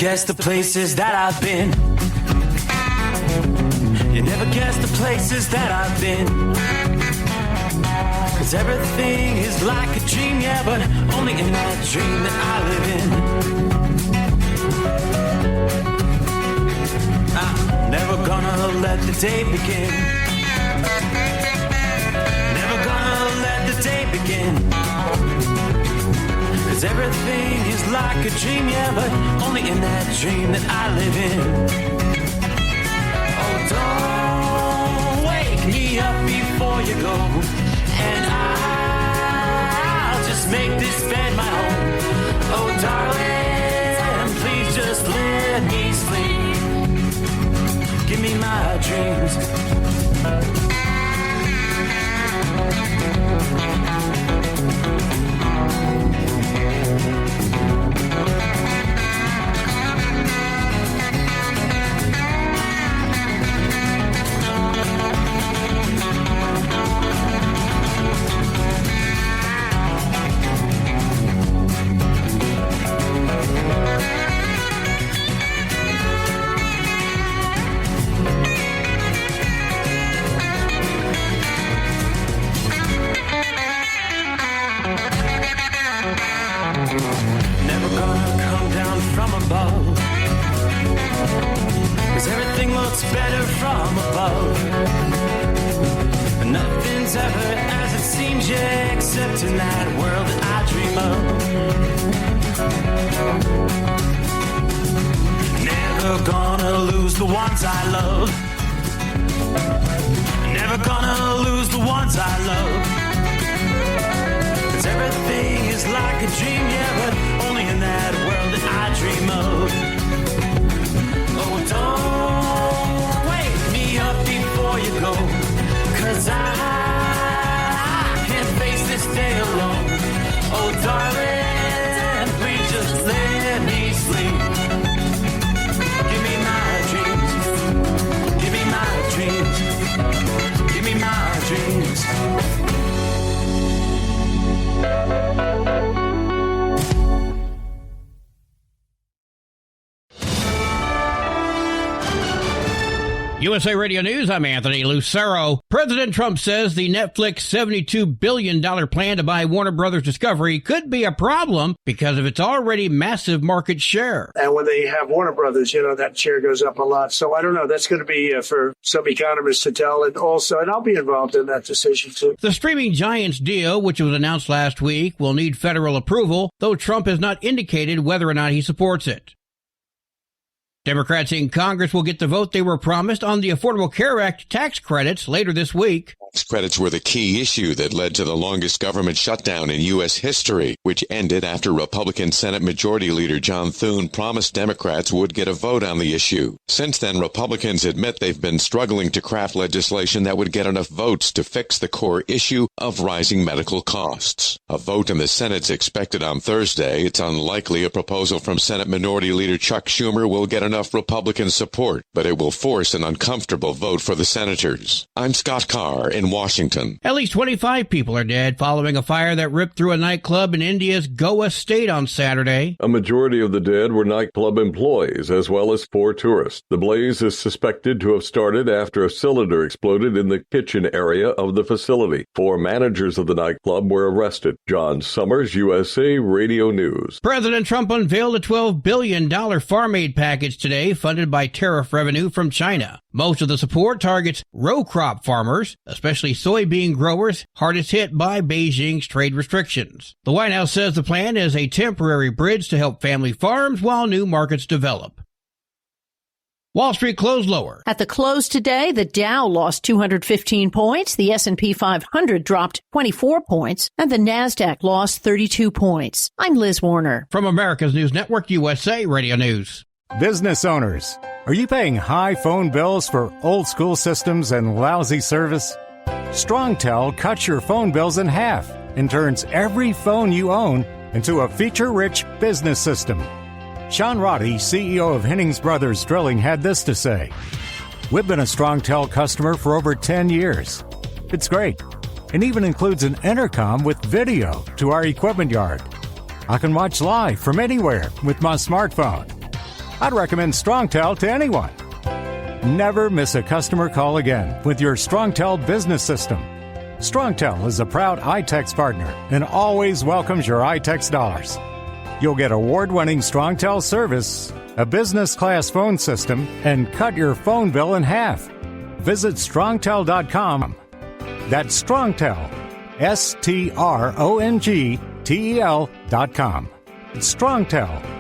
guess the places that I've been. You never guess the places that I've been. 'Cause everything is like a dream, yeah, but only in that dream that I live in. I'm never gonna let the day begin. Never gonna let the day begin. 'Cause everything is like a dream, yeah, but only in that dream that I live in. Oh, don't wake me up before you go, and I'll just make this bed my home. Oh, darling, please just let me sleep. Give me my dreams. Never gonna come down from above, 'cause everything looks better from above. Nothing's ever as it seems, yeah, except in that world that I dream of. Never gonna lose the ones I love. Never gonna lose the ones I love. Everything is like a dream, yeah, but only in that world that I dream of. Oh, don't wake me up before you go, 'cause I can't face this day alone. Oh, darling, please just let me sleep. Give me my dreams. Give me my dreams. Give me my dreams. USA Radio News, I'm Anthony Lucero. President Trump says the Netflix $72 billion plan to buy Warner Brothers Discovery could be a problem because of its already massive market share. And when they have Warner Brothers, that share goes up a lot. So I don't know. That's going to be for some economists to tell. And I'll be involved in that decision too. The streaming giant's deal, which was announced last week, will need federal approval, though Trump has not indicated whether or not he supports it. Democrats in Congress will get the vote they were promised on the Affordable Care Act tax credits later this week. Tax credits were the key issue that led to the longest government shutdown in U.S. history, which ended after Republican Senate Majority Leader John Thune promised Democrats would get a vote on the issue. Since then, Republicans admit they've been struggling to craft legislation that would get enough votes to fix the core issue of rising medical costs. A vote in the Senate's expected on Thursday. It's unlikely a proposal from Senate Minority Leader Chuck Schumer will get enough Republican support, but it will force an uncomfortable vote for the senators. I'm Scott Carr in Washington. At least 25 people are dead following a fire that ripped through a nightclub in India's Goa state on Saturday. A majority of the dead were nightclub employees, as well as 4 tourists. The blaze is suspected to have started after a cylinder exploded in the kitchen area of the facility. 4 managers of the nightclub were arrested. John Summers, USA Radio News. President Trump unveiled a $12 billion farm aid package today, funded by tariff revenue from China. Most of the support targets row crop farmers, especially soybean growers hardest hit by Beijing's trade restrictions. The White House says the plan is a temporary bridge to help family farms while new markets develop. Wall Street closed lower. At the close today, the Dow lost 215 points, the S&P 500 dropped 24 points, and the Nasdaq lost 32 points. I'm Liz Warner. From America's News Network, USA Radio News. Business owners, are you paying high phone bills for old school systems and lousy service? StrongTel cuts your phone bills in half and turns every phone you own into a feature-rich business system. Sean Roddy, CEO of Hennings Brothers Drilling, had this to say. We've been a StrongTel customer for over 10 years. It's great, and even includes an intercom with video to our equipment yard. I can watch live from anywhere with my smartphone. I'd recommend StrongTel to anyone. Never miss a customer call again with your StrongTel business system. StrongTel is a proud iTex partner and always welcomes your iTex dollars. You'll get award-winning StrongTel service, a business-class phone system, and cut your phone bill in half. Visit StrongTel.com. That's StrongTel, StrongTel.com. It's StrongTel.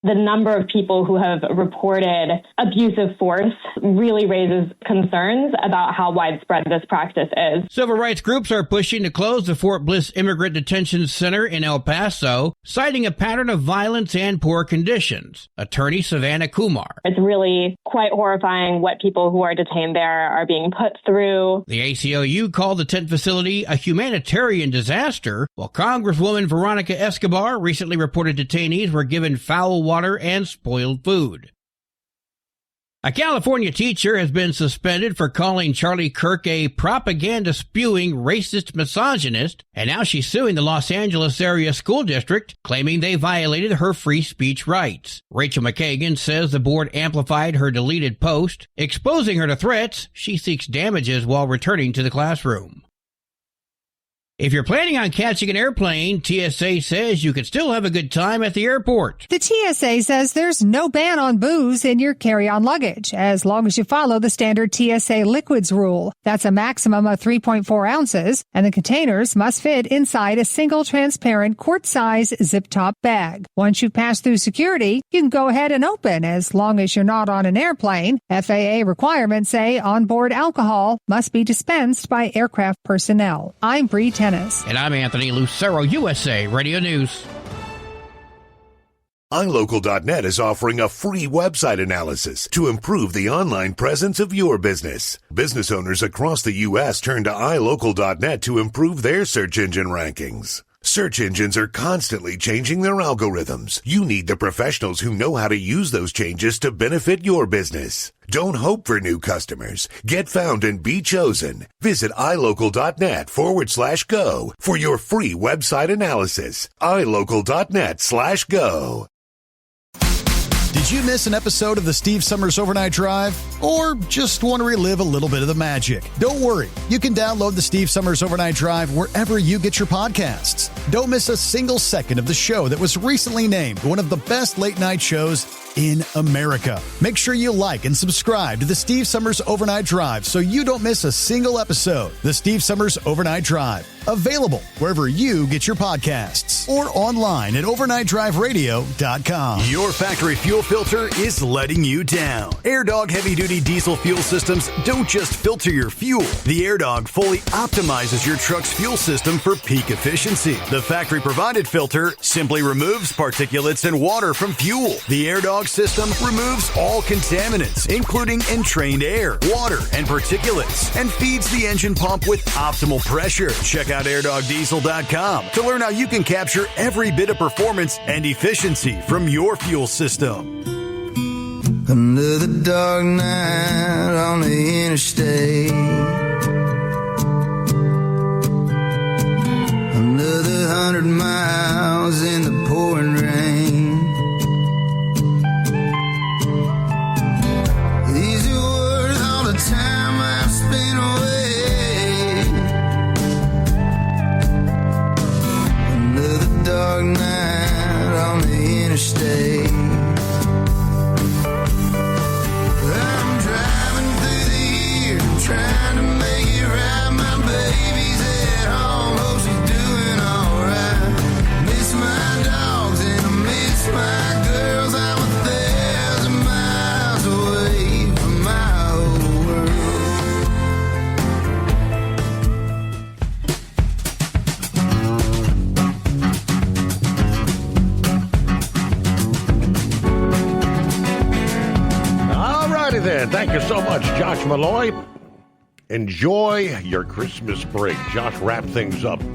The number of people who have reported abusive force really raises concerns about how widespread this practice is. Civil rights groups are pushing to close the Fort Bliss Immigrant Detention Center in El Paso, citing a pattern of violence and poor conditions. Attorney Savannah Kumar. It's really quite horrifying what people who are detained there are being put through. The ACLU called the tent facility a humanitarian disaster, while Congresswoman Veronica Escobar recently reported detainees were given foul water and spoiled food. A California teacher has been suspended for calling Charlie Kirk a propaganda-spewing racist misogynist, and now she's suing the Los Angeles area school district, claiming they violated her free speech rights. Rachel McKagan says the board amplified her deleted post. Exposing her to threats, she seeks damages while returning to the classroom. If you're planning on catching an airplane, TSA says you can still have a good time at the airport. The TSA says there's no ban on booze in your carry-on luggage, as long as you follow the standard TSA liquids rule. That's a maximum of 3.4 ounces, and the containers must fit inside a single transparent quart-size zip-top bag. Once you pass through security, you can go ahead and open, as long as you're not on an airplane. FAA requirements say onboard alcohol must be dispensed by aircraft personnel. I'm Bree Tennis. And I'm Anthony Lucero, USA Radio News. iLocal.net is offering a free website analysis to improve the online presence of your business. Business owners across the U.S. turn to iLocal.net to improve their search engine rankings. Search engines are constantly changing their algorithms. You need the professionals who know how to use those changes to benefit your business. Don't hope for new customers. Get found and be chosen. Visit iLocal.net/go for your free website analysis. iLocal.net/go. Did you miss an episode of the Steve Summers Overnight Drive? Or just want to relive a little bit of the magic? Don't worry. You can download the Steve Summers Overnight Drive wherever you get your podcasts. Don't miss a single second of the show that was recently named one of the best late-night shows in America. Make sure you like and subscribe to the Steve Summers Overnight Drive so you don't miss a single episode. The Steve Summers Overnight Drive. Available wherever you get your podcasts or online at overnightdriveradio.com. Your factory fuel filter is letting you down. AirDog heavy-duty diesel fuel systems don't just filter your fuel. The AirDog fully optimizes your truck's fuel system for peak efficiency. The factory-provided filter simply removes particulates and water from fuel. The AirDog system removes all contaminants, including entrained air, water, and particulates, and feeds the engine pump with optimal pressure. Check out airdogdiesel.com to learn how you can capture every bit of performance and efficiency from your fuel system. Another dark night on the interstate. Another 100 miles in the pouring rain. These are worth all the time I've spent away. Another dark night on the interstate. Trying to make it right, my baby's at home, hope she's doing alright. Miss my dogs and I miss my girls, I'm 1,000 miles away from my old world. All righty then, thank you so much, Josh Malloy. Enjoy your Christmas break. Josh wrapped things up. I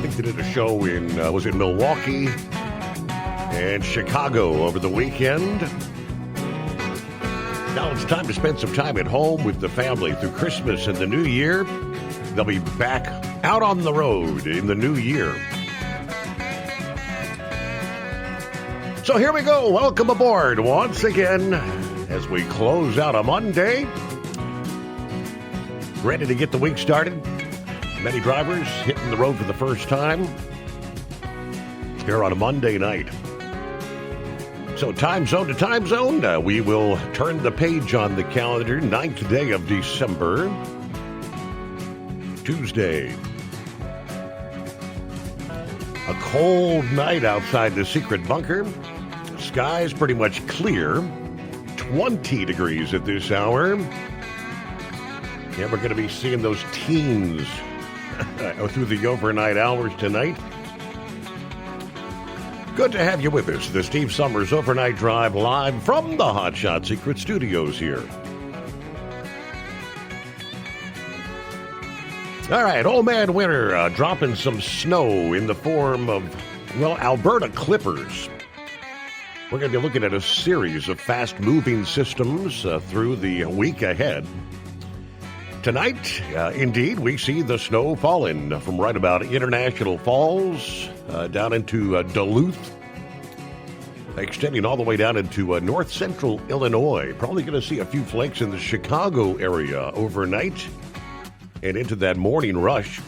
think they did a show in, was it Milwaukee and Chicago over the weekend. Now it's time to spend some time at home with the family through Christmas and the New Year. They'll be back out on the road in the new year. So here we go. Welcome aboard once again as we close out a Monday. Ready to get the week started. Many drivers hitting the road for the first time here on a Monday night. So time zone to time zone, we will turn the page on the calendar. 9th day of December, Tuesday. A cold night outside the secret bunker. Skies pretty much clear. 20 degrees at this hour. Yeah, we're going to be seeing those teens through the overnight hours tonight. Good to have you with us. The Steve Summers Overnight Drive live from the Hot Shot Secret Studios here. All right, Old Man Winter dropping some snow in the form of, well, Alberta clippers. We're going to be looking at a series of fast-moving systems through the week ahead. Tonight, indeed, we see the snow falling from right about International Falls down into Duluth, extending all the way down into north-central Illinois. Probably going to see a few flakes in the Chicago area overnight and into that morning rush.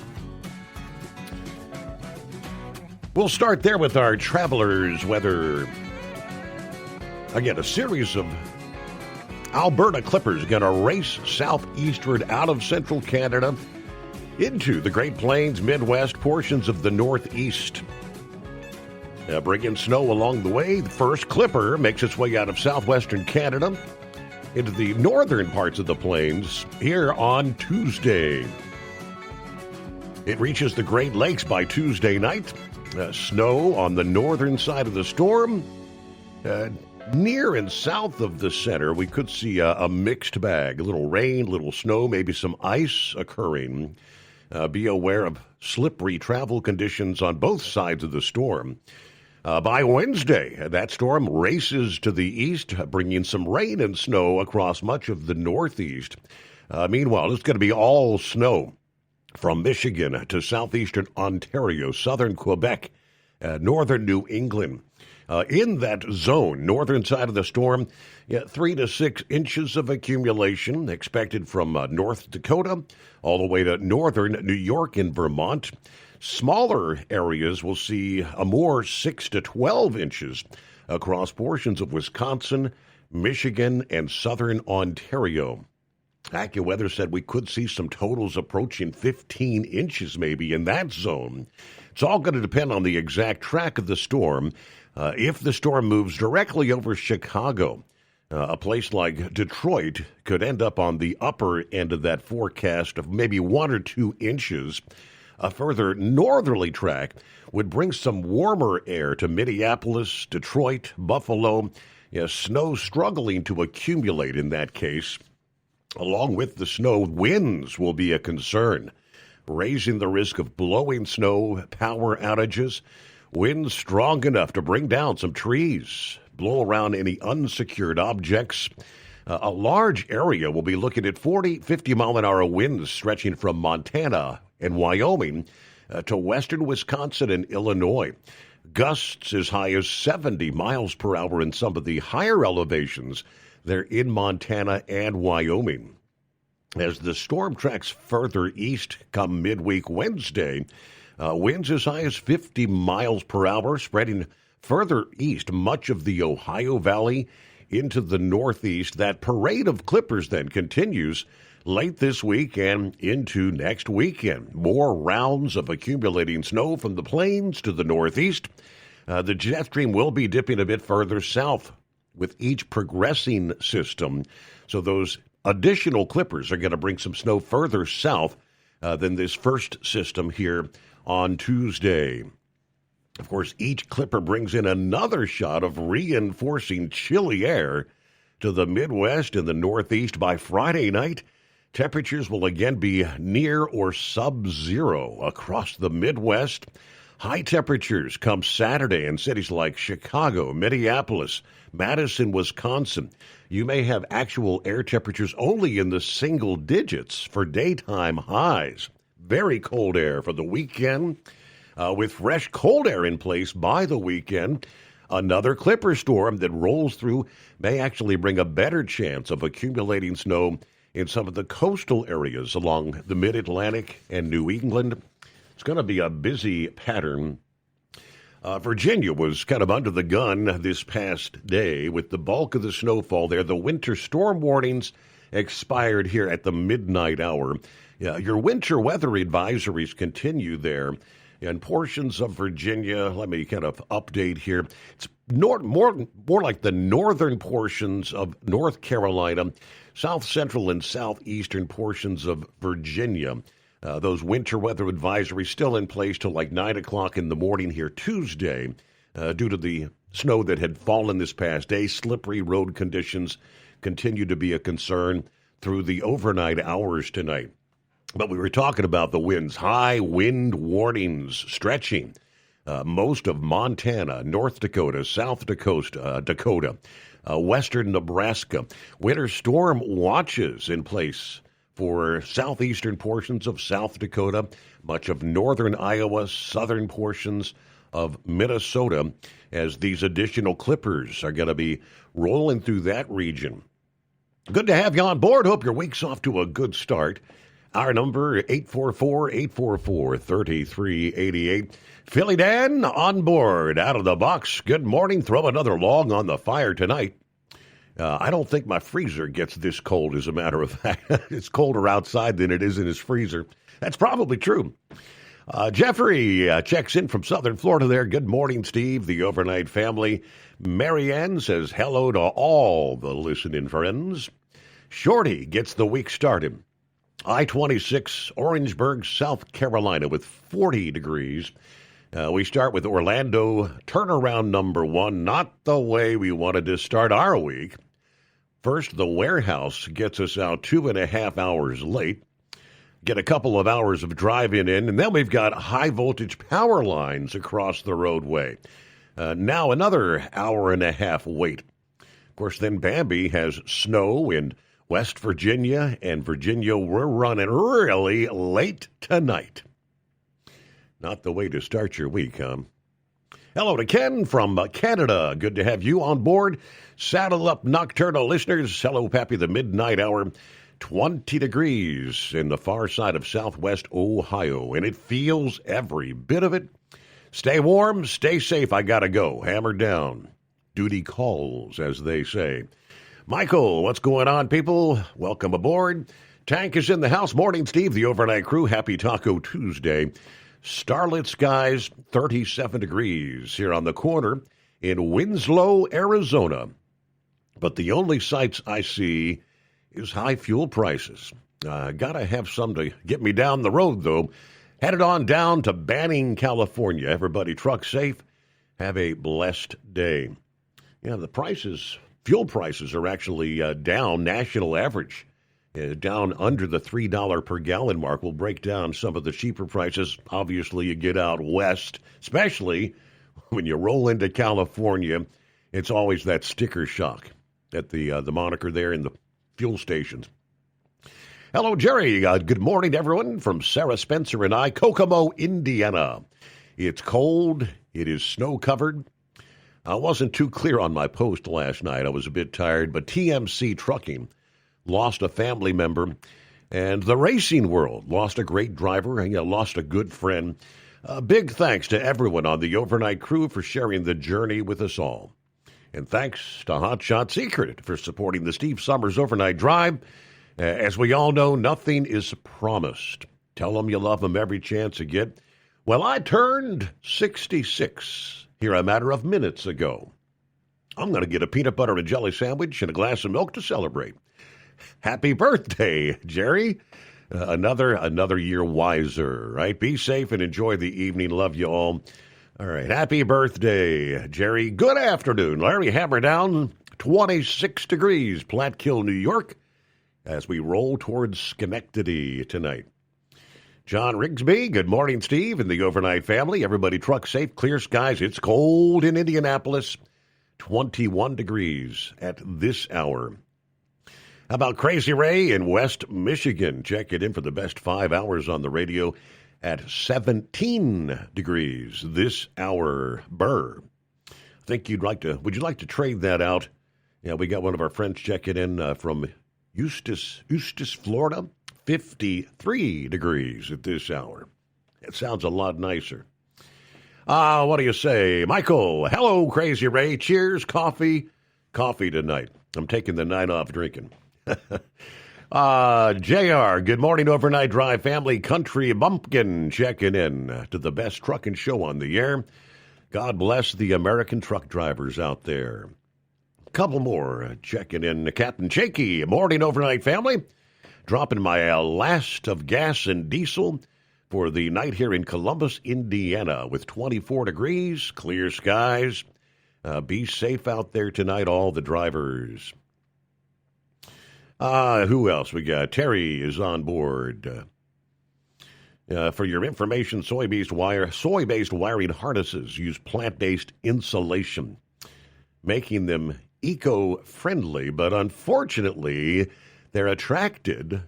We'll start there with our travelers' weather. Again, a series of Alberta clippers going to race southeastward out of central Canada into the Great Plains, Midwest, portions of the Northeast. Bringing snow along the way, the first clipper makes its way out of southwestern Canada into the northern parts of the plains here on Tuesday. It reaches the Great Lakes by Tuesday night. Snow on the northern side of the storm. Near and south of the center, we could see a mixed bag. A little rain, little snow, maybe some ice occurring. Be aware of slippery travel conditions on both sides of the storm. By Wednesday, that storm races to the east, bringing some rain and snow across much of the Northeast. Meanwhile, it's going to be all snow from Michigan to southeastern Ontario, southern Quebec, northern New England. In that zone, northern side of the storm, 3 to 6 inches of accumulation expected from North Dakota all the way to northern New York and Vermont. Smaller areas will see a more 6 to 12 inches across portions of Wisconsin, Michigan, and southern Ontario. AccuWeather said we could see some totals approaching 15 inches maybe in that zone. It's all going to depend on the exact track of the storm. If the storm moves directly over Chicago, a place like Detroit could end up on the upper end of that forecast of maybe 1 or 2 inches. A further northerly track would bring some warmer air to Minneapolis, Detroit, Buffalo. Snow struggling to accumulate in that case. Along with the snow, winds will be a concern, raising the risk of blowing snow, power outages. Winds strong enough to bring down some trees, blow around any unsecured objects. A large area will be looking at 40, 50-mile-an-hour winds stretching from Montana and Wyoming to western Wisconsin and Illinois. Gusts as high as 70 miles per hour in some of the higher elevations there in Montana and Wyoming. As the storm tracks further east come midweek Wednesday, winds as high as 50 miles per hour, spreading further east, much of the Ohio Valley into the Northeast. That parade of clippers then continues late this week and into next weekend. More rounds of accumulating snow from the plains to the Northeast. The jet stream will be dipping a bit further south with each progressing system. So those additional clippers are going to bring some snow further south than this first system here on Tuesday. Of course, each clipper brings in another shot of reinforcing chilly air to the Midwest and the Northeast. By Friday night, temperatures will again be near or sub-zero across the Midwest. High temperatures come Saturday in cities like Chicago, Minneapolis, Madison, Wisconsin. You may have actual air temperatures only in the single digits for daytime highs. Very cold air for the weekend. With fresh cold air in place by the weekend, Another clipper storm that rolls through may actually bring a better chance of accumulating snow in some of the coastal areas along the mid-Atlantic and New England. It's going to be a busy pattern. Virginia was kind of under the gun this past day with the bulk of the snowfall there. The winter storm warnings expired here at the midnight hour. Your winter weather advisories continue there. In portions of Virginia, let me kind of update here. It's more like the northern portions of North Carolina, south central and southeastern portions of Virginia. Those winter weather advisories still in place till like 9 o'clock in the morning here Tuesday due to the snow that had fallen this past day. Slippery road conditions continue to be a concern through the overnight hours tonight. But we were talking about the winds. High wind warnings stretching most of Montana, North Dakota, South Dakota, western Nebraska. Winter storm watches in place for southeastern portions of South Dakota, much of northern Iowa, southern portions of Minnesota, as these additional clippers are going to be rolling through that region. Good to have you on board. Hope your week's off to a good start. Our number, 844-844-3388. Philly Dan on board, out of the box. Good morning. Throw another log on the fire tonight. I don't think my freezer gets this cold, as a matter of fact. It's colder outside than it is in his freezer. That's probably true. Jeffrey checks in from southern Florida there. Good morning, Steve, the overnight family. Marianne says hello to all the listening friends. Shorty gets the week started. I-26, Orangeburg, South Carolina, with 40 degrees. We start with Orlando, turnaround number 1, not the way we wanted to start our week. First, the warehouse gets us out 2.5 hours late. Get a couple of hours of driving in, and then we've got high-voltage power lines across the roadway. Now another hour and a half wait. Of course, then Bambi has snow in West Virginia, and Virginia, we're running really late tonight. Not the way to start your week, huh? Hello to Ken from Canada. Good to have you on board. Saddle up, nocturnal listeners. Hello, Pappy, the midnight hour. 20 degrees in the far side of southwest Ohio, and it feels every bit of it. Stay warm, stay safe. I gotta go. Hammer down. Duty calls, as they say. Michael, what's going on, people? Welcome aboard. Tank is in the house. Morning, Steve, the overnight crew. Happy Taco Tuesday. Starlit skies, 37 degrees here on the corner in Winslow, Arizona. But the only sights I see is high fuel prices. Gotta have some to get me down the road, though. Headed on down to Banning, California. Everybody truck safe. Have a blessed day. Yeah, the prices, fuel prices are actually down, national average. Down under the $3 per gallon mark. We'll break down some of the cheaper prices. Obviously, you get out west, especially when you roll into California. It's always that sticker shock at the moniker there in the fuel stations. Hello, Jerry. Good morning, everyone, from Sarah Spencer and I, Kokomo, Indiana. It's cold. It is snow-covered. I wasn't too clear on my post last night. I was a bit tired, but TMC Trucking lost a family member, and the racing world lost a great driver, and lost a good friend. Big thanks to everyone on the overnight crew for sharing the journey with us all. And thanks to Hot Shot Secret for supporting the Steve Summers Overnight Drive. As we all know, nothing is promised. Tell them you love them every chance you get. Well, I turned 66 here a matter of minutes ago. I'm going to get a peanut butter and jelly sandwich and a glass of milk to celebrate. Happy birthday, Jerry. Another year wiser, right? Be safe and enjoy the evening. Love you all. All right. Happy birthday, Jerry. Good afternoon. Larry, hammer down. 26 degrees, Platkill, New York, as we roll towards Schenectady tonight. John Rigsby, good morning, Steve, and the overnight family. Everybody truck safe, clear skies. It's cold in Indianapolis. 21 degrees at this hour. How about Crazy Ray in West Michigan? Check it in for the best 5 hours on the radio at 17 degrees this hour. Burr. Would you like to trade that out? Yeah, we got one of our friends checking in from Eustis, Florida. 53 degrees at this hour. It sounds a lot nicer. What do you say? Michael, hello, Crazy Ray. Cheers, coffee tonight. I'm taking the night off drinking. JR, good morning, Overnight Drive family. Country Bumpkin checking in to the best trucking show on the air. God bless the American truck drivers out there. A couple more checking in. Captain Shaky, morning, Overnight family. Dropping my last of gas and diesel for the night here in Columbus, Indiana, with 24 degrees, clear skies. Be safe out there tonight, all the drivers. Who else? We got Terry is on board. For your information, soy-based wiring harnesses use plant-based insulation, making them eco-friendly, but unfortunately, they're attractive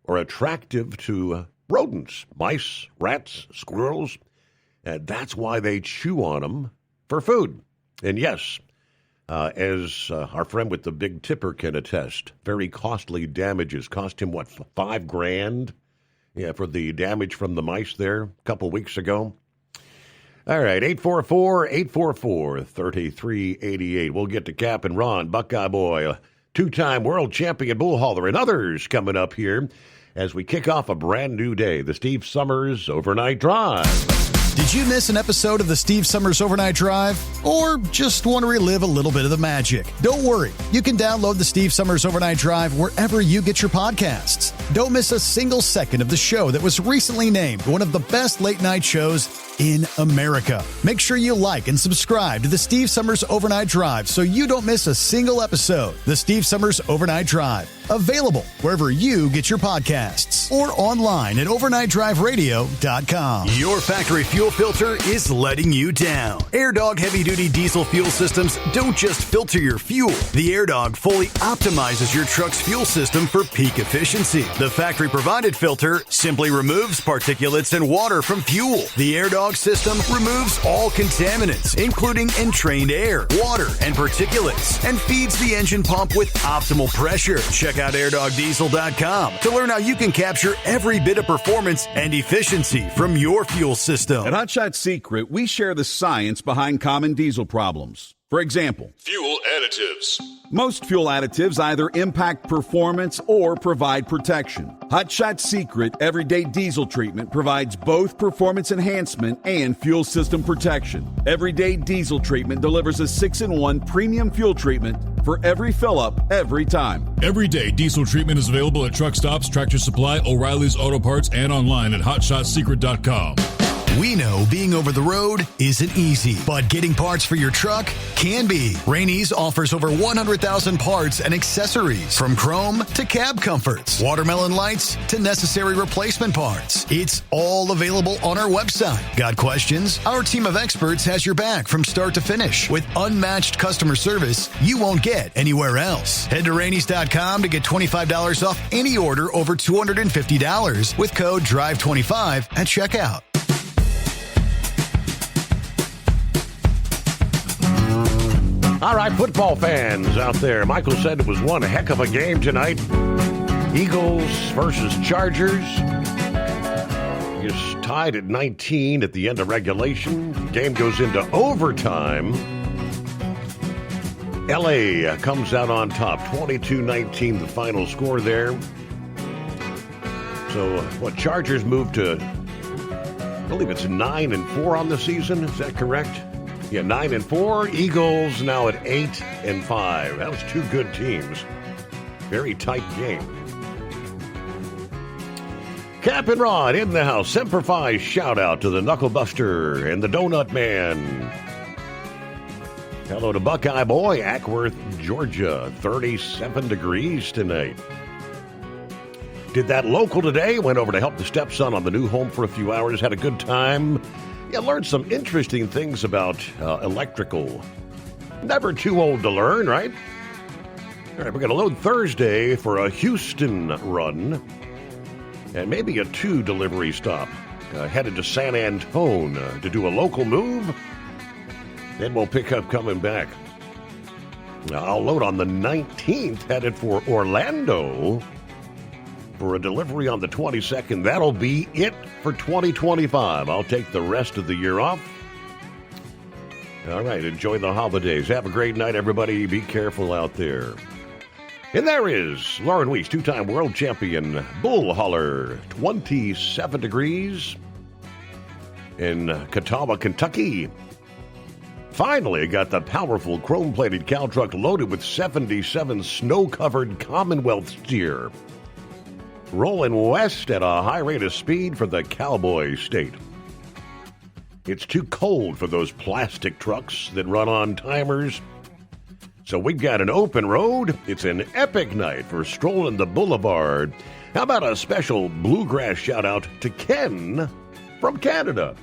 to rodents, mice, rats, squirrels, and that's why they chew on them for food. And yes, as our friend with the big tipper can attest, very costly damages. Cost him, what, $5,000? Yeah, for the damage from the mice there a couple weeks ago. All right, 844-844-3388. We'll get to Cap and Ron, Buckeye Boy, two-time world champion bull hauler, and others coming up here as we kick off a brand new day, the Steve Summers Overnight Drive. Did you miss an episode of the Steve Summers Overnight Drive? Or just want to relive a little bit of the magic? Don't worry. You can download the Steve Summers Overnight Drive wherever you get your podcasts. Don't miss a single second of the show that was recently named one of the best late-night shows in America. Make sure you like and subscribe to the Steve Summers Overnight Drive so you don't miss a single episode. The Steve Summers Overnight Drive. Available wherever you get your podcasts or online at overnightdriveradio.com. Your factory fuel filter is letting you down. AirDog heavy-duty diesel fuel systems don't just filter your fuel. The AirDog fully optimizes your truck's fuel system for peak efficiency. The factory-provided filter simply removes particulates and water from fuel. The AirDog system removes all contaminants, including entrained air, water, and particulates, and feeds the engine pump with optimal pressure. Check out airdogdiesel.com to learn how you can capture every bit of performance and efficiency from your fuel system. At Hot Shot Secret, we share the science behind common diesel problems. For example, fuel additives. Most fuel additives either impact performance or provide protection. Hot Shot Secret Everyday Diesel Treatment provides both performance enhancement and fuel system protection. Everyday Diesel Treatment delivers a 6-in-1 premium fuel treatment for every fill-up, every time. Everyday Diesel Treatment is available at truck stops, Tractor Supply, O'Reilly's Auto Parts, and online at HotShotSecret.com. We know being over the road isn't easy, but getting parts for your truck can be. Rainey's offers over 100,000 parts and accessories, from chrome to cab comforts, watermelon lights to necessary replacement parts. It's all available on our website. Got questions? Our team of experts has your back from start to finish with unmatched customer service you won't get anywhere else. Head to Rainey's.com to get $25 off any order over $250 with code DRIVE25 at checkout. All right, football fans out there. Michael said it was one heck of a game tonight. Eagles versus Chargers. It's tied at 19 at the end of regulation. The game goes into overtime. LA comes out on top, 22-19, the final score there. So, Chargers moved to, I believe it's 9-4 on the season. Is that correct? Yeah, 9-4. Eagles now at 8-5. That was two good teams. Very tight game. Cap and Ron in the house. Semper Fi shout out to the Knucklebuster and the Donut Man. Hello to Buckeye Boy, Ackworth, Georgia. 37 degrees tonight. Did that local today. Went over to help the stepson on the new home for a few hours. Had a good time. Yeah, learned some interesting things about electrical. Never too old to learn, right? All right, we're going to load Thursday for a Houston run and maybe a 2 delivery stop. Headed to San Antone to do a local move. Then we'll pick up coming back. I'll load on the 19th, headed for Orlando for a delivery on the 22nd. That'll be it for 2025. I'll take the rest of the year off. All right, enjoy the holidays. Have a great night, everybody. Be careful out there. And there is Lauren Weiss, two-time world champion, bull hauler, 27 degrees in Catawba, Kentucky. Finally got the powerful chrome-plated cow truck loaded with 77 snow-covered Commonwealth steer, rolling west at a high rate of speed for the Cowboy State. It's too cold for those plastic trucks that run on timers, so we've got an open road. It's an epic night for strolling the boulevard. How about a special bluegrass shout-out to Ken from Canada?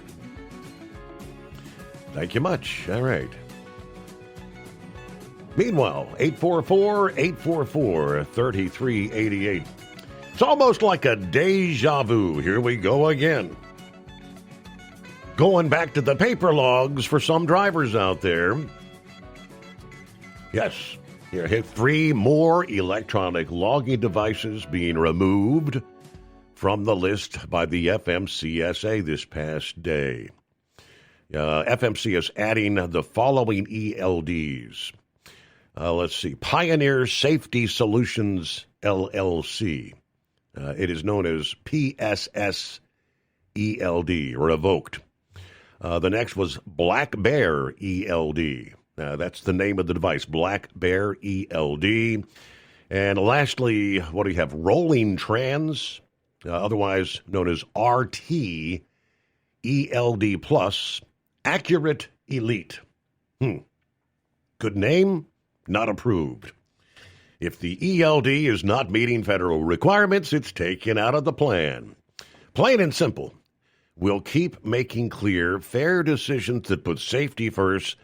Thank you much. All right. Meanwhile, 844-844-3388. It's almost like a deja vu. Here we go again. Going back to the paper logs for some drivers out there. Yes, here hit 3 more electronic logging devices being removed from the list by the FMCSA this past day. FMC is adding the following ELDs. Let's see. Pioneer Safety Solutions, LLC. It is known as PSS ELD, revoked. The next was Black Bear ELD. That's the name of the device, Black Bear ELD. And lastly, what do you have? Rolling Trans, otherwise known as RT ELD Plus. Accurate Elite. Good name, not approved. If the ELD is not meeting federal requirements, it's taken out of the plan. Plain and simple. We'll keep making clear, fair decisions that put safety first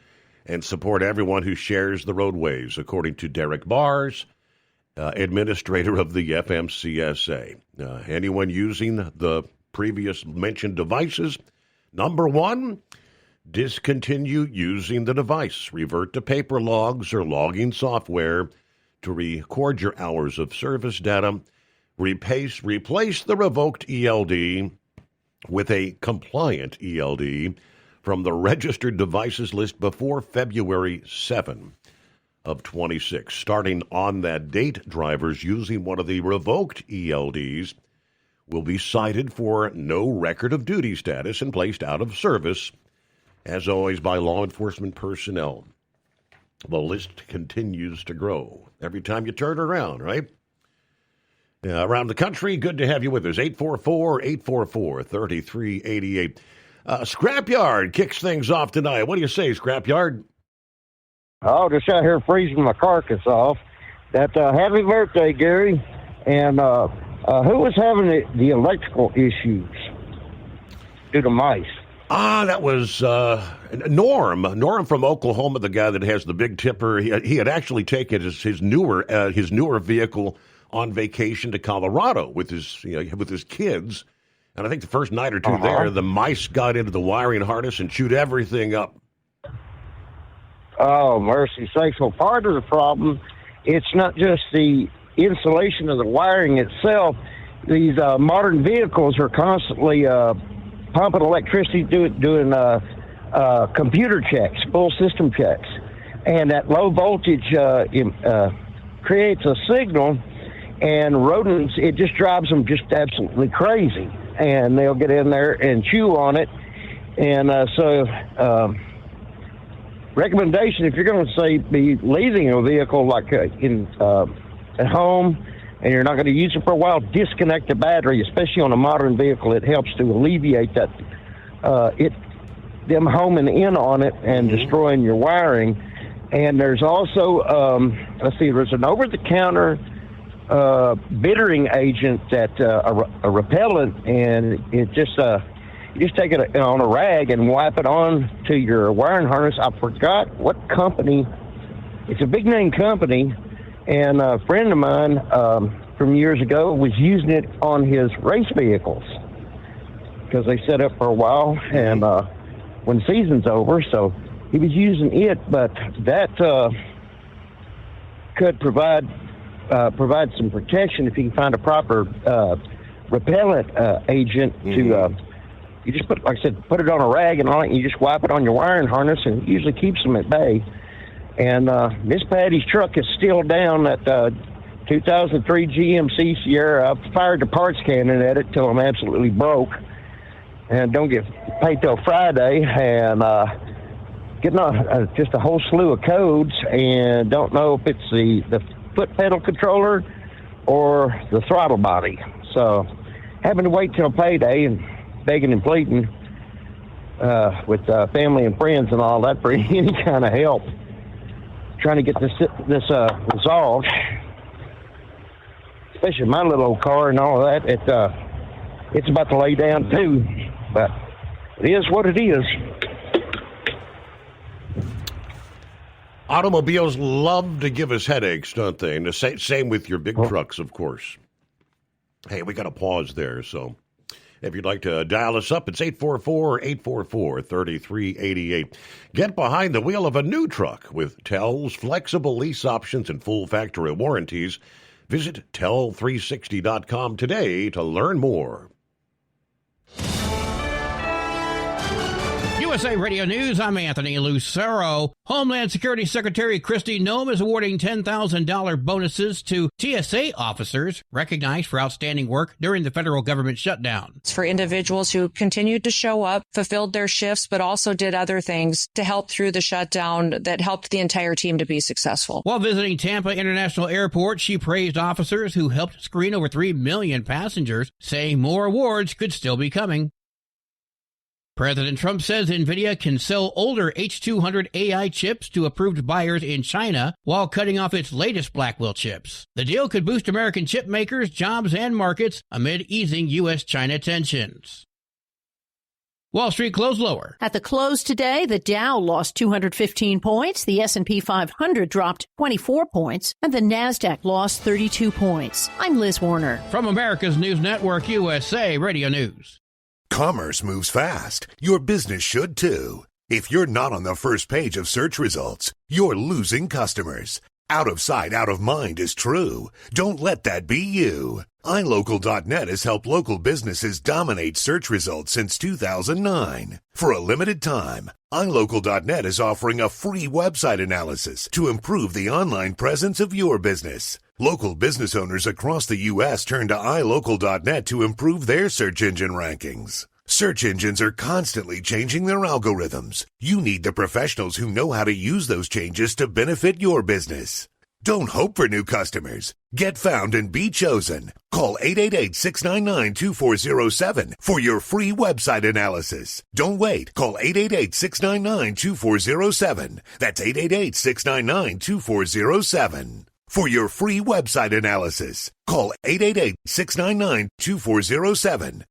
and support everyone who shares the roadways, according to Derek Bars, administrator of the FMCSA. Anyone using the previous mentioned devices, number 1, discontinue using the device. Revert to paper logs or logging software to record your hours of service data. Replace the revoked ELD with a compliant ELD from the registered devices list before February 7 of 26. Starting on that date, drivers using one of the revoked ELDs will be cited for no record of duty status and placed out of service, as always, by law enforcement personnel. The list continues to grow every time you turn around, right? Around the country, good to have you with us. 844-844-3388. Scrapyard kicks things off tonight. What do you say, Scrapyard? Oh, just out here freezing my carcass off. Happy birthday, Gary. And who was having the electrical issues due to mice? That was Norm. Norm from Oklahoma, the guy that has the big tipper. He had actually taken his newer vehicle on vacation to Colorado with his kids. And I think the first night or two there, the mice got into the wiring harness and chewed everything up. Oh, mercy sakes. Well, part of the problem, it's not just the insulation of the wiring itself. These modern vehicles are constantly pumping electricity, doing computer checks, full system checks. And that low voltage creates a signal, and rodents, it just drives them just absolutely crazy. And they'll get in there and chew on it. And recommendation, if you're going to, say, be leasing a vehicle like at home, and you're not going to use it for a while, disconnect the battery, especially on a modern vehicle. It helps to alleviate that, them homing in on it and destroying your wiring. And there's also, there's an over-the-counter bittering agent that a repellent, and it just you just take it on a rag and wipe it on to your wiring harness. I forgot what company. It's a big name company, and a friend of mine from years ago was using it on his race vehicles because they set up for a while, and when season's over, so he was using it, but that could provide some protection if you can find a proper repellent agent to. You just put it on a rag and all that, and you just wipe it on your wiring harness, and it usually keeps them at bay. And Miss Patty's truck is still down at 2003 GMC Sierra. I fired the parts cannon at it till I'm absolutely broke, and don't get paid till Friday. And getting just a whole slew of codes, and don't know if it's the foot pedal controller or the throttle body. So having to wait till payday and begging and pleading with family and friends and all that for any kind of help, trying to get this resolved. Especially my little old car and all of that, it's about to lay down too. But it is what it is. Automobiles love to give us headaches, don't they? And the same with your big trucks, of course. Hey, we got to pause there, so if you'd like to dial us up, it's 844-844-3388. Get behind the wheel of a new truck with Tel's flexible lease options and full factory warranties. Visit tel360.com today to learn more. USA Radio News, I'm Anthony Lucero. Homeland Security Secretary Kristi Noem is awarding $10,000 bonuses to TSA officers recognized for outstanding work during the federal government shutdown. It's for individuals who continued to show up, fulfilled their shifts, but also did other things to help through the shutdown that helped the entire team to be successful. While visiting Tampa International Airport, she praised officers who helped screen over 3 million passengers, saying more awards could still be coming. President Trump says NVIDIA can sell older H200 AI chips to approved buyers in China while cutting off its latest Blackwell chips. The deal could boost American chip makers, jobs, and markets amid easing U.S.-China tensions. Wall Street closed lower. At the close today, the Dow lost 215 points, the S&P 500 dropped 24 points, and the Nasdaq lost 32 points. I'm Liz Warner. From America's News Network, USA Radio News. Commerce moves fast. Your business should too. If you're not on the first page of search results, you're losing customers. Out of sight, out of mind is true. Don't let that be you. iLocal.net has helped local businesses dominate search results since 2009. For a limited time, iLocal.net is offering a free website analysis to improve the online presence of your business. Local business owners across the U.S. turn to iLocal.net to improve their search engine rankings. Search engines are constantly changing their algorithms. You need the professionals who know how to use those changes to benefit your business. Don't hope for new customers. Get found and be chosen. Call 888-699-2407 for your free website analysis. Don't wait. Call 888-699-2407. That's 888-699-2407. For your free website analysis, call 888-699-2407.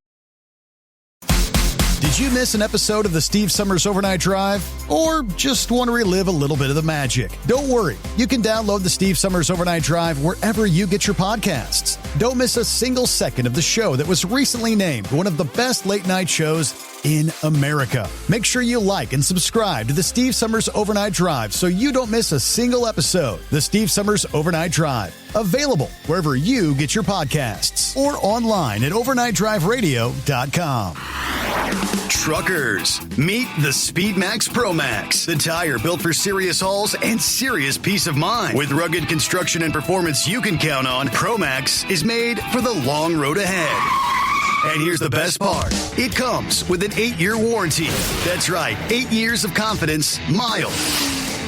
Did you miss an episode of the Steve Summers Overnight Drive? Or just want to relive a little bit of the magic? Don't worry. You can download the Steve Summers Overnight Drive wherever you get your podcasts. Don't miss a single second of the show that was recently named one of the best late-night shows in America. Make sure you like and subscribe to the Steve Summers Overnight Drive so you don't miss a single episode. The Steve Summers Overnight Drive. Available wherever you get your podcasts or online at overnightdriveradio.com. Truckers, meet the SpeedMax Pro Max, the tire built for serious hauls and serious peace of mind. With rugged construction and performance you can count on, Pro Max is made for the long road ahead. And here's the best part. It comes with an 8-year warranty. That's right, 8 years of confidence, mile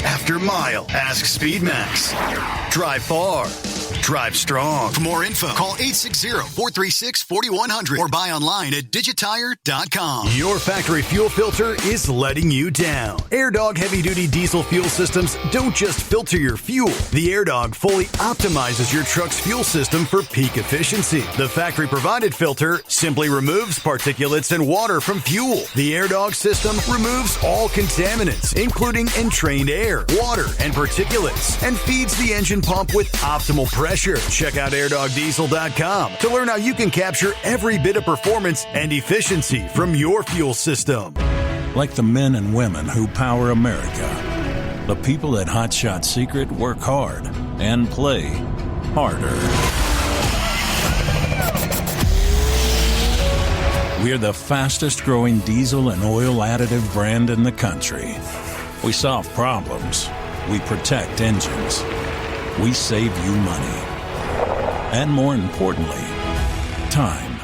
after mile. Ask SpeedMax. Drive far. Drive strong. For more info, call 860-436-4100 or buy online at digitire.com. Your factory fuel filter is letting you down. AirDog heavy-duty diesel fuel systems don't just filter your fuel. The AirDog fully optimizes your truck's fuel system for peak efficiency. The factory-provided filter simply removes particulates and water from fuel. The AirDog system removes all contaminants, including entrained air, water, and particulates, and feeds the engine pump with optimal pressure. Check out airdogdiesel.com to learn how you can capture every bit of performance and efficiency from your fuel system. Like the men and women who power America, the people at Hot Shot Secret work hard and play harder. We're the fastest growing diesel and oil additive brand in the country. We solve problems. We protect engines. We save you money. And more importantly, time.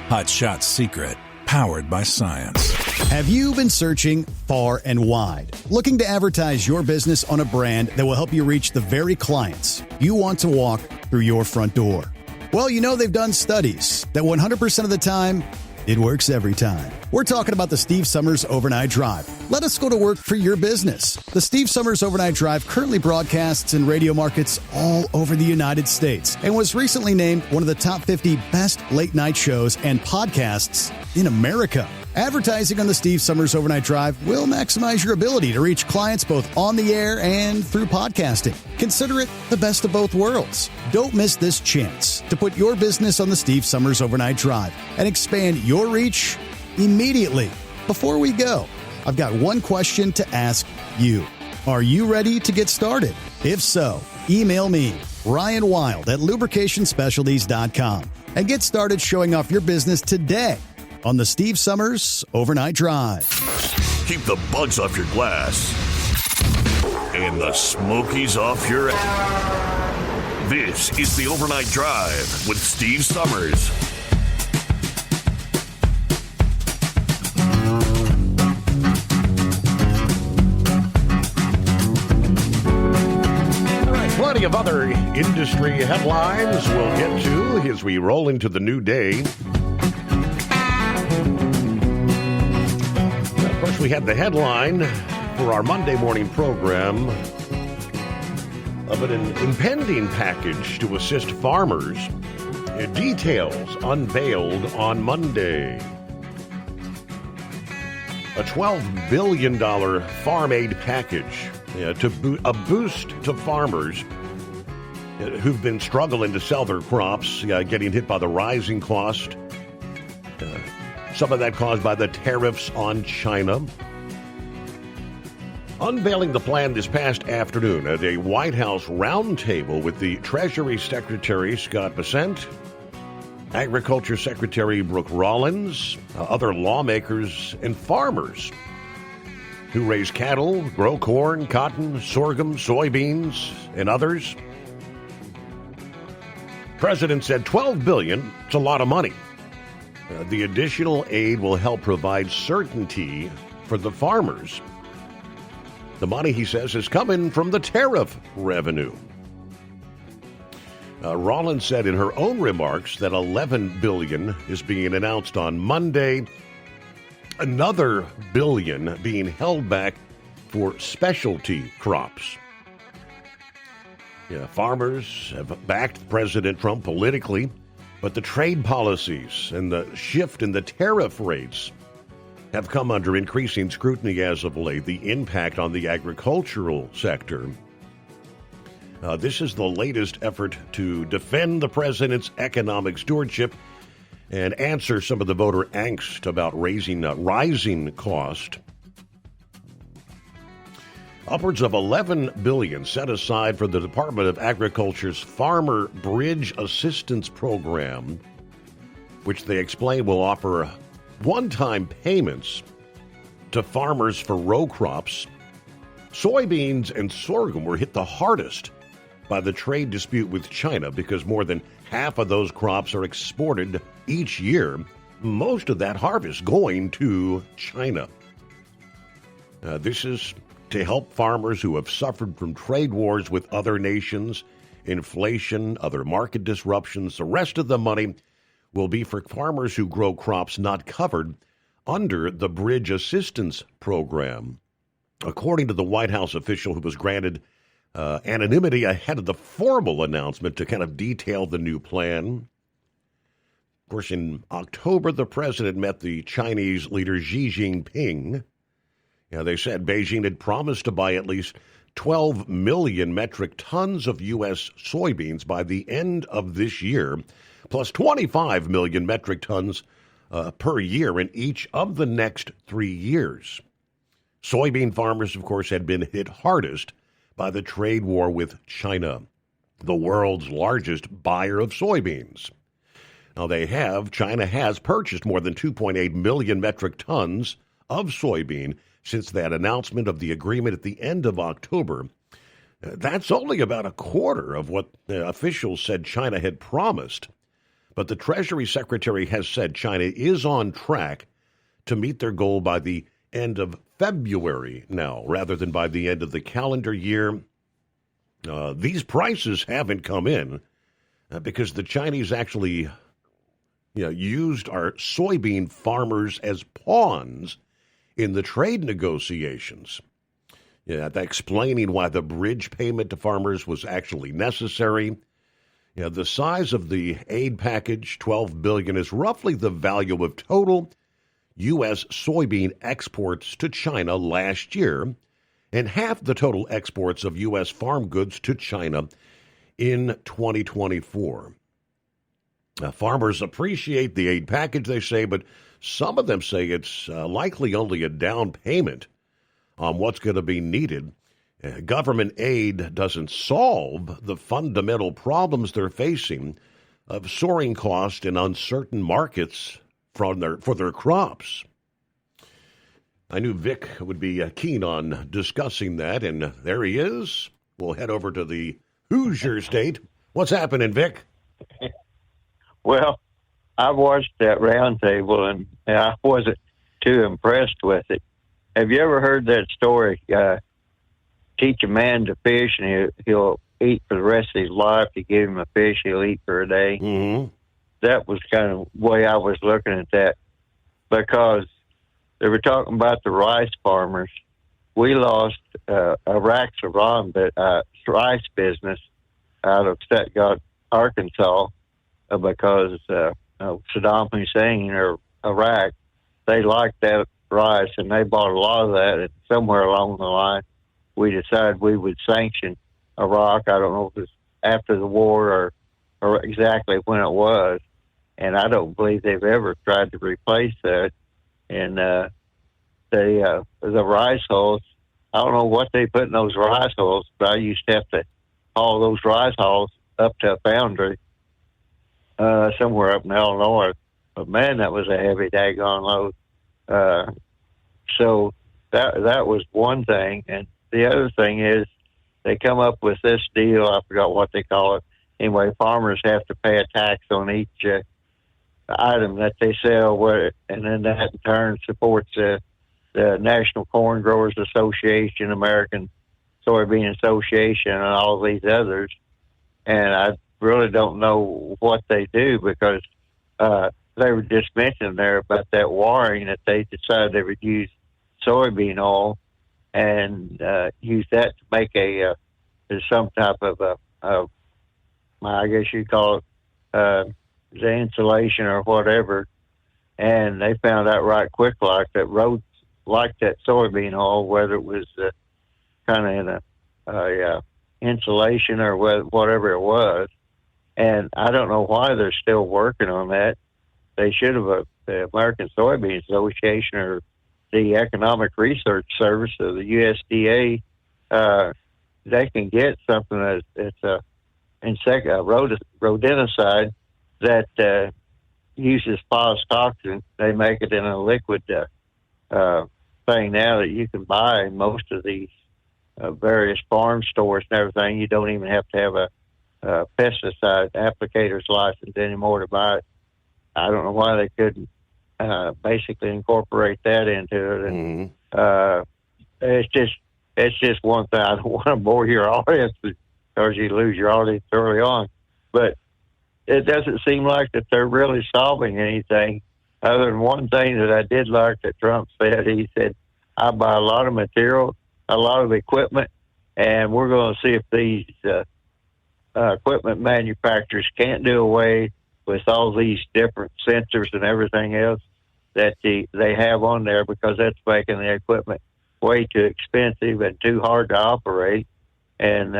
Hot Shot Secret, powered by science. Have you been searching far and wide, looking to advertise your business on a brand that will help you reach the very clients you want to walk through your front door? Well, you know they've done studies that 100% of the time, it works every time. We're talking about the Steve Summers Overnight Drive. Let us go to work for your business. The Steve Summers Overnight Drive currently broadcasts in radio markets all over the United States and was recently named one of the top 50 best late night shows and podcasts in America. Advertising on the Steve Summers Overnight Drive will maximize your ability to reach clients both on the air and through podcasting. Consider it the best of both worlds. Don't miss this chance to put your business on the Steve Summers Overnight Drive and expand your reach immediately. Before we go, I've got one question to ask you. Are you ready to get started? If so, email me, Ryan Wild at lubricationspecialties.com, and get started showing off your business today on the Steve Summers Overnight Drive. Keep the bugs off your glass and the smokies off your ass. This is the Overnight Drive with Steve Summers. All right, plenty of other industry headlines we'll get to as we roll into the new day. We had the headline for our Monday morning program of an impending package to assist farmers. Details unveiled on Monday. A $12 billion farm aid package to a boost to farmers who've been struggling to sell their crops, getting hit by the rising cost. Some of that caused by the tariffs on China. Unveiling the plan this past afternoon at a White House roundtable with the Treasury Secretary Scott Bessent, Agriculture Secretary Brooke Rollins, other lawmakers, and farmers who raise cattle, grow corn, cotton, sorghum, soybeans, and others. President said $12 billion, it's a lot of money. The additional aid will help provide certainty for the farmers. The money, he says, is coming from the tariff revenue. Rollins said in her own remarks that $11 billion is being announced on Monday. Another $1 billion being held back for specialty crops. Farmers have backed President Trump politically, but the trade policies and the shift in the tariff rates have come under increasing scrutiny as of late, the impact on the agricultural sector. This is the latest effort to defend the president's economic stewardship and answer some of the voter angst about rising cost. Upwards of $11 billion set aside for the Department of Agriculture's Farmer Bridge Assistance Program, which they explain will offer one-time payments to farmers for row crops. Soybeans and sorghum were hit the hardest by the trade dispute with China because more than half of those crops are exported each year, most of that harvest going to China. This is to help farmers who have suffered from trade wars with other nations, inflation, other market disruptions. The rest of the money will be for farmers who grow crops not covered under the Bridge Assistance Program. According to the White House official who was granted anonymity ahead of the formal announcement to kind of detail the new plan. Of course, in October, the president met the Chinese leader Xi Jinping. They said Beijing had promised to buy at least 12 million metric tons of U.S. soybeans by the end of this year, plus 25 million metric tons per year in each of the next 3 years. Soybean farmers, of course, had been hit hardest by the trade war with China, the world's largest buyer of soybeans. Now, China has purchased more than 2.8 million metric tons of soybean since that announcement of the agreement at the end of October. That's only about a quarter of what officials said China had promised. But the Treasury Secretary has said China is on track to meet their goal by the end of February now, rather than by the end of the calendar year. These prices haven't come in because the Chinese actually used our soybean farmers as pawns in the trade negotiations. Explaining why the bridge payment to farmers was actually necessary. The size of the aid package, $12 billion, is roughly the value of total U.S. soybean exports to China last year, and half the total exports of U.S. farm goods to China in 2024. Farmers appreciate the aid package, they say, but some of them say it's likely only a down payment on what's going to be needed. Government aid doesn't solve the fundamental problems they're facing of soaring cost and uncertain markets for their crops. I knew Vic would be keen on discussing that, and there he is. We'll head over to the Hoosier State. What's happening, Vic? Well, I watched that roundtable, and I wasn't too impressed with it. Have you ever heard that story? Teach a man to fish, and he'll eat for the rest of his life. You give him a fish, he'll eat for a day. Mm-hmm. That was kind of the way I was looking at that, because they were talking about the rice farmers. We lost Iraq rice business out of Stuttgart, Arkansas, because Saddam Hussein or Iraq, they liked that rice, and they bought a lot of that, and somewhere along the line, we decided we would sanction Iraq. I don't know if it was after the war or exactly when it was, and I don't believe they've ever tried to replace that. And the rice hulls, I don't know what they put in those rice hulls, but I used to have to haul those rice hulls up to a foundry somewhere up in Illinois. But man, that was a heavy daggone load. So that was one thing. And the other thing is they come up with this deal. I forgot what they call it. Anyway, farmers have to pay a tax on each item that they sell, and then that in turn supports the National Corn Growers Association, American Soybean Association, and all these others. And I really don't know what they do, because they were just mentioning there about that warring, that they decided they would use soybean oil and use that to make some type of I guess you'd call it the insulation or whatever. And they found out right quick that roads liked that soybean oil, whether it was kind of in a insulation or whatever it was. And I don't know why they're still working on that. They should have, the American Soybean Association or the Economic Research Service of the USDA, they can get something that's a rodenticide that uses phosphotoxin. They make it in a liquid thing now that you can buy in most of these various farm stores and everything. You don't even have to have a pesticide applicator's license anymore to buy it. I don't know why they couldn't basically incorporate that into it. And it's just one thing. I don't want to bore your audience because you lose your audience early on, but it doesn't seem like that they're really solving anything other than one thing that I did like that Trump said. He said, I buy a lot of material, a lot of equipment, and we're going to see if these equipment manufacturers can't do away with all these different sensors and everything else that they have on there, because that's making the equipment way too expensive and too hard to operate. And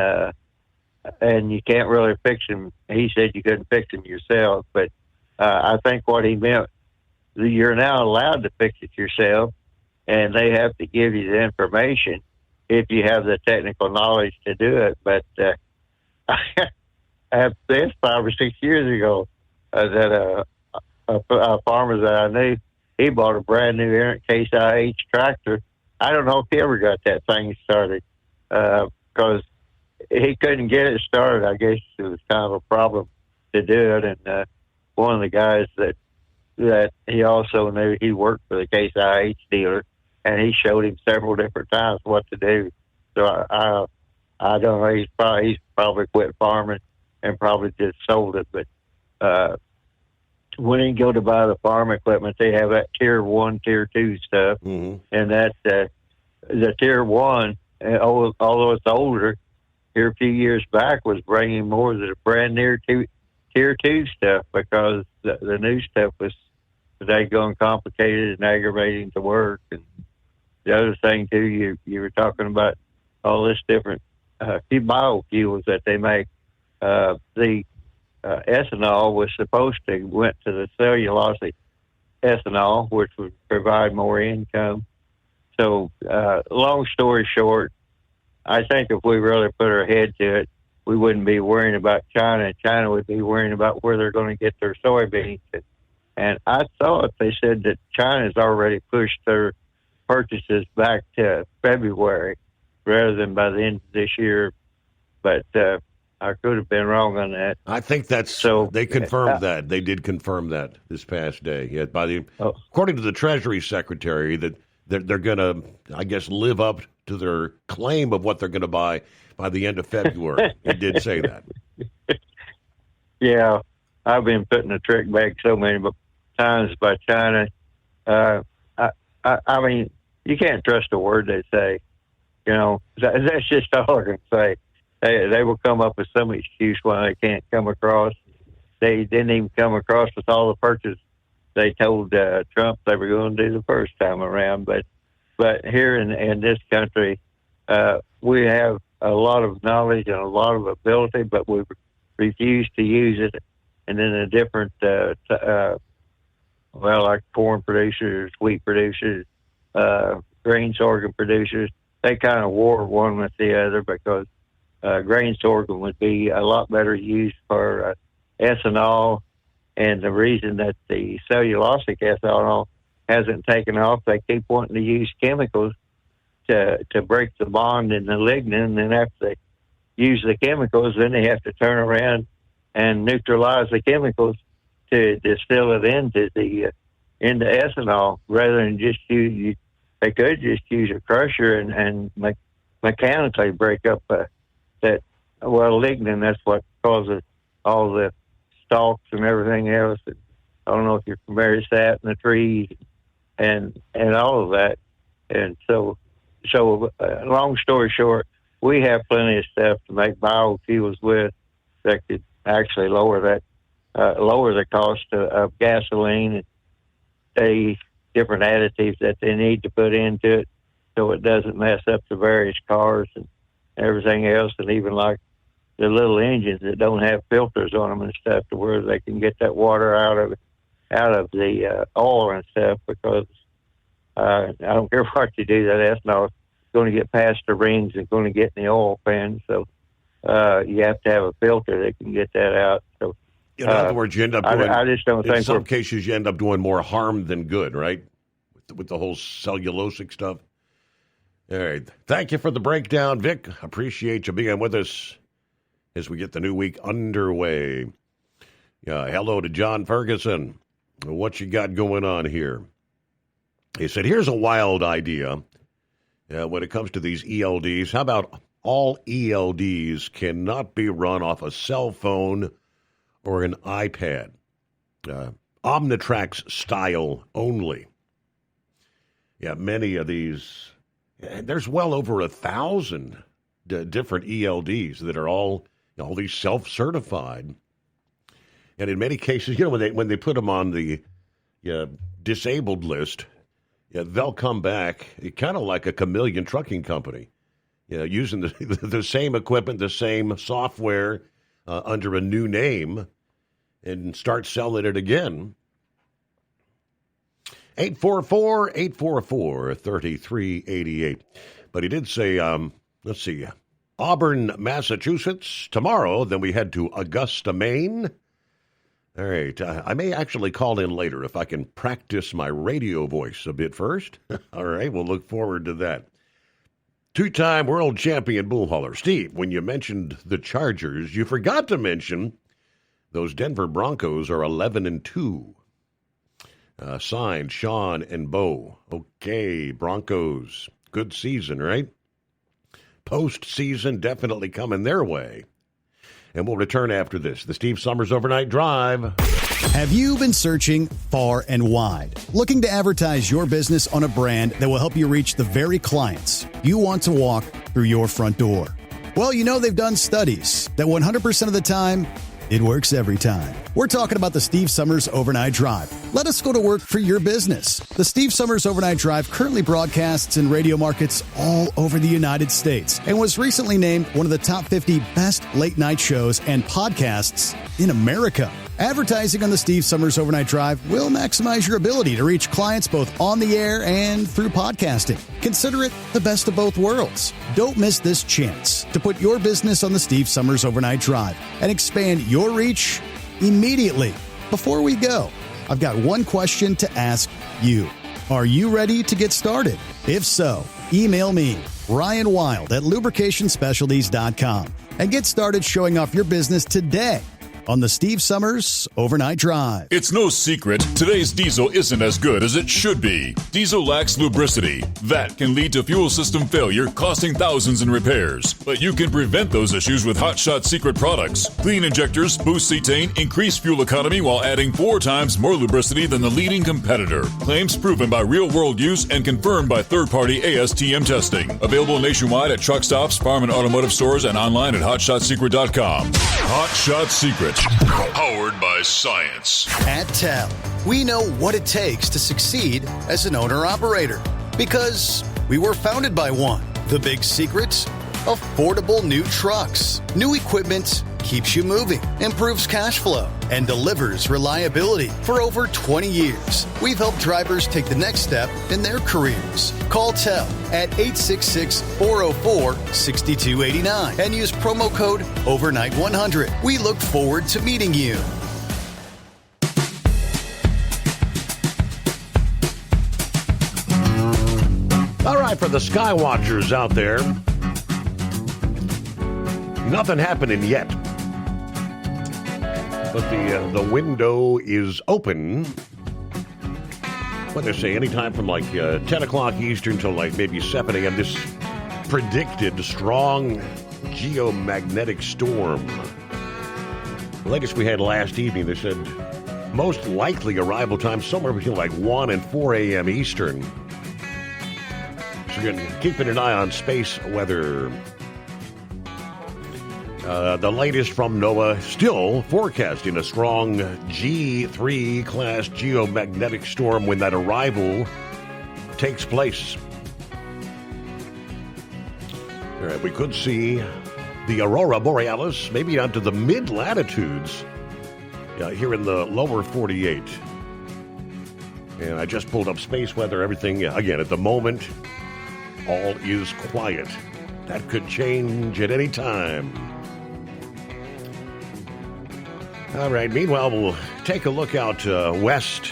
you can't really fix them. He said you couldn't fix them yourself, but I think what he meant you're now allowed to fix it yourself, and they have to give you the information if you have the technical knowledge to do it. But I have this 5 or 6 years ago that a farmer that I knew, he bought a brand new Errant Case IH tractor. I don't know if he ever got that thing started because he couldn't get it started. I guess it was kind of a problem to do it. And one of the guys that he also knew, he worked for the Case IH dealer, and he showed him several different times what to do. So I don't know. He's probably quit farming and probably just sold it. But when you go to buy the farm equipment, they have that Tier 1, Tier 2 stuff, and that the Tier 1, although it's older, here a few years back was bringing more of the brand new Tier 2 stuff because the new stuff was daggone complicated and aggravating to work. And the other thing too, you were talking about all this different biofuels that they make. The ethanol was supposed to went to the cellulosic ethanol, which would provide more income. So, long story short, I think if we really put our head to it, we wouldn't be worrying about China. China would be worrying about where they're going to get their soybeans. And I thought they said that China's already pushed their purchases back to February rather than by the end of this year. But I could have been wrong on that. I think that's so. They confirmed that. They did confirm that this past day. Yeah, according to the Treasury Secretary, that they're going to, I guess, live up to their claim of what they're going to buy by the end of February. He did say that. Yeah, I've been putting a trick back so many times by China. I mean, you can't trust a word they say. You know, that's just all I can say. They will come up with some excuse why they can't come across. They didn't even come across with all the purchases they told Trump they were going to do the first time around. But here in this country, we have a lot of knowledge and a lot of ability, but we refuse to use it. And then the different, like corn producers, wheat producers, grain sorghum producers, they kind of war one with the other because grain sorghum would be a lot better used for ethanol. And the reason that the cellulosic ethanol hasn't taken off, they keep wanting to use chemicals to break the bond in the lignin. And after they use the chemicals, then they have to turn around and neutralize the chemicals to distill it into ethanol rather than just use. They could just use a crusher and mechanically break up lignin. That's what causes all the stalks and everything else. And I don't know if you're familiar with that in the trees and all of that. And so long story short, we have plenty of stuff to make biofuels with that could actually lower the cost of gasoline and the different additives that they need to put into it so it doesn't mess up the various cars and everything else, and even like the little engines that don't have filters on them and stuff to where they can get that water out of the oil and stuff, because I don't care what you do, that ethanol is going to get past the rings and going to get in the oil pan. So you have to have a filter that can get that out. So in other words, you end up doing, I just don't think in some cases you end up doing more harm than good, right? With the whole cellulosic stuff. All right. Thank you for the breakdown, Vic. Appreciate you being with us as we get the new week underway. Hello to John Ferguson. What you got going on here? He said, here's a wild idea. When it comes to these ELDs, how about all ELDs cannot be run off a cell phone or an iPad? Omnitrax style only. Yeah, many of these, there's well over 1,000 different ELDs that are all these self-certified. And in many cases, when they put them on the disabled list, they'll come back kind of like a chameleon trucking company, using the same equipment, the same software under a new name, and start selling it again. 844-844-3388. But he did say, let's see, Auburn, Massachusetts tomorrow. Then we head to Augusta, Maine. All right. I may actually call in later if I can practice my radio voice a bit first. All right. We'll look forward to that. Two-time world champion bull hauler. Steve, when you mentioned the Chargers, you forgot to mention those Denver Broncos are 11-2. Signed Sean and Bo. Okay, Broncos. Good season, right? Postseason definitely coming their way. And we'll return after this. The Steve Summers Overnight Drive. Have you been searching far and wide, looking to advertise your business on a brand that will help you reach the very clients you want to walk through your front door? Well, you know they've done studies that 100% of the time, it works every time. We're talking about the Steve Summers Overnight Drive. Let us go to work for your business. The Steve Summers Overnight Drive currently broadcasts in radio markets all over the United States and was recently named one of the top 50 best late-night shows and podcasts in America. Advertising on the Steve Summers Overnight Drive will maximize your ability to reach clients both on the air and through podcasting. Consider it the best of both worlds. Don't miss this chance to put your business on the Steve Summers Overnight Drive and expand your reach immediately. Before we go, I've got one question to ask you. Are you ready to get started? If so, email me, Ryan Wild at lubricationspecialties.com, and get started showing off your business today on the Steve Summers Overnight Drive. It's no secret, today's diesel isn't as good as it should be. Diesel lacks lubricity. That can lead to fuel system failure, costing thousands in repairs. But you can prevent those issues with Hot Shot Secret products. Clean injectors, boost cetane, increase fuel economy while adding 4 times more lubricity than the leading competitor. Claims proven by real-world use and confirmed by third-party ASTM testing. Available nationwide at truck stops, farm and automotive stores, and online at HotShotSecret.com. Hot Shot Secret. Powered by science. At TEL, we know what it takes to succeed as an owner-operator because we were founded by one. The big secret? Affordable new trucks. New equipment keeps you moving, improves cash flow, and delivers reliability. For over 20 years, we've helped drivers take the next step in their careers. Call TEL at 866-404-6289 and use promo code OVERNIGHT100. We look forward to meeting you. All right, for the Skywatchers out there, nothing happening yet. But the window is open. What they say, anytime from like 10 o'clock Eastern till like maybe 7 a.m. This predicted strong geomagnetic storm. The latest we had last evening, they said most likely arrival time somewhere between like 1 and 4 a.m. Eastern. So you're keeping an eye on space weather. The latest from NOAA still forecasting a strong G3 class geomagnetic storm when that arrival takes place. All right, we could see the aurora borealis maybe down to the mid-latitudes here in the lower 48. And I just pulled up space weather, everything. Again, at the moment, all is quiet. That could change at any time. All right, meanwhile, we'll take a look out west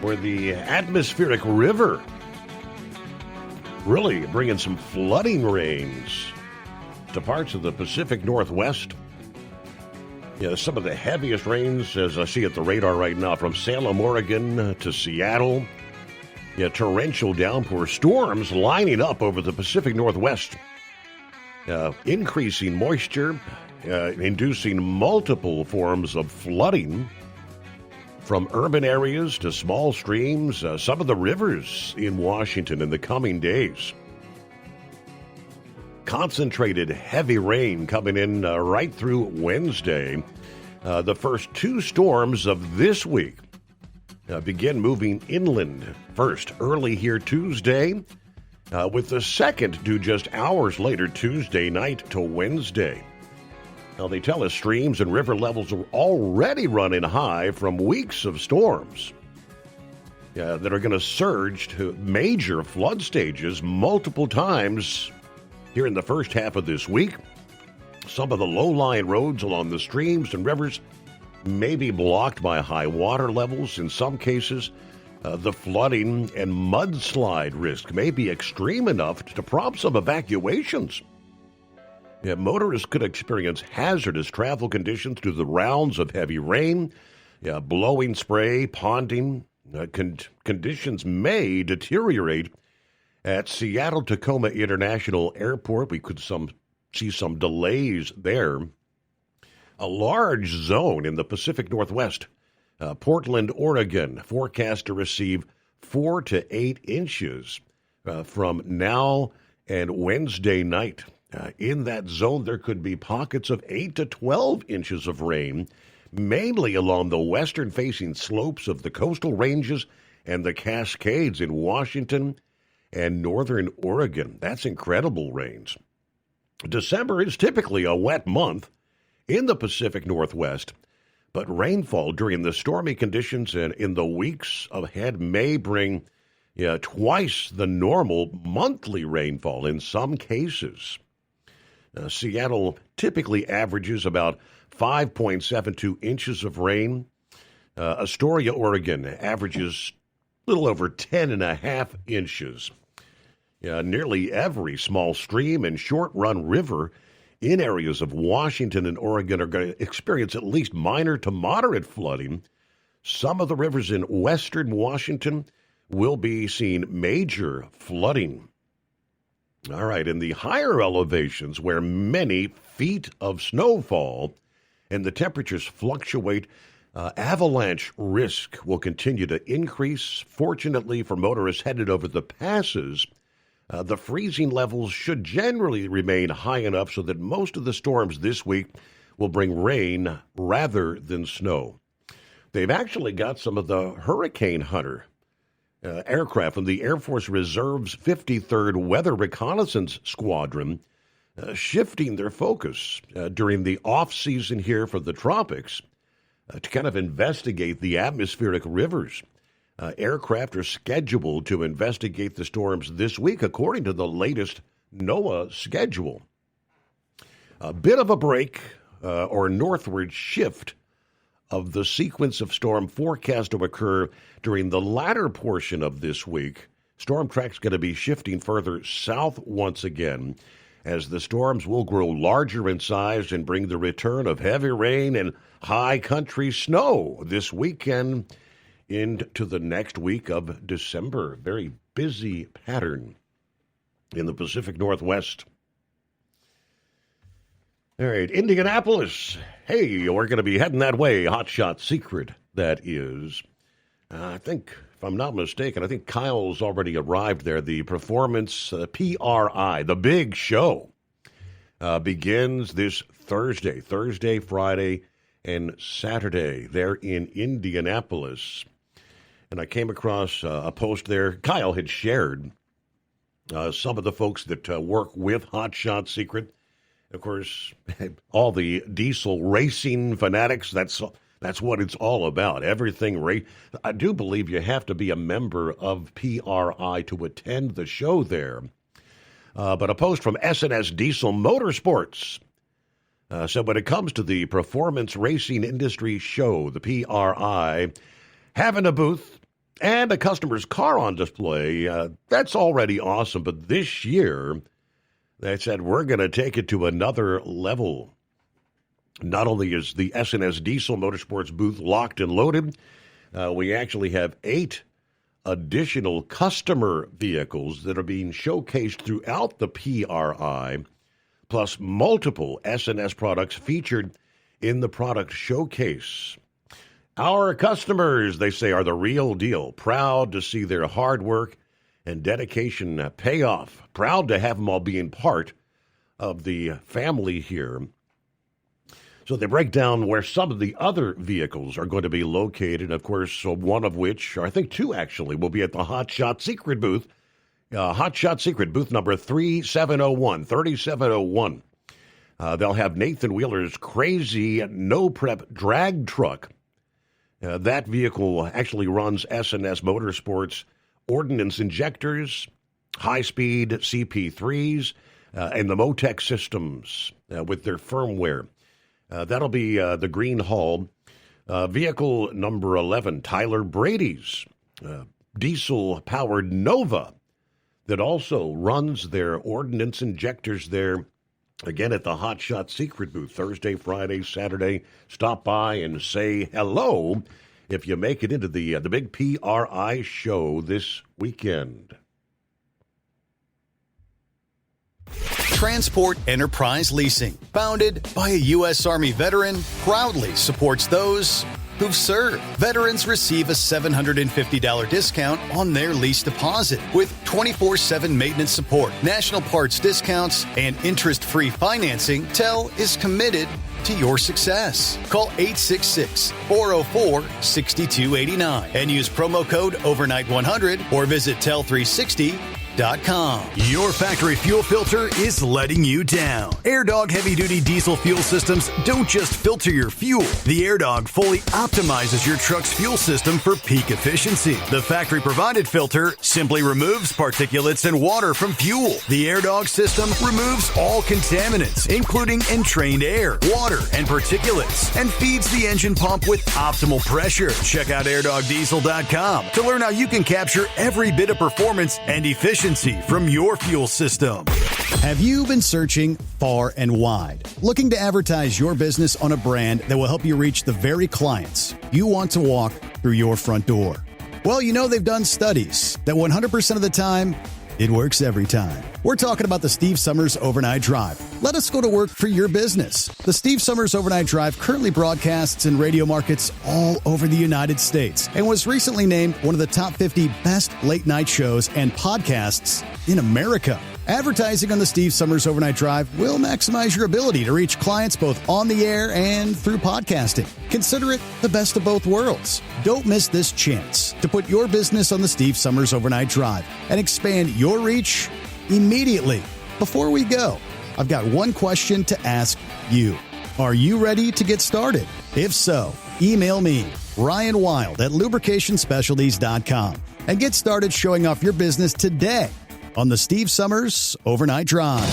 where the atmospheric river really bringing some flooding rains to parts of the Pacific Northwest. Yeah, some of the heaviest rains, as I see at the radar right now, from Salem, Oregon to Seattle. Yeah, torrential downpour storms lining up over the Pacific Northwest. Increasing moisture, inducing multiple forms of flooding from urban areas to small streams, some of the rivers in Washington in the coming days. Concentrated heavy rain coming in right through Wednesday. The first 2 storms of this week begin moving inland first early here Tuesday, with the second due just hours later Tuesday night to Wednesday. Now, they tell us streams and river levels are already running high from weeks of storms. that are going to surge to major flood stages multiple times here in the first half of this week. Some of the low-lying roads along the streams and rivers may be blocked by high water levels. In some cases, the flooding and mudslide risk may be extreme enough to prompt some evacuations. Motorists could experience hazardous travel conditions due to the rounds of heavy rain, blowing spray, ponding. Conditions may deteriorate at Seattle-Tacoma International Airport. We could see some delays there. A large zone in the Pacific Northwest, Portland, Oregon, forecast to receive 4 to 8 inches from now and Wednesday night. In that zone, there could be pockets of 8 to 12 inches of rain, mainly along the western-facing slopes of the coastal ranges and the Cascades in Washington and northern Oregon. That's incredible rains. December is typically a wet month in the Pacific Northwest, but rainfall during the stormy conditions and in the weeks ahead may bring twice the normal monthly rainfall in some cases. Seattle typically averages about 5.72 inches of rain. Astoria, Oregon averages a little over 10.5 inches. Nearly every small stream and short-run river in areas of Washington and Oregon are going to experience at least minor to moderate flooding. Some of the rivers in western Washington will be seeing major flooding. All right, in the higher elevations where many feet of snowfall and the temperatures fluctuate, avalanche risk will continue to increase. Fortunately for motorists headed over the passes, the freezing levels should generally remain high enough so that most of the storms this week will bring rain rather than snow. They've actually got some of the Hurricane Hunter aircraft from the Air Force Reserve's 53rd Weather Reconnaissance Squadron shifting their focus during the off-season here for the tropics to kind of investigate the atmospheric rivers. Aircraft are scheduled to investigate the storms this week, according to the latest NOAA schedule. A bit of a break or northward shift of the sequence of storm forecast to occur during the latter portion of this week. Storm track's going to be shifting further south once again as the storms will grow larger in size and bring the return of heavy rain and high country snow this weekend into the next week of December. Very busy pattern in the Pacific Northwest. All right, Indianapolis. Hey, we're going to be heading that way. Hot Shot Secret, that is. I think, if I'm not mistaken, I think Kyle's already arrived there. The performance, PRI, the big show, begins this Thursday, Friday, and Saturday there in Indianapolis. And I came across a post there. Kyle had shared some of the folks that work with Hot Shot Secret. Of course, all the diesel racing fanatics, that's what it's all about. Everything I do believe you have to be a member of PRI to attend the show there. But a post from S&S Diesel Motorsports said when it comes to the performance racing industry show, the PRI, having a booth and a customer's car on display, that's already awesome. But this year, they said, we're going to take it to another level. Not only is the S&S Diesel Motorsports booth locked and loaded, we actually have 8 additional customer vehicles that are being showcased throughout the PRI, plus multiple S&S products featured in the product showcase. Our customers, they say, are the real deal. Proud to see their hard work and dedication pay off. Proud to have them all being part of the family here. So they break down where some of the other vehicles are going to be located. Of course, one of which, or I think 2 actually, will be at the Hot Shot Secret booth. Hot Shot Secret booth number 3701. They'll have Nathan Wheeler's crazy no-prep drag truck That vehicle actually runs S&S Motorsports ordnance injectors, high-speed CP3s, and the Motec systems with their firmware. That'll be the Green Hall. Vehicle number 11, Tyler Brady's diesel-powered Nova that also runs their ordnance injectors there, again, at the Hot Shot Secret booth, Thursday, Friday, Saturday. Stop by and say hello if you make it into the big PRI show this weekend. Transport Enterprise Leasing, founded by a U.S. Army veteran, proudly supports those who've served. Veterans receive a $750 discount on their lease deposit with 24/7 maintenance support, national parts discounts, and interest-free financing. TEL is committed to your success. Call 866-404-6289 and use promo code OVERNIGHT100 or visit tel360.com. Your factory fuel filter is letting you down. AirDog heavy-duty diesel fuel systems don't just filter your fuel. The AirDog fully optimizes your truck's fuel system for peak efficiency. The factory-provided filter simply removes particulates and water from fuel. The AirDog system removes all contaminants, including entrained air, water, and particulates, and feeds the engine pump with optimal pressure. Check out airdogdiesel.com to learn how you can capture every bit of performance and efficiency from your fuel system. Have you been searching far and wide, looking to advertise your business on a brand that will help you reach the very clients you want to walk through your front door? Well, you know they've done studies that 100% of the time, it works every time. We're talking about the Steve Summers Overnight Drive. Let us go to work for your business. The Steve Summers Overnight Drive currently broadcasts in radio markets all over the United States and was recently named one of the top 50 best late-night shows and podcasts in America. Advertising on the Steve Summers Overnight Drive will maximize your ability to reach clients both on the air and through podcasting. Consider it the best of both worlds. Don't miss this chance to put your business on the Steve Summers Overnight Drive and expand your reach immediately. Before we go, I've got one question to ask you. Are you ready to get started? If so, email me, Ryan Wild at lubricationspecialties.com, and get started showing off your business today on the Steve Summers Overnight Drive.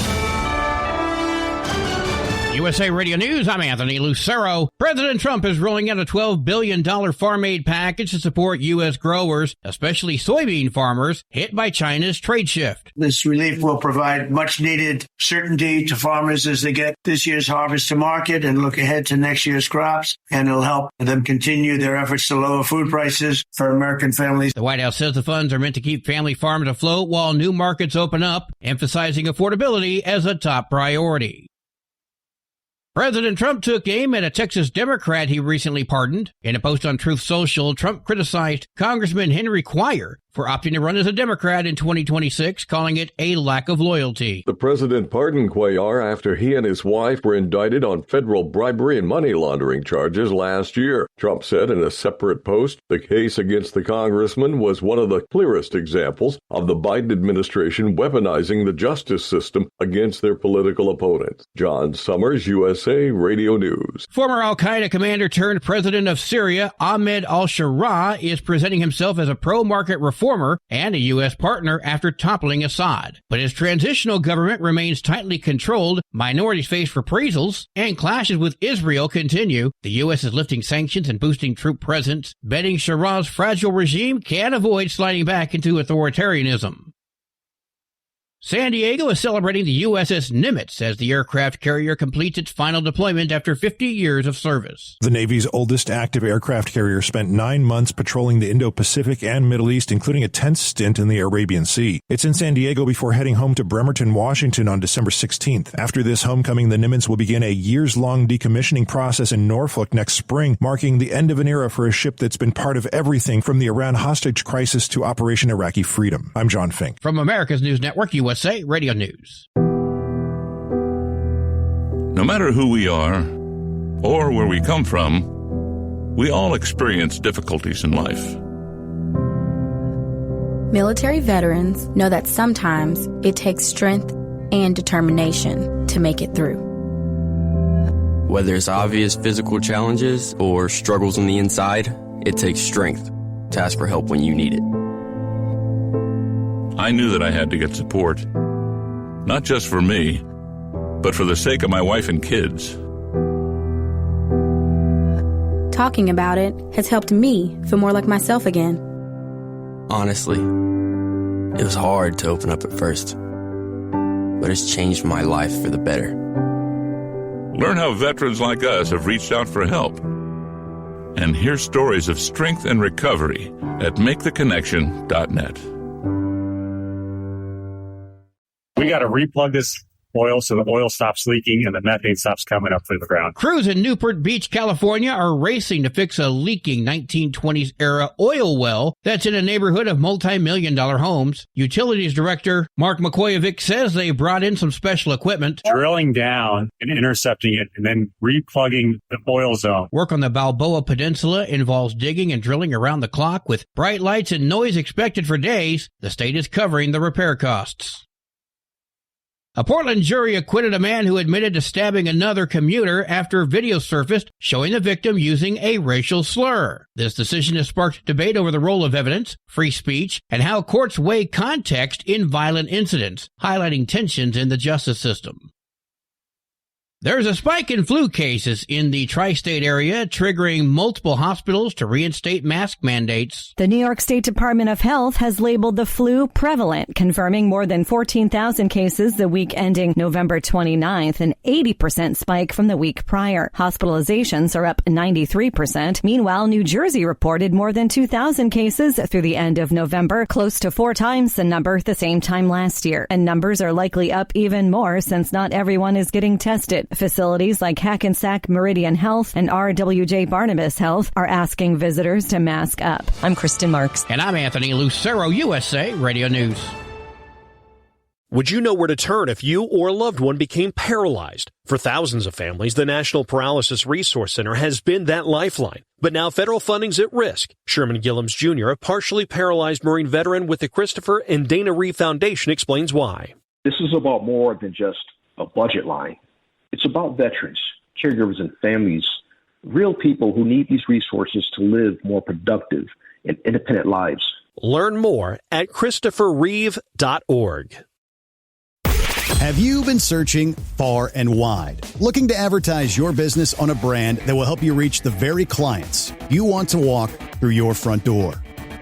USA Radio News, I'm Anthony Lucero. President Trump is rolling out a $12 billion farm aid package to support U.S. growers, especially soybean farmers, hit by China's trade shift. This relief will provide much-needed certainty to farmers as they get this year's harvest to market and look ahead to next year's crops, and it'll help them continue their efforts to lower food prices for American families. The White House says the funds are meant to keep family farmers afloat while new markets open up, emphasizing affordability as a top priority. President Trump took aim at a Texas Democrat he recently pardoned. In a post on Truth Social, Trump criticized Congressman Henry Cuellar for opting to run as a Democrat in 2026, calling it a lack of loyalty. The president pardoned Cuellar after he and his wife were indicted on federal bribery and money laundering charges last year. Trump said in a separate post, the case against the congressman was one of the clearest examples of the Biden administration weaponizing the justice system against their political opponents. John Summers, USA Radio News. Former al-Qaeda commander turned president of Syria, Ahmed al-Sharaa, is presenting himself as a pro-market reformer and a U.S. partner after toppling Assad. But his transitional government remains tightly controlled, minorities face reprisals, and clashes with Israel continue. The U.S. is lifting sanctions and boosting troop presence, betting Sharaa's fragile regime can't avoid sliding back into authoritarianism. San Diego is celebrating the USS Nimitz as the aircraft carrier completes its final deployment after 50 years of service. The Navy's oldest active aircraft carrier spent 9 months patrolling the Indo-Pacific and Middle East, including a 10th stint in the Arabian Sea. It's in San Diego before heading home to Bremerton, Washington on December 16th. After this homecoming, the Nimitz will begin a years-long decommissioning process in Norfolk next spring, marking the end of an era for a ship that's been part of everything from the Iran hostage crisis to Operation Iraqi Freedom. I'm John Fink. From America's News Network, USA Radio News. No matter who we are or where we come from, we all experience difficulties in life. Military veterans know that sometimes it takes strength and determination to make it through. Whether it's obvious physical challenges or struggles on the inside, It takes strength to ask for help when you need it. I knew that I had to get support, not just for me, but for the sake of my wife and kids. Talking about it has helped me feel more like myself again. Honestly, it was hard to open up at first, but it's changed my life for the better. Learn how veterans like us have reached out for help. And hear stories of strength and recovery at MakeTheConnection.net. We got to replug this oil so the oil stops leaking and the methane stops coming up through the ground. Crews in Newport Beach, California are racing to fix a leaking 1920s era oil well that's in a neighborhood of multi-million-dollar homes. Utilities Director Mark McCoyovic says they brought in some special equipment. Drilling down and intercepting it and then replugging the oil zone. Work on the Balboa Peninsula involves digging and drilling around the clock with bright lights and noise expected for days. The state is covering the repair costs. A Portland jury acquitted a man who admitted to stabbing another commuter after video surfaced showing the victim using a racial slur. This decision has sparked debate over the role of evidence, free speech, and how courts weigh context in violent incidents, highlighting tensions in the justice system. There's a spike in flu cases in the tri-state area, triggering multiple hospitals to reinstate mask mandates. The New York State Department of Health has labeled the flu prevalent, confirming more than 14,000 cases the week ending November 29th, an 80% spike from the week prior. Hospitalizations are up 93%. Meanwhile, New Jersey reported more than 2,000 cases through the end of November, close to 4 times the number the same time last year. And numbers are likely up even more since not everyone is getting tested. Facilities like Hackensack Meridian Health and RWJ Barnabas Health are asking visitors to mask up. I'm Kristen Marks. And I'm Anthony Lucero, USA Radio News. Would you know where to turn if you or a loved one became paralyzed? For thousands of families, the National Paralysis Resource Center has been that lifeline. But now federal funding's at risk. Sherman Gillums Jr., a partially paralyzed Marine veteran with the Christopher and Dana Reeve Foundation, explains why. This is about more than just a budget line. It's about veterans, caregivers, and families, real people who need these resources to live more productive and independent lives. Learn more at ChristopherReeve.org. Have you been searching far and wide, looking to advertise your business on a brand that will help you reach the very clients you want to walk through your front door?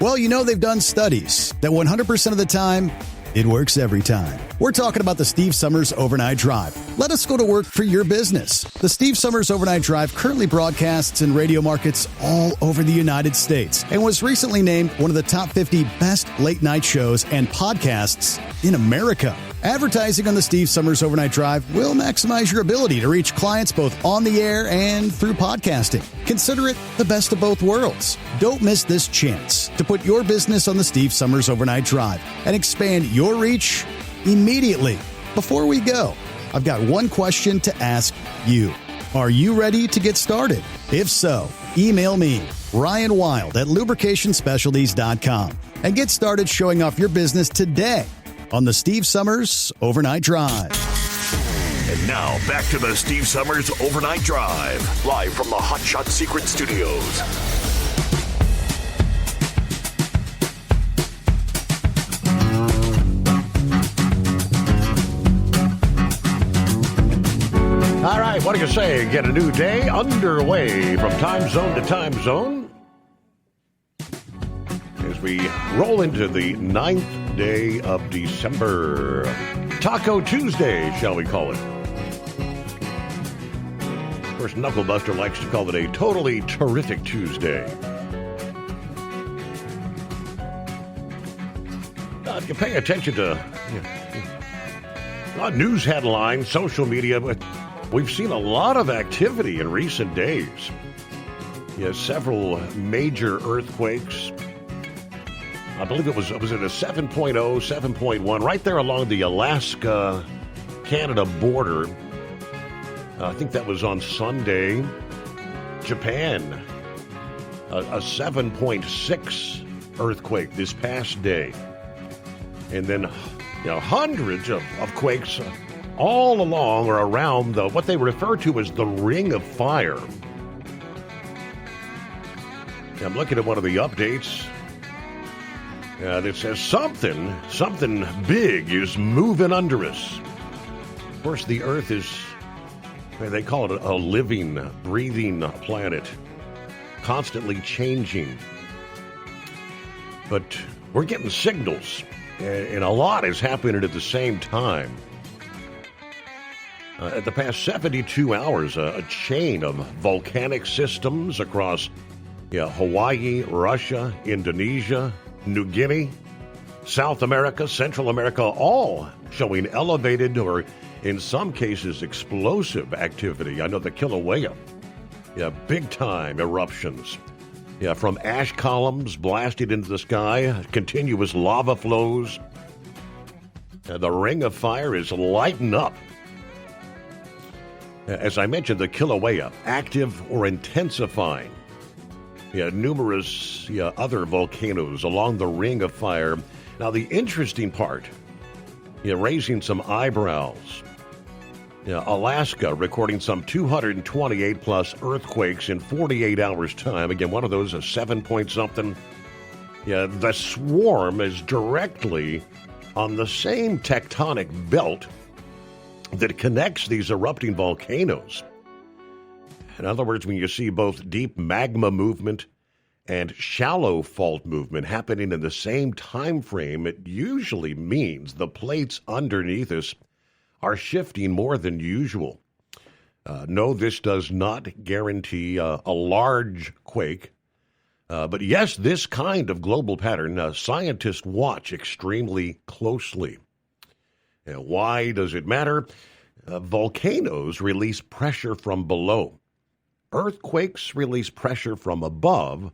Well, you know they've done studies that 100% of the time, it works every time. We're talking about the Steve Summers Overnight Drive. Let us go to work for your business. The Steve Summers Overnight Drive currently broadcasts in radio markets all over the United States and was recently named one of the top 50 best late-night shows and podcasts in America. Advertising on the Steve Summers Overnight Drive will maximize your ability to reach clients both on the air and through podcasting. Consider it the best of both worlds. Don't miss this chance to put your business on the Steve Summers Overnight Drive and expand your reach immediately. Before we go, I've got one question to ask you. Are you ready to get started? If so, email me, Ryan Wild at lubricationspecialties.com, and get started showing off your business today on the Steve Summers Overnight Drive. And now, back to the Steve Summers Overnight Drive, live from the Hot Shot Secret Studios. All right, what do you say? Get a new day underway from time zone to time zone. As we roll into the 9th day of December. Taco Tuesday, shall we call it? Of course, Knucklebuster likes to call it a totally terrific Tuesday. If you pay attention to news headlines, social media, but we've seen a lot of activity in recent days. Several major earthquakes. I believe it was it a 7.0, 7.1, right there along the Alaska-Canada border. I think that was on Sunday. Japan, a 7.6 earthquake this past day. And then, hundreds of quakes all along or around what they refer to as the Ring of Fire. I'm looking at one of the updates that says something big is moving under us. Of course, the Earth is, they call it a living, breathing planet, constantly changing. But we're getting signals, and a lot is happening at the same time. At the past 72 hours, a chain of volcanic systems across Hawaii, Russia, Indonesia, New Guinea, South America, Central America, all showing elevated or, in some cases, explosive activity. I know the Kilauea, big-time eruptions. From ash columns blasted into the sky, continuous lava flows. The ring of fire is lighting up. As I mentioned, the Kilauea, active or intensifying. Numerous other volcanoes along the ring of fire. Now, the interesting part, raising some eyebrows. Alaska recording some 228-plus earthquakes in 48 hours' time. Again, one of those, a 7-point-something. The swarm is directly on the same tectonic belt that connects these erupting volcanoes. In other words, when you see both deep magma movement and shallow fault movement happening in the same time frame, it usually means the plates underneath us are shifting more than usual. No, this does not guarantee a large quake. But yes, this kind of global pattern, scientists watch extremely closely. Why does it matter? Volcanoes release pressure from below. Earthquakes release pressure from above.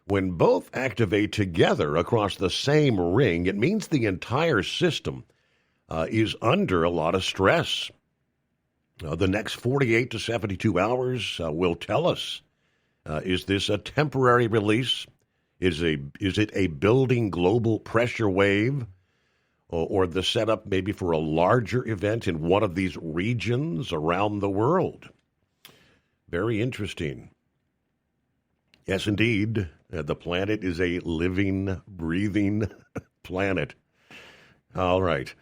When both activate together across the same ring, it means the entire system is under a lot of stress. The next 48 to 72 hours will tell us, is this a temporary release? Is it a building global pressure wave? Or the setup maybe for a larger event in one of these regions around the world? Very interesting. Yes, indeed, the planet is a living, breathing planet. All right.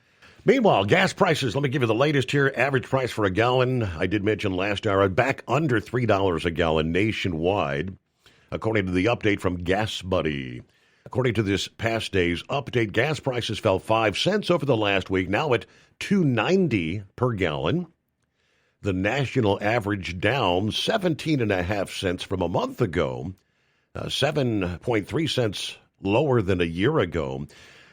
Meanwhile, gas prices, let me give you the latest here. Average price for a gallon, I did mention last hour, back under $3 a gallon nationwide, according to the update from Gas Buddy. According to this past day's update, gas prices fell 5 cents over the last week, now at $2.90 per gallon. The national average down 17.5 cents from a month ago, 7.3 cents lower than a year ago.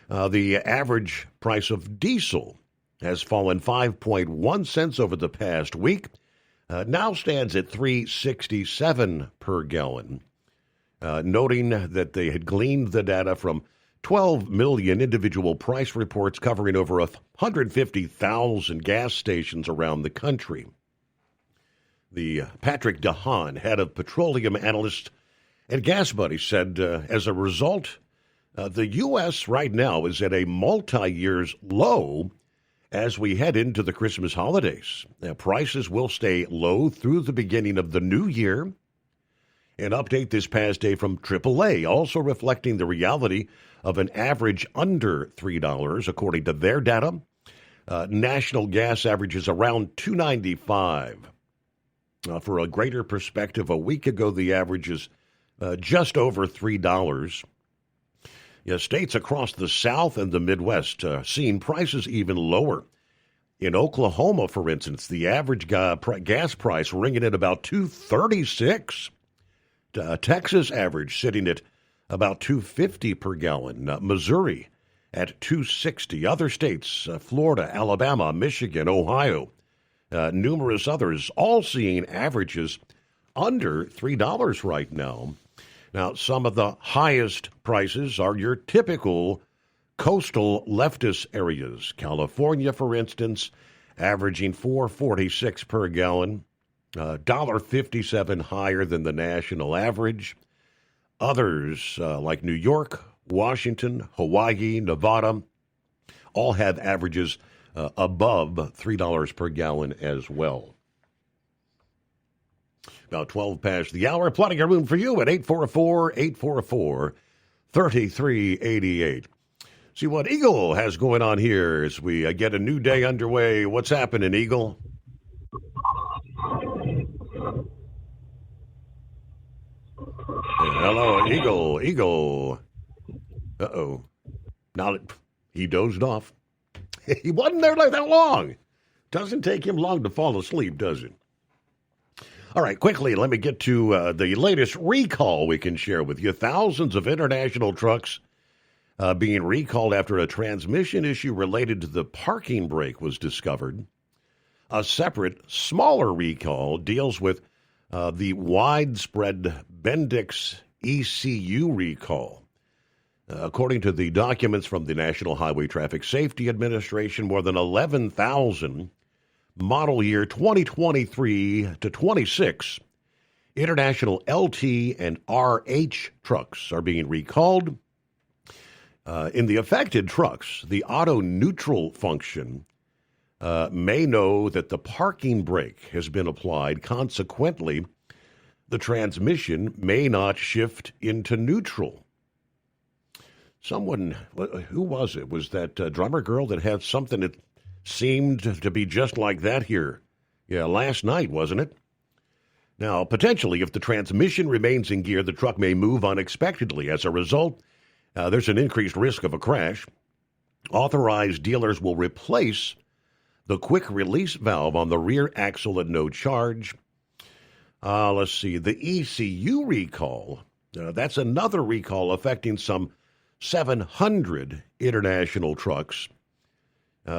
The average price of diesel has fallen 5.1 cents over the past week, now stands at $3.67 per gallon. Noting that they had gleaned the data from 12 million individual price reports covering over 150,000 gas stations around the country. The Patrick DeHaan, head of petroleum analyst at Gas Buddy, said as a result, the U.S. right now is at a multi-years low as we head into the Christmas holidays. Prices will stay low through the beginning of the new year. An update this past day from AAA, also reflecting the reality of an average under $3, according to their data. National gas averages around $2.95. For a greater perspective, a week ago, the average is just over $3. States across the South and the Midwest seeing prices even lower. In Oklahoma, for instance, the average gas price ringing at about $2.36. Texas average sitting at about $2.50 per gallon. Missouri at $2.60. Other states, Florida, Alabama, Michigan, Ohio, numerous others, all seeing averages under $3 right now. Now, some of the highest prices are your typical coastal leftist areas. California, for instance, averaging $4.46 per gallon, $1.57 higher than the national average. Others, like New York, Washington, Hawaii, Nevada, all have averages above $3 per gallon as well. About 12 past the hour. Plenty of room for you at 844-844-3388. See what Eagle has going on here as we get a new day underway. What's happening, Eagle? Hello, Eagle. Eagle. Uh-oh. Now he dozed off. He wasn't there like that long. Doesn't take him long to fall asleep, does it? All right, quickly, let me get to the latest recall we can share with you. Thousands of international trucks being recalled after a transmission issue related to the parking brake was discovered. A separate, smaller recall deals with the widespread Bendix ECU recall. According to the documents from the National Highway Traffic Safety Administration, more than 11,000 model year 2023 to 26 international LT and RH trucks are being recalled. In the affected trucks, the auto neutral function may know that the parking brake has been applied. Consequently, the transmission may not shift into neutral. Someone, who was it? Was that drummer girl that had something that seemed to be just like that here? Yeah, last night, wasn't it? Now, potentially, if the transmission remains in gear, the truck may move unexpectedly. As a result, there's an increased risk of a crash. Authorized dealers will replace the quick release valve on the rear axle at no charge. Let's see, the ECU recall, that's another recall affecting some 700 international trucks.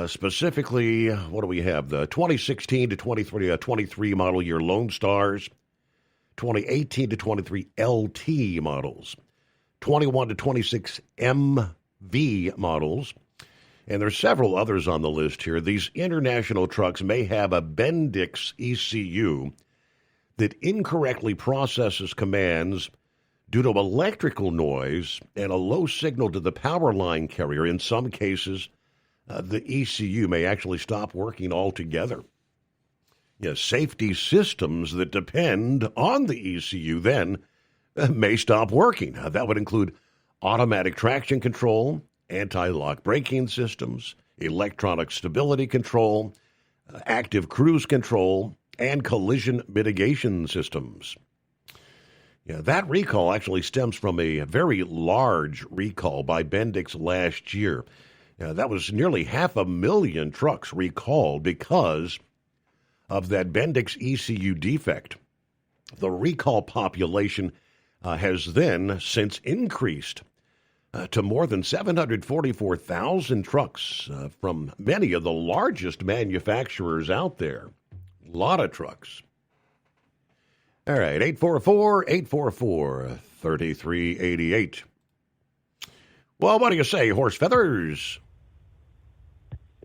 Specifically, what do we have? The 2016 to 23 model year Lone Stars, 2018 to 23 LT models, 21 to 26 MV models, and there's several others on the list here. These international trucks may have a Bendix ECU that incorrectly processes commands due to electrical noise and a low signal to the power line carrier. In some cases, the ECU may actually stop working altogether. Yes, safety systems that depend on the ECU then may stop working. That would include automatic traction control, anti-lock braking systems, electronic stability control, active cruise control, and collision mitigation systems. Yeah, that recall actually stems from a very large recall by Bendix last year. That was nearly 500,000 trucks recalled because of that Bendix ECU defect. The recall population has then since increased to more than 744,000 trucks from many of the largest manufacturers out there. A lot of trucks. All right, 844-844-3388. Well, what do you say, Horse Feathers?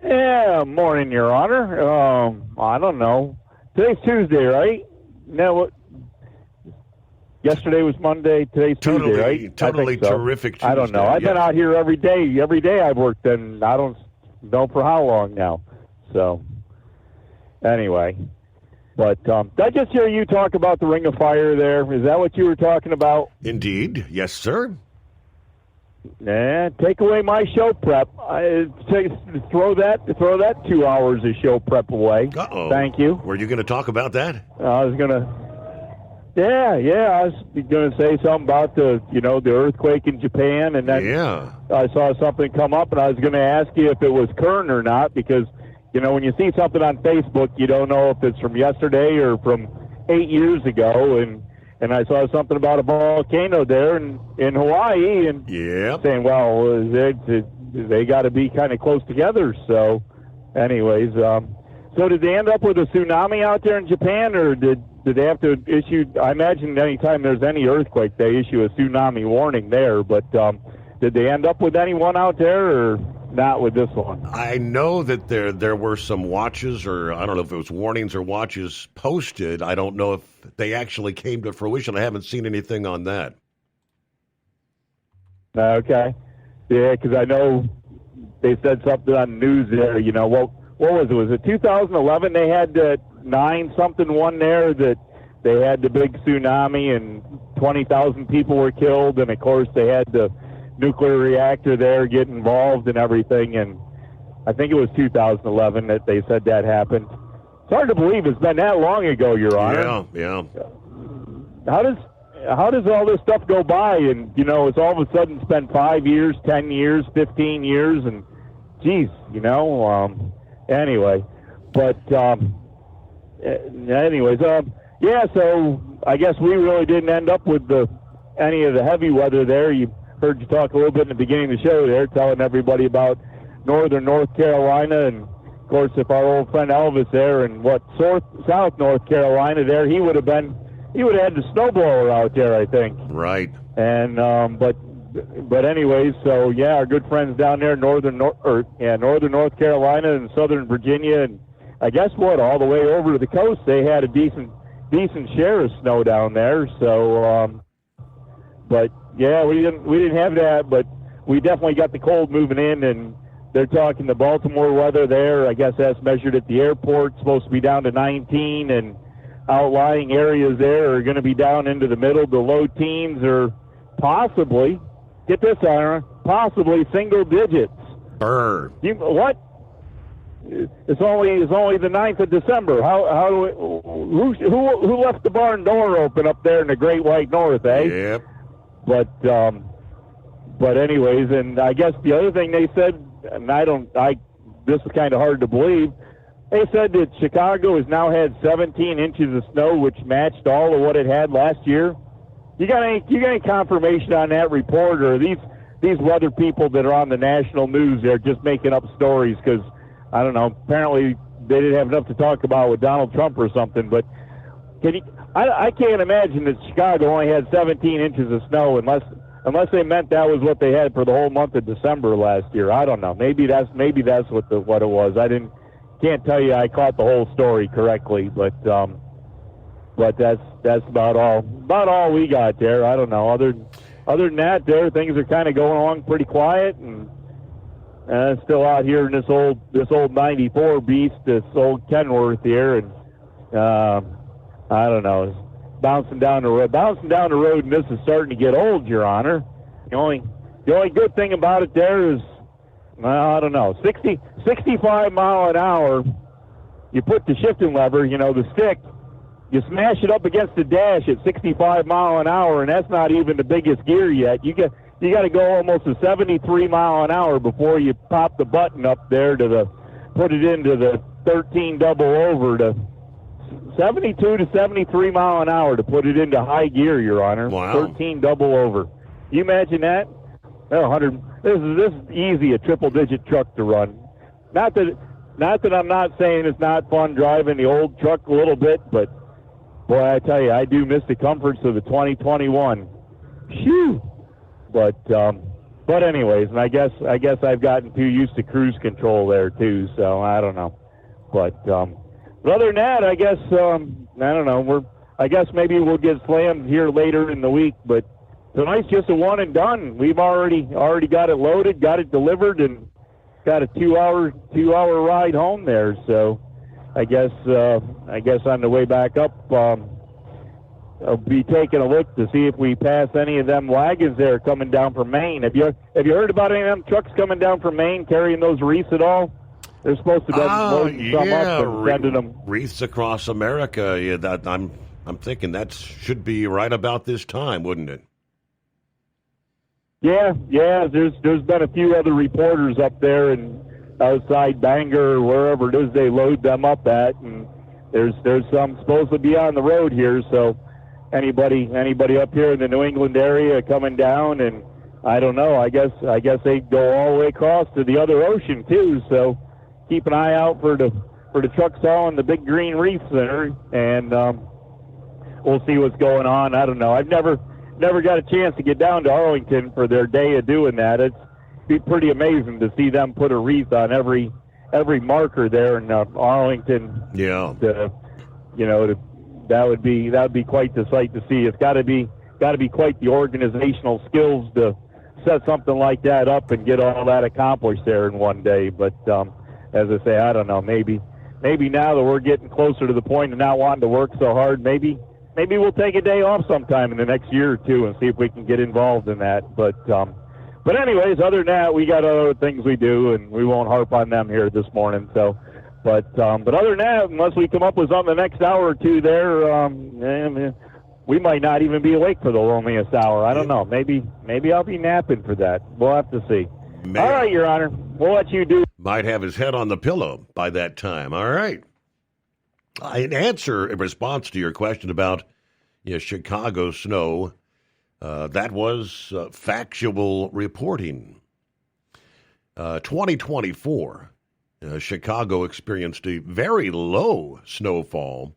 Yeah, morning, Your Honor. I don't know. Today's Tuesday, right? No, yesterday was Monday. Today's Tuesday, right? Totally terrific Tuesday. I don't know. I've been out here every day. Every day I've worked, and I don't know for how long now. So, anyway. But did I just hear you talk about the Ring of Fire there? Is that what you were talking about? Indeed. Yes, sir. Nah, take away my show prep. Throw that 2 hours of show prep away. Uh-oh. Thank you. Were you going to talk about that? I was going to. Yeah. I was going to say something about the earthquake in Japan, and then I saw something come up, and I was going to ask you if it was current or not, because when you see something on Facebook, you don't know if it's from yesterday or from 8 years ago, and I saw something about a volcano there in Hawaii, and saying, well, they got to be kind of close together. So, anyways, so did they end up with a tsunami out there in Japan, or did they have to issue? I imagine anytime there's any earthquake, they issue a tsunami warning there. But did they end up with anyone out there, or not with this one? I know that there were some watches, or I don't know if it was warnings or watches posted. I don't know if they actually came to fruition. I haven't seen anything on that. Okay. Yeah, because I know they said something on the news there. What was it? Was it 2011? They had 9-something one there that they had the big tsunami and 20,000 people were killed, and of course they had the nuclear reactor there get involved and everything, and I think it was 2011 that they said that happened. It's hard to believe it's been that long ago, Your Honor. Yeah. How does all this stuff go by, and it's all of a sudden spent 5 years, 10 years, 15 years, and geez, anyway. But anyways, yeah. So I guess we really didn't end up with any of the heavy weather there. You heard you talk a little bit in the beginning of the show there, telling everybody about northern North Carolina, and of course, if our old friend Elvis there in South North Carolina there, he would have had the snowblower out there, I think. Right. And but anyways, so yeah, our good friends down there, northern North Carolina and southern Virginia, and I guess all the way over to the coast, they had a decent share of snow down there. So, but yeah, we didn't have that, but we definitely got the cold moving in, and they're talking the Baltimore weather there. I guess that's measured at the airport, supposed to be down to 19, and outlying areas there are going to be down into the middle to low teens, or possibly, get this, Ira, possibly single digits. What? It's only the 9th of December. Who left the barn door open up there in the Great White North, eh? Yep. But anyways, and I guess the other thing they said, and this is kind of hard to believe, they said that Chicago has now had 17 inches of snow, which matched all of what it had last year. You got any confirmation on that report, or these weather people that are on the national news, they're just making up stories? Because I don't know. Apparently, they didn't have enough to talk about with Donald Trump or something. But I can't imagine that Chicago only had 17 inches of snow unless they meant that was what they had for the whole month of December last year. I don't know. Maybe that's what it was. Can't tell you I caught the whole story correctly, but that's about all we got there. I don't know. Other than that, things are kind of going along pretty quiet, and still out here in this old 94 beast, this old Kenworth here, and I don't know, it's bouncing down the road, and this is starting to get old, Your Honor. The only good thing about it there is, I don't know, 65 mile an hour. You put the shifting lever, the stick, you smash it up against the dash at 65 mile an hour, and that's not even the biggest gear yet. You got to go almost to 73 mile an hour before you pop the button up there put it into the 13 double over to 72 to 73 mile an hour to put it into high gear, Your Honor. Wow. 13 double over. You imagine that? 100. This is easy, a triple-digit truck to run. Not that I'm not saying it's not fun driving the old truck a little bit, but boy, I tell you, I do miss the comforts of the 2021. Phew. But anyways, and I guess I've gotten too used to cruise control there too. So I don't know. But other than that, I guess I don't know. I guess maybe we'll get slammed here later in the week, but tonight's just a one and done. We've already got it loaded, got it delivered, and got a 2 hour ride home there. So I guess on the way back up, I'll be taking a look to see if we pass any of them wagons there coming down from Maine. Have you heard about any of them trucks coming down from Maine carrying those wreaths at all? They're supposed to be loading some up and sending them. Wreaths across America. Yeah, I'm thinking that should be right about this time, wouldn't it? Yeah. There's been a few other reporters up there and outside Bangor or wherever it is they load them up at, and there's some supposed to be on the road here. So anybody up here in the New England area coming down, and I don't know. I guess they go all the way across to the other ocean too. So keep an eye out for the trucks hauling the big green wreaths there, and we'll see what's going on. I don't know. I've never got a chance to get down to Arlington for their day of doing that. It's be pretty amazing to see them put a wreath on every marker there in Arlington. Yeah. That would be quite the sight to see. It's got to be quite the organizational skills to set something like that up and get all that accomplished there in one day. But as I say, I don't know. Maybe now that we're getting closer to the point of not wanting to work so hard, maybe maybe we'll take a day off sometime in the next year or two and see if we can get involved in that. But anyways, other than that, we got other things we do, and we won't harp on them here this morning. So, but other than that, unless we come up with something the next hour or two there, we might not even be awake for the loneliest hour. I don't know. Maybe I'll be napping for that. We'll have to see. Man. All right, Your Honor. We'll let you do. Might have his head on the pillow by that time. All right. In response to your question about Chicago snow, that was factual reporting. 2024, Chicago experienced a very low snowfall.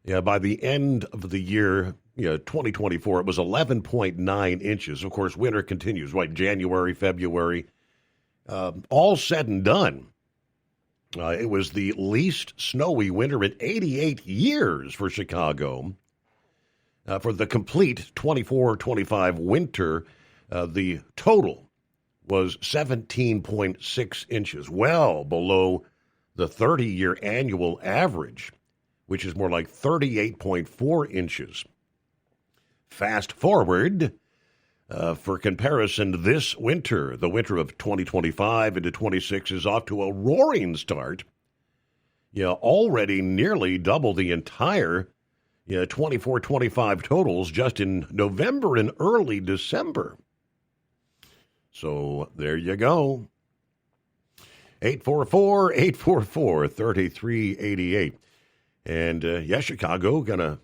By the end of the year, 2024, it was 11.9 inches. Of course, winter continues, right? January, February. All said and done, it was the least snowy winter in 88 years for Chicago. For the complete 24-25 winter, the total was 17.6 inches, well below the 30-year annual average, which is more like 38.4 inches. Fast forward, for comparison, this winter, the winter of 2025 into 26, is off to a roaring start. Already nearly double the entire 24-25 totals just in November and early December. So there you go. 844-844-3388. And, Chicago, going to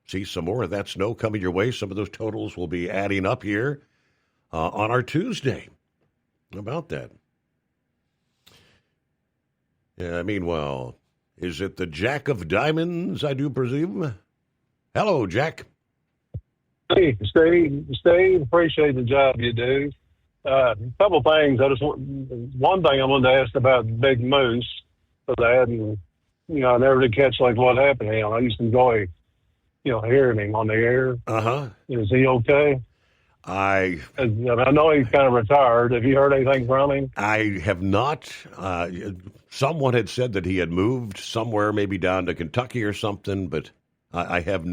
see some more of that snow coming your way. Some of those totals will be adding up here on our Tuesday. How about that? Meanwhile, is it the Jack of Diamonds, I do presume? Hello, Jack. Hey, Steve, appreciate the job you do. A couple things. One thing I wanted to ask about Big Moose, because I hadn't, I never did catch like what happened to him. I used to enjoy, hearing him on the air. Uh-huh. Is he okay? I know he's kind of retired. Have you heard anything from him? I have not. Someone had said that he had moved somewhere, maybe down to Kentucky or something, but I have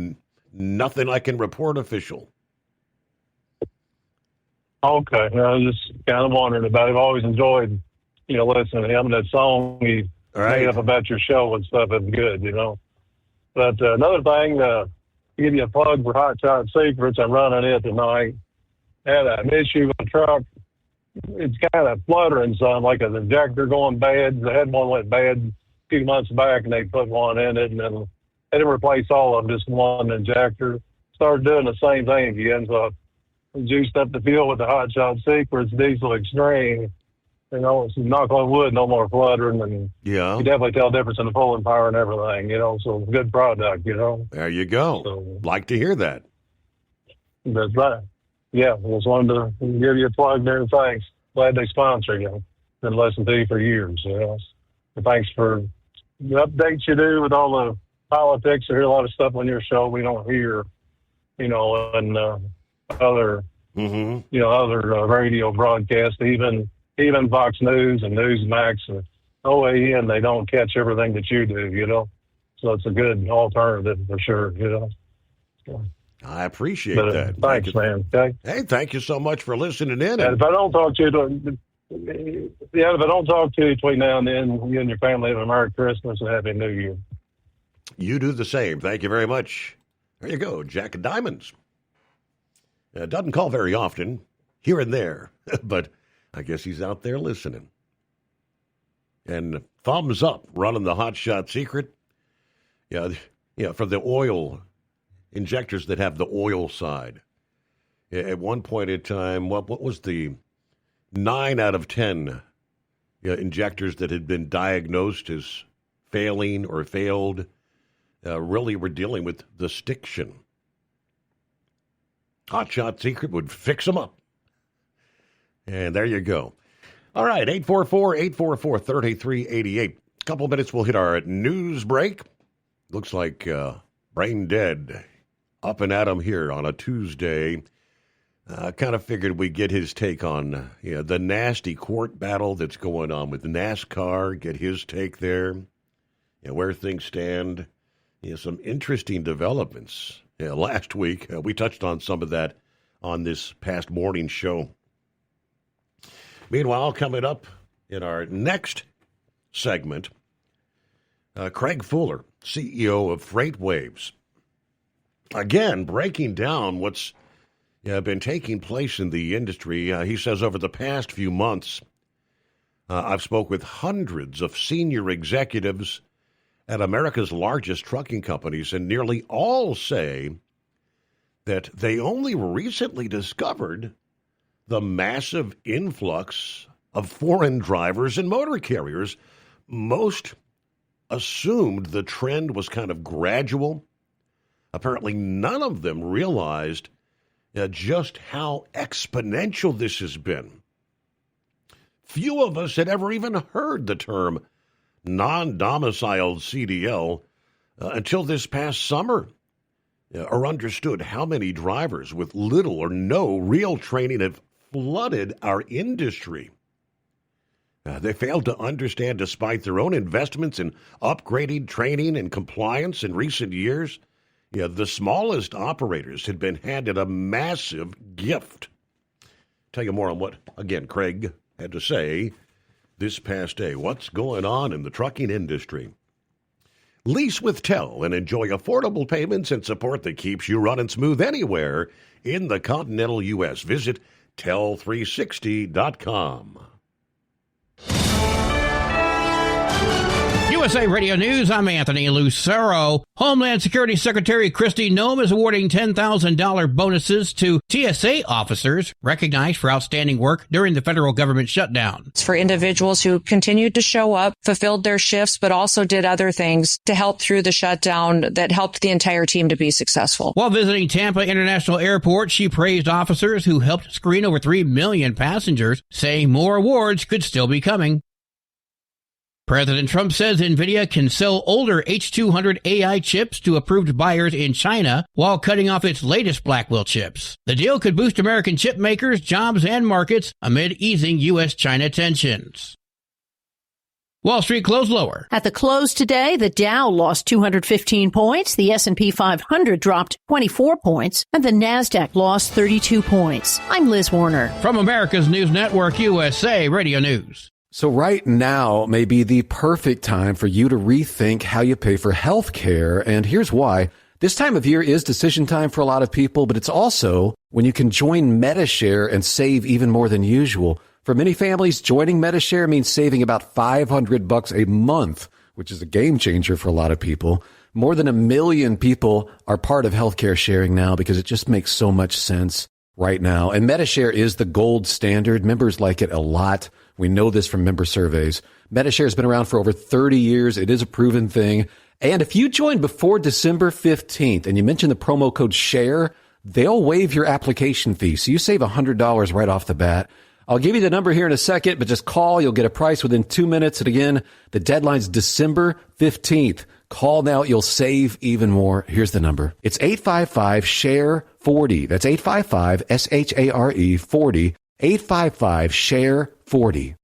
nothing I can report official. Okay. I was just kind of wondering about it. I've always enjoyed, listening to him. That song he made up about your show and stuff is good, But another thing, to give you a plug for Hot Shot Secrets, I'm running it tonight. Had an issue with the truck. It's kind of fluttering some, like an injector going bad. They had one went bad a few months back, and they put one in it, and then they didn't replace all of them, just one injector. Started doing the same thing again, so I juiced up the fuel with the Hot Shot Secrets Diesel Extreme. It's knock on wood, no more fluttering, and you definitely tell the difference in the pulling power and everything, so good product, There you go. So, like to hear that. That's right. Yeah, just wanted to give you a plug there. Thanks. Glad they sponsor you. Been listening to you for years, And thanks for the updates you do with all the politics. I hear a lot of stuff on your show we don't hear, and other, other radio broadcasts, even Fox News and Newsmax and OAN, they don't catch everything that you do, So it's a good alternative for sure, So, I appreciate that. Thanks, man. Okay. Hey, thank you so much for listening in. And if I don't talk to you, between now and then, you and your family have a Merry Christmas and Happy New Year. You do the same. Thank you very much. There you go, Jack of Diamonds. Doesn't call very often, here and there, but I guess he's out there listening. And thumbs up, running the Hot Shot Secret. For the oil injectors that have the oil side. At one point in time, what was the 9 out of 10 injectors that had been diagnosed as failing or failed really were dealing with the stiction. Hot Shot Secret would fix them up. And there you go. All right, 844-844-3388. A couple of minutes, we'll hit our news break. Looks like brain dead. Up and at 'em here on a Tuesday. Kind of figured we'd get his take on the nasty court battle that's going on with NASCAR, get his take there, where things stand. some interesting developments. Last week, we touched on some of that on this past morning show. Meanwhile, coming up in our next segment, Craig Fuller, CEO of FreightWaves, again, breaking down what's been taking place in the industry. He says over the past few months, I've spoke with hundreds of senior executives at America's largest trucking companies, and nearly all say that they only recently discovered the massive influx of foreign drivers and motor carriers. Most assumed the trend was kind of gradual. Apparently, none of them realized just how exponential this has been. Few of us had ever even heard the term non-domiciled CDL until this past summer, or understood how many drivers with little or no real training have flooded our industry. They failed to understand, despite their own investments in upgrading training and compliance in recent years, the smallest operators had been handed a massive gift. Tell you more on what, again, Craig had to say this past day. What's going on in the trucking industry? Lease with TEL and enjoy affordable payments and support that keeps you running smooth anywhere in the continental U.S. Visit tel360.com. USA Radio News, I'm Anthony Lucero. Homeland Security Secretary Kristi Noem is awarding $10,000 bonuses to TSA officers recognized for outstanding work during the federal government shutdown. It's for individuals who continued to show up, fulfilled their shifts, but also did other things to help through the shutdown that helped the entire team to be successful. While visiting Tampa International Airport, she praised officers who helped screen over 3 million passengers, saying more awards could still be coming. President Trump says NVIDIA can sell older H200 AI chips to approved buyers in China while cutting off its latest Blackwell chips. The deal could boost American chip makers, jobs, and markets amid easing U.S.-China tensions. Wall Street closed lower. At the close today, the Dow lost 215 points, the S&P 500 dropped 24 points, and the Nasdaq lost 32 points. I'm Liz Warner. From America's News Network, USA Radio News. So right now may be the perfect time for you to rethink how you pay for health care. And here's why. This time of year is decision time for a lot of people, but it's also when you can join Medi-Share and save even more than usual. For many families, joining Medi-Share means saving about $500 a month, which is a game changer for a lot of people. More than 1 million people are part of healthcare sharing now because it just makes so much sense right now. And Medi-Share is the gold standard. Members like it a lot. We know this from member surveys. Medi-Share has been around for over 30 years. It is a proven thing. And if you join before December 15th and you mention the promo code SHARE, they'll waive your application fee. So you save $100 right off the bat. I'll give you the number here in a second, but just call. You'll get a price within 2 minutes. And again, the deadline's December 15th. Call now. You'll save even more. Here's the number. It's 855-SHARE-40. That's 855-SHARE-40. 855-SHARE-40.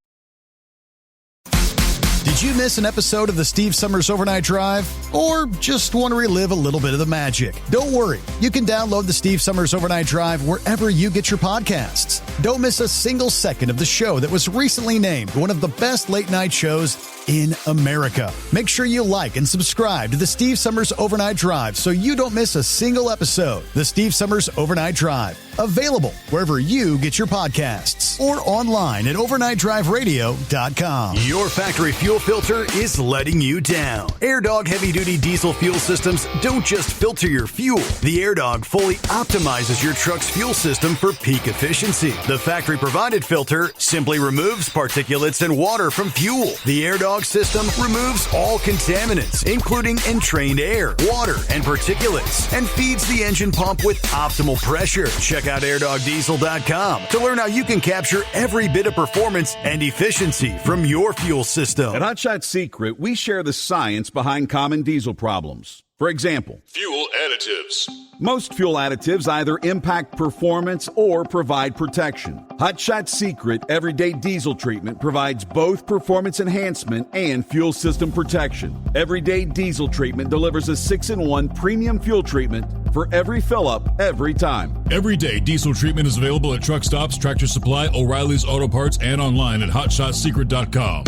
Did you miss an episode of the Steve Summers Overnight Drive? Or just want to relive a little bit of the magic? Don't worry. You can download the Steve Summers Overnight Drive wherever you get your podcasts. Don't miss a single second of the show that was recently named one of the best late night shows in America. Make sure you like and subscribe to the Steve Summers Overnight Drive so you don't miss a single episode. The Steve Summers Overnight Drive. Available wherever you get your podcasts or online at overnightdriveradio.com. Your factory fuel filter is letting you down. AirDog heavy-duty diesel fuel systems don't just filter your fuel. The AirDog fully optimizes your truck's fuel system for peak efficiency. The factory-provided filter simply removes particulates and water from fuel. The AirDog system removes all contaminants, including entrained air, water, and particulates, and feeds the engine pump with optimal pressure. Check out airdogdiesel.com to learn how you can capture every bit of performance and efficiency from your fuel system. At Hot Shot Secret, we share the science behind common diesel problems. For example, fuel additives. Most fuel additives either impact performance or provide protection. Hot Shot Secret Everyday Diesel Treatment provides both performance enhancement and fuel system protection. Everyday Diesel Treatment delivers a 6-in-1 premium fuel treatment for every fill-up, every time. Everyday Diesel Treatment is available at truck stops, Tractor Supply, O'Reilly's Auto Parts, and online at HotShotSecret.com.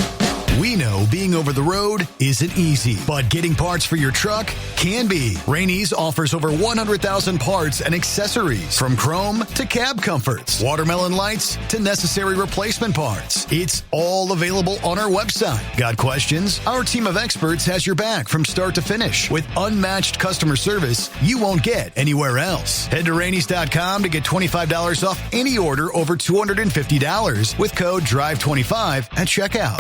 We know being over the road isn't easy, but getting parts for your truck can be. Rainey's offers over 100,000 parts and accessories, from chrome to cab comforts, watermelon lights to necessary replacement parts. It's all available on our website. Got questions? Our team of experts has your back from start to finish with unmatched customer service you won't get anywhere else. Head to Rainey's.com to get $25 off any order over $250 with code DRIVE25 at checkout.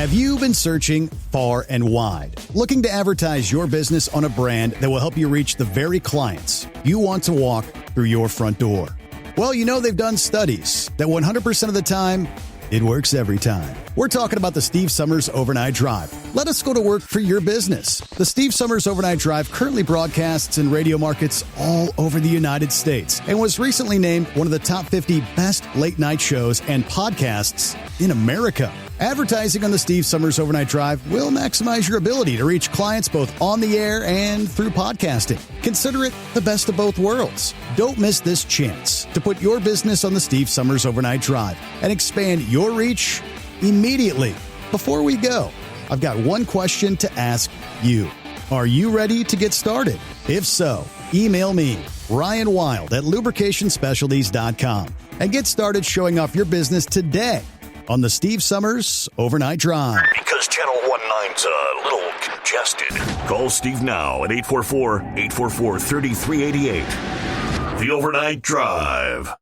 Have you been searching far and wide, looking to advertise your business on a brand that will help you reach the very clients you want to walk through your front door? Well, you know they've done studies that 100% of the time, it works every time. We're talking about the Steve Summers Overnight Drive. Let us go to work for your business. The Steve Summers Overnight Drive currently broadcasts in radio markets all over the United States and was recently named one of the top 50 best late-night shows and podcasts in America. Advertising on the Steve Summers Overnight Drive will maximize your ability to reach clients both on the air and through podcasting. Consider it the best of both worlds. Don't miss this chance to put your business on the Steve Summers Overnight Drive and expand your reach immediately. Before we go, I've got one question to ask you. Are you ready to get started? If so, email me, Ryan Wild at lubricationspecialties.com, and get started showing off your business today on the Steve Summers Overnight Drive. Because Channel 19's a little congested. Call Steve now at 844-844-3388. The Overnight Drive.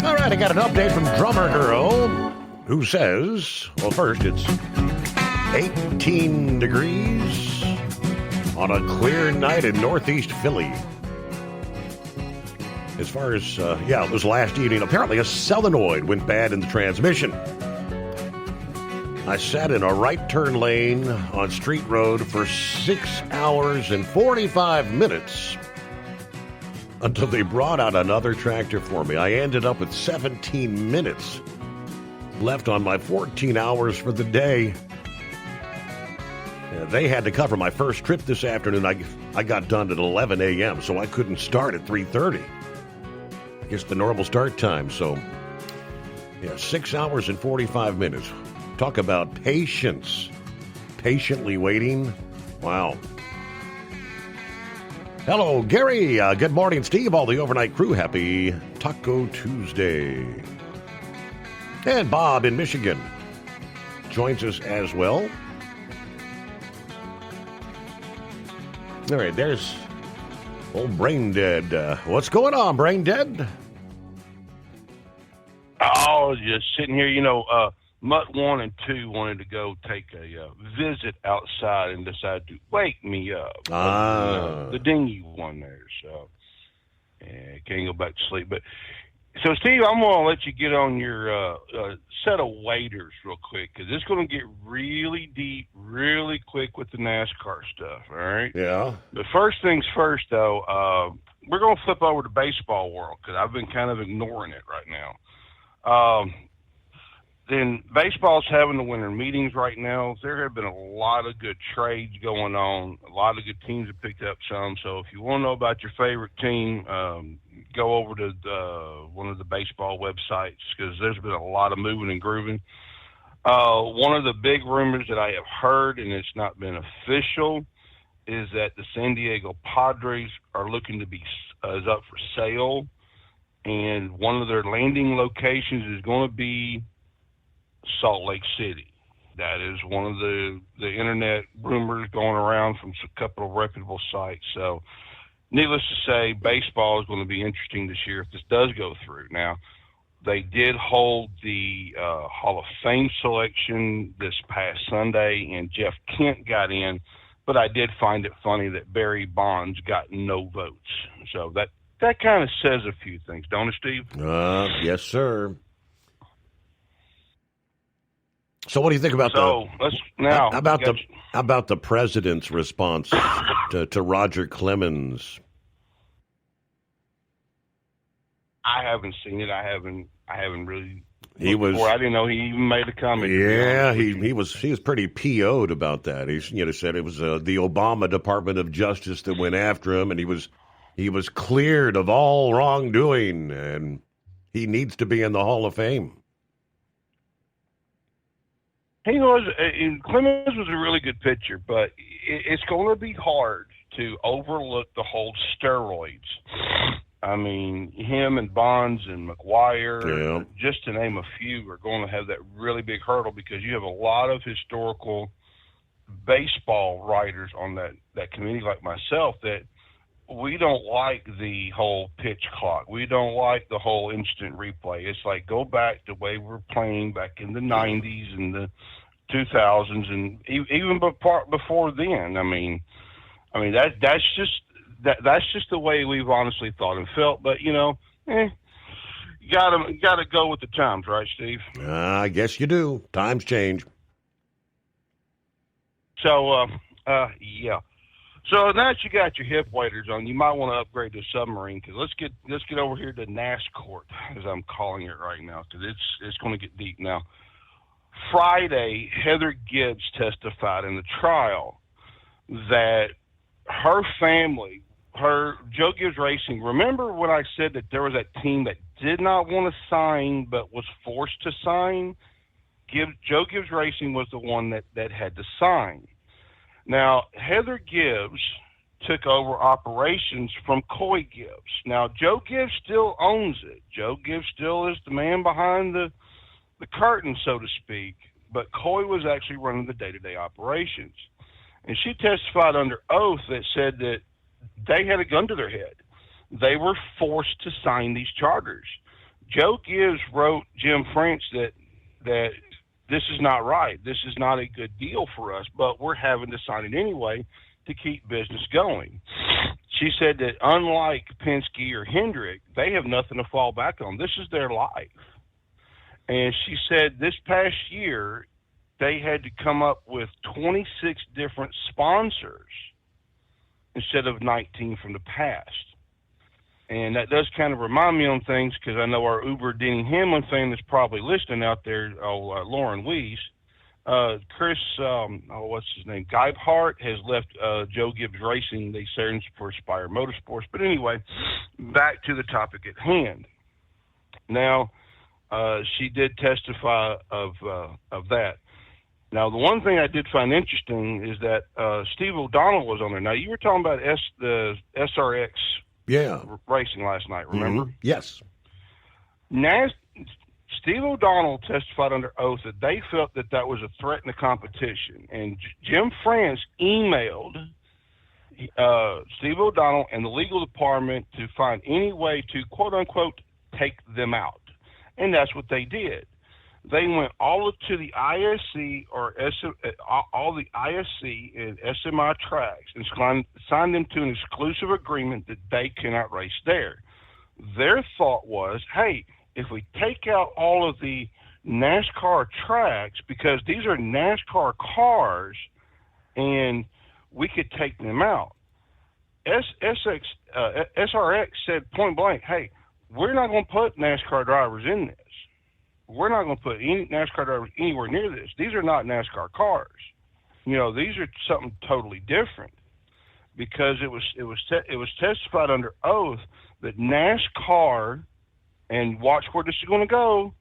All right, I got an update from Drummer Girl, who says, well, first, it's 18 degrees on a clear night in northeast Philly. As far as, it was last evening. Apparently a solenoid went bad in the transmission. I sat in a right turn lane on Street Road for 6 hours and 45 minutes until they brought out another tractor for me. I ended up with 17 minutes left on my 14 hours for the day. They had to cover my first trip this afternoon. I got done at 11 a.m., so I couldn't start at 3:30. I guess the normal start time. So, 6 hours and 45 minutes. Talk about patience. Patiently waiting. Wow. Hello, Gary. Good morning, Steve. All the overnight crew. Happy Taco Tuesday. And Bob in Michigan joins us as well. All right, there's old Brain Dead. What's going on, Brain Dead? Oh, just sitting here. Mutt 1 and 2 wanted to go take a visit outside and decided to wake me up. The dingy one there, so can't go back to sleep. But so, Steve, I'm going to let you get on your set of waders real quick, because it's going to get really deep really quick with the NASCAR stuff, all right? Yeah. But first things first, though, we're going to flip over to baseball world, because I've been kind of ignoring it right now. Then baseball's having the winter meetings right now. There have been a lot of good trades going on. A lot of good teams have picked up some. So if you want to know about your favorite team, go over to one of the baseball websites, because there's been a lot of moving and grooving. One of the big rumors that I have heard, and it's not been official, is that the San Diego Padres are looking to be is up for sale, and one of their landing locations is going to be Salt Lake City. That is one of the internet rumors going around from a couple of reputable sites. So needless to say, baseball is going to be interesting this year if this does go through. Now, they did hold the Hall of Fame selection this past Sunday, and Jeff Kent got in, but I did find it funny that Barry Bonds got no votes. So that kind of says a few things, don't it, Steve? Yes, sir. So, what do you think about about the president's response to Roger Clemens? I haven't seen it. I haven't really. I didn't know he even made a comment. Yeah, he was pretty PO'd about that. He said it was the Obama Department of Justice that went after him, and he was cleared of all wrongdoing, and he needs to be in the Hall of Fame. He was. Clemens was a really good pitcher, but it's going to be hard to overlook the whole steroids. I mean, him and Bonds and McGuire, just to name a few, are going to have that really big hurdle because you have a lot of historical baseball writers on that committee like myself that we don't like the whole pitch clock. We don't like the whole instant replay. It's like go back to the way we were playing back in the 90s and the 2000s and even before then. I mean that's just the way we've honestly thought and felt. But you gotta go with the times, right, Steve? I guess you do. Times change. So yeah. So now that you got your hip waders on, you might want to upgrade to submarine because let's get over here to NASCORT, as I'm calling it right now, because it's going to get deep now. Friday, Heather Gibbs testified in the trial that her family, Joe Gibbs Racing. Remember when I said that there was that team that did not want to sign but was forced to sign? Joe Gibbs Racing was the one that had to sign. Now, Heather Gibbs took over operations from Coy Gibbs. Now, Joe Gibbs still owns it. Joe Gibbs still is the man behind the curtain, so to speak, but Coy was actually running the day-to-day operations. And she testified under oath that said that they had a gun to their head. They were forced to sign these charters. Joe Gibbs wrote Jim France that this is not right. This is not a good deal for us, but we're having to sign it anyway to keep business going. She said that unlike Penske or Hendrick, they have nothing to fall back on. This is their life. And she said this past year, they had to come up with 26 different sponsors instead of 19 from the past. And that does kind of remind me on things because I know our Uber Denny Hamlin fan that's probably listening out there, Lauren Weiss. Chris, what's his name? Geibhart has left Joe Gibbs Racing. They search for Aspire Motorsports. But anyway, back to the topic at hand. Now, she did testify of that. Now, the one thing I did find interesting is that Steve O'Donnell was on there. Now, you were talking about the SRX racing last night, remember? Mm-hmm. Yes. Steve O'Donnell testified under oath that they felt that was a threat in the competition. And Jim France emailed Steve O'Donnell and the legal department to find any way to, quote-unquote, take them out. And that's what they did. They went all to the ISC all the ISC and SMI tracks and signed them to an exclusive agreement that they cannot race there. Their thought was, hey, if we take out all of the NASCAR tracks, because these are NASCAR cars, and we could take them out. SRX said point blank, hey, we're not going to put NASCAR drivers in this. We're not going to put any NASCAR drivers anywhere near this. These are not NASCAR cars. These are something totally different because it was testified under oath that NASCAR, and watch where this is going to go,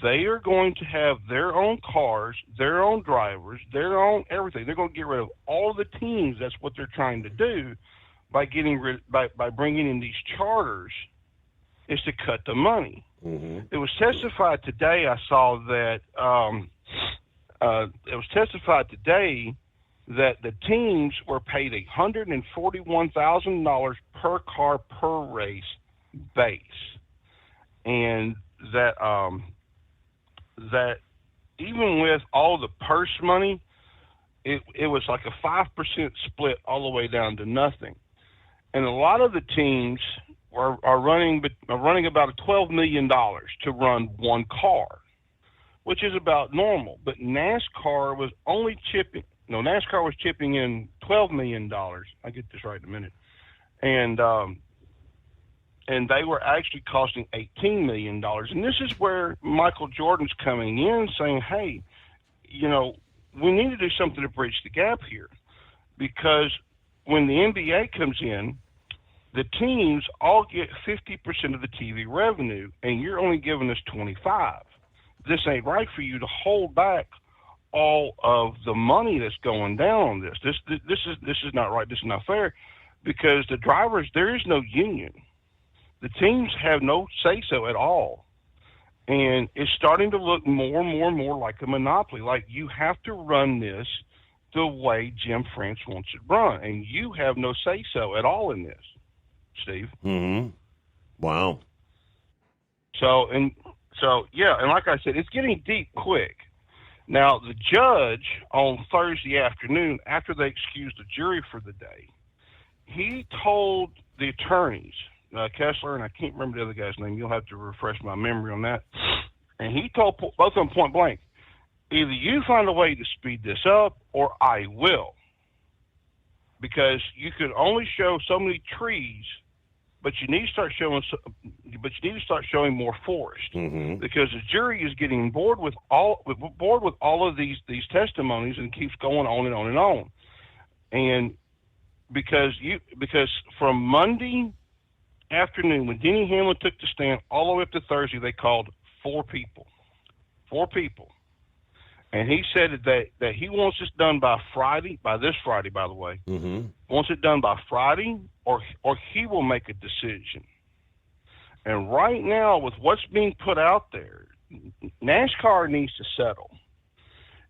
they are going to have their own cars, their own drivers, their own everything. They're going to get rid of all the teams. That's what they're trying to do by by bringing in these charters, is to cut the money. Mm-hmm. It was testified today. I saw that it was testified today that the teams were paid $141,000 per car per race base, and that even with all the purse money, it was like a 5% split all the way down to nothing. And a lot of the teams are running about $12 million to run one car, which is about normal. But NASCAR was chipping in $12 million. I'll get this right in a minute. And they were actually costing $18 million. And this is where Michael Jordan's coming in saying, hey, we need to do something to bridge the gap here. Because when the NBA comes in, the teams all get 50% of the TV revenue, and you're only giving us 25%. This ain't right for you to hold back all of the money that's going down on this. This is not right. This is not fair, because the drivers, there is no union. The teams have no say-so at all. And it's starting to look more and more like a monopoly. Like, you have to run this the way Jim France wants it run, and you have no say-so at all in this, Steve. Mm-hmm. Wow. So yeah, and like I said, it's getting deep quick. Now, the judge on Thursday afternoon, after they excused the jury for the day, he told the attorneys, Kessler, and I can't remember the other guy's name. You'll have to refresh my memory on that. And he told both of them point blank, either you find a way to speed this up or I will. Because you could only show so many trees, but you need to start showing more forest. Mm-hmm. Because the jury is getting bored with all of these testimonies, and keeps going on and on and on. And because from Monday afternoon, when Denny Hamlin took the stand, all the way up to Thursday, they called four people. And he said that he wants this done by this Friday, by the way. Mm-hmm. Wants it done by Friday, or he will make a decision. And right now, with what's being put out there, NASCAR needs to settle.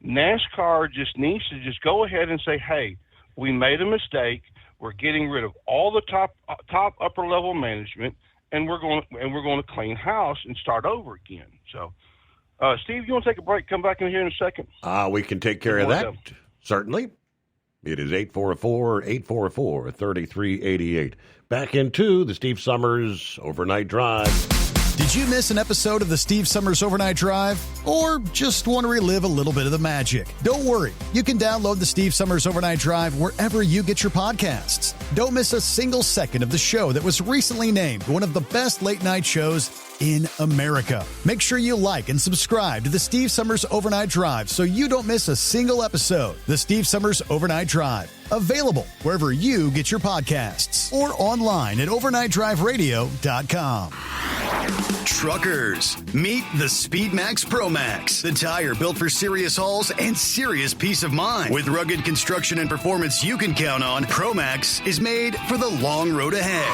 NASCAR just needs to just go ahead and say, hey, we made a mistake. We're getting rid of all the top upper level management, and we're going to clean house and start over again. So, Steve, you want to take a break? Come back in here in a second. We can take care of that. Certainly. It is 844-844-3388. Back into the Steve Summers Overnight Drive. Did you miss an episode of the Steve Summers Overnight Drive? Or just want to relive a little bit of the magic? Don't worry. You can download the Steve Summers Overnight Drive wherever you get your podcasts. Don't miss a single second of the show that was recently named one of the best late-night shows in America. Make sure you like and subscribe to the Steve Summers Overnight Drive so you don't miss a single episode. The Steve Summers Overnight Drive. Available wherever you get your podcasts or online at overnightdriveradio.com. Truckers, meet the SpeedMax Pro Max, the tire built for serious hauls and serious peace of mind. With rugged construction and performance you can count on, Pro Max is made for the long road ahead.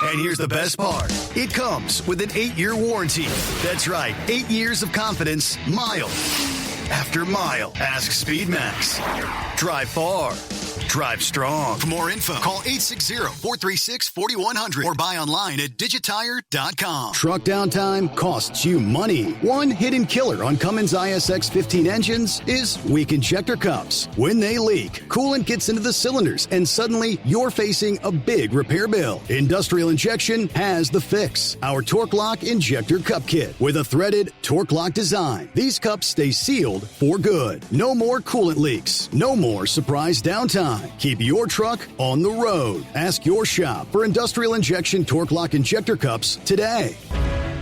And here's the best part. It comes with an 8-year warranty. That's right, 8 years of confidence, mile after mile. Ask SpeedMax. Drive far. Drive strong. For more info, call 860-436-4100 or buy online at digitire.com. Truck downtime costs you money. One hidden killer on Cummins ISX 15 engines is weak injector cups. When they leak, coolant gets into the cylinders and suddenly you're facing a big repair bill. Industrial Injection has the fix. Our Torque Lock Injector Cup Kit with a threaded Torque Lock design. These cups stay sealed for good. No more coolant leaks. No more surprise downtime. Keep your truck on the road. Ask your shop for Industrial Injection Torque Lock Injector Cups today.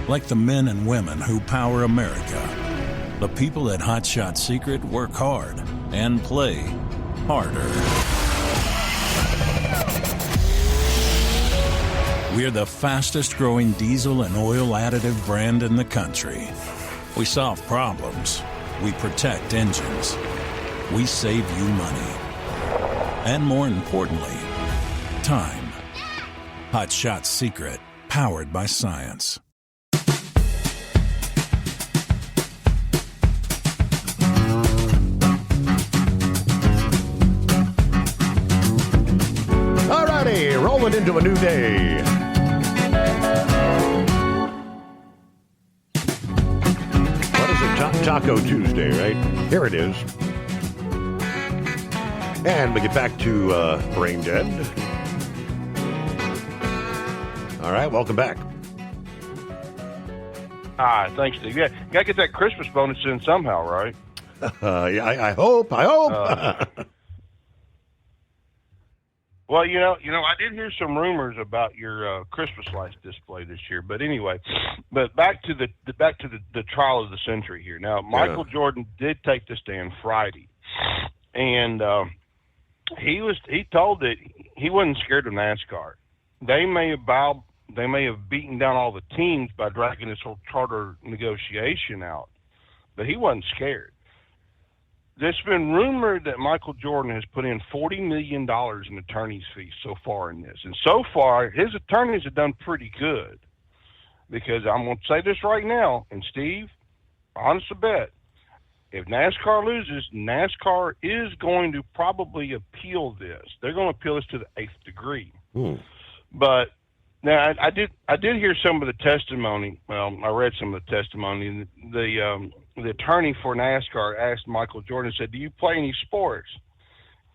Like the men and women who power America, the people at Hot Shot Secret work hard and play harder. We're the fastest growing diesel and oil additive brand in the country. We solve problems. We protect engines. We save you money. And more importantly, time. Hot Shot Secret, powered by science. All righty, rolling into a new day. What is it? Taco Tuesday, right? Here it is. And we get back to Brain Dead. All right, welcome back. Thanks, Steve. Yeah, got to get that Christmas bonus in somehow, right? Yeah, I hope. Well, you know, I did hear some rumors about your Christmas lights display this year, but anyway, back to the trial of the century here. Now, Michael Jordan did take the stand Friday, and he told that he wasn't scared of NASCAR. They may have beaten down all the teams by dragging this whole charter negotiation out, but he wasn't scared. There's been rumored that Michael Jordan has put in $40 million in attorney's fees so far in this. And so far, his attorneys have done pretty good. Because I'm going to say this right now, and Steve, honest to bet, if NASCAR loses, NASCAR is going to probably appeal this. They're going to appeal this to the 8th degree. But now I did hear some of the testimony. Well, I read some of the testimony. The attorney for NASCAR asked Michael Jordan, said, "Do you play any sports?"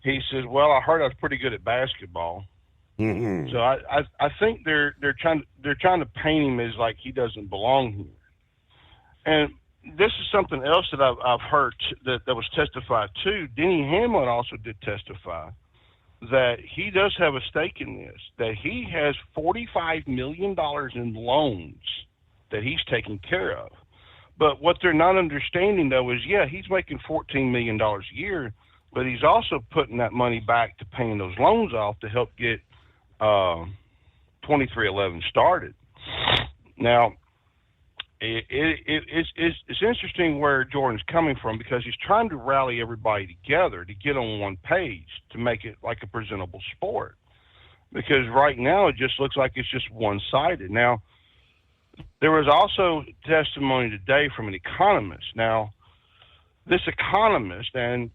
He says, "Well, I heard I was pretty good at basketball." Mm-hmm. So I think they're trying to paint him as like he doesn't belong here. And this is something else that I've heard that was testified to. Denny Hamlin also did testify that he does have a stake in this, that he has $45 million in loans that he's taking care of. But what they're not understanding, though, is, he's making $14 million a year, but he's also putting that money back to paying those loans off to help get 2311 started. Now, it's interesting where Jordan's coming from, because he's trying to rally everybody together to get on one page to make it like a presentable sport. Because right now it just looks like it's just one-sided. Now, there was also testimony today from an economist. Now, this economist, and,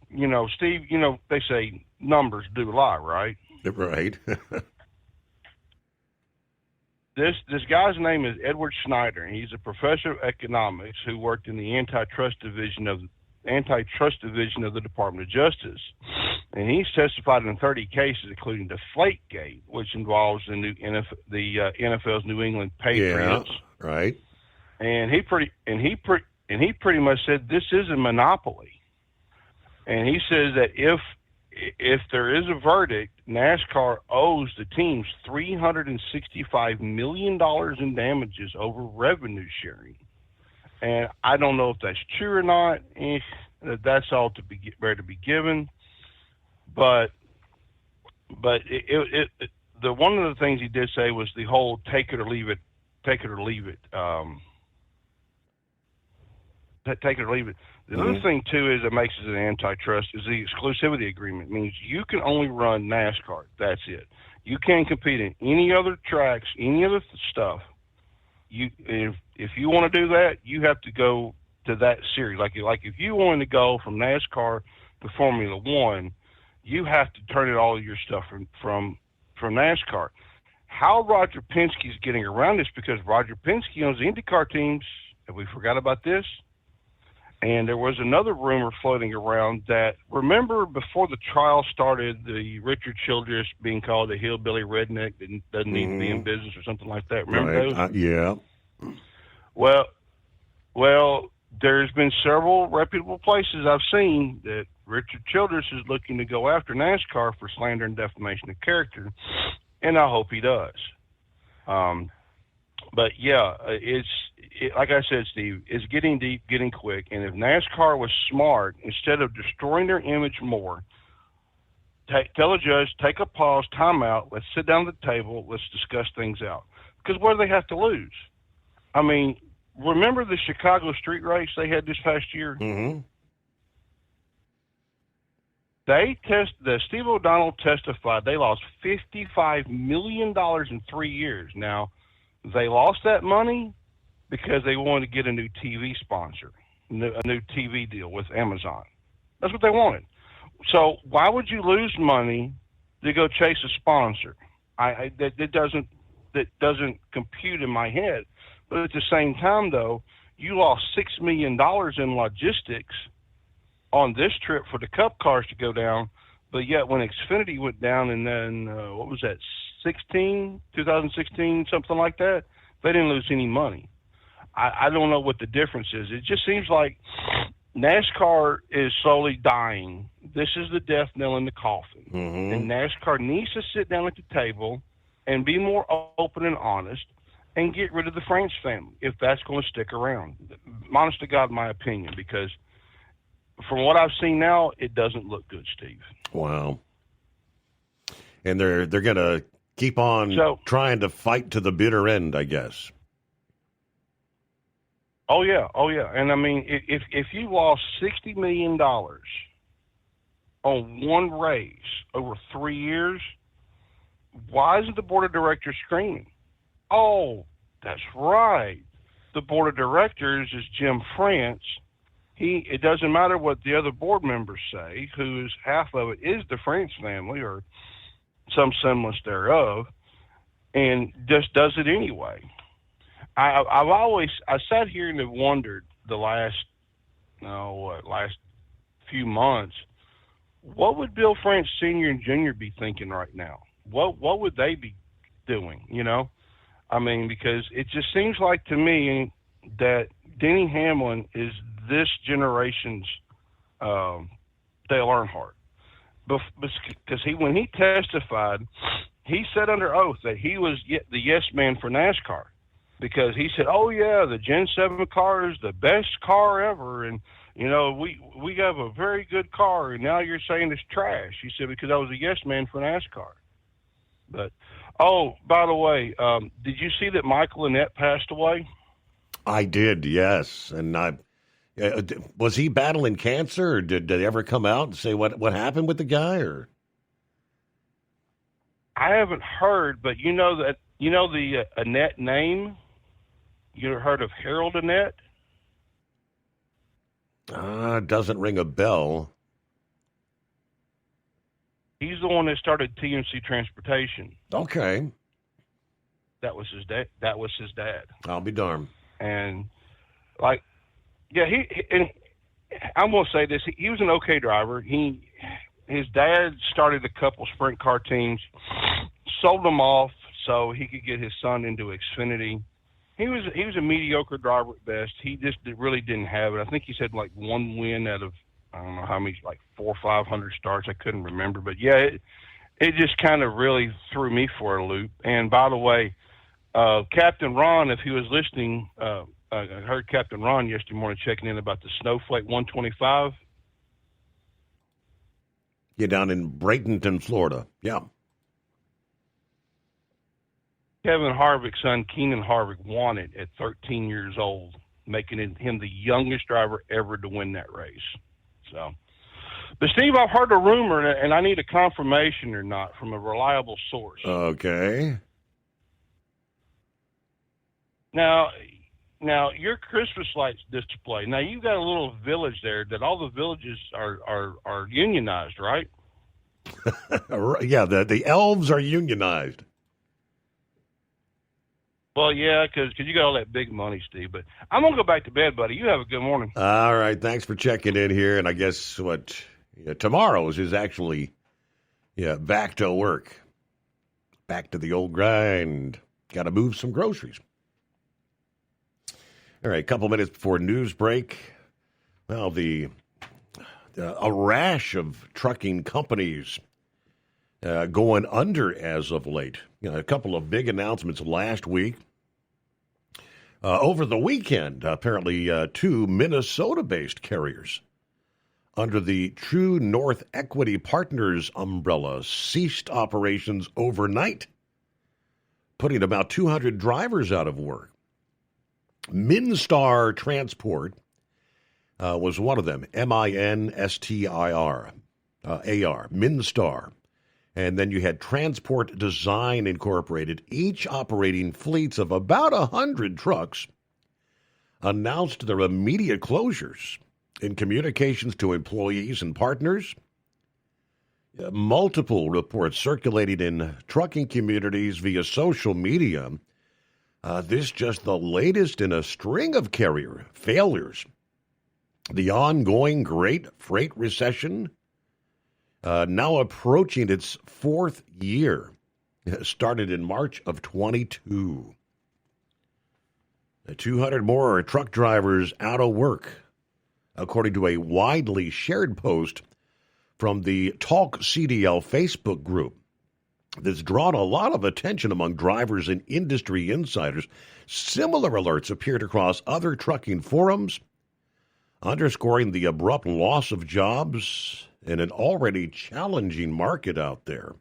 Steve, they say numbers do lie, right? Right. This guy's name is Edward Schneider, and he's a professor of economics who worked in the antitrust division of the Department of Justice. And he's testified in 30 cases, including Deflategate, which involves the NFL's New England Patriots. Yeah, right. And he pretty much said this is a monopoly. And he says that if there is a verdict, NASCAR owes the teams $365 million in damages over revenue sharing. And I don't know if that's true or not. That's all to be given. But one of the things he did say was the whole take it or leave it. Take it or leave it. The other thing, too, is that makes it an antitrust is the exclusivity agreement. It means you can only run NASCAR. That's it. You can't compete in any other tracks, any other stuff. If you want to do that, you have to go to that series. Like if you wanted to go from NASCAR to Formula One, you have to turn in all your stuff from NASCAR. How Roger Penske is getting around this, because Roger Penske owns the IndyCar teams. Have we forgot about this? And there was another rumor floating around that, remember before the trial started, the Richard Childress being called a hillbilly redneck that doesn't need to be in business or something like that. Remember those? Yeah. Well, there's been several reputable places I've seen that Richard Childress is looking to go after NASCAR for slander and defamation of character, and I hope he does. But yeah, like I said, Steve, it's getting deep, getting quick. And if NASCAR was smart, instead of destroying their image more, tell a judge, take a pause, time out, let's sit down at the table, let's discuss things out. Because what do they have to lose? I mean, remember the Chicago street race they had this past year? Mm-hmm. Steve O'Donnell testified they lost $55 million in 3 years. Now, they lost that money because they wanted to get a new TV sponsor, a new TV deal with Amazon. That's what they wanted. So why would you lose money to go chase a sponsor? That doesn't compute in my head. But at the same time, though, you lost $6 million in logistics on this trip for the Cup cars to go down. But yet when Xfinity went down, and then what was that, 2016, something like that, they didn't lose any money. I don't know what the difference is. It just seems like NASCAR is slowly dying. This is the death knell in the coffin. Mm-hmm. And NASCAR needs to sit down at the table and be more open and honest and get rid of the France family if that's going to stick around. Honest to God, my opinion, because from what I've seen now, it doesn't look good, Steve. Wow. And they're going to keep on trying to fight to the bitter end, I guess. Oh yeah. And I mean, if you lost $60 million on one race over 3 years, why isn't the board of directors screaming? Oh, that's right. The board of directors is Jim France. It doesn't matter what the other board members say, who is half of it is the France family or some semblance thereof, and just does it anyway. I sat here and have wondered the last few months, what would Bill France Sr. and Jr. be thinking right now? What would they be doing? You know, I mean, because it just seems like to me that Denny Hamlin is this generation's Dale Earnhardt, because when he testified, he said under oath that he was the yes man for NASCAR. Because he said, oh, yeah, the Gen 7 car is the best car ever. And, you know, we have a very good car. And now you're saying it's trash. He said, because I was a yes man for NASCAR. But, oh, by the way, did you see that Michael Annett passed away? I did, yes. And was he battling cancer? Or did they ever come out and say what happened with the guy? Or I haven't heard, but you know the Annett name? You ever heard of Harold Annett? Doesn't ring a bell. He's the one that started TMC Transportation. Okay. That was his dad. I'll be darned. And I'm gonna say this: he was an okay driver. His dad started a couple sprint car teams, sold them off so he could get his son into Xfinity. He was a mediocre driver at best. He just really didn't have it. I think he said like one win out of I don't know how many, like 400 or 500 starts. I couldn't remember, but yeah, it just kind of really threw me for a loop. And by the way, Captain Ron, if he was listening, I heard Captain Ron yesterday morning checking in about the Snowflake 125. Yeah, down in Bradenton, Florida. Yeah. Kevin Harvick's son, Keenan Harvick, won it at 13 years old, making him the youngest driver ever to win that race. So, but Steve, I've heard a rumor, and I need a confirmation or not from a reliable source. Okay. Now your Christmas lights display. Now you've got a little village there that all the villages are unionized, right? Yeah, the elves are unionized. Well, yeah, because you got all that big money, Steve. But I'm going to go back to bed, buddy. You have a good morning. All right. Thanks for checking in here. And I guess tomorrow's is actually, back to work. Back to the old grind. Got to move some groceries. All right. A couple minutes before news break. Well, a rash of trucking companies going under as of late. A couple of big announcements last week. Over the weekend, apparently 2 Minnesota-based carriers under the True North Equity Partners umbrella ceased operations overnight, putting about 200 drivers out of work. Minstar Transport was one of them, MINSTIR, AR, Minstar. And then you had Transport Design Incorporated, each operating fleets of about 100 trucks, announced their immediate closures in communications to employees and partners. Multiple reports circulating in trucking communities via social media. This just the latest in a string of carrier failures. The ongoing Great Freight Recession, now approaching its 4th year. started in March of 22. 200 more truck drivers out of work, according to a widely shared post from the Talk CDL Facebook group. That's drawn a lot of attention among drivers and industry insiders. Similar alerts appeared across other trucking forums, underscoring the abrupt loss of jobs in an already challenging market out there.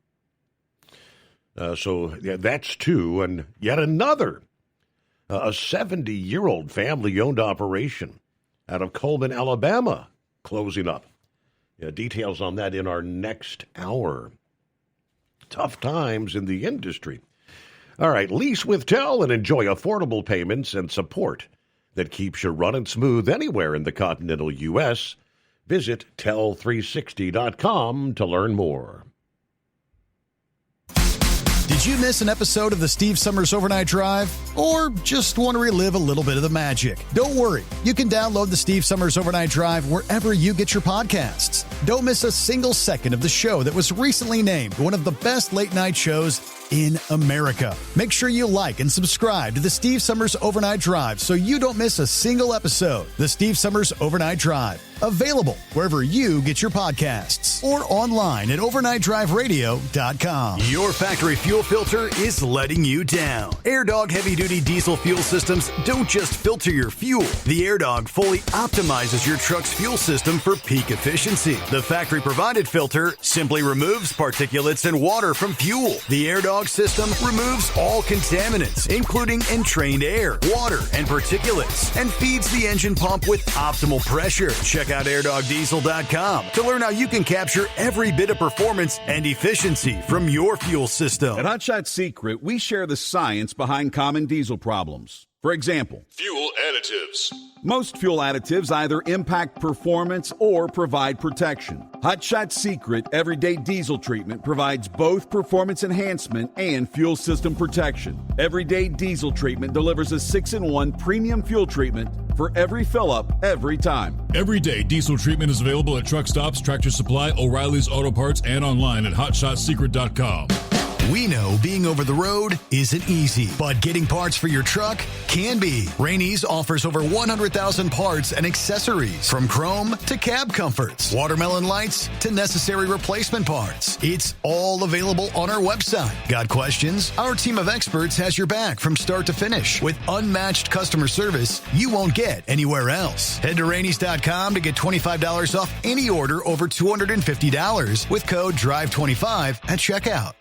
So that's two. And yet another, a 70-year-old family-owned operation out of Coleman, Alabama, closing up. Details on that in our next hour. Tough times in the industry. All right, lease with TEL and enjoy affordable payments and support that keeps you running smooth anywhere in the continental U.S. Visit tel360.com to learn more. Did you miss an episode of the Steve Summers Overnight Drive? Or just want to relive a little bit of the magic? Don't worry. You can download the Steve Summers Overnight Drive wherever you get your podcasts. Don't miss a single second of the show that was recently named one of the best late-night shows in America. Make sure you like and subscribe to the Steve Summers Overnight Drive so you don't miss a single episode. The Steve Summers Overnight Drive. Available wherever you get your podcasts or online at overnightdriveradio.com. Your factory fuel filter is letting you down. AirDog heavy-duty diesel fuel systems don't just filter your fuel. The AirDog fully optimizes your truck's fuel system for peak efficiency. The factory-provided filter simply removes particulates and water from fuel. The AirDog system removes all contaminants, including entrained air, water, and particulates, and feeds the engine pump with optimal pressure. Check out airdogdiesel.com to learn how you can capture every bit of performance and efficiency from your fuel system. At Hot Shot Secret, we share the science behind common diesel problems. For example, fuel additives. Most fuel additives either impact performance or provide protection. Hot Shot Secret Everyday Diesel Treatment provides both performance enhancement and fuel system protection. Everyday Diesel Treatment delivers a 6-in-1 premium fuel treatment for every fill-up, every time. Everyday Diesel Treatment is available at truck stops, Tractor Supply, O'Reilly's Auto Parts, and online at hotshotsecret.com. We know being over the road isn't easy, but getting parts for your truck can be. Rainey's offers over 100,000 parts and accessories, from chrome to cab comforts, watermelon lights to necessary replacement parts. It's all available on our website. Got questions? Our team of experts has your back from start to finish with unmatched customer service you won't get anywhere else. Head to Rainey's.com to get $25 off any order over $250 with code DRIVE25 at checkout.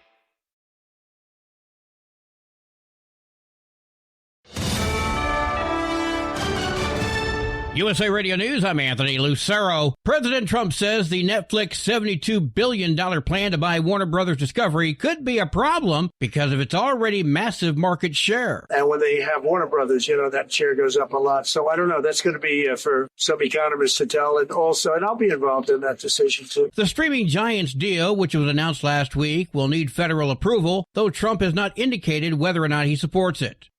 USA Radio News, I'm Anthony Lucero. President Trump says the Netflix $72 billion plan to buy Warner Brothers Discovery could be a problem because of its already massive market share. And when they have Warner Brothers, that share goes up a lot. So I don't know. That's going to be for some economists to tell. And I'll be involved in that decision too. The streaming giant's deal, which was announced last week, will need federal approval, though Trump has not indicated whether or not he supports it.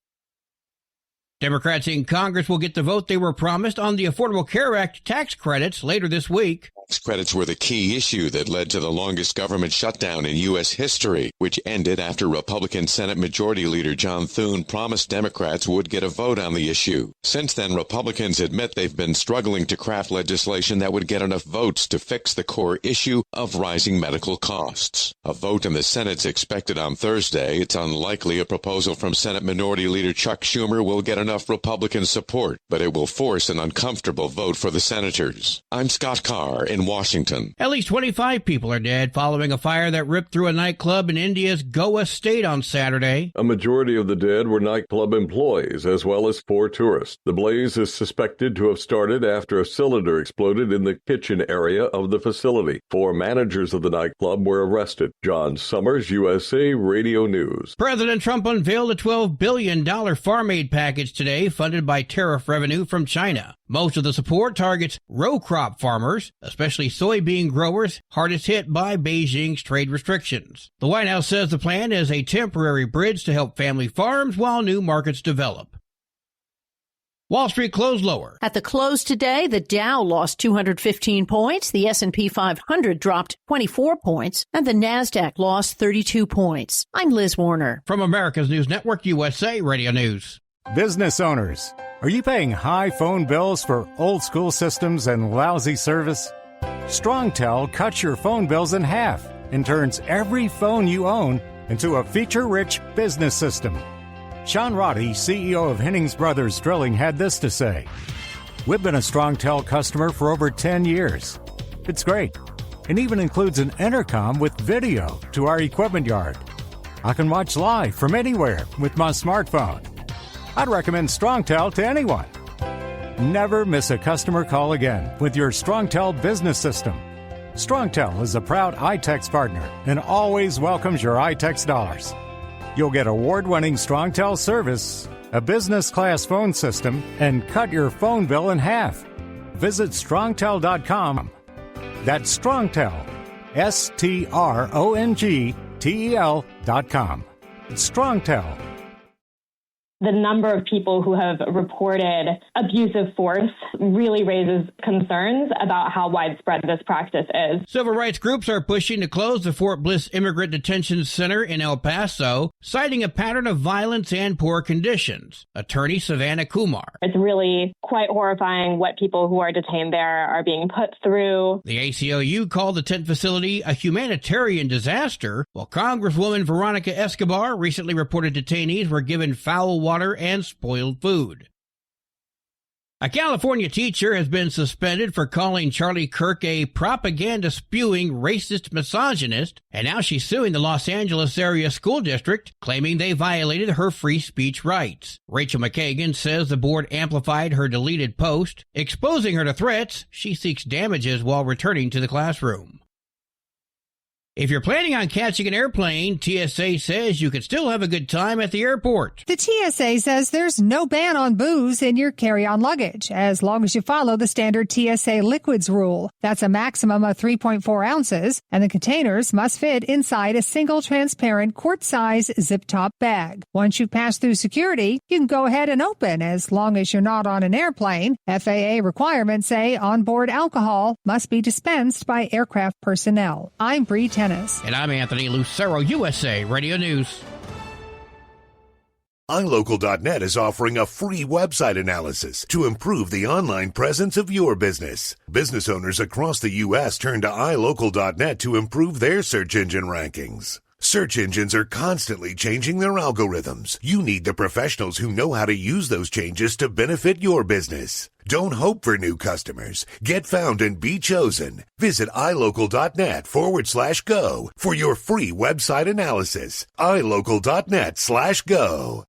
Democrats in Congress will get the vote they were promised on the Affordable Care Act tax credits later this week. Tax credits were the key issue that led to the longest government shutdown in U.S. history, which ended after Republican Senate Majority Leader John Thune promised Democrats would get a vote on the issue. Since then, Republicans admit they've been struggling to craft legislation that would get enough votes to fix the core issue of rising medical costs. A vote in the Senate's expected on Thursday. It's unlikely a proposal from Senate Minority Leader Chuck Schumer will get enough Republican support, but it will force an uncomfortable vote for the senators. I'm Scott Carr in Washington. At least 25 people are dead following a fire that ripped through a nightclub in India's Goa state on Saturday. A majority of the dead were nightclub employees, as well as 4 tourists. The blaze is suspected to have started after a cylinder exploded in the kitchen area of the facility. 4 managers of the nightclub were arrested. John Summers, USA Radio News. President Trump unveiled a $12 billion farm aid package today, funded by tariff revenue from China. Most of the support targets row crop farmers, especially soybean growers, hardest hit by Beijing's trade restrictions. The White House says the plan is a temporary bridge to help family farms while new markets develop. Wall Street closed lower. At the close today, the Dow lost 215 points, the S&P 500 dropped 24 points, and the Nasdaq lost 32 points. I'm Liz Warner. From America's News Network, USA Radio News. Business owners, are you paying high phone bills for old school systems and lousy service? StrongTel cuts your phone bills in half and turns every phone you own into a feature-rich business system. Sean Roddy, CEO of Hennings Brothers Drilling, had this to say. We've been a StrongTel customer for over 10 years. It's great. It even includes an intercom with video to our equipment yard. I can watch live from anywhere with my smartphone. I'd recommend StrongTel to anyone. Never miss a customer call again with your StrongTel business system. StrongTel is a proud iTex partner and always welcomes your iTex dollars. You'll get award-winning StrongTel service, a business-class phone system, and cut your phone bill in half. Visit StrongTel.com. That's StrongTel, StrongTel.com. StrongTel. The number of people who have reported abusive force really raises concerns about how widespread this practice is. Civil rights groups are pushing to close the Fort Bliss Immigrant Detention Center in El Paso, citing a pattern of violence and poor conditions. Attorney Savannah Kumar. It's really quite horrifying what people who are detained there are being put through. The ACLU called the tent facility a humanitarian disaster, while Congresswoman Veronica Escobar recently reported detainees were given foul water and spoiled food. A California teacher has been suspended for calling Charlie Kirk a propaganda-spewing racist misogynist, and now she's suing the Los Angeles area school district, claiming they violated her free speech rights. Rachel McKagan says the board amplified her deleted post. Exposing her to threats, she seeks damages while returning to the classroom. If you're planning on catching an airplane, TSA says you can still have a good time at the airport. The TSA says there's no ban on booze in your carry-on luggage, as long as you follow the standard TSA liquids rule. That's a maximum of 3.4 ounces, and the containers must fit inside a single transparent quart-size zip-top bag. Once you've passed through security, you can go ahead and open, as long as you're not on an airplane. FAA requirements say onboard alcohol must be dispensed by aircraft personnel. I'm Bree Tennis. And I'm Anthony Lucero, USA Radio News. iLocal.net is offering a free website analysis to improve the online presence of your business. Business owners across the U.S. turn to iLocal.net to improve their search engine rankings. Search engines are constantly changing their algorithms. You need the professionals who know how to use those changes to benefit your business. Don't hope for new customers. Get found and be chosen. Visit iLocal.net/go for your free website analysis. iLocal.net/go.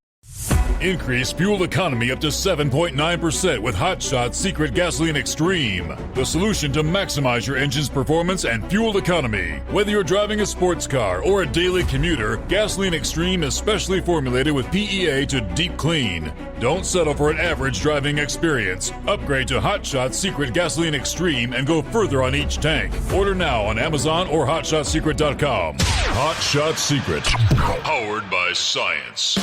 Increase fuel economy up to 7.9% with Hot Shot Secret Gasoline Extreme. The solution to maximize your engine's performance and fuel economy. Whether you're driving a sports car or a daily commuter, Gasoline Extreme is specially formulated with PEA to deep clean. Don't settle for an average driving experience. Upgrade to Hot Shot Secret Gasoline Extreme and go further on each tank. Order now on Amazon or HotShotSecret.com. Hot Shot Secret. Powered by science.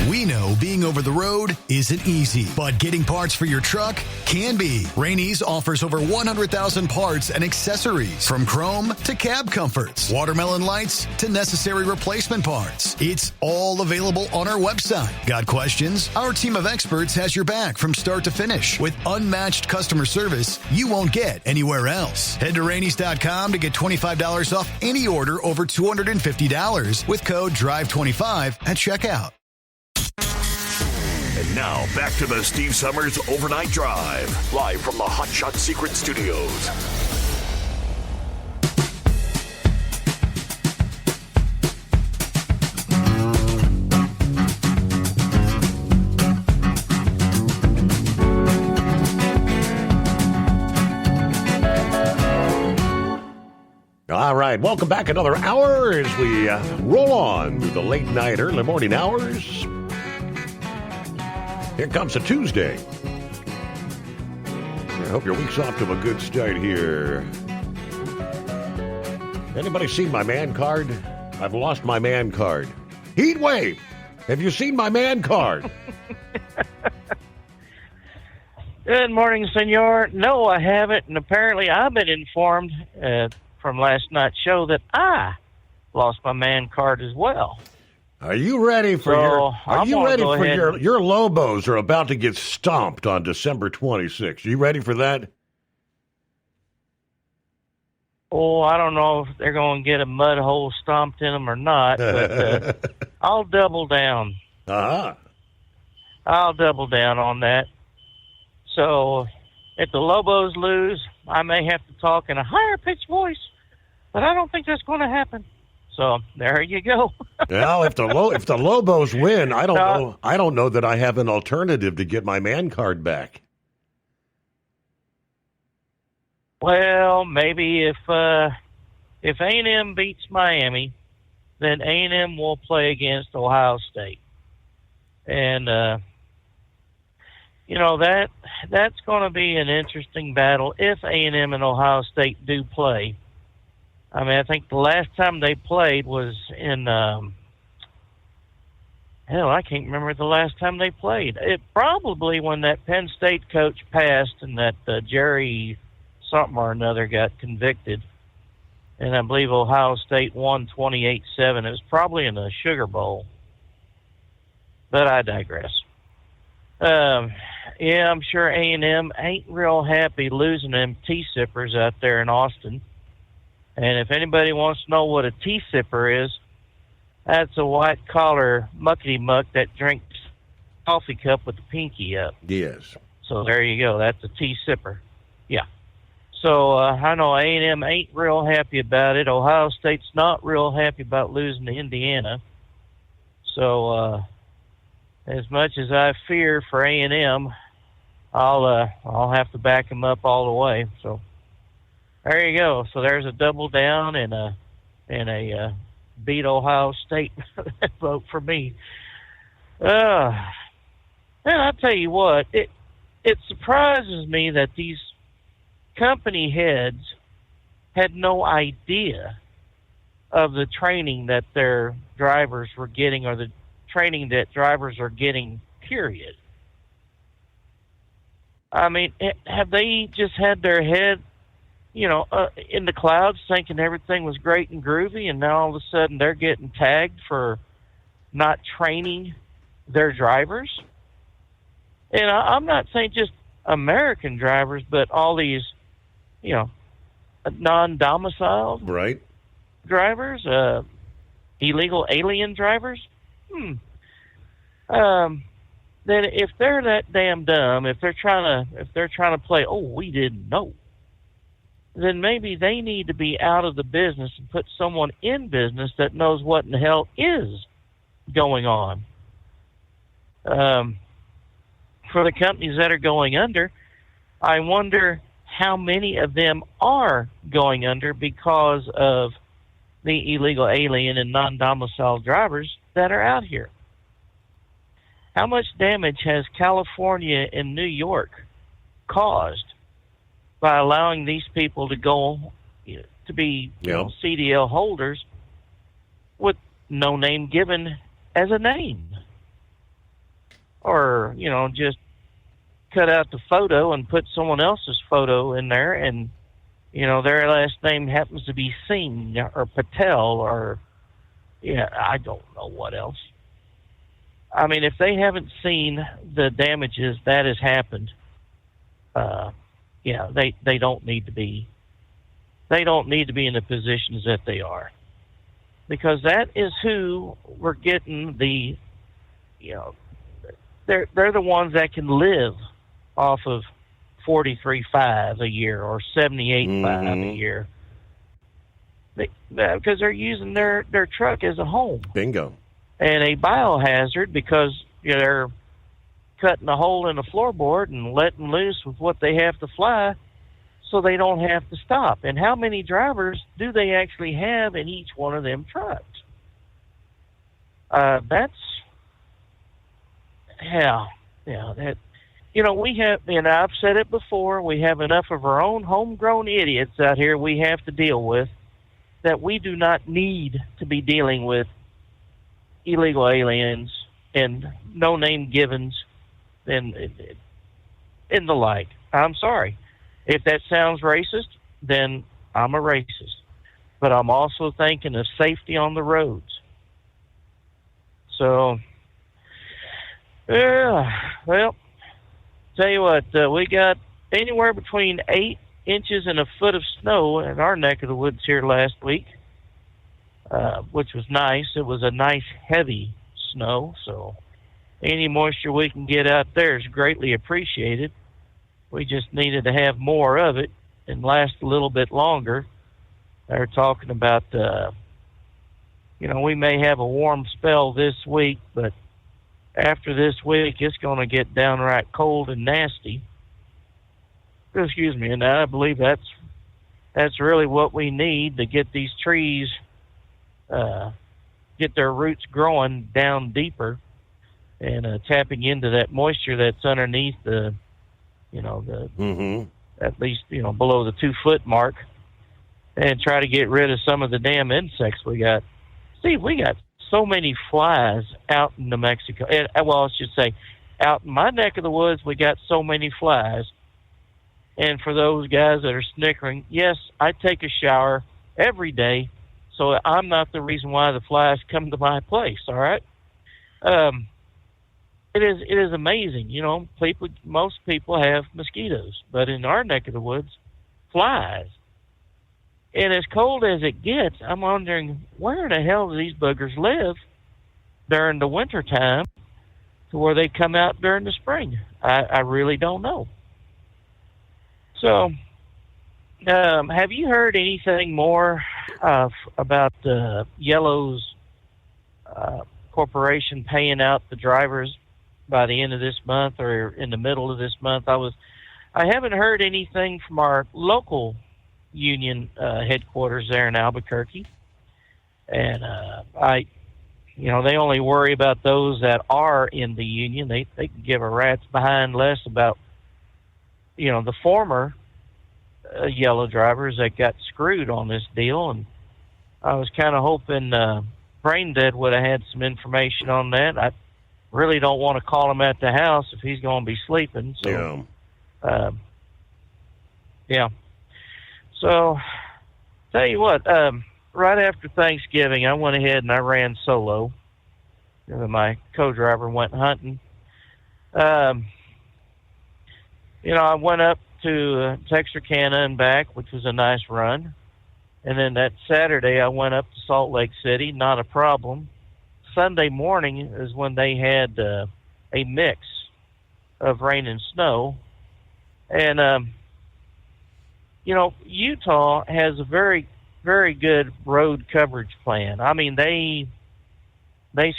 We know being over the road isn't easy, but getting parts for your truck can be. Rainey's offers over 100,000 parts and accessories, from chrome to cab comforts, watermelon lights to necessary replacement parts. It's all available on our website. Got questions? Our team of experts has your back from start to finish with unmatched customer service you won't get anywhere else. Head to Rainey's.com to get $25 off any order over $250 with code DRIVE25 at checkout. And now, back to the Steve Summers Overnight Drive, live from the Hot Shot Secret Studios. All right, welcome back another hour as we roll on through the late night, early morning hours. Here comes a Tuesday. I hope your week's off to a good start here. Anybody seen my man card? I've lost my man card. Heat wave! Have you seen my man card? Good morning, senor. No, I haven't, and apparently I've been informed from last night's show that I lost my man card as well. Are you ready for your Lobos are about to get stomped on December 26th? Are you ready for that? Oh, I don't know if they're going to get a mud hole stomped in them or not, but I'll double down. Uh-huh. I'll double down on that. So if the Lobos lose, I may have to talk in a higher pitched voice, but I don't think that's going to happen. So there you go. Well, if the Lobos win, I don't know that I have an alternative to get my man card back. Well, maybe if A&M beats Miami, then A&M will play against Ohio State, and that's going to be an interesting battle if A&M and Ohio State do play. I mean, I think the last time they played was in, I can't remember the last time they played. It probably when that Penn State coach passed and that Jerry something or another got convicted. And I believe Ohio State won 28-7. It was probably in the Sugar Bowl. But I digress. I'm sure A&M ain't real happy losing them tea-sippers out there in Austin. And if anybody wants to know what a tea sipper is, that's a white-collar muckety-muck that drinks coffee cup with the pinky up. Yes. So there you go. That's a tea sipper. Yeah. So I know A&M ain't real happy about it. Ohio State's not real happy about losing to Indiana. So as much as I fear for A&M, I'll have to back them up all the way. So there you go. So there's a double down and a beat Ohio State vote for me. And I tell you what, it surprises me that these company heads had no idea of the training that their drivers were getting, or the training that drivers are getting, period. I mean, have they just had their head, in the clouds thinking everything was great and groovy, and now all of a sudden they're getting tagged for not training their drivers? And I'm not saying just American drivers, but all these, non-domiciled drivers, illegal alien drivers. Then if they're that damn dumb, if they're trying to play, we didn't know, then maybe they need to be out of the business and put someone in business that knows what in the hell is going on. For the companies that are going under, I wonder how many of them are going under because of the illegal alien and non-domiciled drivers that are out here. How much damage has California and New York caused by allowing these people to go to be CDL holders with no name given as a name? Or, just cut out the photo and put someone else's photo in there, and, their last name happens to be Singh or Patel or, I don't know what else. I mean, if they haven't seen the damages that has happened, they don't need to be. They don't need to be in the positions that they are, because that is who we're getting the. They're the ones that can live off of $43,500 a year or $78,500 a year, because they're using their truck as a home. Bingo. And a biohazard because they're cutting a hole in the floorboard and letting loose with what they have to fly so they don't have to stop. And how many drivers do they actually have in each one of them trucks? We have, and I've said it before, we have enough of our own homegrown idiots out here we have to deal with that we do not need to be dealing with illegal aliens and no name givens. And and the like. I'm sorry. If that sounds racist, then I'm a racist. But I'm also thinking of safety on the roads. So, yeah, well, tell you what, we got anywhere between 8 inches and a foot of snow in our neck of the woods here last week, which was nice. It was a nice, heavy snow, so any moisture we can get out there is greatly appreciated. We just needed to have more of it and last a little bit longer. They're talking about, we may have a warm spell this week, but after this week, it's going to get downright cold and nasty. Excuse me, and I believe that's really what we need to get these trees, get their roots growing down deeper and tapping into that moisture that's underneath the at least, below the 2 foot mark, and try to get rid of some of the damn insects we got. Steve, we got so many flies out in New Mexico. Well, I should say, out in my neck of the woods, we got so many flies. And for those guys that are snickering, yes, I take a shower every day, so I'm not the reason why the flies come to my place, all right? It is amazing. Most people have mosquitoes, but in our neck of the woods, flies. And as cold as it gets, I'm wondering, where the hell do these buggers live during the winter time to where they come out during the spring? I really don't know. So, have you heard anything more about Yellow's corporation paying out the drivers by the end of this month or in the middle of this month? I haven't heard anything from our local union headquarters there in Albuquerque, and they only worry about those that are in the union. They can give a rat's behind less about the former Yellow drivers that got screwed on this deal. And I was kind of hoping Brain Dead would have had some information on that. I really don't want to call him at the house if he's going to be sleeping. So, yeah. So, tell you what, right after Thanksgiving, I went ahead and I ran solo. My co-driver went hunting. I went up to Texarkana and back, which was a nice run. And then that Saturday, I went up to Salt Lake City, not a problem. Sunday morning is when they had a mix of rain and snow. And, Utah has a very, very good road coverage plan. I mean, they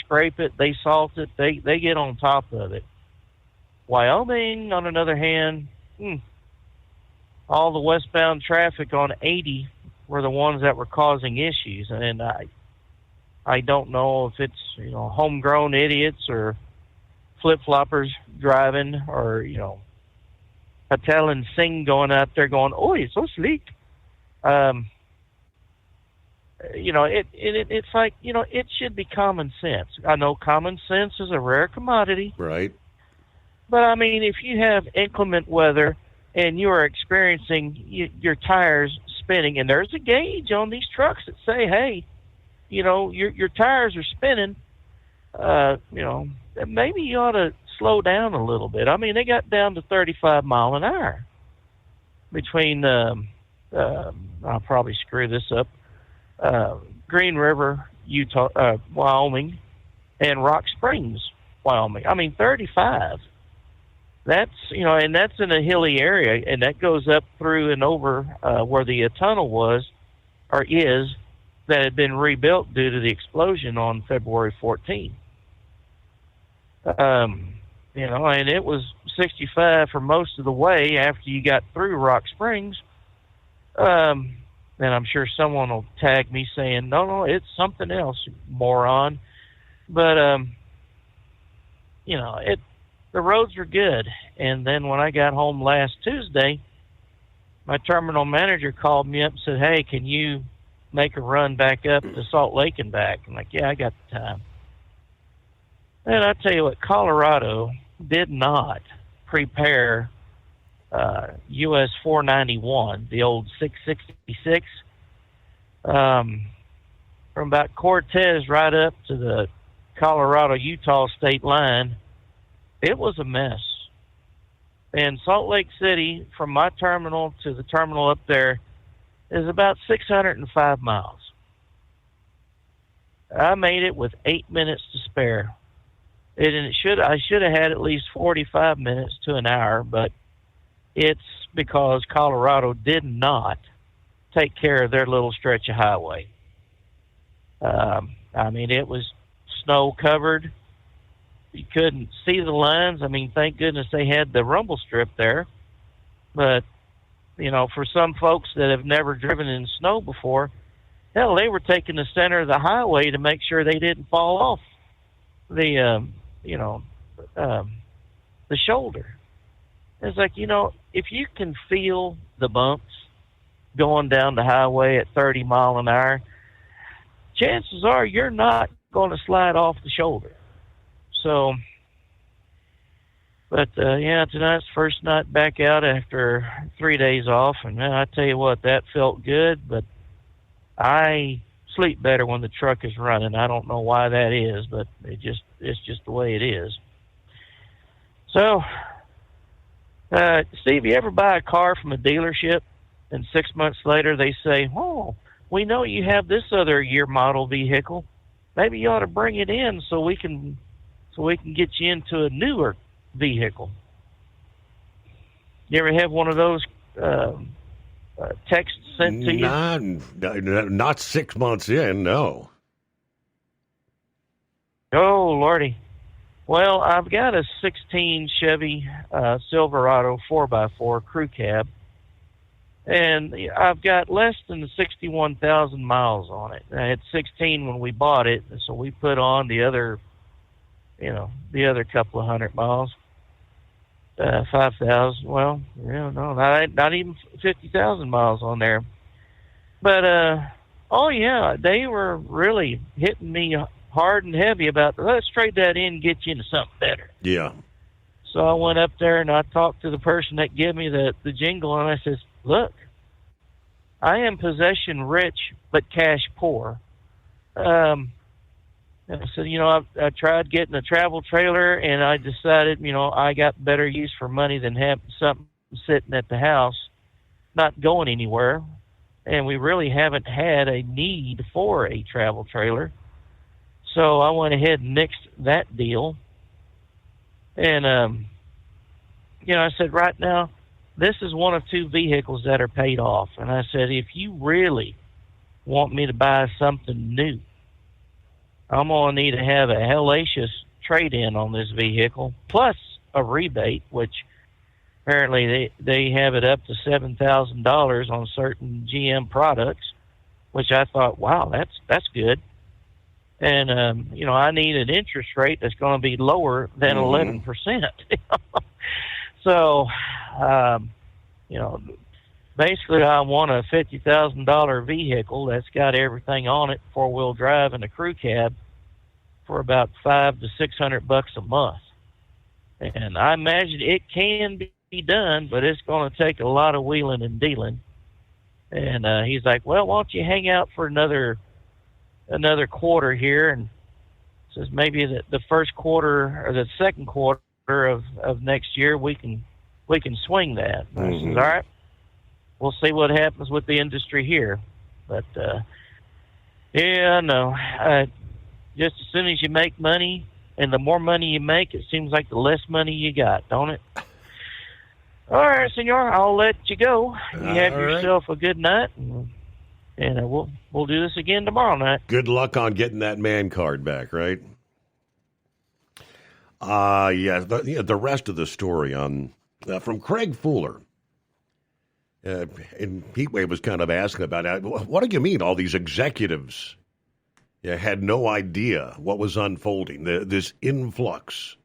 scrape it, they salt it, they get on top of it. Wyoming, on the other hand, all the westbound traffic on 80 were the ones that were causing issues. And I don't know if it's, homegrown idiots or flip-floppers driving or, Patel and Singh going out there going, oh, it's so sleek. It's like, it should be common sense. I know common sense is a rare commodity. Right. But, I mean, if you have inclement weather and you are experiencing your tires spinning, and there's a gauge on these trucks that say, hey, your tires are spinning, maybe you ought to slow down a little bit. I mean, they got down to 35 mile an hour between, I'll probably screw this up, Green River, Wyoming, and Rock Springs, Wyoming. I mean, 35. That's, and that's in a hilly area, and that goes up through and over where the tunnel was, or is, that had been rebuilt due to the explosion on February 14th. And it was 65 for most of the way after you got through Rock Springs. And I'm sure someone will tag me saying, no, it's something else, moron. But, the roads were good. And then when I got home last Tuesday, my terminal manager called me up and said, hey, can you make a run back up to Salt Lake and back? I'm like, yeah, I got the time. And I tell you what, Colorado did not prepare US 491, the old 666, from about Cortez right up to the Colorado-Utah state line. It was a mess. And Salt Lake City, from my terminal to the terminal up there, is about 605 miles. I made it with 8 minutes to spare. I should have had at least 45 minutes to an hour, but it's because Colorado did not take care of their little stretch of highway. I mean, it was snow covered. You couldn't see the lines. I mean, thank goodness they had the rumble strip there. But, you know, for some folks that have never driven in snow before, hell, they were taking the center of the highway to make sure they didn't fall off the shoulder. It's like, you know, if you can feel the bumps going down the highway at 30 mile an hour, chances are you're not going to slide off the shoulder. So, but tonight's the first night back out after 3 days off, and man, I tell you what, that felt good. But I sleep better when the truck is running. I don't know why that is, but it's just the way it is. So, Steve, you ever buy a car from a dealership, and 6 months later they say, "Oh, we know you have this other year model vehicle. Maybe you ought to bring it in so we can get you into a newer vehicle." You ever have one of those texts sent to you? Not 6 months in, no. Oh, Lordy. Well, I've got a 16 Chevy Silverado 4x4 crew cab, and I've got less than 61,000 miles on it. I had 16 when we bought it, so we put on the other couple of hundred miles, 5,000. Well, no, not even 50,000 miles on there. But they were really hitting me hard and heavy about, let's trade that in and get you into something better. Yeah. So I went up there and I talked to the person that gave me the jingle, and I says, "Look, I am possession rich but cash poor." I said, I tried getting a travel trailer, and I decided, I got better use for money than having something sitting at the house, not going anywhere. And we really haven't had a need for a travel trailer. So I went ahead and nixed that deal. And, I said, right now, this is one of two vehicles that are paid off. And I said, if you really want me to buy something new, I'm going to need to have a hellacious trade-in on this vehicle, plus a rebate, which apparently they have it up to $7,000 on certain GM products, which I thought, wow, that's good. And, I need an interest rate that's going to be lower than 11%. So, basically I want a $50,000 vehicle that's got everything on it, four-wheel drive and a crew cab, for about $500 to $600 a month. And I imagine it can be done, but it's going to take a lot of wheeling and dealing. And he's like, well, why don't you hang out for another quarter here? And says maybe the first quarter or the second quarter of next year we can swing that. And I says, all right, we'll see what happens with the industry here. But just as soon as you make money, and the more money you make, it seems like the less money you got, don't it? All right, senor, I'll let you go. You have yourself a good night, and we'll do this again tomorrow night. Good luck on getting that man card back, right? The rest of the story on from Craig Fuller. And Heatwave was kind of asking about it. What do you mean all these executives had no idea what was unfolding, this influx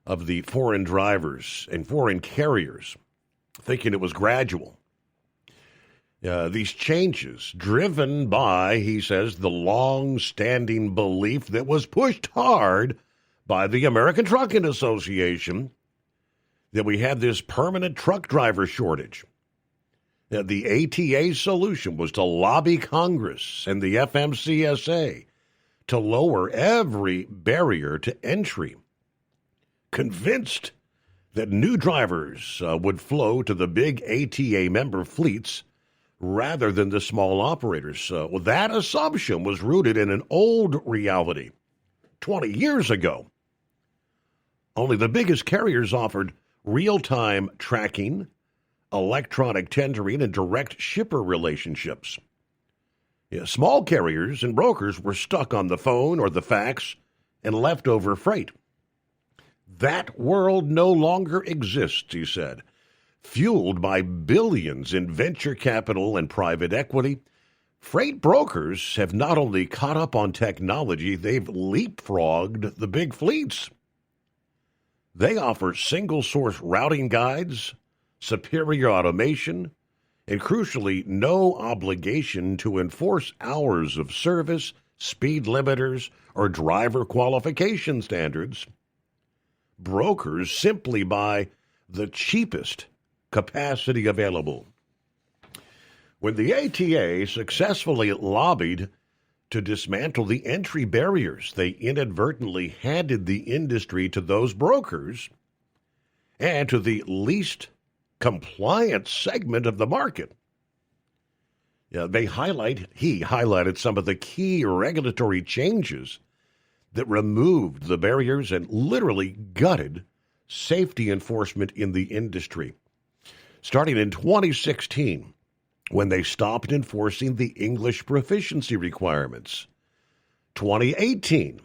of the foreign drivers and foreign carriers, thinking it was gradual. These changes driven by, he says, the long-standing belief that was pushed hard by the American Trucking Association that we had this permanent truck driver shortage. Now, the ATA solution was to lobby Congress and the FMCSA to lower every barrier to entry, convinced that new drivers would flow to the big ATA member fleets rather than the small operators. That assumption was rooted in an old reality 20 years ago. Only the biggest carriers offered real-time tracking, electronic tendering, and direct shipper relationships. Small carriers and brokers were stuck on the phone or the fax and leftover freight. That world no longer exists, he said. Fueled by billions in venture capital and private equity, freight brokers have not only caught up on technology, they've leapfrogged the big fleets. They offer single-source routing guides, superior automation, and crucially, no obligation to enforce hours of service, speed limiters, or driver qualification standards. Brokers simply buy the cheapest capacity available. When the ATA successfully lobbied to dismantle the entry barriers, they inadvertently handed the industry to those brokers and to the least compliant segment of the market. He highlighted some of the key regulatory changes that removed the barriers and literally gutted safety enforcement in the industry. Starting in 2016, when they stopped enforcing the English proficiency requirements. 2018,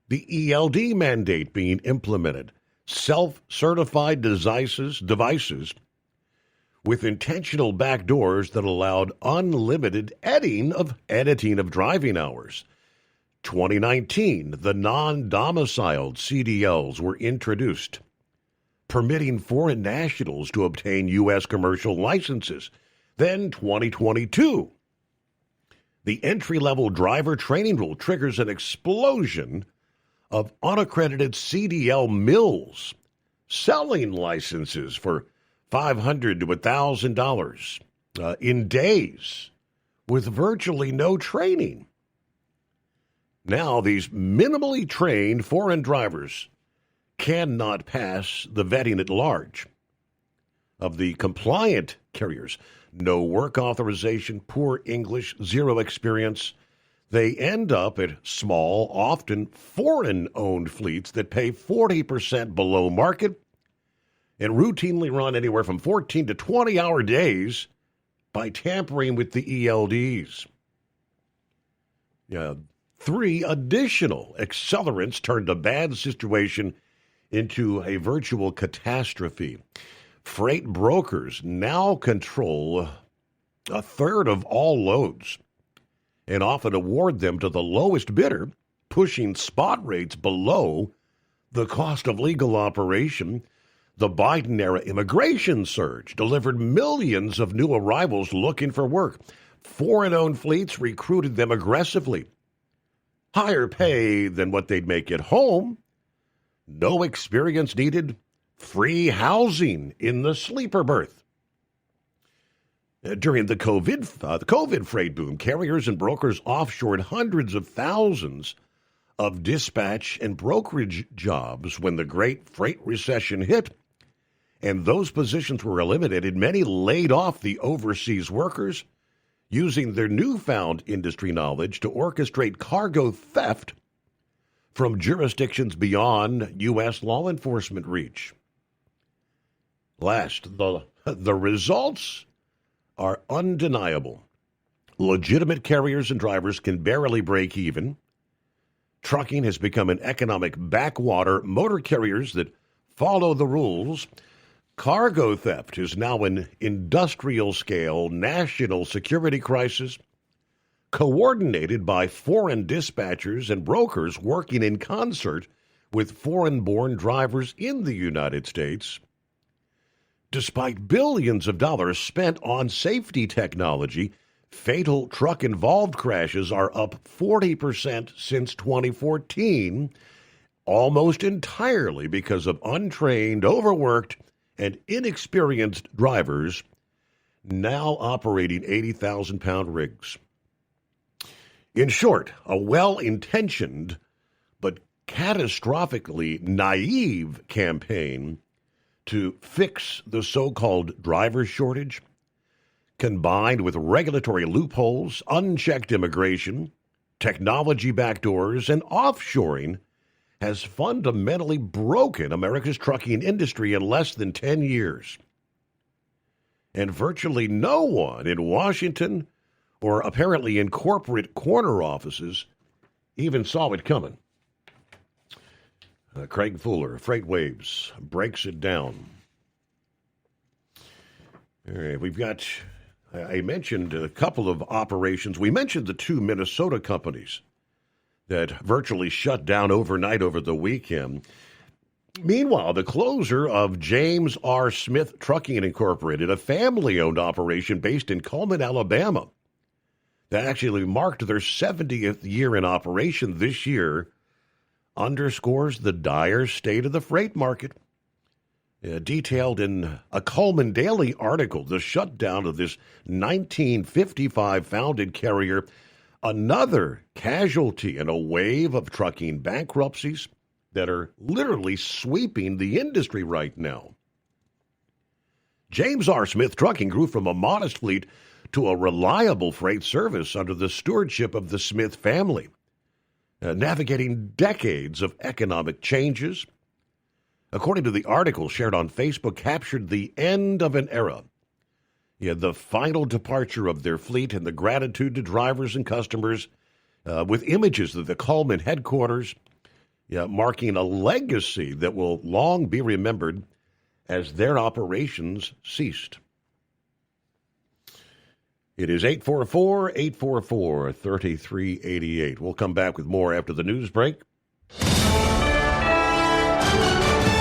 the ELD mandate being implemented, self-certified devices with intentional backdoors that allowed unlimited editing of driving hours. 2019, the non-domiciled CDLs were introduced, permitting foreign nationals to obtain U.S. commercial licenses. Then 2022, the entry-level driver training rule triggers an explosion of unaccredited CDL mills selling licenses for $500 to $1,000 in days with virtually no training. Now, these minimally trained foreign drivers cannot pass the vetting at large. Of the compliant carriers, no work authorization, poor English, zero experience, they end up at small, often foreign-owned fleets that pay 40% below market and routinely run anywhere from 14 to 20-hour days by tampering with the ELDs. 3 additional accelerants turned a bad situation into a virtual catastrophe. Freight brokers now control a third of all loads and often award them to the lowest bidder, pushing spot rates below the cost of legal operation. The Biden-era immigration surge delivered millions of new arrivals looking for work. Foreign-owned fleets recruited them aggressively. Higher pay than what they'd make at home. No experience needed. Free housing in the sleeper berth. During the COVID freight boom, carriers and brokers offshored hundreds of thousands of dispatch and brokerage jobs when the great freight recession hit, and those positions were eliminated. Many laid off the overseas workers, using their newfound industry knowledge to orchestrate cargo theft from jurisdictions beyond U.S. law enforcement reach. Last, the results are undeniable. Legitimate carriers and drivers can barely break even. Trucking has become an economic backwater. Motor carriers that follow the rules. Cargo theft is now an industrial-scale national security crisis, coordinated by foreign dispatchers and brokers working in concert with foreign-born drivers in the United States. Despite billions of dollars spent on safety technology, fatal truck-involved crashes are up 40% since 2014, almost entirely because of untrained, overworked, and inexperienced drivers now operating 80,000-pound rigs. In short, a well-intentioned but catastrophically naive campaign to fix the so-called driver shortage, combined with regulatory loopholes, unchecked immigration, technology backdoors, and offshoring, has fundamentally broken America's trucking industry in less than 10 years. And virtually no one in Washington or apparently in corporate corner offices even saw it coming. Craig Fuller, FreightWaves, breaks it down. All right, we've got, I mentioned a couple of operations. We mentioned the two Minnesota companies that virtually shut down overnight over the weekend. Meanwhile, the closure of James R. Smith Trucking Incorporated, a family-owned operation based in Cullman, Alabama, that actually marked their 70th year in operation this year, underscores the dire state of the freight market. Detailed in a Cullman Daily article, the shutdown of this 1955 founded carrier, another casualty in a wave of trucking bankruptcies that are literally sweeping the industry right now. James R. Smith Trucking grew from a modest fleet to a reliable freight service under the stewardship of the Smith family, navigating decades of economic changes. According to the article shared on Facebook, captured the end of an era. The final departure of their fleet and the gratitude to drivers and customers, with images of the Cullman headquarters, marking a legacy that will long be remembered as their operations ceased. It is 844-844-3388. We'll come back with more after the news break.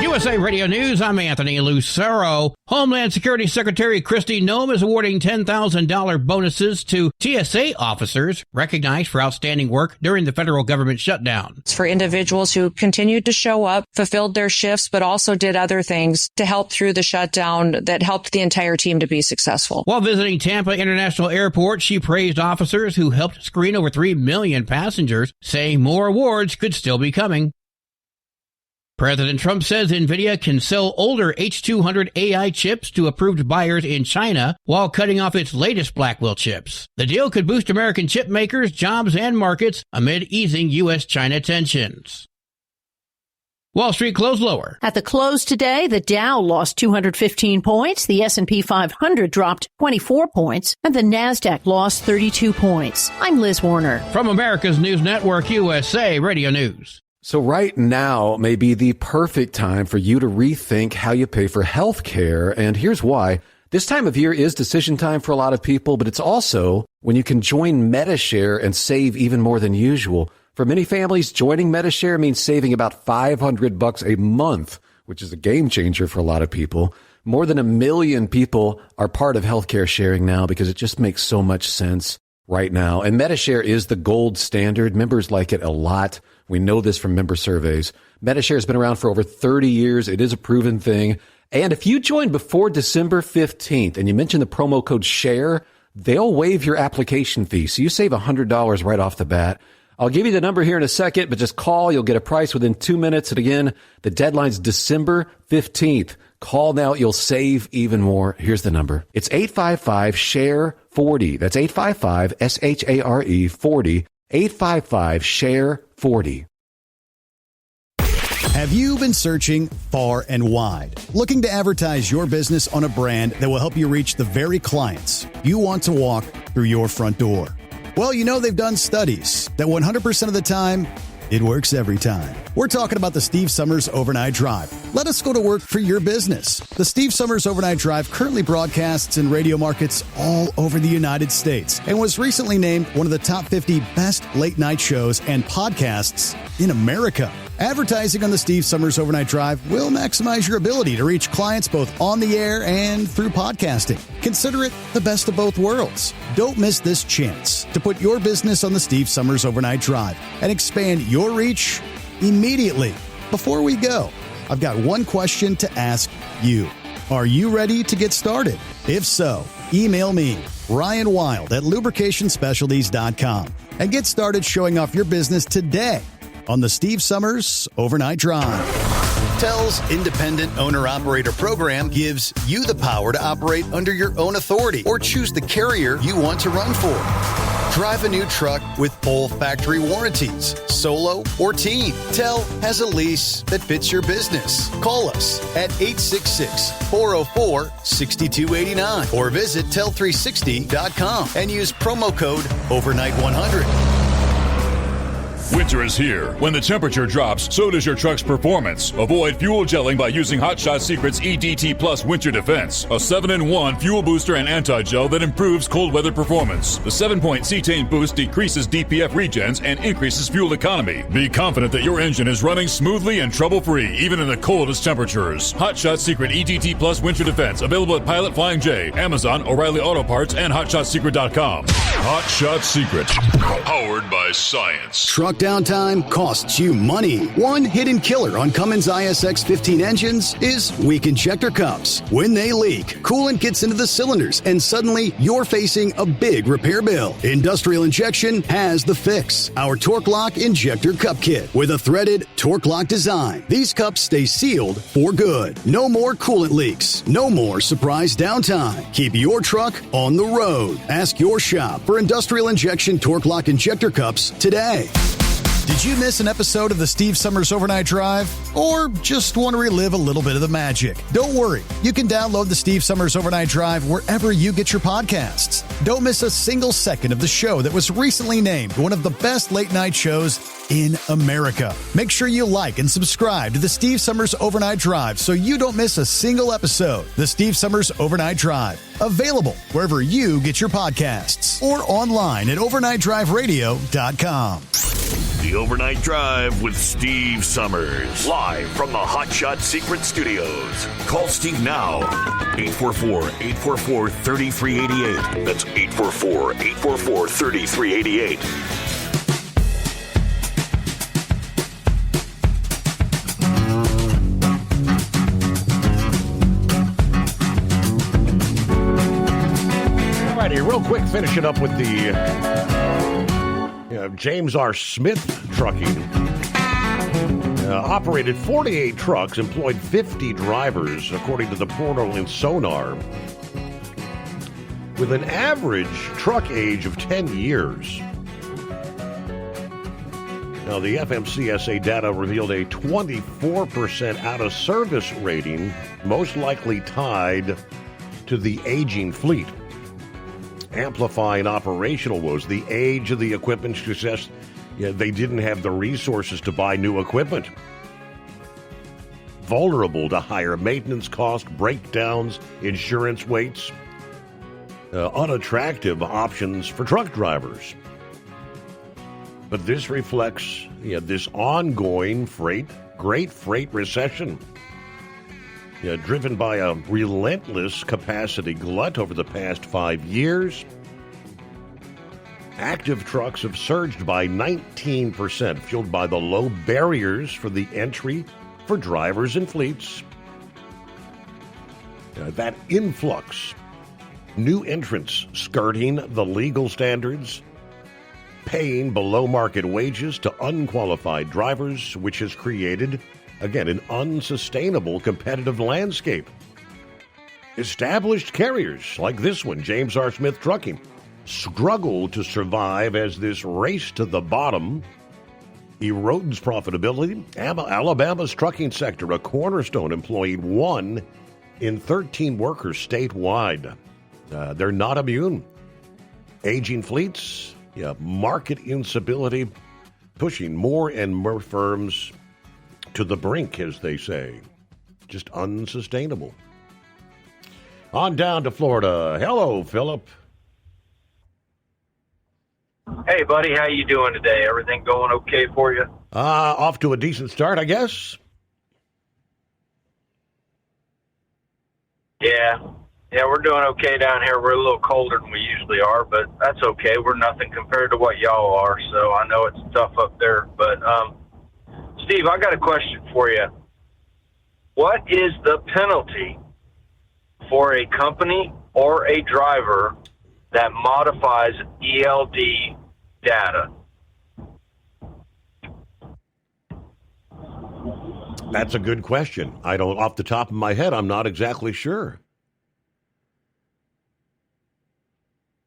USA Radio News, I'm Anthony Lucero. Homeland Security Secretary Kristi Noem is awarding $10,000 bonuses to TSA officers recognized for outstanding work during the federal government shutdown. It's for individuals who continued to show up, fulfilled their shifts, but also did other things to help through the shutdown that helped the entire team to be successful. While visiting Tampa International Airport, she praised officers who helped screen over 3 million passengers, saying more awards could still be coming. President Trump says NVIDIA can sell older H200 AI chips to approved buyers in China while cutting off its latest Blackwell chips. The deal could boost American chip makers, jobs, and markets amid easing U.S.-China tensions. Wall Street closed lower. At the close today, the Dow lost 215 points, the S&P 500 dropped 24 points, and the Nasdaq lost 32 points. I'm Liz Warner. From America's News Network, USA Radio News. So right now may be the perfect time for you to rethink how you pay for health care. And here's why. This time of year is decision time for a lot of people, but it's also when you can join Medi-Share and save even more than usual. For many families, joining Medi-Share means saving about $500 a month, which is a game changer for a lot of people. More than 1 million people are part of healthcare sharing now because it just makes so much sense right now. And Medi-Share is the gold standard. Members like it a lot. We know this from member surveys. Medi-Share has been around for over 30 years. It is a proven thing. And if you join before December 15th and you mention the promo code SHARE, they'll waive your application fee. So you save $100 right off the bat. I'll give you the number here in a second, but just call. You'll get a price within 2 minutes. And again, the deadline's December 15th. Call now. You'll save even more. Here's the number. It's 855-SHARE-40. That's 855-SHARE 40. 855-SHARE-40. Have you been searching far and wide, looking to advertise your business on a brand that will help you reach the very clients you want to walk through your front door? Well, you know they've done studies that 100% of the time, it works every time. We're talking about the Steve Summers Overnight Drive. Let us go to work for your business. The Steve Summers Overnight Drive currently broadcasts in radio markets all over the United States and was recently named one of the top 50 best late night shows and podcasts in America. Advertising on the Steve Summers Overnight Drive will maximize your ability to reach clients both on the air and through podcasting. Consider it the best of both worlds. Don't miss this chance to put your business on the Steve Summers Overnight Drive and expand your reach immediately. Before we go, I've got one question to ask you. Are you ready to get started? If so, email me, Ryan Wild at lubricationsspecialties.com, and get started showing off your business today on the Steve Summers Overnight Drive. TEL's Independent Owner-Operator Program gives you the power to operate under your own authority or choose the carrier you want to run for. Drive a new truck with full factory warranties, solo or team. TEL has a lease that fits your business. Call us at 866-404-6289 or visit tel360.com and use promo code OVERNIGHT100. Winter is here. When the temperature drops, so does your truck's performance. Avoid fuel gelling by using Hot Shot Secret's EDT Plus Winter Defense, a 7-in-1 fuel booster and anti-gel that improves cold weather performance. The 7-point cetane boost decreases DPF regens and increases fuel economy. Be confident that your engine is running smoothly and trouble-free, even in the coldest temperatures. Hot Shot Secret EDT Plus Winter Defense, available at Pilot Flying J, Amazon, O'Reilly Auto Parts, and HotShotSecret.com. Hot Shot Secret, powered by science. Truck downtime costs you money. One hidden killer on Cummins ISX 15 engines is weak injector cups. When they leak, coolant gets into the cylinders and suddenly you're facing a big repair bill. Industrial Injection has the fix. Our Torque Lock Injector Cup Kit with a threaded Torque Lock design. These cups stay sealed for good. No more coolant leaks. No more surprise downtime. Keep your truck on the road. Ask your shop for Industrial Injection Torque Lock Injector Cups today. Did you miss an episode of the Steve Summers Overnight Drive? Or just want to relive a little bit of the magic? Don't worry. You can download the Steve Summers Overnight Drive wherever you get your podcasts. Don't miss a single second of the show that was recently named one of the best late-night shows in America. Make sure you like and subscribe to the Steve Summers Overnight Drive so you don't miss a single episode. The Steve Summers Overnight Drive. Available wherever you get your podcasts or online at overnightdriveradio.com. The Overnight Drive with Steve Summers. Live from the Hot Shot Secret Studios. Call Steve now. 844-844-3388. That's 844-844-3388. Real quick, finishing up with the James R. Smith Trucking. Operated 48 trucks, employed 50 drivers, according to the portal in Sonar, with an average truck age of 10 years. Now, the FMCSA data revealed a 24% out-of-service rating, most likely tied to the aging fleet. Amplifying operational woes, the age of the equipment suggests they didn't have the resources to buy new equipment. Vulnerable to higher maintenance costs, breakdowns, insurance waits, unattractive options for truck drivers. But this reflects this ongoing great freight recession. Driven by a relentless capacity glut over the past 5 years. Active trucks have surged by 19%, fueled by the low barriers for the entry for drivers and fleets. That influx, new entrants skirting the legal standards, paying below market wages to unqualified drivers, which has created again, an unsustainable competitive landscape. Established carriers like this one, James R. Smith Trucking, struggle to survive as this race to the bottom erodes profitability. Alabama's trucking sector, a cornerstone, employing 1 in 13 workers statewide. They're not immune. Aging fleets, market instability, pushing more and more firms to the brink, as they say. Just unsustainable. On down to Florida. Hello, Philip. Hey, buddy. How you doing today? Everything going okay for you? Off to a decent start, I guess. Yeah, we're doing okay down here. We're a little colder than we usually are, but that's okay. We're nothing compared to what y'all are, so I know it's tough up there, but Steve, I got a question for you. What is the penalty for a company or a driver that modifies ELD data? That's a good question. I don't, off the top of my head, I'm not exactly sure.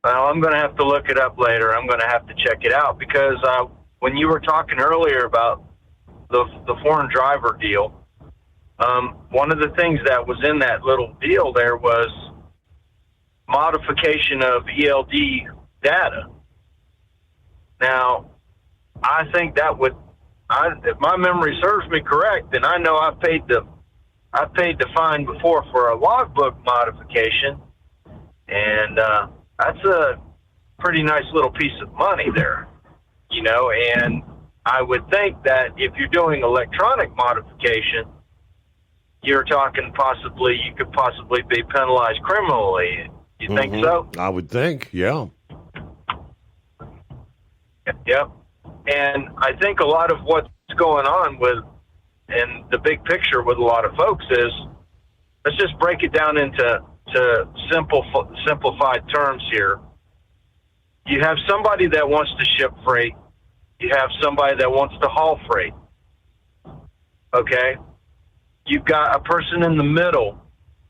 Well, I'm going to have to look it up later. I'm going to have to check it out because when you were talking earlier about the foreign driver deal, one of the things that was in that little deal there was modification of ELD data. Now, I think that would, if my memory serves me correct, then I know I paid the fine before for a logbook modification, and that's a pretty nice little piece of money there, you know. And I would think that if you're doing electronic modification, you're talking you could possibly be penalized criminally. You think so? I would think, yeah. Yep. And I think a lot of what's going on in the big picture with a lot of folks is, let's just break it down into simplified terms here. You have somebody that wants to ship freight. You have somebody that wants to haul freight. Okay? You've got a person in the middle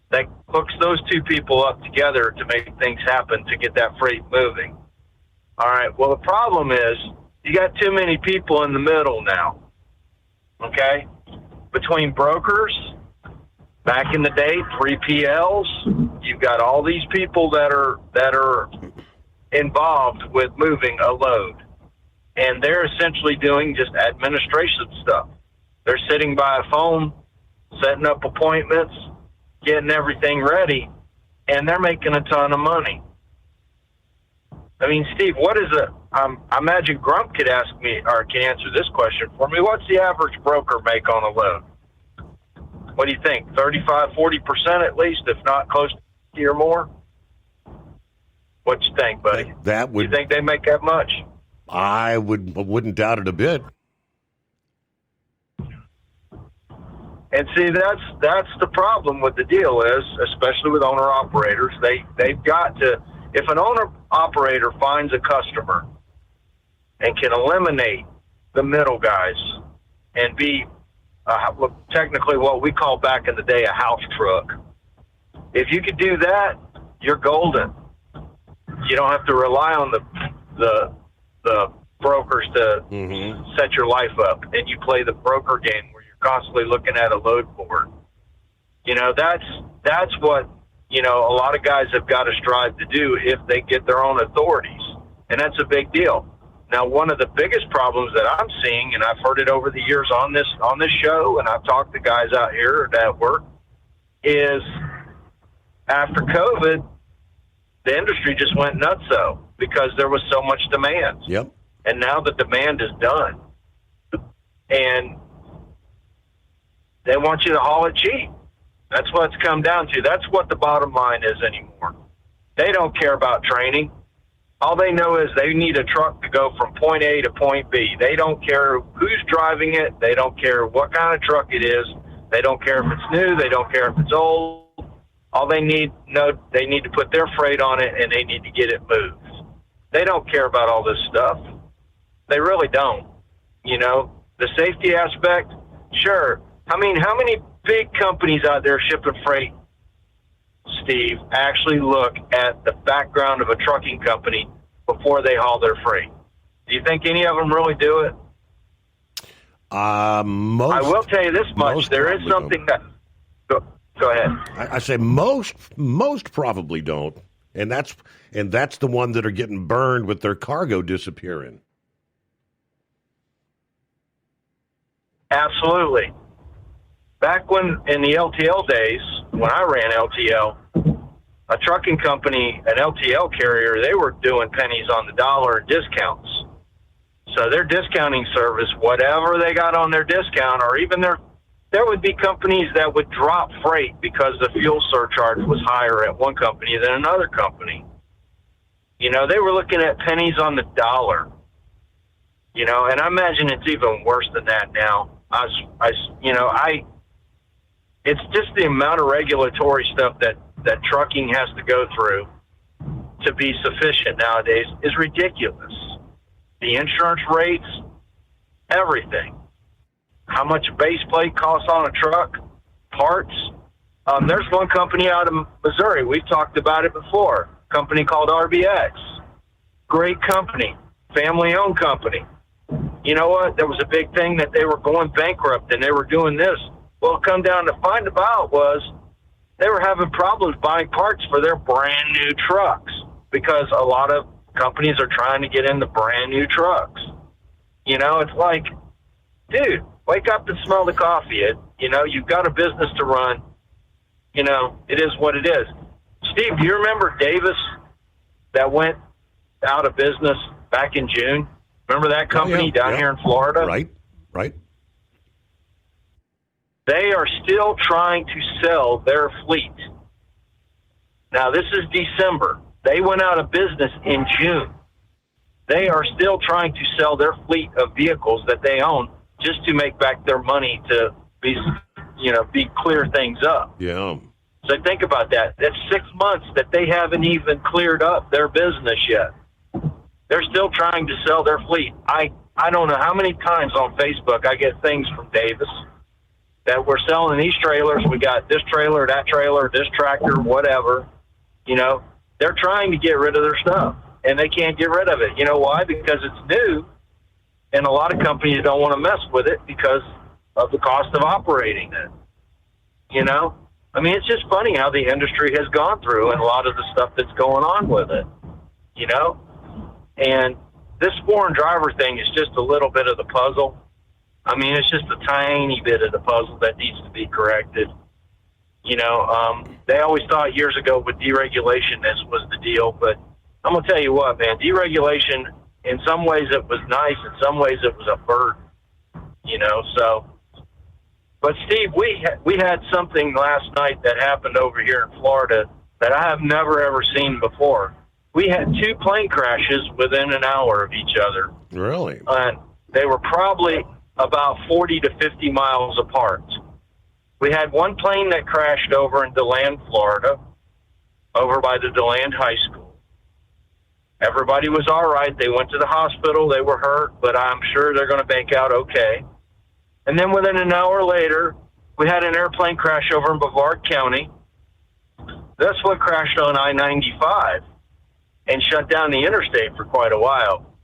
that hooks those two people up together to make things happen to get that freight moving. All right. Well, the problem is you got too many people in the middle now. Okay? Between brokers, back in the day, 3PLs, you've got all these people that are involved with moving a load. And they're essentially doing just administration stuff. They're sitting by a phone, setting up appointments, getting everything ready, and they're making a ton of money. I mean, Steve, what is I imagine Grump could ask me, or can answer this question for me. What's the average broker make on a load? What do you think? 35, 40% at least, if not close to or more? What you think, buddy? You think they make that much? I wouldn't doubt it a bit. And see, that's the problem with the deal is, especially with owner-operators, they've got to, if an owner-operator finds a customer and can eliminate the middle guys and be technically what we call back in the day a house truck, if you could do that, you're golden. You don't have to rely on the brokers to set your life up, and you play the broker game where you're constantly looking at a load board. You know, that's what, you know, a lot of guys have got to strive to do if they get their own authorities, and that's a big deal. Now, one of the biggest problems that I'm seeing, and I've heard it over the years on this show, and I've talked to guys out here at work, is after COVID, the industry just went nutso because there was so much demand. Yep. And now the demand is done. And they want you to haul it cheap. That's what it's come down to. That's what the bottom line is anymore. They don't care about training. All they know is they need a truck to go from point A to point B. They don't care who's driving it. They don't care what kind of truck it is. They don't care if it's new. They don't care if it's old. All they need to put their freight on it, and they need to get it moved. They don't care about all this stuff. They really don't. You know, the safety aspect, sure. I mean, how many big companies out there shipping freight, Steve, actually look at the background of a trucking company before they haul their freight? Do you think any of them really do it? I will tell you this much. There is something that... Go ahead. I say most probably don't. And that's the one that are getting burned with their cargo disappearing. Absolutely. Back when in the LTL days, when I ran LTL, a trucking company, an LTL carrier, they were doing pennies on the dollar and discounts. So their discounting service, whatever they got on their discount, or even there would be companies that would drop freight because the fuel surcharge was higher at one company than another company. You know, they were looking at pennies on the dollar. You know, and I imagine it's even worse than that now. It's just the amount of regulatory stuff that that trucking has to go through to be sufficient nowadays is ridiculous. The insurance rates, everything. How much a base plate costs on a truck, parts. There's one company out of Missouri. We've talked about it before. A company called RBX. Great company, family-owned company. You know what? There was a big thing that they were going bankrupt and they were doing this. Well, it come down to find about was they were having problems buying parts for their brand new trucks because a lot of companies are trying to get into brand new trucks. You know, it's like, dude, wake up and smell the coffee. You've got a business to run. You know, it is what it is. Steve, do you remember Davis that went out of business back in June? Remember that company down here in Florida? Right. They are still trying to sell their fleet. Now, this is December. They went out of business in June. They are still trying to sell their fleet of vehicles that they own just to make back their money to be clear things up. Yeah. So think about that. That's 6 months that they haven't even cleared up their business yet. They're still trying to sell their fleet. I don't know how many times on Facebook I get things from Davis that we're selling these trailers. We got this trailer, that trailer, this tractor, whatever. You know, they're trying to get rid of their stuff, and they can't get rid of it. You know why? Because it's new, and a lot of companies don't want to mess with it because of the cost of operating it. You know? I mean, it's just funny how the industry has gone through and a lot of the stuff that's going on with it. You know? And this foreign driver thing is just a little bit of the puzzle. I mean, it's just a tiny bit of the puzzle that needs to be corrected. You know, they always thought years ago with deregulation this was the deal, but I'm going to tell you what, man, deregulation, in some ways it was nice, in some ways it was a burden, you know, so. But, Steve, we had something last night that happened over here in Florida that I have never, ever seen before. We had 2 plane crashes within an hour of each other. Really? And they were probably about 40 to 50 miles apart. We had one plane that crashed over in DeLand, Florida, over by the DeLand High School. Everybody was all right. They went to the hospital. They were hurt, but I'm sure they're going to make out okay. And then within an hour later, we had an airplane crash over in Brevard County. That's what crashed on I-95 and shut down the interstate for quite a while.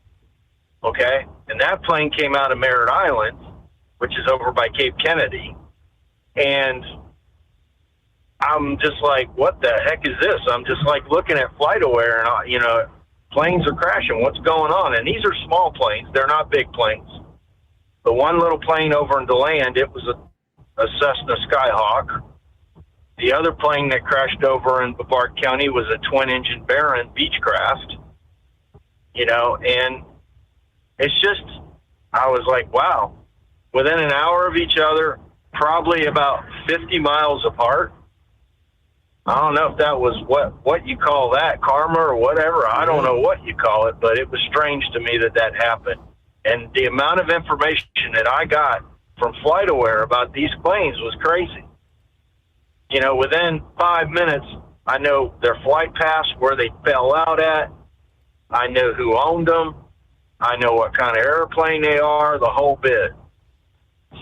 Okay? And that plane came out of Merritt Island, which is over by Cape Kennedy. And I'm just like, what the heck is this? I'm just like looking at FlightAware and, you know, planes are crashing. What's going on? And these are small planes. They're not big planes. The one little plane over in DeLand, it was a Cessna Skyhawk. The other plane that crashed over in Brevard County was a twin-engine Baron Beechcraft. You know, and it's just, I was like, wow. Within an hour of each other, probably about 50 miles apart. I don't know if that was what you call that, karma or whatever. I don't know what you call it, but it was strange to me that happened. And the amount of information that I got from FlightAware about these planes was crazy. You know, within 5 minutes, I know their flight path, where they fell out at. I know who owned them. I know what kind of airplane they are, the whole bit.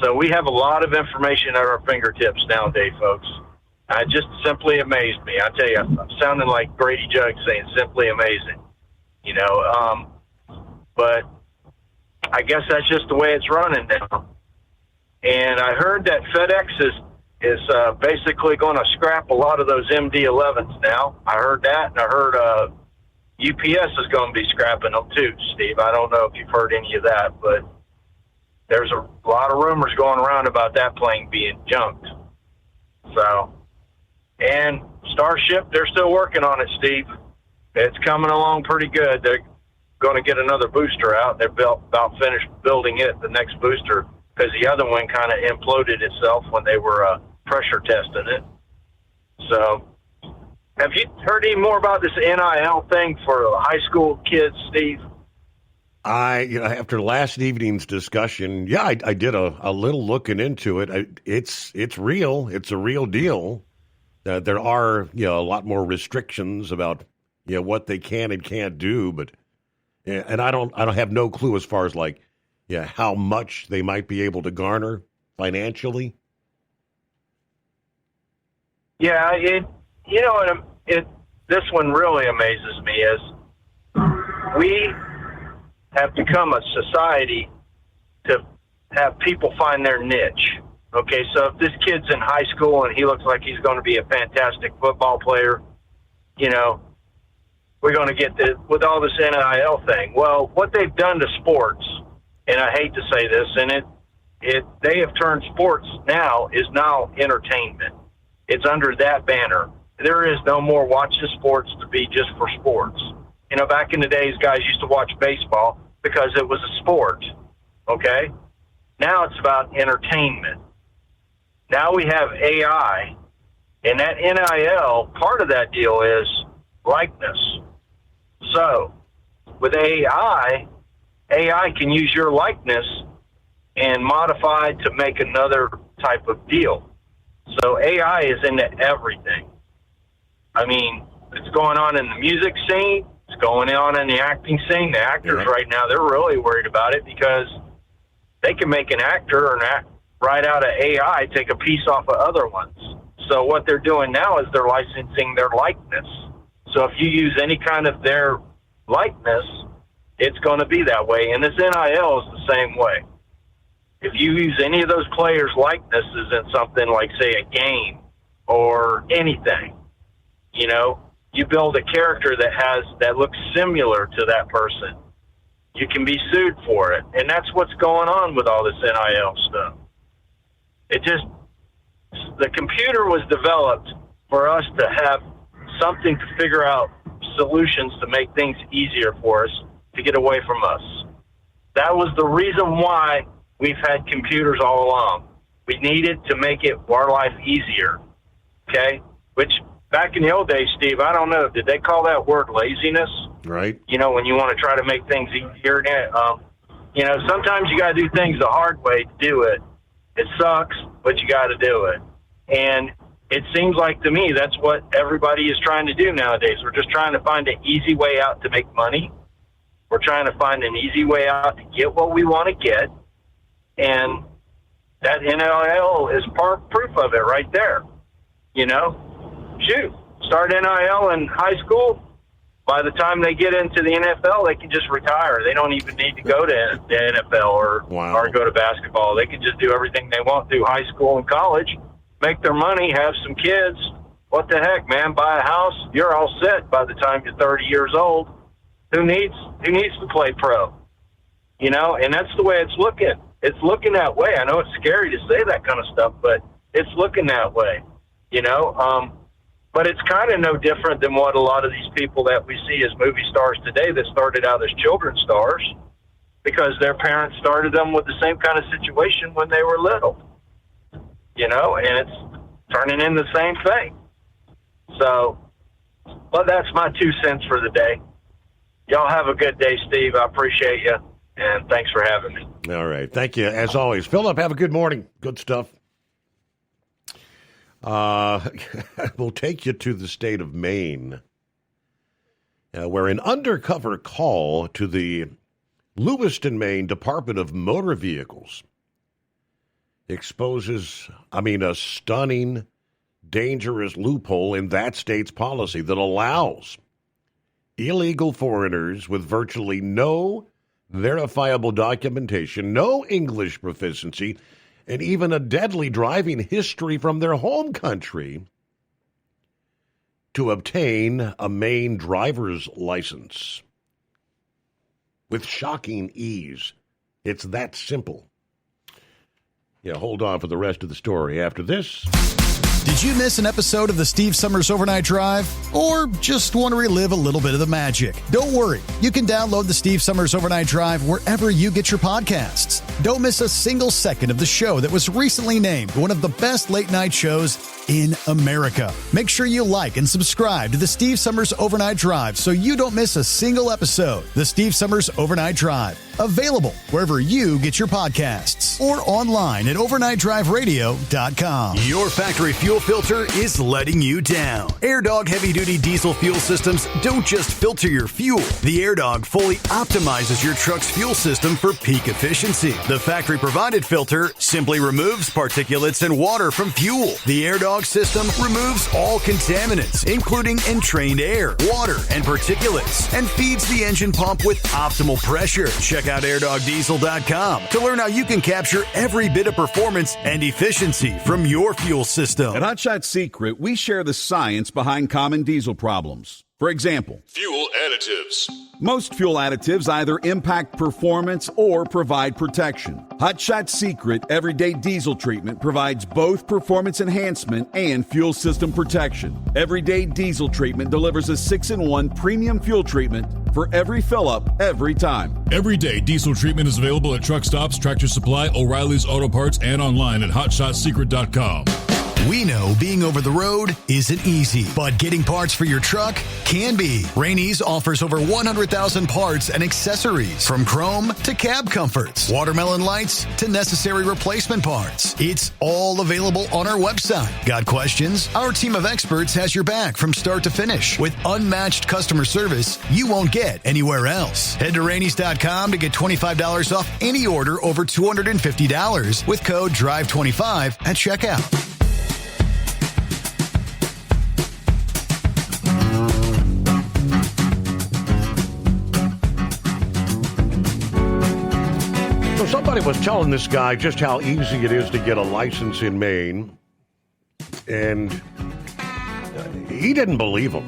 So we have a lot of information at our fingertips nowadays, folks. It just simply amazed me. I tell you, I'm sounding like Grady Judd saying simply amazing. You know, but I guess that's just the way it's running now. And I heard that FedEx is basically going to scrap a lot of those MD-11s now. I heard that, and I heard UPS is going to be scrapping them too, Steve. I don't know if you've heard any of that, but there's a lot of rumors going around about that plane being junked. So, and Starship, they're still working on it, Steve. It's coming along pretty good. They're going to get another booster out. They're about finished building it, the next booster, because the other one kind of imploded itself when they were pressure testing it. So, have you heard any more about this NIL thing for high school kids, Steve? After last evening's discussion, I did a little looking into it. It's real. It's a real deal. There are, a lot more restrictions about, what they can and can't do. But, and I don't have no clue as far as how much they might be able to garner financially. Yeah, this one really amazes me is we have become a society to have people find their niche. Okay, so if this kid's in high school and he looks like he's going to be a fantastic football player, we're going to get with all this NIL thing. Well, what they've done to sports, and I hate to say this, and they have turned sports now entertainment. It's under that banner. There is no more watch the sports to be just for sports. Back in the days, guys used to watch baseball because it was a sport, okay? Now it's about entertainment. Now we have AI, and that NIL, part of that deal is likeness. So with AI can use your likeness and modify to make another type of deal. So AI is into everything. I mean, it's going on in the music scene. It's going on in the acting scene. The actors right now, they're really worried about it because they can make an actor or right out of AI take a piece off of other ones. So what they're doing now is they're licensing their likeness. So if you use any kind of their likeness, it's going to be that way. And this NIL is the same way. If you use any of those players' likenesses in something like, say, a game or anything, you build a character that looks similar to that person. You can be sued for it. And that's what's going on with all this NIL stuff. The computer was developed for us to have something to figure out solutions to make things easier for us to get away from us. That was the reason why we've had computers all along. We needed to make our life easier, okay? Which, back in the old days, Steve, I don't know, did they call that word laziness? Right. When you want to try to make things easier. Sometimes you got to do things the hard way to do it. It sucks, but you got to do it. And it seems like to me that's what everybody is trying to do nowadays. We're just trying to find an easy way out to make money. We're trying to find an easy way out to get what we want to get. And that NIL is proof of it right there. Start NIL in high school. By the time they get into the NFL, they can just retire. They don't even need to go to the NFL or go to basketball. They can just do everything they want through high school and college, make their money, have some kids. What the heck, man? Buy a house. You're all set by the time you're 30 years old. Who needs to play pro? And that's the way it's looking. It's looking that way. I know it's scary to say that kind of stuff, but it's looking that way. But it's kind of no different than what a lot of these people that we see as movie stars today that started out as children's stars because their parents started them with the same kind of situation when they were little, and it's turning in the same thing. So, well, that's my 2 cents for the day. Y'all have a good day, Steve. I appreciate you, and thanks for having me. All right. Thank you, as always. Philip, have a good morning. Good stuff. We'll take you to the state of Maine, where an undercover call to the Lewiston, Maine Department of Motor Vehicles exposes, a stunning, dangerous loophole in that state's policy that allows illegal foreigners with virtually no verifiable documentation, no English proficiency, and even a deadly driving history from their home country to obtain a Maine driver's license. With shocking ease. It's that simple. Hold on for the rest of the story after this. Did you miss an episode of the Steve Summers Overnight Drive? Or just want to relive a little bit of the magic? Don't worry. You can download the Steve Summers Overnight Drive wherever you get your podcasts. Don't miss a single second of the show that was recently named one of the best late-night shows in America. Make sure you like and subscribe to the Steve Summers Overnight Drive so you don't miss a single episode. The Steve Summers Overnight Drive. Available wherever you get your podcasts or online at overnightdriveradio.com. Your factory fuel fuel filter is letting you down. AirDog heavy-duty diesel fuel systems don't just filter your fuel. The AirDog fully optimizes your truck's fuel system for peak efficiency. The factory-provided filter simply removes particulates and water from fuel. The AirDog system removes all contaminants, including entrained air, water, and particulates, and feeds the engine pump with optimal pressure. Check out airdogdiesel.com to learn how you can capture every bit of performance and efficiency from your fuel system. At Hot Shot Secret, we share the science behind common diesel problems. For example, Fuel additives. most fuel additives either impact performance or provide protection. Hot Shot Secret Everyday Diesel Treatment provides both performance enhancement and fuel system protection. Everyday Diesel Treatment delivers a 6-in-1 premium fuel treatment for every fill-up, every time. Everyday diesel treatment is available at truck stops, Tractor Supply, O'Reilly's Auto Parts, and online at HotShotSecret.com. We know being over the road isn't easy, but getting parts for your truck can be. Rainey's offers over 100,000 parts and accessories, from chrome to cab comforts, watermelon lights to necessary replacement parts. It's all available on our website. Got questions? Our team of experts has your back from start to finish with unmatched customer service you won't get anywhere else. Head to Rainey's.com to get $25 off any order over $250 with code DRIVE25 at checkout. Somebody was telling this guy just how easy it is to get a license in Maine, and he didn't believe him.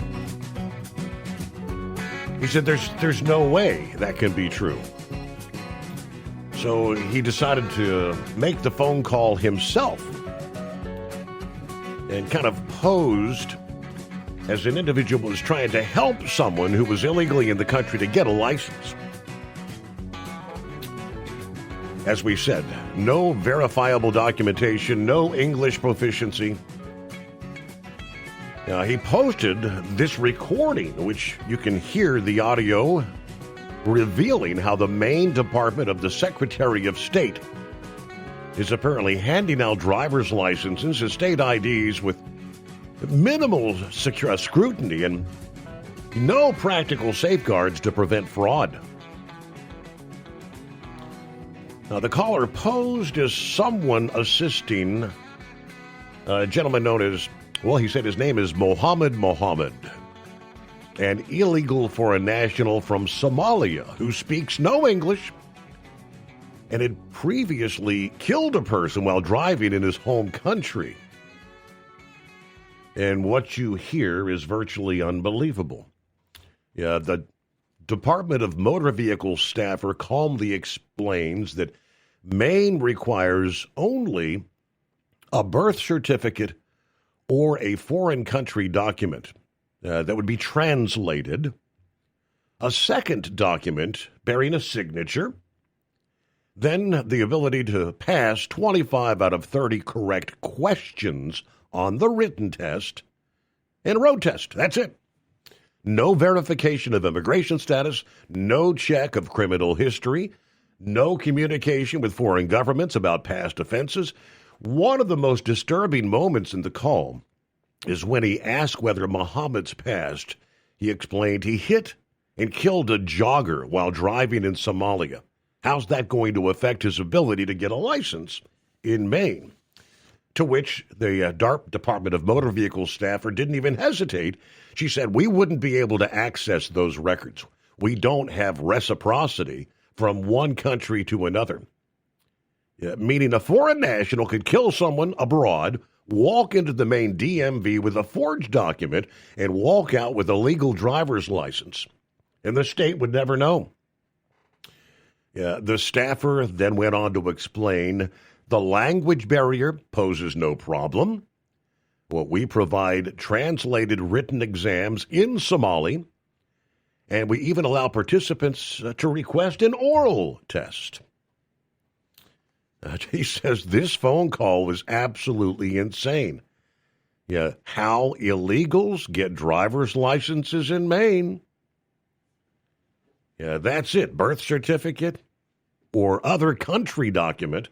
He said there's no way that can be true. So he decided to make the phone call himself and kind of posed as an individual who was trying to help someone who was illegally in the country to get a license. As we said, no verifiable documentation, no English proficiency. He posted this recording, which you can hear the audio, revealing how the Maine Department of the Secretary of State is apparently handing out driver's licenses and state IDs with minimal scrutiny and no practical safeguards to prevent fraud. Now, the caller posed as someone assisting a gentleman known as, well, he said his name is Mohammed, an illegal foreign national from Somalia who speaks no English and had previously killed a person while driving in his home country. And what you hear is virtually unbelievable. Yeah, the Department of Motor Vehicle staffer calmly explains that Maine requires only a birth certificate or a foreign country document that would be translated, a second document bearing a signature, then the ability to pass 25 out of 30 correct questions on the written test, and a road test. That's it. No verification of immigration status, no check of criminal history, no communication with foreign governments about past offenses. One of the most disturbing moments in the call is when he asked whether Muhammad's past. He explained he hit and killed a jogger while driving in Somalia. How's that going to affect his ability to get a license in Maine? To which the Department of Motor Vehicle staffer didn't even hesitate. She said, we wouldn't be able to access those records. We don't have reciprocity from one country to another. Meaning a foreign national could kill someone abroad, walk into the Maine DMV with a forged document, and walk out with a legal driver's license. And the state would never know. The staffer then went on to explain the language barrier poses no problem. Well, we provide translated written exams in Somali, and we even allow participants to request an oral test. He says this phone call was absolutely insane. How illegals get driver's licenses in Maine. That's it. Birth certificate or other country document,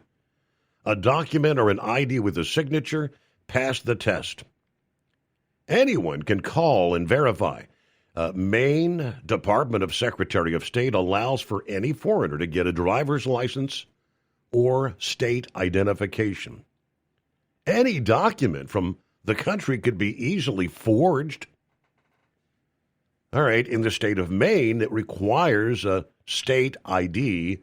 a document or an ID with a signature, pass the test. Anyone can call and verify. Maine Department of Secretary of State allows for any foreigner to get a driver's license or state identification. Any document from the country could be easily forged. All right, in the state of Maine, it requires a state ID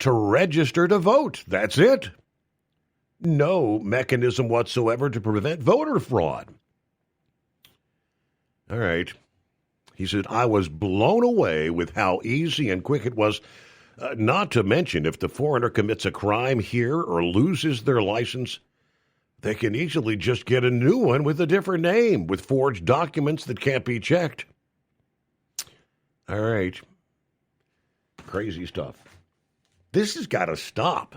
to register to vote. That's it. No mechanism whatsoever to prevent voter fraud. All right. He said, I was blown away with how easy and quick it was. Not to mention, if the foreigner commits a crime here or loses their license, they can easily just get a new one with a different name, with forged documents that can't be checked. All right. Crazy stuff. This has got to stop.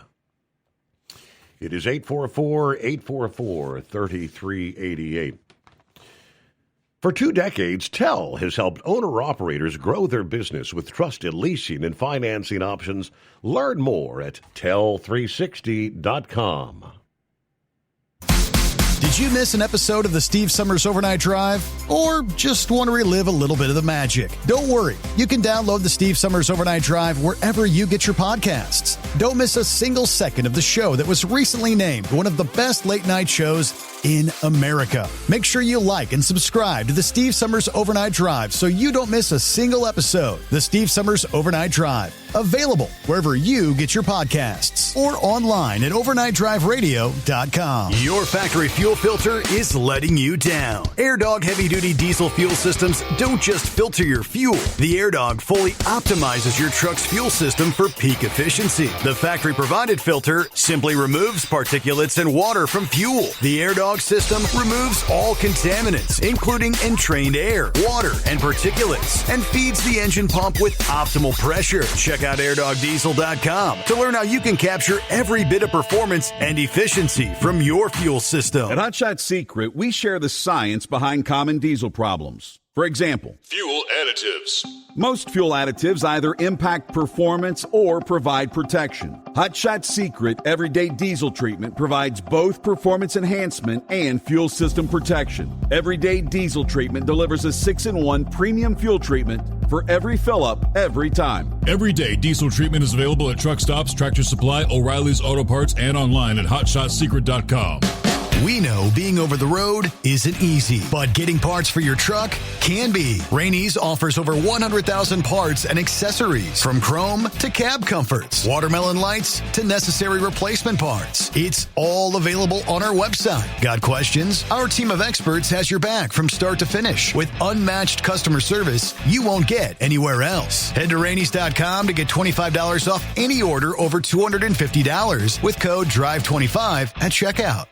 It is 844-844-3388. For 2 decades, TEL has helped owner-operators grow their business with trusted leasing and financing options. Learn more at tel360.com. Did you miss an episode of the Steve Summers Overnight Drive? Or just want to relive a little bit of the magic? Don't worry. You can download the Steve Summers Overnight Drive wherever you get your podcasts. Don't miss a single second of the show that was recently named one of the best late-night shows in America. Make sure you like and subscribe to the Steve Summers Overnight Drive so you don't miss a single episode. The Steve Summers Overnight Drive. Available wherever you get your podcasts or online at overnightdriveradio.com. Your factory fuel filter is letting you down. AirDog heavy-duty diesel fuel systems don't just filter your fuel. The AirDog fully optimizes your truck's fuel system for peak efficiency. The factory-provided filter simply removes particulates and water from fuel. The AirDog system removes all contaminants, including entrained air, water, and particulates, and feeds the engine pump with optimal pressure. Check out airdogdiesel.com to learn how you can capture every bit of performance and efficiency from your fuel system. At Hot Shot Secret, we share the science behind common diesel problems. For example, fuel additives. Most fuel additives either impact performance or provide protection. Hot Shot Secret Everyday Diesel Treatment provides both performance enhancement and fuel system protection. Everyday Diesel Treatment delivers a 6-in-1 premium fuel treatment for every fill-up, every time. Everyday Diesel Treatment is available at truck stops, Tractor Supply, O'Reilly's Auto Parts, and online at HotShotSecret.com. We know being over the road isn't easy, but getting parts for your truck can be. Rainey's offers over 100,000 parts and accessories, from chrome to cab comforts, watermelon lights to necessary replacement parts. It's all available on our website. Got questions? Our team of experts has your back from start to finish with unmatched customer service you won't get anywhere else. Head to Rainey's.com to get $25 off any order over $250 with code DRIVE25 at checkout.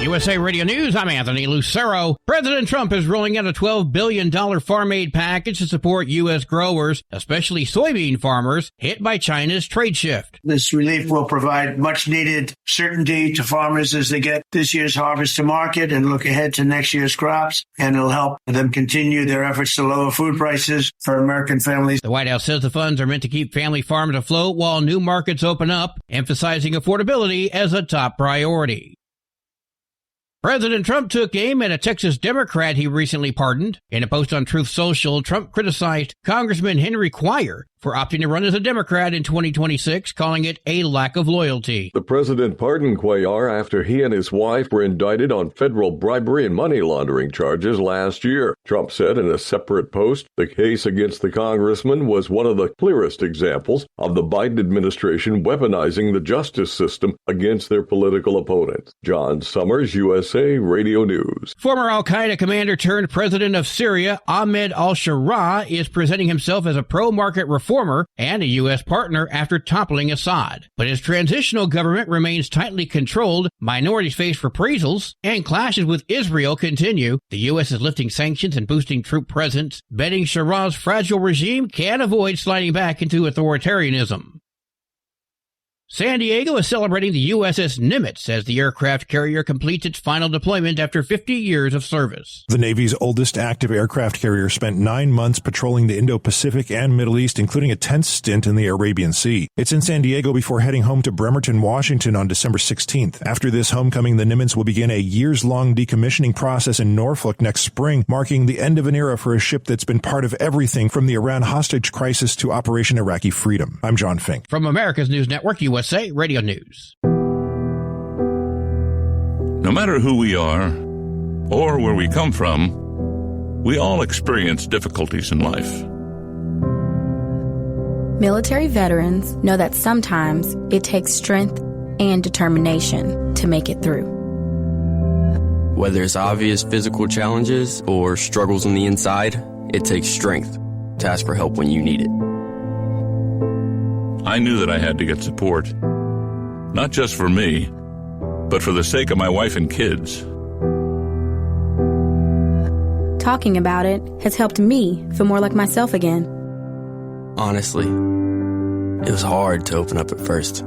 USA Radio News, I'm Anthony Lucero. President Trump is rolling out a $12 billion farm aid package to support U.S. growers, especially soybean farmers, hit by China's trade shift. This relief will provide much-needed certainty to farmers as they get this year's harvest to market and look ahead to next year's crops, and it'll help them continue their efforts to lower food prices for American families. The White House says the funds are meant to keep family farms afloat while new markets open up, emphasizing affordability as a top priority. President Trump took aim at a Texas Democrat he recently pardoned. In a post on Truth Social, Trump criticized Congressman Henry Cuellar for opting to run as a Democrat in 2026, calling it a lack of loyalty. The president pardoned Cuellar after he and his wife were indicted on federal bribery and money laundering charges last year. Trump said in a separate post, the case against the congressman was one of the clearest examples of the Biden administration weaponizing the justice system against their political opponents. John Summers, USA Radio News. Former al-Qaeda commander turned president of Syria, Ahmed al-Sharaa, is presenting himself as a pro-market reformer and a U.S. partner after toppling Assad. But his transitional government remains tightly controlled, minorities face reprisals, and clashes with Israel continue. The U.S. is lifting sanctions and boosting troop presence, betting Sharaa's fragile regime can't avoid sliding back into authoritarianism. San Diego is celebrating the USS Nimitz as the aircraft carrier completes its final deployment after 50 years of service. The Navy's oldest active aircraft carrier spent 9 months patrolling the Indo-Pacific and Middle East, including a 10th stint in the Arabian Sea. It's in San Diego before heading home to Bremerton, Washington on December 16th. After this homecoming, the Nimitz will begin a years-long decommissioning process in Norfolk next spring, marking the end of an era for a ship that's been part of everything from the Iran hostage crisis to Operation Iraqi Freedom. I'm John Fink. From America's News Network, USA Radio News. No matter who we are or where we come from, we all experience difficulties in life. Military veterans know that sometimes it takes strength and determination to make it through. Whether it's obvious physical challenges or struggles on the inside, it takes strength to ask for help when you need it. I knew that I had to get support, not just for me, but for the sake of my wife and kids. Talking about it has helped me feel more like myself again. Honestly, it was hard to open up at first,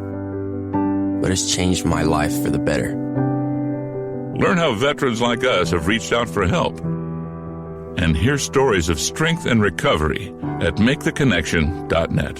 but it's changed my life for the better. Learn how veterans like us have reached out for help. And hear stories of strength and recovery at MakeTheConnection.net.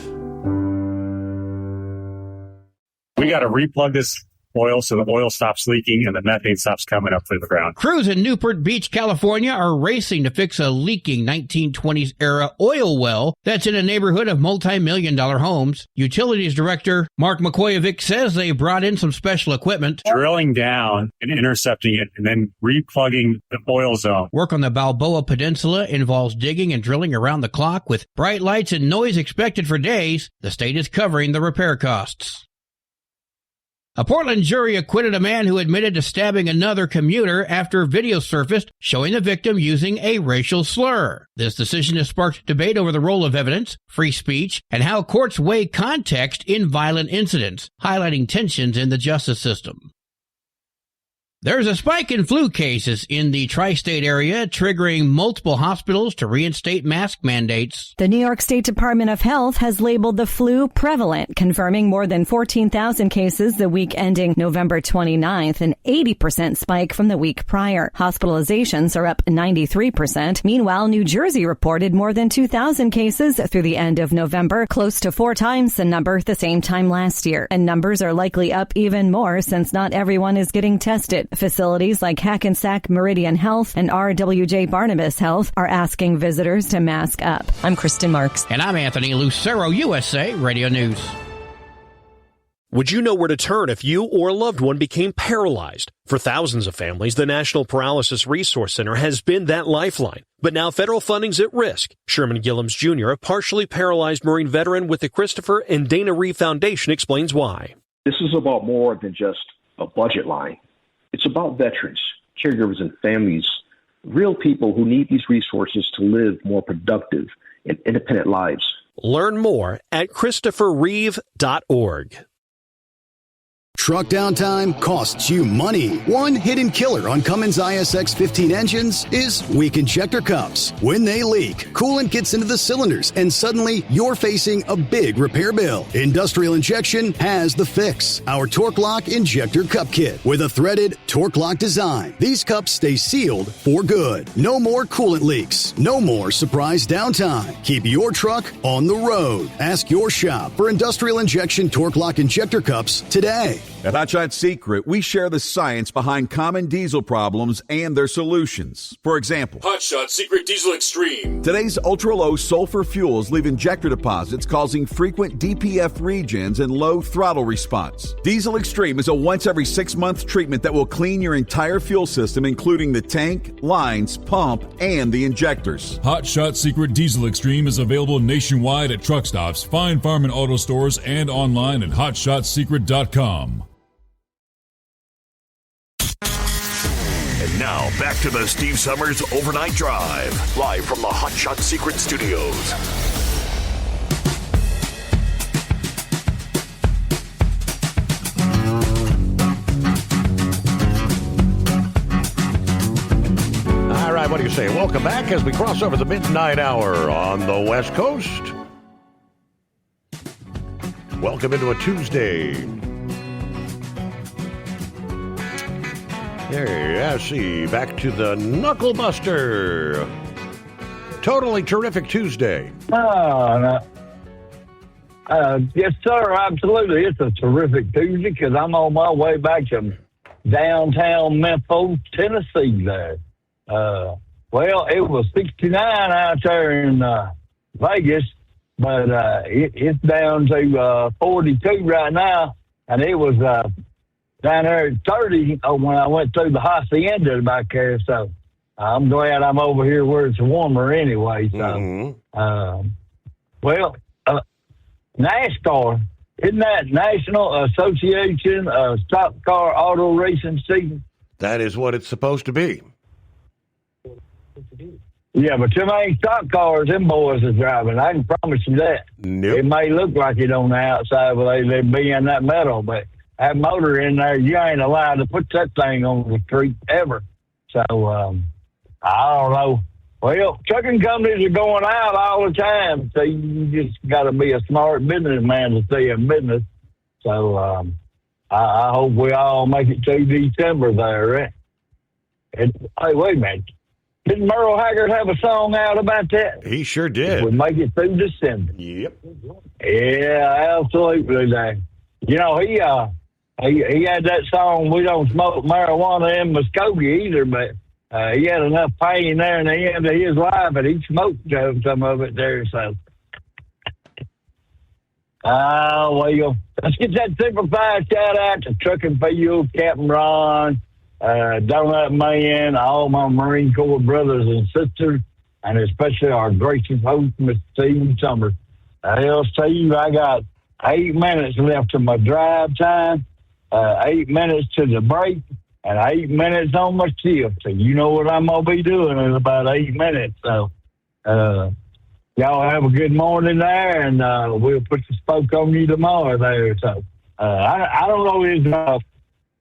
We got to replug this oil so the oil stops leaking and the methane stops coming up through the ground. Crews in Newport Beach, California are racing to fix a leaking 1920s era oil well that's in a neighborhood of multi-million-dollar homes. Utilities Director Mark McCoyovic says they brought in some special equipment. Drilling down and intercepting it and then replugging the oil zone. Work on the Balboa Peninsula involves digging and drilling around the clock with bright lights and noise expected for days. The state is covering the repair costs. A Portland jury acquitted a man who admitted to stabbing another commuter after video surfaced showing the victim using a racial slur. This decision has sparked debate over the role of evidence, free speech, and how courts weigh context in violent incidents, highlighting tensions in the justice system. There's a spike in flu cases in the tri-state area, triggering multiple hospitals to reinstate mask mandates. The New York State Department of Health has labeled the flu prevalent, confirming more than 14,000 cases the week ending November 29th, an 80% spike from the week prior. Hospitalizations are up 93%. Meanwhile, New Jersey reported more than 2,000 cases through the end of November, close to 4 times the number the same time last year. And numbers are likely up even more since not everyone is getting tested. Facilities like Hackensack Meridian Health and RWJ Barnabas Health are asking visitors to mask up. I'm Kristen Marks. And I'm Anthony Lucero, USA Radio News. Would you know where to turn if you or a loved one became paralyzed? For thousands of families, the National Paralysis Resource Center has been that lifeline. But now federal funding's at risk. Sherman Gillums Jr., a partially paralyzed Marine veteran with the Christopher and Dana Reeve Foundation, explains why. This is about more than just a budget line. It's about veterans, caregivers, and families, real people who need these resources to live more productive and independent lives. Learn more at ChristopherReeve.org. Truck downtime costs you money. One hidden killer on Cummins ISX 15 engines is weak injector cups. When they leak, coolant gets into the cylinders and suddenly you're facing a big repair bill. Industrial Injection has the fix. Our Torque Lock Injector Cup Kit with a threaded Torque Lock design. These cups stay sealed for good. No more coolant leaks. No more surprise downtime. Keep your truck on the road. Ask your shop for Industrial Injection Torque Lock Injector Cups today. At Hot Shot Secret, we share the science behind common diesel problems and their solutions. For example, Hot Shot Secret Diesel Extreme. Today's ultra-low sulfur fuels leave injector deposits causing frequent DPF regens and low throttle response. Diesel Extreme is a once every 6-month treatment that will clean your entire fuel system, including the tank, lines, pump, and the injectors. Hot Shot Secret Diesel Extreme is available nationwide at truck stops, fine farm and auto stores, and online at hotshotsecret.com. And now, back to the Steve Summers Overnight Drive, live from the Hot Shot Secret Studios. All right, what do you say? Welcome back as we cross over the midnight hour on the West Coast. Welcome into a Tuesday. Hey, I see. Back to the Knuckle Buster. Totally terrific Tuesday. Yes, sir, absolutely. It's a terrific Tuesday because I'm on my way back to downtown Memphis, Tennessee there. Well, it was 69 out there in Vegas, but it's down to 42 right now, and it was down there at 30 when I went through the hacienda back there, so I'm glad I'm over here where it's warmer anyway. So, well, NASCAR, isn't that National Association of Stock Car Auto Racing season? That is what it's supposed to be. Yeah, but them ain't stock cars them boys are driving. I can promise you that. Nope. It may look like it on the outside, but they be in that metal. But that motor in there, you ain't allowed to put that thing on the street ever. So, I don't know. Well, trucking companies are going out all the time. So you just got to be a smart businessman to stay in business. So I hope we all make it to December there, right? Hey, wait a minute. Didn't Merle Haggard have a song out about that? He sure did. We make it through December. Yep. Yeah, absolutely. There. You know, he had that song, We Don't Smoke Marijuana in Muskogee either, but he had enough pain there in the end of his life, and he smoked some of it there. So, well, let's get that simplified shout out to Trucking Field, Captain Ron, Donut Man, all my Marine Corps brothers and sisters, and especially our gracious host, Mr. Steve Summers. Steve, I got 8 minutes left of my drive time, 8 minutes to the break, and 8 minutes on my shift. So you know what I'm going to be doing in about 8 minutes. So y'all have a good morning there, and we'll put the spoke on you tomorrow there. So I don't know,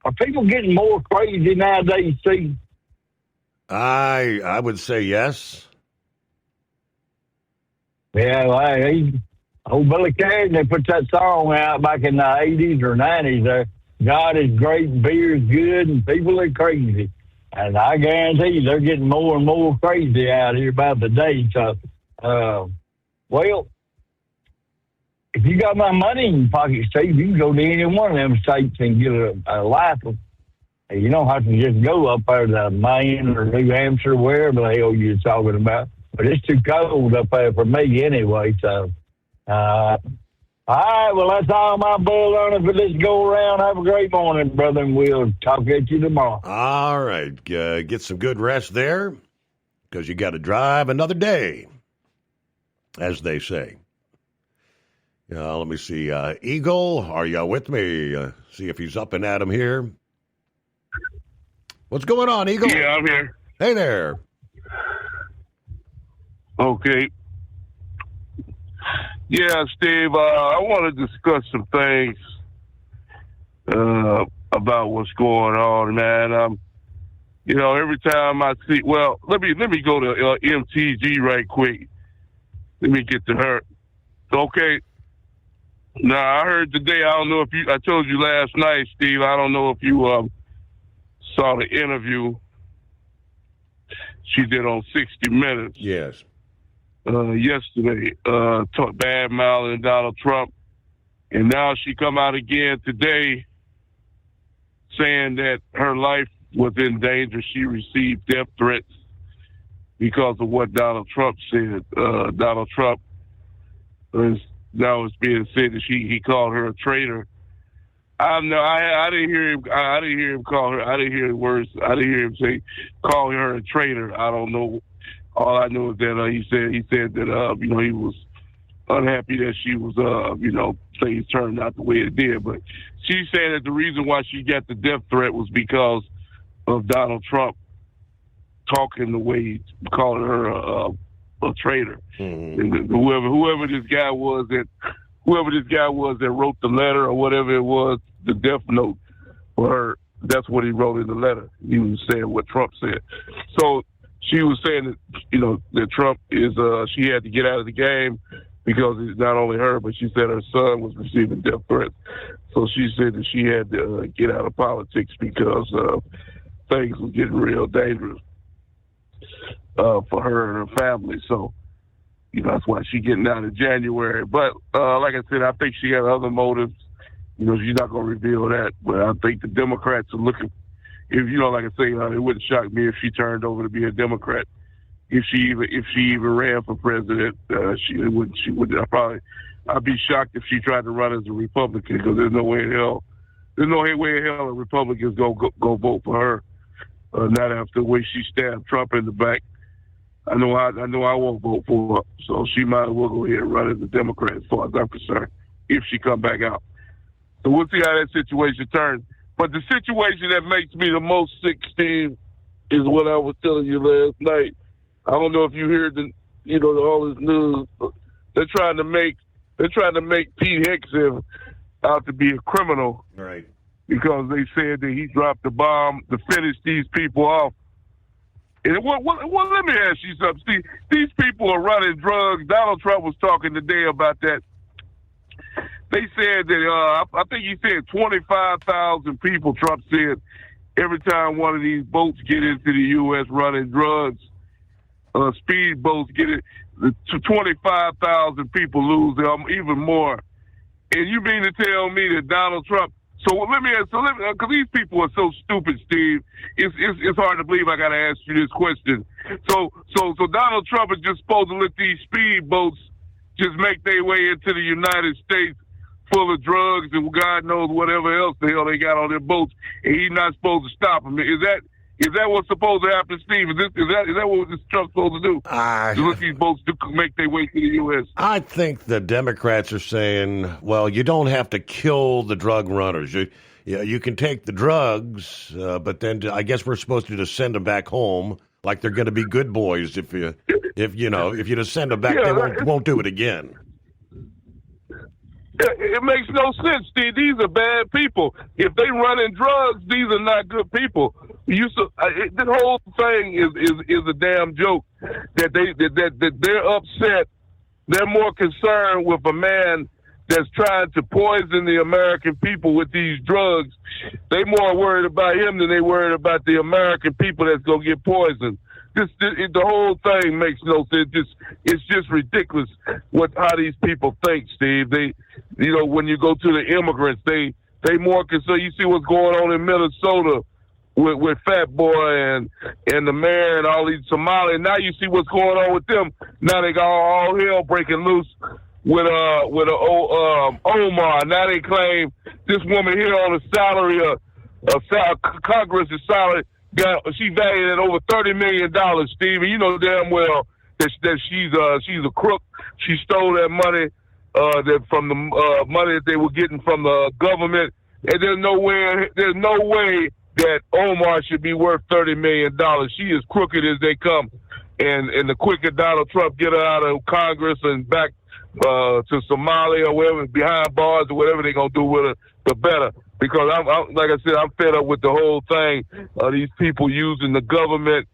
are people getting more crazy nowadays, Steve? I would say yes. Yeah, well, old Billy Carrigan, they put that song out back in the 80s or 90s there. God is great, beer is good, and people are crazy. And I guarantee you they're getting more and more crazy out here by the day. So, well, if you got my money in your pocket, Steve, you can go to any one of them states and get a license. You don't have to just go up there to Maine or New Hampshire, wherever the hell you're talking about. But it's too cold up there for me anyway. So, all right, well, that's all my bull learning for this go-around. Have a great morning, brother, and we'll talk at you tomorrow. All right. Get some good rest there because you got to drive another day, as they say. Let me see. Eagle, are you with me? See if he's up and at him here. What's going on, Eagle? Yeah, I'm here. Hey there. Okay. Yeah, Steve, I want to discuss some things about what's going on, man. Every time I see, well, let me go to MTG right quick. Let me get to her. Okay. Now, I heard today, I don't know if I told you last night, Steve, I don't know if you saw the interview she did on 60 Minutes. Yes. Yesterday, bad-mouthing Donald Trump. And now she come out again today saying that her life was in danger. She received death threats because of what Donald Trump said. Donald Trump now it's being said that he called her a traitor. I didn't hear him. I didn't hear him call her. I didn't hear the words. I didn't hear him say call her a traitor. I don't know. All I know is that he said that he was unhappy that she was things turned out the way it did. But she's saying that the reason why she got the death threat was because of Donald Trump talking the way calling her a traitor. Mm-hmm. And whoever this guy was that wrote the letter or whatever it was, the death note for her, that's what he wrote in the letter. He was saying what Trump said. So she was saying that, that Trump is, she had to get out of the game because it's not only her, but she said her son was receiving death threats. So she said that she had to get out of politics because things were getting real dangerous for her and her family. So, that's why she's getting out in January. But like I said, I think she had other motives. She's not going to reveal that. But I think the Democrats are looking. If like I say, it wouldn't shock me if she turned over to be a Democrat. If she even ran for president, she would. I'd be shocked if she tried to run as a Republican, because there's no way in hell a Republican's go vote for her. Not after the way she stabbed Trump in the back. I know I won't vote for her. So she might as well go ahead and run as a Democrat, as far as I'm concerned, if she come back out. So we'll see how that situation turns. But the situation that makes me the most sick, Steve, is what I was telling you last night. I don't know if you heard all this news. They're trying to make Pete Hegseth out to be a criminal, right? Because they said that he dropped the bomb to finish these people off. And let me ask you something, Steve. These people are running drugs. Donald Trump was talking today about that. They said that I think he said 25,000 people. Trump said every time one of these boats get into the U.S. running drugs. Speed boats get it to 25,000 people lose them, even more. And you mean to tell me that Donald Trump? So let me ask. Because these people are so stupid, Steve. It's hard to believe I got to ask you this question. So Donald Trump is just supposed to let these speed boats just make their way into the United States full of drugs and God knows whatever else the hell they got on their boats, and he's not supposed to stop them. Is that what's supposed to happen, Steve? Is that what this Trump's supposed to do? To let these boats make their way to the U.S.? I think the Democrats are saying, well, you don't have to kill the drug runners. You can take the drugs, but then I guess we're supposed to just send them back home like they're going to be good boys. If you just send them back, they won't do it again. It makes no sense, Steve. These are bad people. If they running drugs, these are not good people. This whole thing is a damn joke. That they're upset. They're more concerned with a man that's trying to poison the American people with these drugs. They more worried about him than they worried about the American people that's gonna get poisoned. The whole thing makes no sense. It's just ridiculous how these people think, Steve. When you go to the immigrants, they more concerned. You see what's going on in Minnesota with Fat Boy and the mayor and all these Somali. Now you see what's going on with them. Now they got all hell breaking loose with Omar. Now they claim this woman here on a salary Congress's salary. She valued at over $30 million, Steve. And you know damn well that she's a crook. She stole that money from the money that they were getting from the government. And there's no way that Omar should be worth $30 million. She is crooked as they come. And the quicker Donald Trump get her out of Congress and back to Somalia or wherever, behind bars or whatever they're going to do with her, the better. Because I'm like I said, I'm fed up with the whole thing. These people using the government,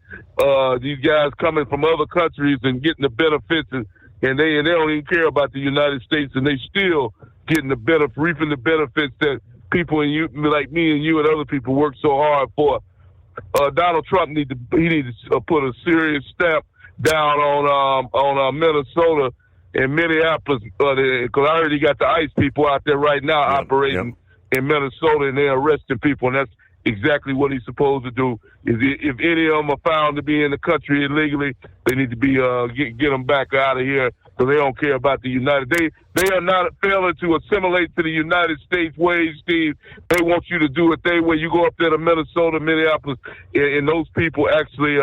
these guys coming from other countries and getting the benefits, and they don't even care about the United States, and they still getting reaping the benefits that people like me and you and other people work so hard for. Donald Trump needs to put a serious stamp down on Minnesota and Minneapolis, because I heard he got the ICE people out there right now operating in Minnesota, and they're arresting people, and that's exactly what he's supposed to do. If any of them are found to be in the country illegally, they need to be get them back out of here, because they don't care about the United. They are not failing to assimilate to the United States ways, Steve. They want you to do it their way. You go up there to Minnesota, Minneapolis, and those people actually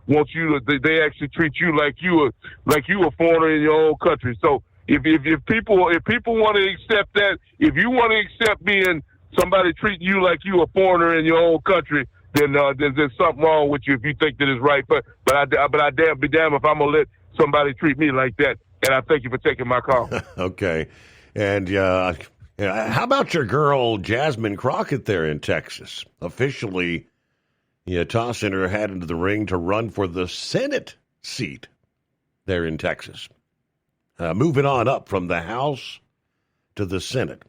want you to. They actually treat you like you a foreigner in your own country. So if people want to accept that, if you want to accept being somebody treating you like you a foreigner in your own country, then there's something wrong with you if you think that is right. But I be damned if I'm gonna let somebody treat me like that. And I thank you for taking my call. Okay, and how about your girl Jasmine Crockett there in Texas? Officially, tossing her hat into the ring to run for the Senate seat there in Texas. Moving on up from the House to the Senate.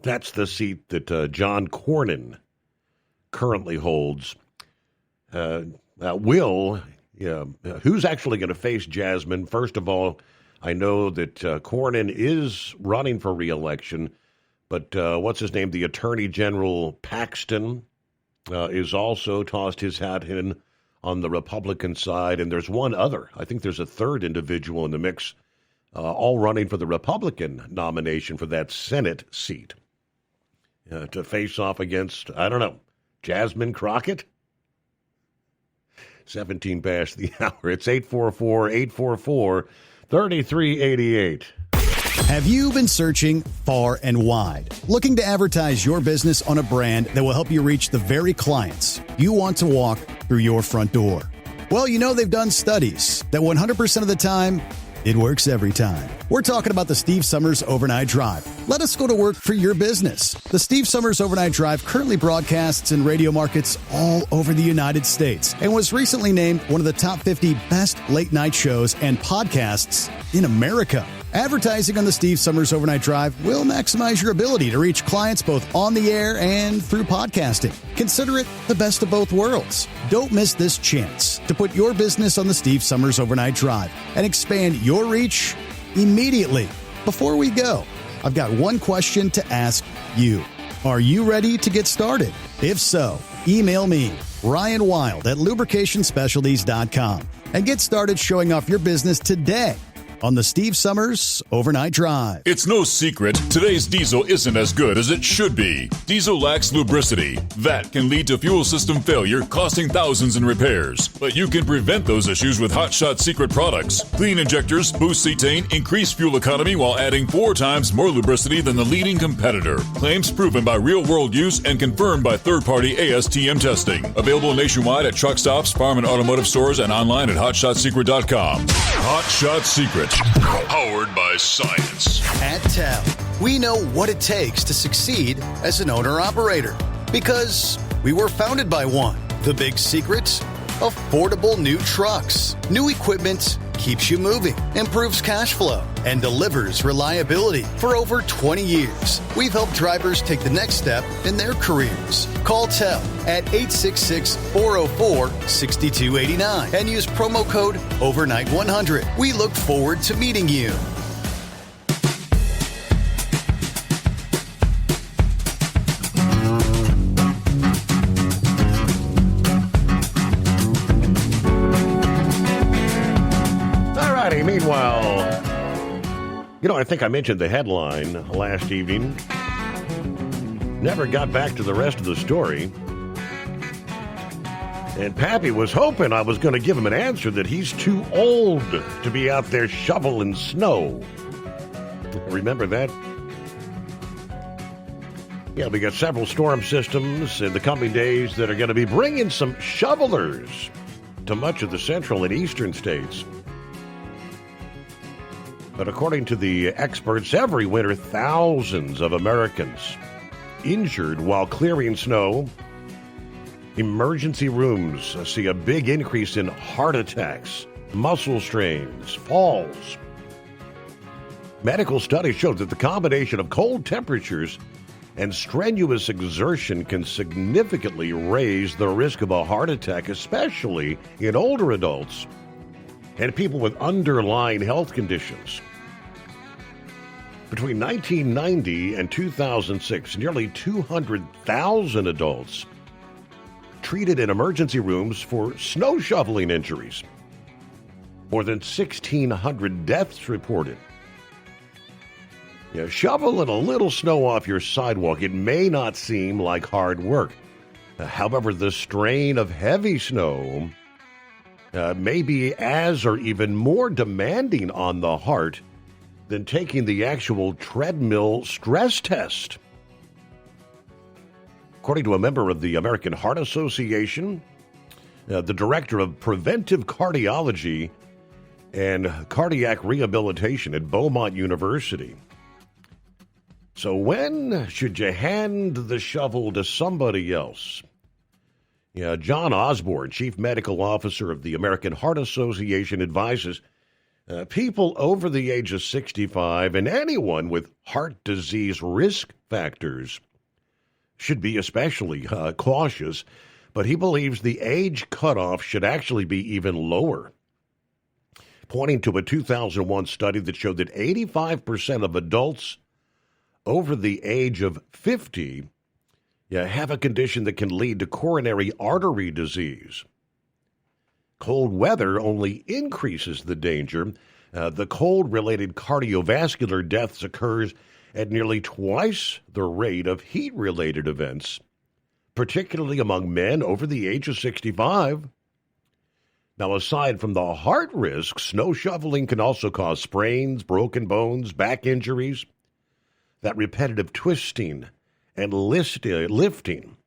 That's the seat that John Cornyn currently holds. Who's actually going to face Jasmine? First of all, I know that Cornyn is running for re-election, but what's his name? The Attorney General Paxton is also tossed his hat in on the Republican side, and there's one other. I think there's a third individual in the mix, all running for the Republican nomination for that Senate seat to face off against, I don't know, Jasmine Crockett? 17 past the hour. It's 844-844-3388. Have you been searching far and wide, looking to advertise your business on a brand that will help you reach the very clients you want to walk through your front door? Well, you know they've done studies that 100% of the time, it works every time. We're talking about the Steve Summers Overnight Drive. Let us go to work for your business. The Steve Summers Overnight Drive currently broadcasts in radio markets all over the United States and was recently named one of the top 50 best late night shows and podcasts in America. Advertising on the Steve Summers Overnight Drive will maximize your ability to reach clients both on the air and through podcasting. Consider it the best of both worlds. Don't miss this chance to put your business on the Steve Summers Overnight Drive and expand your reach immediately. Before we go, I've got one question to ask you. Are you ready to get started? If so, email me, Ryan Wild at lubricationspecialties.com, and get started showing off your business today on the Steve Summers Overnight Drive. It's no secret, today's diesel isn't as good as it should be. Diesel lacks lubricity. That can lead to fuel system failure, costing thousands in repairs. But you can prevent those issues with Hot Shot Secret products. Clean injectors, boost cetane, increase fuel economy while adding 4 times more lubricity than the leading competitor. Claims proven by real-world use and confirmed by third-party ASTM testing. Available nationwide at truck stops, farm and automotive stores, and online at hotshotsecret.com. Hot Shot Secret. Powered by science. At TEL, we know what it takes to succeed as an owner-operator because we were founded by one. The big secret? Affordable new trucks. New equipment keeps you moving, improves cash flow, and delivers reliability. For over 20 years, we've helped drivers take the next step in their careers. Call TEL at 866-404-6289 and use promo code OVERNIGHT100. We look forward to meeting you. Meanwhile, I think I mentioned the headline last evening. Never got back to the rest of the story. And Pappy was hoping I was going to give him an answer that he's too old to be out there shoveling snow. Remember that? Yeah, we got several storm systems in the coming days that are going to be bringing some shovelers to much of the central and eastern states. But according to the experts, every winter, thousands of Americans injured while clearing snow. Emergency rooms see a big increase in heart attacks, muscle strains, falls. Medical studies show that the combination of cold temperatures and strenuous exertion can significantly raise the risk of a heart attack, especially in older adults and people with underlying health conditions. Between 1990 and 2006, nearly 200,000 adults treated in emergency rooms for snow shoveling injuries. More than 1,600 deaths reported. Shoveling a little snow off your sidewalk, it may not seem like hard work. However, the strain of heavy snow may be as or even more demanding on the heart than taking the actual treadmill stress test. According to a member of the American Heart Association, the director of preventive cardiology and cardiac rehabilitation at Beaumont University. So when should you hand the shovel to somebody else? John Osborne, Chief Medical Officer of the American Heart Association, advises People over the age of 65 and anyone with heart disease risk factors should be especially cautious, but he believes the age cutoff should actually be even lower, pointing to a 2001 study that showed that 85% of adults over the age of 50 have a condition that can lead to coronary artery disease. Cold weather only increases the danger. The cold-related cardiovascular deaths occurs at nearly twice the rate of heat-related events, particularly among men over the age of 65. Now, aside from the heart risk, snow shoveling can also cause sprains, broken bones, back injuries. That repetitive twisting and lifting,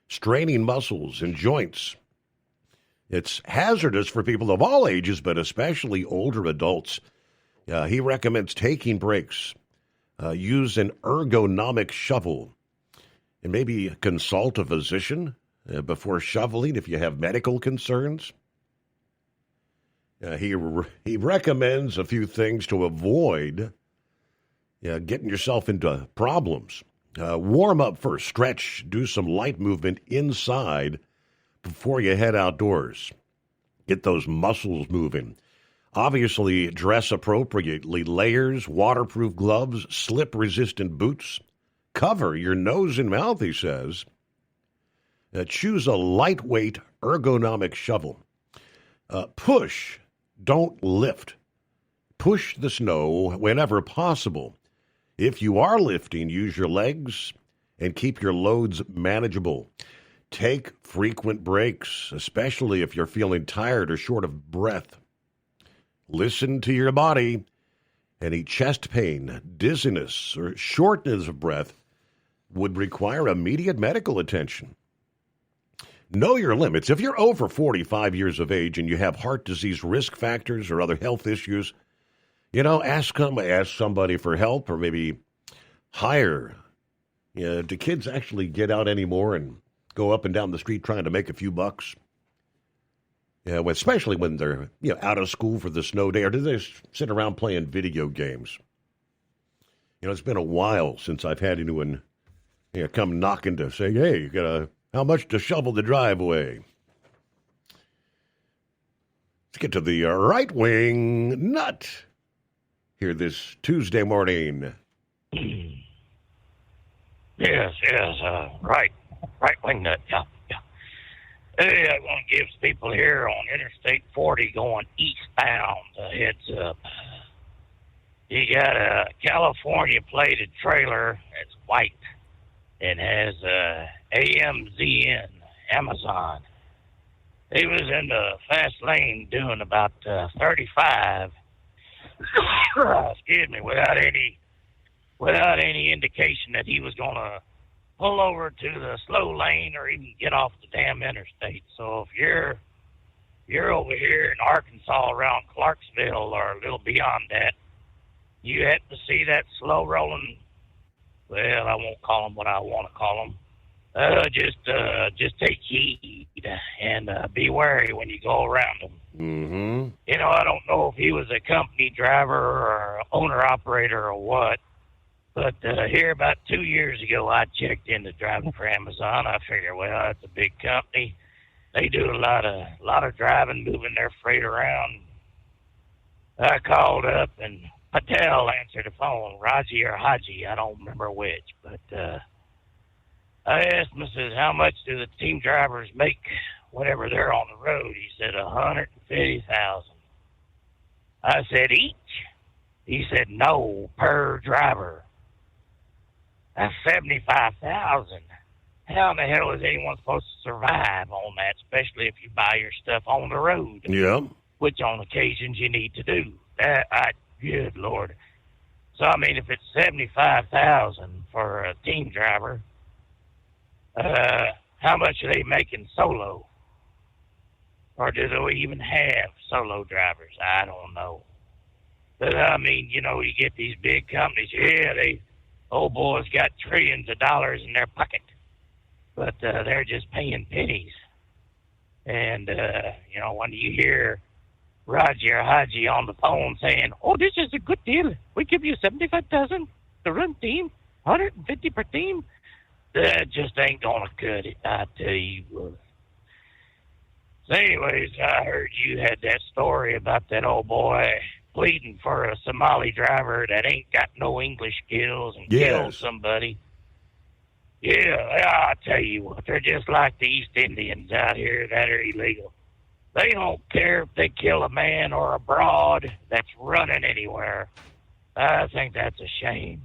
straining muscles and joints. It's hazardous for people of all ages, but especially older adults. He recommends taking breaks, use an ergonomic shovel, and maybe consult a physician before shoveling if you have medical concerns. He recommends a few things to avoid getting yourself into problems. Warm up first, stretch, do some light movement inside before you head outdoors. Get those muscles moving. Obviously, dress appropriately. Layers, waterproof gloves, slip-resistant boots. Cover your nose and mouth, he says. Choose a lightweight, ergonomic shovel. Push, don't lift. Push the snow whenever possible. If you are lifting, use your legs and keep your loads manageable. Take frequent breaks, especially if you're feeling tired or short of breath. Listen to your body. Any chest pain, dizziness, or shortness of breath would require immediate medical attention. Know your limits. If you're over 45 years of age and you have heart disease risk factors or other health issues, ask somebody for help, or maybe hire. Do kids actually get out anymore and go up and down the street trying to make a few bucks? Especially when they're out of school for the snow day, or do they sit around playing video games? It's been a while since I've had anyone come knocking to say, hey, how much to shovel the driveway? Let's get to the right-wing nut here this Tuesday morning. Yes, right-wing nut, yeah. Hey, I want to give people here on Interstate 40 going eastbound a heads up. You got a California plated trailer that's white and has AMZN, Amazon. He was in the fast lane doing about 35. Excuse me, without any indication that he was going to pull over to the slow lane or even get off the damn interstate. So if you're over here in Arkansas around Clarksville or a little beyond that, you have to see that slow rolling. Well, I won't call them what I want to call them. Just take heed and be wary when you go around them. Mm-hmm. I don't know if he was a company driver or owner-operator or what, but here about 2 years ago, I checked into driving for Amazon. I figured, well, it's a big company. They do a lot of driving, moving their freight around. I called up, and Patel answered the phone, Raji or Haji, I don't remember which, but I asked him, I said, how much do the team drivers make whenever they're on the road? He said, $150,000. I said, each? He said, no, per driver. That's $75,000. How in the hell is anyone supposed to survive on that, especially if you buy your stuff on the road? Yeah. Which on occasions you need to do. Good Lord. So, I mean, if it's $75,000 for a team driver, how much are they making solo? Or do they even have solo drivers? I don't know. But, I mean, you get these big companies. Yeah, old boys got trillions of dollars in their pocket. But they're just paying pennies. And, when you hear Roger Haji on the phone saying, "Oh, this is a good deal. We give you $75,000 to run team, $150 per team." That just ain't gonna cut it, I tell you what. So anyways, I heard you had that story about that old boy pleading for a Somali driver that ain't got no English skills and killed somebody. Yeah, I tell you what, they're just like the East Indians out here that are illegal. They don't care if they kill a man or a broad that's running anywhere. I think that's a shame.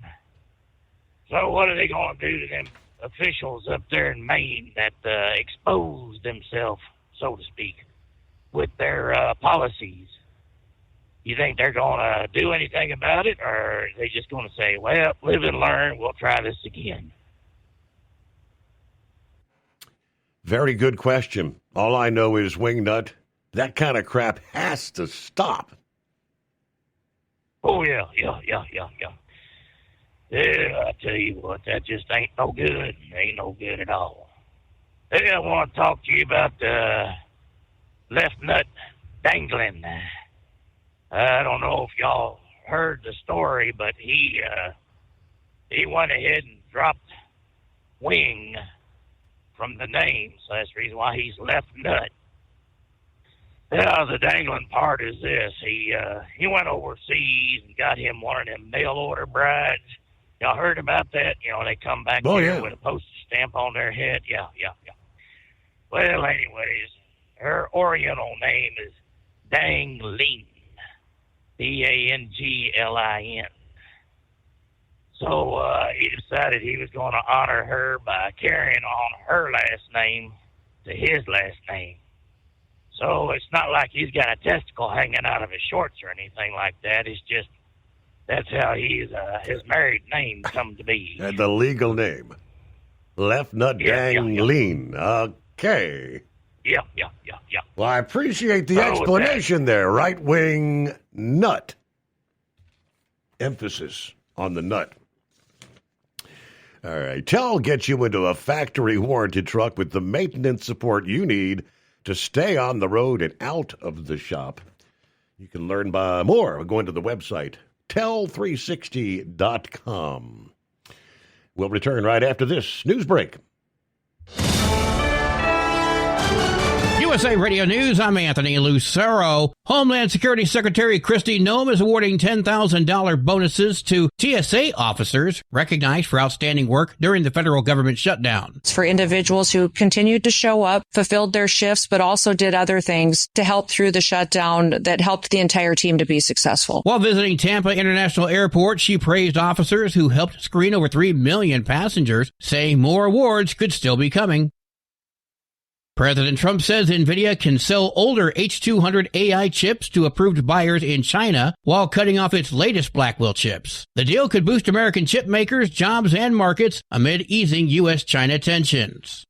So what are they going to do to them officials up there in Maine that expose themselves, so to speak, with their policies? You think they're going to do anything about it, or are they just going to say, well, live and learn, we'll try this again? Very good question. All I know is, Wingnut, that kind of crap has to stop. Oh, yeah. Yeah, I tell you what, that just ain't no good. Ain't no good at all. Hey, I want to talk to you about left nut dangling. I don't know if y'all heard the story, but he went ahead and dropped wing from the name, so that's the reason why he's left nut. Yeah, the dangling part is this. He went overseas and got him one of them mail-order brides. Y'all heard about that? You know, they come back here with a postage stamp on their head. Yeah. Well, anyways, her Oriental name is Danglin. Danglin. So he decided he was going to honor her by carrying on her last name to his last name. So it's not like he's got a testicle hanging out of his shorts or anything like that. It's just that's how his married name come to be. And the legal name. Left nut Danglin. Okay. Yeah. Well, I appreciate the explanation there. Right wing nut. Emphasis on the nut. All right. Tell gets you into a factory warranted truck with the maintenance support you need to stay on the road and out of the shop. You can learn more by going to the website, tell360.com. We'll return right after this news break. USA Radio News, I'm Anthony Lucero. Homeland Security Secretary Kristi Noem is awarding $10,000 bonuses to TSA officers recognized for outstanding work during the federal government shutdown. It's for individuals who continued to show up, fulfilled their shifts, but also did other things to help through the shutdown that helped the entire team to be successful. While visiting Tampa International Airport, she praised officers who helped screen over 3 million passengers, saying more awards could still be coming. President Trump says NVIDIA can sell older H200 AI chips to approved buyers in China while cutting off its latest Blackwell chips. The deal could boost American chip makers, jobs, and markets amid easing U.S.-China tensions.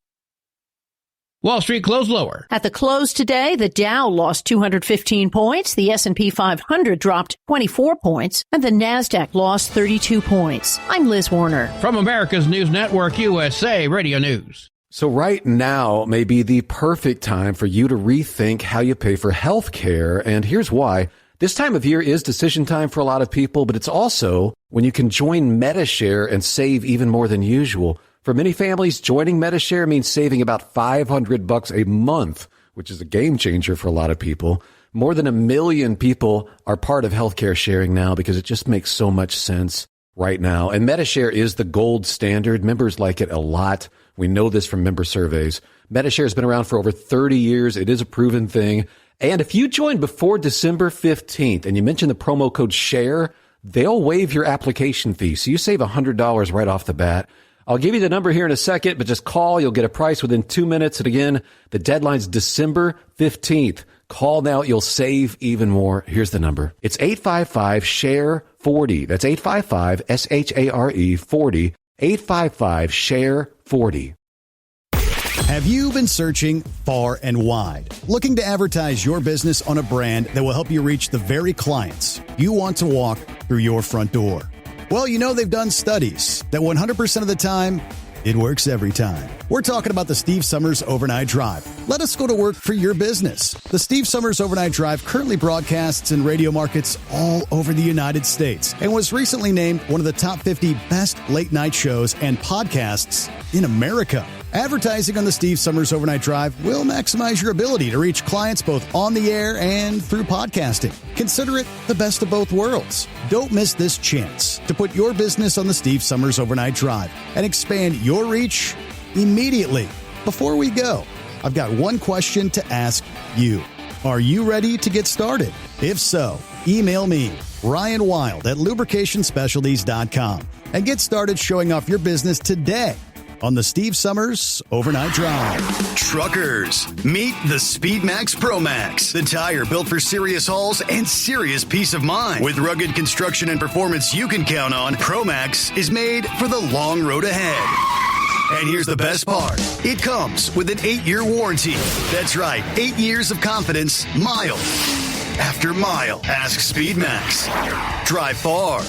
Wall Street closed lower. At the close today, the Dow lost 215 points, the S&P 500 dropped 24 points, and the Nasdaq lost 32 points. I'm Liz Warner. From America's News Network, USA Radio News. So right now may be the perfect time for you to rethink how you pay for health care, and here's why. This time of year is decision time for a lot of people, but it's also when you can join Medi-Share and save even more than usual. For many families, joining Medi-Share means saving about $500 a month, which is a game changer for a lot of people. More than 1 million people are part of healthcare sharing now because it just makes so much sense right now. And Medi-Share is the gold standard. Members like it a lot. We know this from member surveys. Medi-Share has been around for over 30 years. It is a proven thing. And if you join before December 15th and you mention the promo code SHARE, they'll waive your application fee. So you save $100 right off the bat. I'll give you the number here in a second, but just call. You'll get a price within 2 minutes. And again, the deadline's December 15th. Call now. You'll save even more. Here's the number. It's 855-SHARE-40. That's 855-SHARE 40. 855-SHARE-40. Have you been searching far and wide, looking to advertise your business on a brand that will help you reach the very clients you want to walk through your front door? Well, you know they've done studies that 100% of the time, It works every time. We're talking about the Steve Summers Overnight Drive. Let us go to work for your business. The Steve Summers Overnight Drive currently broadcasts in radio markets all over the United States and was recently named one of the top 50 best late night shows and podcasts in America. Advertising on the Steve Summers Overnight Drive will maximize your ability to reach clients both on the air and through podcasting. Consider it the best of both worlds. Don't miss this chance to put your business on the Steve Summers Overnight Drive and expand your reach immediately. Before we go, I've got one question to ask you. Are you ready to get started? If so, email me, Ryan Wild at lubricationspecialties.com, and get started showing off your business today on the Steve Summers Overnight Drive. Truckers, meet the SpeedMax Pro Max, the tire built for serious hauls and serious peace of mind. With rugged construction and performance you can count on, Pro Max is made for the long road ahead. And here's the best part. It comes with an 8-year warranty. That's right, 8 years of confidence, mile after mile. Ask SpeedMax. Drive far.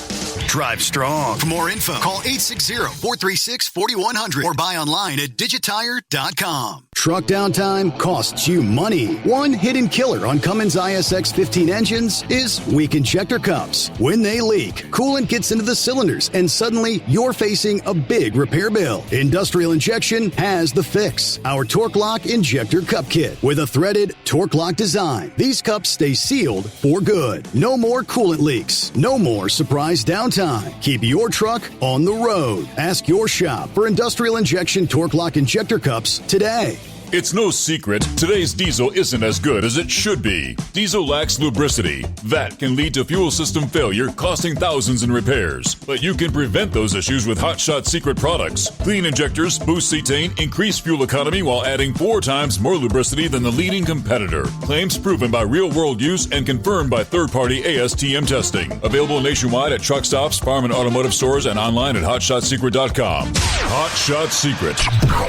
Drive strong. For more info, call 860-436-4100 or buy online at digitire.com. Truck downtime costs you money. One hidden killer on Cummins ISX 15 engines is weak injector cups. When they leak, coolant gets into the cylinders and suddenly you're facing a big repair bill. Industrial Injection has the fix. Our Torque Lock Injector Cup Kit with a threaded Torque Lock design. These cups stay sealed for good. No more coolant leaks. No more surprise downtime. Keep your truck on the road. Ask your shop for Industrial Injection Torque Lock Injector Cups today. It's no secret, today's diesel isn't as good as it should be. Diesel lacks lubricity. That can lead to fuel system failure, costing thousands in repairs. But you can prevent those issues with Hot Shot Secret products. Clean injectors, boost cetane, increase fuel economy while adding 4 times more lubricity than the leading competitor. Claims proven by real-world use and confirmed by third-party ASTM testing. Available nationwide at truck stops, farm and automotive stores, and online at hotshotsecret.com. Hot Shot Secret,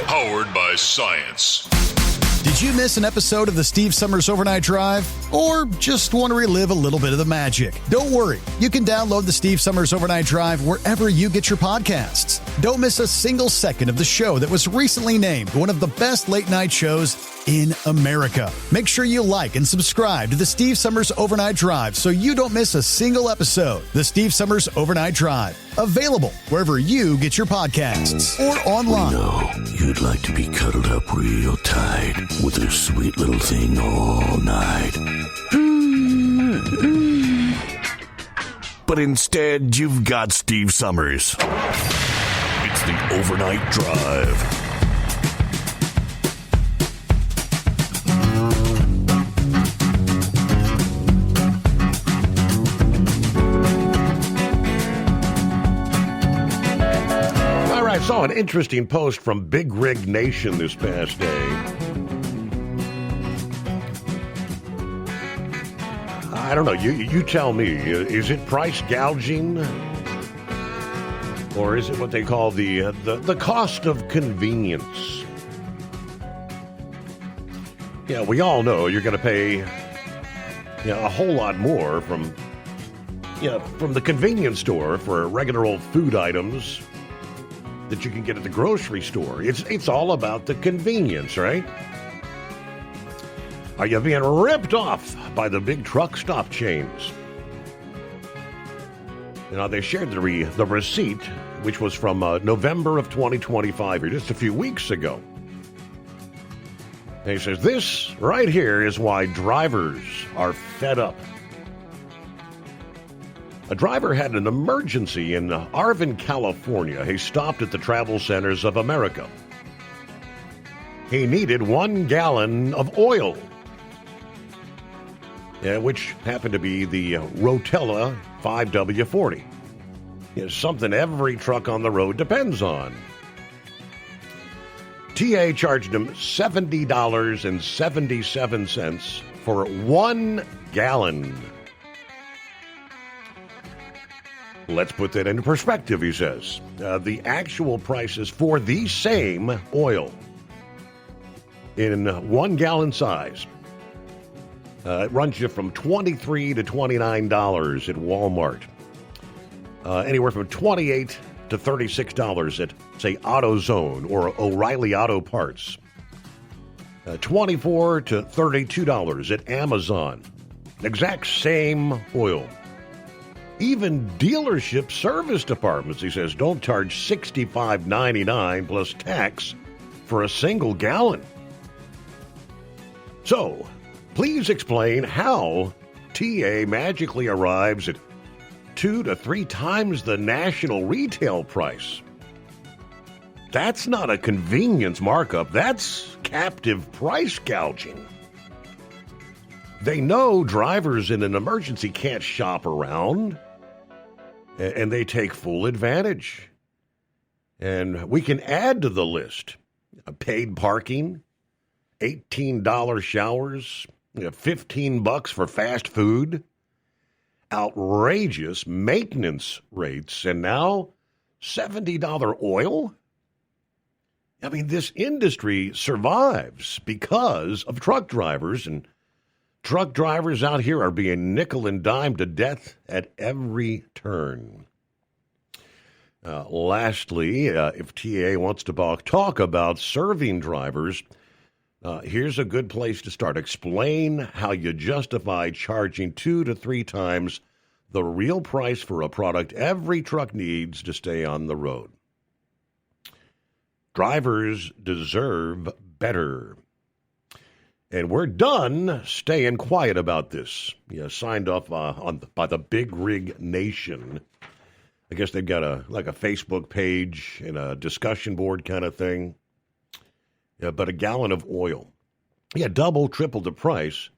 powered by science. Did you miss an episode of the Steve Summers Overnight Drive? Or just want to relive a little bit of the magic? Don't worry. You can download the Steve Summers Overnight Drive wherever you get your podcasts. Don't miss a single second of the show that was recently named one of the best late night shows in America. Make sure you like and subscribe to the Steve Summers Overnight Drive so you don't miss a single episode. The Steve Summers Overnight Drive. Available wherever you get your podcasts or online. No, you'd like to be cuddled up real tight with a sweet little thing all night. But instead, you've got Steve Summers. It's the Overnight Drive. I saw an interesting post from Big Rig Nation this past day. I don't know. You tell me. Is it price gouging? Or is it what they call the cost of convenience? Yeah, we all know you're going to pay a whole lot more from the convenience store for regular old food items that you can get at the grocery store. It's all about the convenience, right? Are you being ripped off by the big truck stop chains? They shared the receipt, which was from November of 2025, or just a few weeks ago. And he says, this right here is why drivers are fed up. A driver had an emergency in Arvin, California. He stopped at the Travel Centers of America. He needed 1 gallon of oil, which happened to be the Rotella 5W40. It's something every truck on the road depends on. TA charged him $70.77 for 1 gallon. Let's put that into perspective, he says. The actual prices for the same oil in 1 gallon size, it runs you from $23 to $29 at Walmart. Anywhere from $28 to $36 at, say, AutoZone or O'Reilly Auto Parts. $24 to $32 at Amazon. Exact same oil. Even dealership service departments, he says, don't charge $65.99 plus tax for a single gallon. So, please explain how TA magically arrives at 2 to 3 times the national retail price. That's not a convenience markup. That's captive price gouging. They know drivers in an emergency can't shop around, and they take full advantage. And we can add to the list paid parking, $18 showers, $15 for fast food, outrageous maintenance rates, and now $70 oil. I mean, this industry survives because of truck drivers, and truck drivers out here are being nickel and dime to death at every turn. Lastly, if TA wants to talk about serving drivers, here's a good place to start. Explain how you justify charging 2 to 3 times the real price for a product every truck needs to stay on the road. Drivers deserve better. And we're done staying quiet about this. Signed off by the Big Rig Nation. I guess they've got a Facebook page and a discussion board kind of thing. Yeah, but a gallon of oil. Yeah, double, triple the price.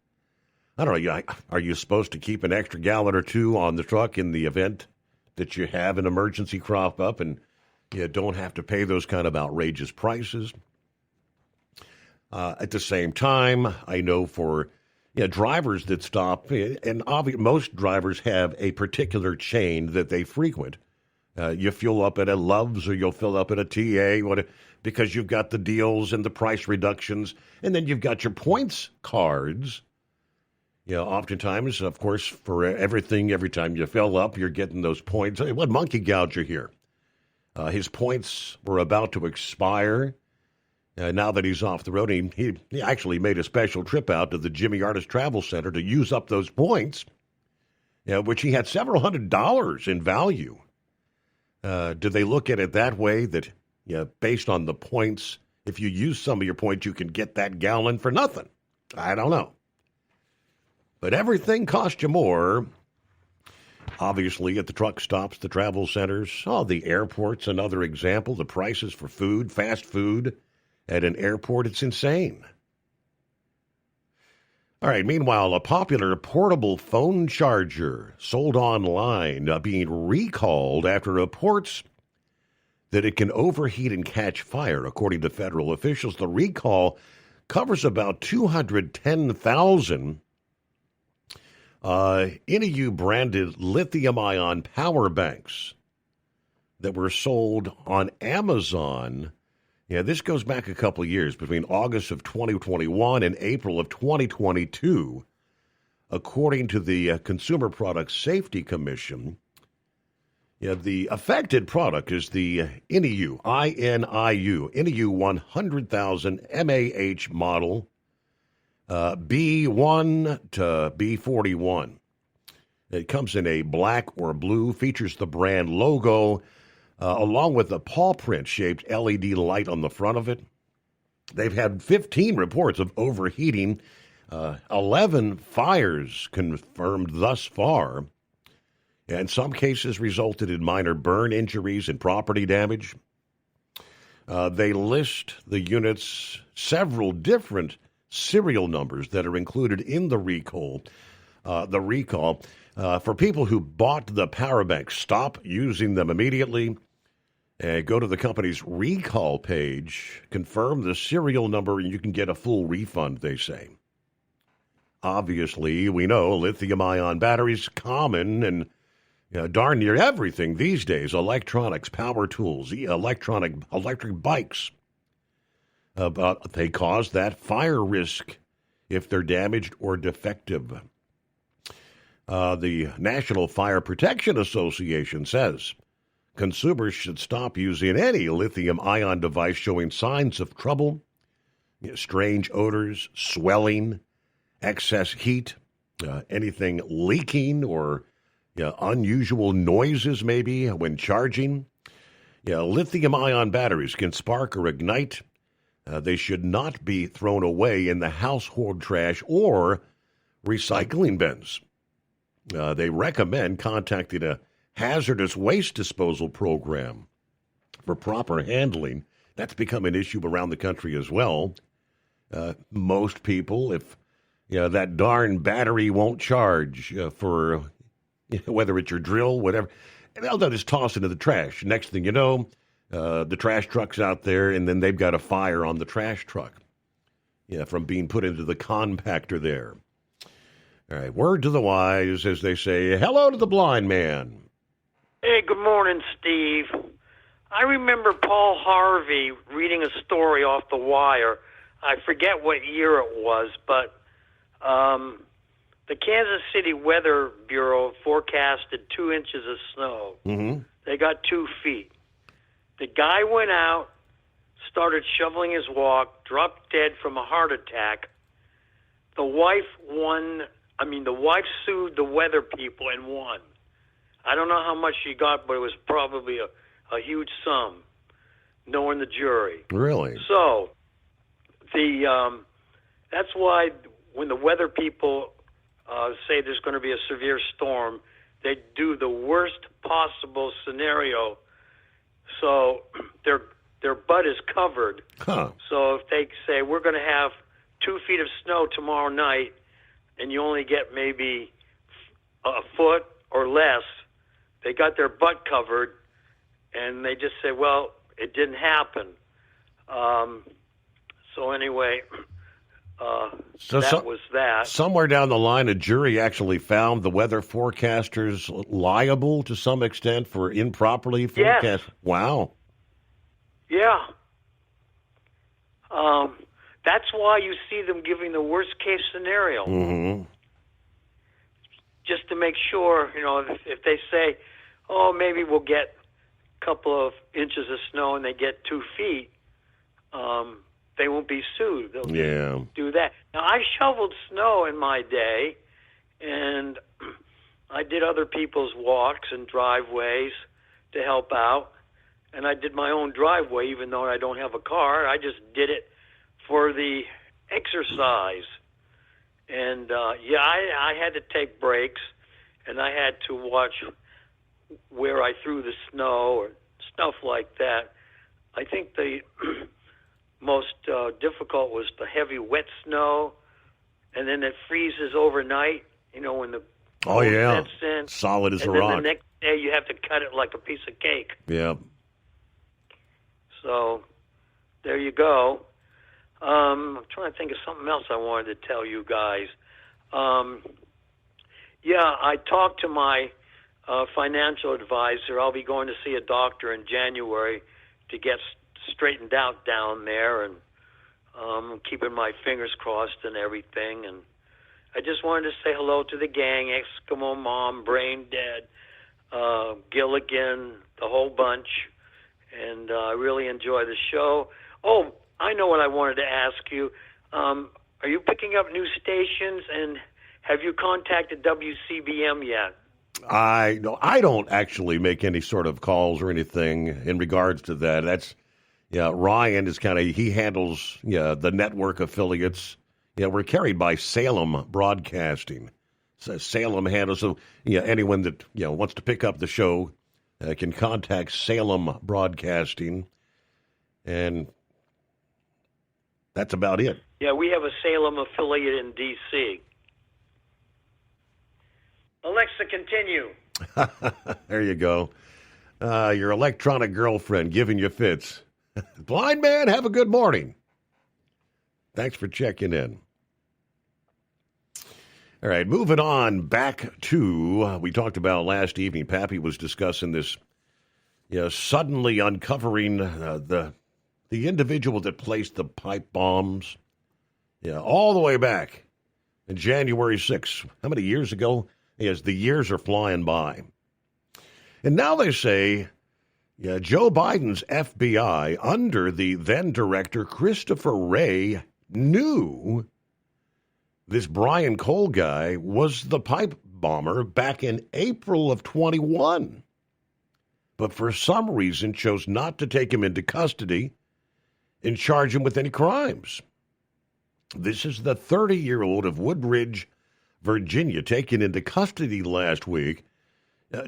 I don't know. Are you supposed to keep an extra gallon or two on the truck in the event that you have an emergency crop up and you don't have to pay those kind of outrageous prices? At the same time, I know for drivers that stop, and most drivers have a particular chain that they frequent. You fuel up at a Love's or you'll fill up at a TA because you've got the deals and the price reductions, and then you've got your points cards. Oftentimes, of course, for everything, every time you fill up, you're getting those points. What monkey gouger here? His points were about to expire. Now that he's off the road, he actually made a special trip out to the Jimmy Artist Travel Center to use up those points, which he had several $100s in value. Do they look at it that way, that based on the points, if you use some of your points, you can get that gallon for nothing? I don't know. But everything costs you more. Obviously, at the truck stops, the travel centers, the airport's another example. The prices for food, fast food, at an airport, it's insane. All right, meanwhile, a popular portable phone charger sold online being recalled after reports that it can overheat and catch fire. According to federal officials, the recall covers about 210,000 NEU-branded lithium-ion power banks that were sold on Amazon. This goes back a couple of years, between August of 2021 and April of 2022. According to the Consumer Product Safety Commission, the affected product is the NEU 100,000 MAH model, B1 to B41. It comes in a black or blue, features the brand logo, along with a paw print-shaped LED light on the front of it. They've had 15 reports of overheating, 11 fires confirmed thus far, and some cases resulted in minor burn injuries and property damage. They list the unit's several different serial numbers that are included in the recall. For people who bought the power bank, stop using them immediately. Go to the company's recall page, confirm the serial number, and you can get a full refund, they say. Obviously, we know lithium-ion batteries common and darn near everything these days: electronics, power tools, electric bikes. But they cause that fire risk if they're damaged or defective. The National Fire Protection Association says consumers should stop using any lithium-ion device showing signs of trouble, strange odors, swelling, excess heat, anything leaking, or unusual noises maybe when charging. Lithium-ion batteries can spark or ignite. They should not be thrown away in the household trash or recycling bins. They recommend contacting a hazardous waste disposal program for proper handling. That's become an issue around the country as well. Most people, if that darn battery won't charge for whether it's your drill, whatever, they'll just toss it into the trash. Next thing you know, the trash truck's out there, and then they've got a fire on the trash truck from being put into the compactor there. All right, word to the wise, as they say. Hello to the blind man. Hey, good morning, Steve. I remember Paul Harvey reading a story off the wire. I forget what year it was, but the Kansas City Weather Bureau forecasted 2 inches of snow. Mm-hmm. They got 2 feet. The guy went out, started shoveling his walk, dropped dead from a heart attack. The wife sued the weather people and won. I don't know how much she got, but it was probably a huge sum, knowing the jury. Really? So, that's why when the weather people say there's going to be a severe storm, they do the worst possible scenario, so their butt is covered. Huh. So if they say we're going to have 2 feet of snow tomorrow night, and you only get maybe a foot or less, they got their butt covered, and they just say, well, it didn't happen. So anyway, that was that. Somewhere down the line, a jury actually found the weather forecasters liable to some extent for improperly forecast. Yes. Wow. Yeah. That's why you see them giving the worst case scenario. Mm-hmm. Just to make sure, if they say, oh, maybe we'll get a couple of inches of snow and they get 2 feet, they won't be sued. They'll do that. Now, I shoveled snow in my day, and I did other people's walks and driveways to help out, and I did my own driveway, even though I don't have a car. I just did it for the exercise. And, I had to take breaks, and I had to watch where I threw the snow or stuff like that. I think the most difficult was the heavy wet snow, and then it freezes overnight, when the sets in. Solid as a rock. rock. And then the next day you have to cut it like a piece of cake. Yeah. So there you go. I'm trying to think of something else I wanted to tell you guys. I talked to my financial advisor. I'll be going to see a doctor in January to get straightened out down there, and keeping my fingers crossed and everything. And I just wanted to say hello to the gang, Eskimo Mom, Brain Dead, Gilligan, the whole bunch, and I really enjoy the show. Oh, I know what I wanted to ask you. Are you picking up new stations, and have you contacted WCBM yet? I don't actually make any sort of calls or anything in regards to that. That's Ryan is he handles the network affiliates. We're carried by Salem Broadcasting. So Salem handles them. Anyone that wants to pick up the show can contact Salem Broadcasting, and that's about it. Yeah, we have a Salem affiliate in D.C. Alexa, continue. There you go. Your electronic girlfriend giving you fits. Blind man, have a good morning. Thanks for checking in. All right, moving on back to, we talked about last evening, Pappy was discussing this, suddenly uncovering the individual that placed the pipe bombs, all the way back in January 6th. How many years ago? Yes, the years are flying by. And now they say Yeah, Joe Biden's FBI, under the then director Christopher Wray, knew this Brian Cole guy was the pipe bomber back in April of 21, but for some reason chose not to take him into custody and charge him with any crimes. This is the 30-year-old of Woodbridge, Virginia, taken into custody last week,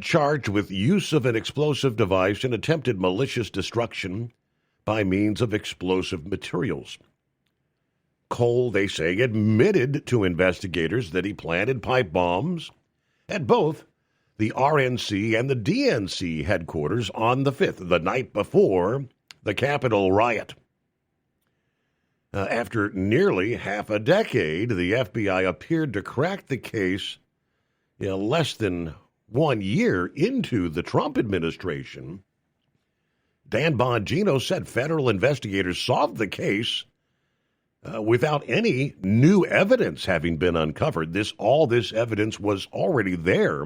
charged with use of an explosive device and attempted malicious destruction by means of explosive materials. Cole, they say, admitted to investigators that he planted pipe bombs at both the RNC and the DNC headquarters on the 5th, the night before the Capitol riot. After nearly half a decade, the FBI appeared to crack the case less than 1 year into the Trump administration. Dan Bongino said federal investigators solved the case without any new evidence having been uncovered. All this evidence was already there.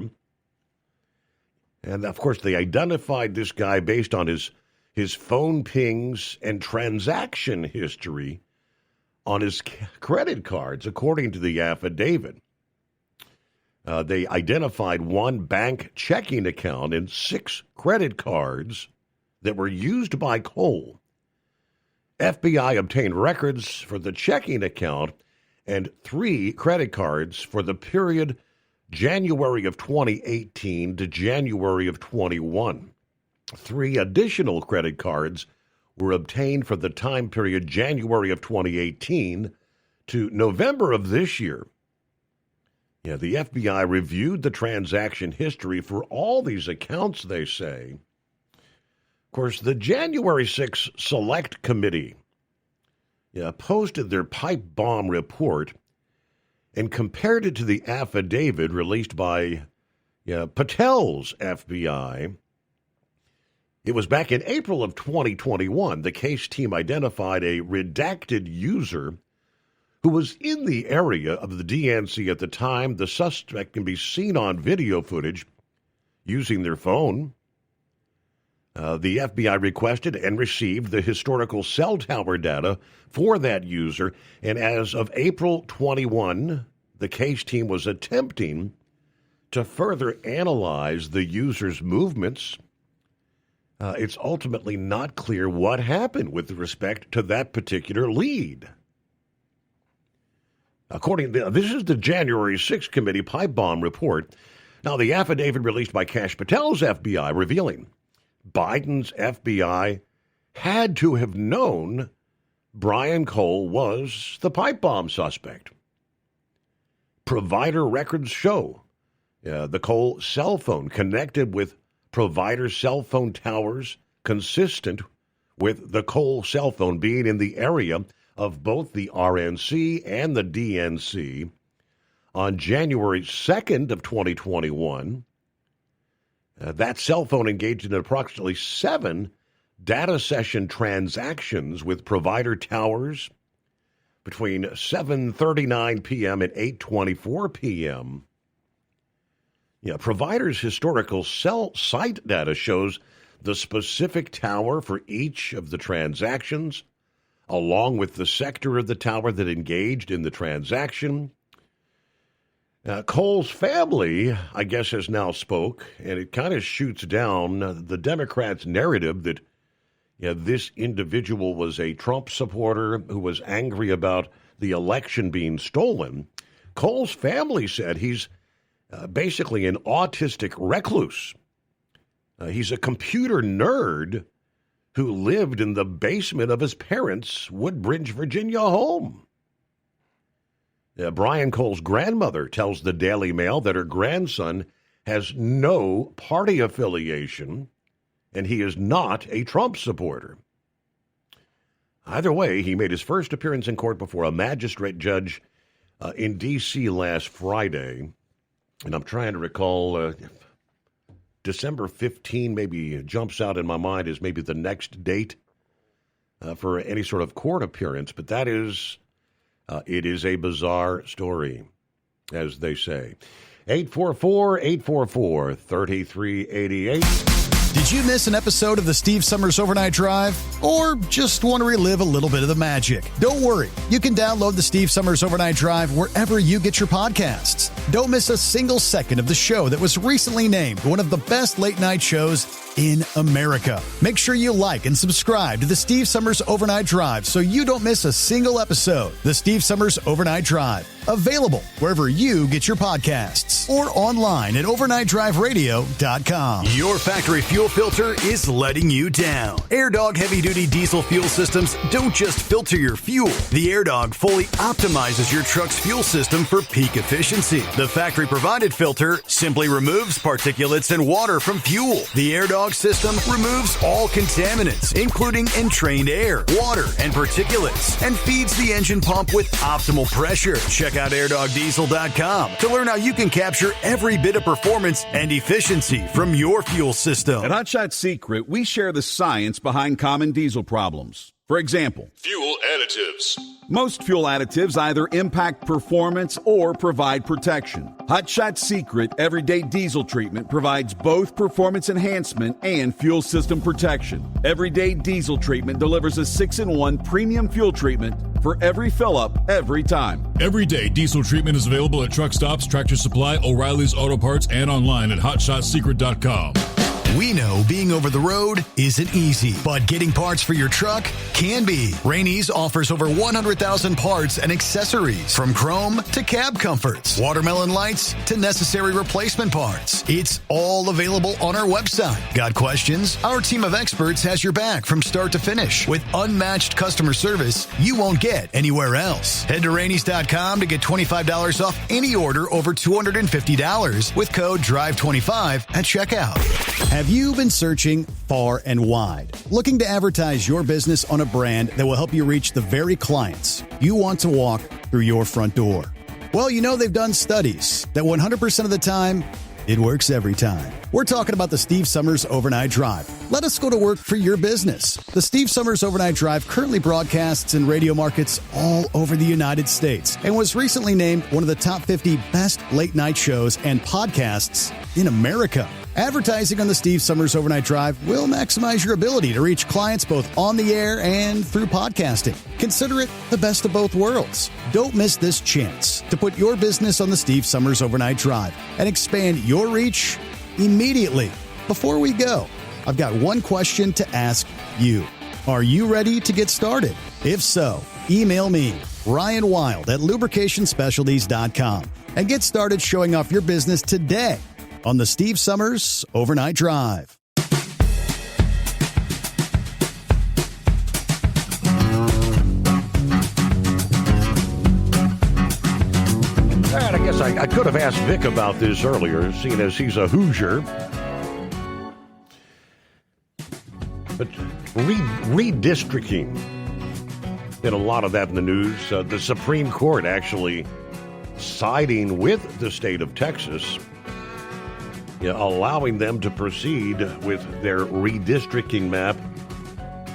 And, of course, they identified this guy based on his phone pings and transaction history on his credit cards, according to the affidavit. They identified one bank checking account and 6 credit cards that were used by Cole. FBI obtained records for the checking account and 3 credit cards for the period January of 2018 to January of 21. 3 additional credit cards were obtained for the time period January of 2018 to November of this year. Yeah, the FBI reviewed the transaction history for all these accounts, they say. Of course, the January 6 Select Committee posted their pipe bomb report and compared it to the affidavit released by Patel's FBI. It was back in April of 2021. The case team identified a redacted user who was in the area of the DNC at the time. The suspect can be seen on video footage using their phone. The FBI requested and received the historical cell tower data for that user, and as of April 21, the case team was attempting to further analyze the user's movements. It's ultimately not clear what happened with respect to that particular lead. This is the January 6th Committee pipe bomb report. Now, the affidavit released by Kash Patel's FBI revealing Biden's FBI had to have known Brian Cole was the pipe bomb suspect. Provider records show the Cole cell phone connected with provider cell phone towers consistent with the Cole cell phone being in the area of both the RNC and the DNC on January 2nd of 2021. That cell phone engaged in approximately 7 data session transactions with provider towers between 7:39 p.m. and 8:24 p.m. Provider's historical cell site data shows the specific tower for each of the transactions, along with the sector of the tower that engaged in the transaction. Cole's family, I guess, has now spoke, and it kind of shoots down the Democrats' narrative that this individual was a Trump supporter who was angry about the election being stolen. Cole's family said he's basically an autistic recluse. He's a computer nerd who lived in the basement of his parents' Woodbridge, Virginia home. Brian Cole's grandmother tells the Daily Mail that her grandson has no party affiliation and he is not a Trump supporter. Either way, he made his first appearance in court before a magistrate judge in D.C. last Friday. And I'm trying to recall, December 15 maybe jumps out in my mind as maybe the next date for any sort of court appearance. But that is, it is a bizarre story, as they say. 844-844-3388. Did you miss an episode of the Steve Summers Overnight Drive? Or just want to relive a little bit of the magic? Don't worry. You can download the Steve Summers Overnight Drive wherever you get your podcasts. Don't miss a single second of the show that was recently named one of the best late night shows in America. Make sure you like and subscribe to the Steve Summers Overnight Drive so you don't miss a single episode. The Steve Summers Overnight Drive. Available wherever you get your podcasts or online at overnightdriveradio.com. Your factory fuel filter is letting you down. AirDog heavy-duty diesel fuel systems don't just filter your fuel. The AirDog fully optimizes your truck's fuel system for peak efficiency. The factory-provided filter simply removes particulates and water from fuel. The AirDog system removes all contaminants, including entrained air, water, and particulates, and feeds the engine pump with optimal pressure. Check out airdogdiesel.com to learn how you can capture every bit of performance and efficiency from your fuel system. At Hot Shot Secret, we share the science behind common diesel problems. For example, fuel additives. Most fuel additives either impact performance or provide protection. Hot Shot Secret Everyday Diesel Treatment provides both performance enhancement and fuel system protection. Everyday Diesel Treatment delivers a 6-in-1 premium fuel treatment for every fill-up, every time. Everyday Diesel Treatment is available at truck stops, Tractor Supply, O'Reilly's Auto Parts, and online at HotShotSecret.com. We know being over the road isn't easy, but getting parts for your truck can be. Rainey's offers over 100,000 parts and accessories, from chrome to cab comforts, watermelon lights to necessary replacement parts. It's all available on our website. Got questions? Our team of experts has your back from start to finish with unmatched customer service you won't get anywhere else. Head to Rainey's.com to get $25 off any order over $250 with code DRIVE25 at checkout. Have you been searching far and wide, looking to advertise your business on a brand that will help you reach the very clients you want to walk through your front door? Well, you know they've done studies that 100% of the time, it works every time. We're talking about the Steve Summers Overnight Drive. Let us go to work for your business. The Steve Summers Overnight Drive currently broadcasts in radio markets all over the United States and was recently named one of the top 50 best late night shows and podcasts in America. Advertising on the Steve Summers Overnight Drive will maximize your ability to reach clients both on the air and through podcasting. Consider it the best of both worlds. Don't miss this chance to put your business on the Steve Summers Overnight Drive and expand your reach immediately. Before we go, I've got one question to ask you. Are you ready to get started? If so, email me, Ryan Wild at lubricationspecialties.com, and get started showing off your business today on the Steve Summers Overnight Drive. And I guess I could have asked Vic about this earlier, seeing as he's a Hoosier. But redistricting, been a lot of that in the news. The Supreme Court actually siding with the state of Texas, allowing them to proceed with their redistricting map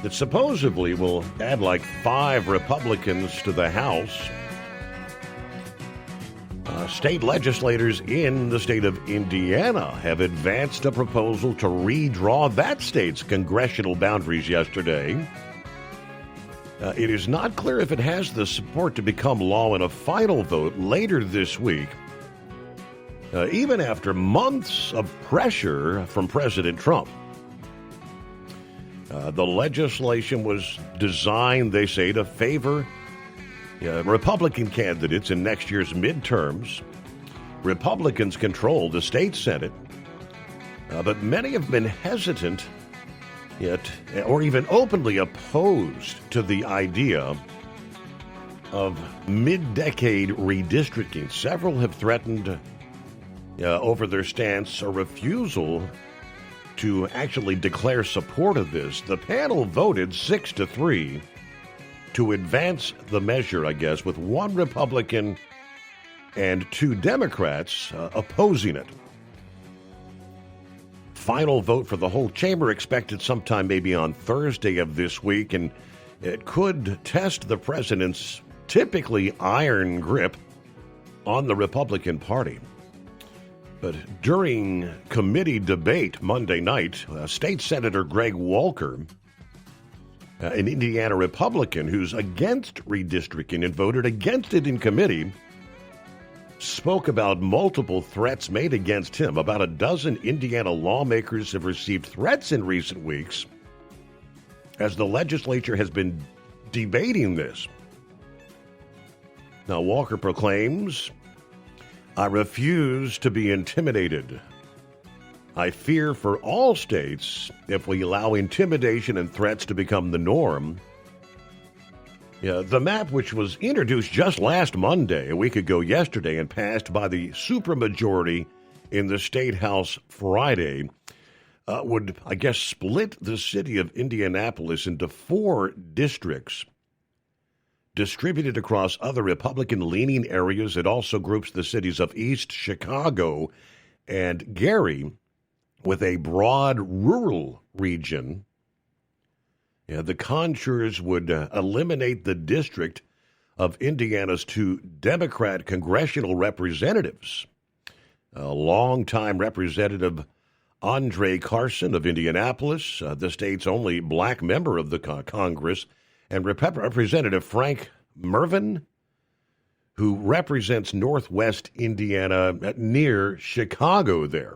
that supposedly will add like 5 Republicans to the House. State legislators in the state of Indiana have advanced a proposal to redraw that state's congressional boundaries yesterday. It is not clear if it has the support to become law in a final vote later this week, even after months of pressure from President Trump. The legislation was designed, they say, to favor Republican candidates in next year's midterms. Republicans control the state Senate, but many have been hesitant or even openly opposed to the idea of mid-decade redistricting. Several have threatened over their stance or refusal to actually declare support of this. The panel voted 6-3 to advance the measure, I guess, with 1 Republican and 2 Democrats opposing it. Final vote for the whole chamber expected sometime maybe on Thursday of this week, and it could test the president's typically iron grip on the Republican Party. But during committee debate Monday night, State Senator Greg Walker, an Indiana Republican who's against redistricting and voted against it in committee, spoke about multiple threats made against him. About a dozen Indiana lawmakers have received threats in recent weeks as the legislature has been debating this. Now, Walker proclaims, "I refuse to be intimidated. I fear for all states if we allow intimidation and threats to become the norm." Yeah, the map, which was introduced just last Monday, a week ago yesterday, and passed by the supermajority in the State House Friday, would, I guess, split the city of Indianapolis into 4 districts. Distributed across other Republican-leaning areas, it also groups the cities of East Chicago and Gary with a broad rural region. Yeah, the contours would eliminate the district of Indiana's 2 Democrat congressional representatives. Longtime Representative Andre Carson of Indianapolis, the state's only black member of the Congress, and Representative Frank Mervyn, who represents Northwest Indiana near Chicago there.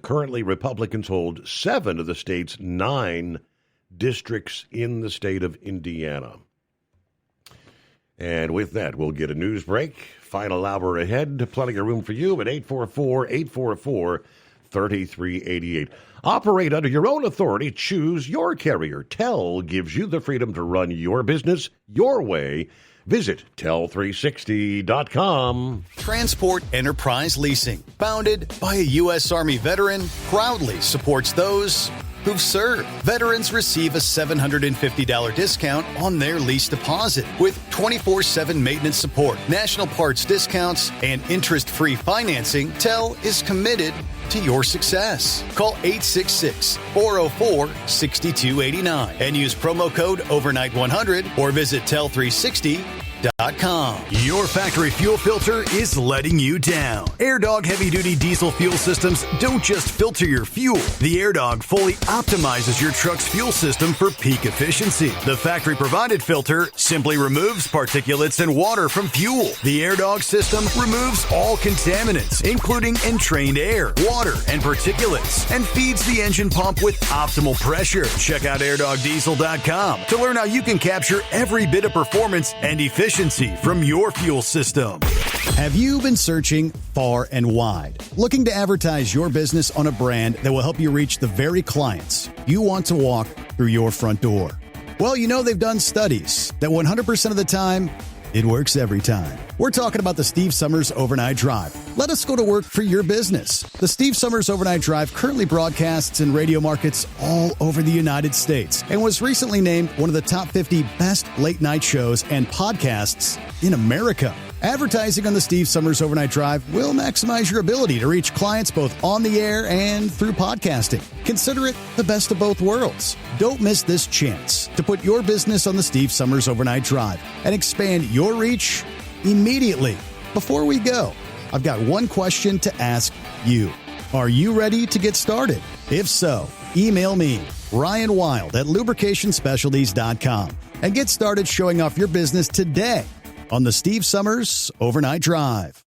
Currently, Republicans hold 7 of the state's 9 districts in the state of Indiana. And with that, we'll get a news break. Final hour ahead. Plenty of room for you at 844-844-3388. Operate under your own authority. Choose your carrier. TEL gives you the freedom to run your business your way. Visit tel360.com. Transport Enterprise Leasing, founded by a U.S. Army veteran, proudly supports those who've served. Veterans receive a $750 discount on their lease deposit with 24/7 maintenance support, national parts discounts, and interest-free financing. TEL is committed to your success. Call 866-404-6289 and use promo code overnight100 or visit tel360.com. Your factory fuel filter is letting you down. AirDog heavy-duty diesel fuel systems don't just filter your fuel. The AirDog fully optimizes your truck's fuel system for peak efficiency. The factory-provided filter simply removes particulates and water from fuel. The AirDog system removes all contaminants, including entrained air, water, and particulates, and feeds the engine pump with optimal pressure. Check out airdogdiesel.com to learn how you can capture every bit of performance and efficiency from your fuel system. Have you been searching far and wide, looking to advertise your business on a brand that will help you reach the very clients you want to walk through your front door? Well, you know they've done studies that 100% of the time, it works every time. We're talking about the Steve Summers Overnight Drive. Let us go to work for your business. The Steve Summers Overnight Drive currently broadcasts in radio markets all over the United States and was recently named one of the top 50 best late-night shows and podcasts in America. Advertising on the Steve Summers Overnight Drive will maximize your ability to reach clients both on the air and through podcasting. Consider it the best of both worlds. Don't miss this chance to put your business on the Steve Summers Overnight Drive and expand your reach immediately. Before we go, I've got one question to ask you. Are you ready to get started? If so, email me, Ryan Wild at lubricationspecialties.com, and get started showing off your business today on the Steve Summers Overnight Drive.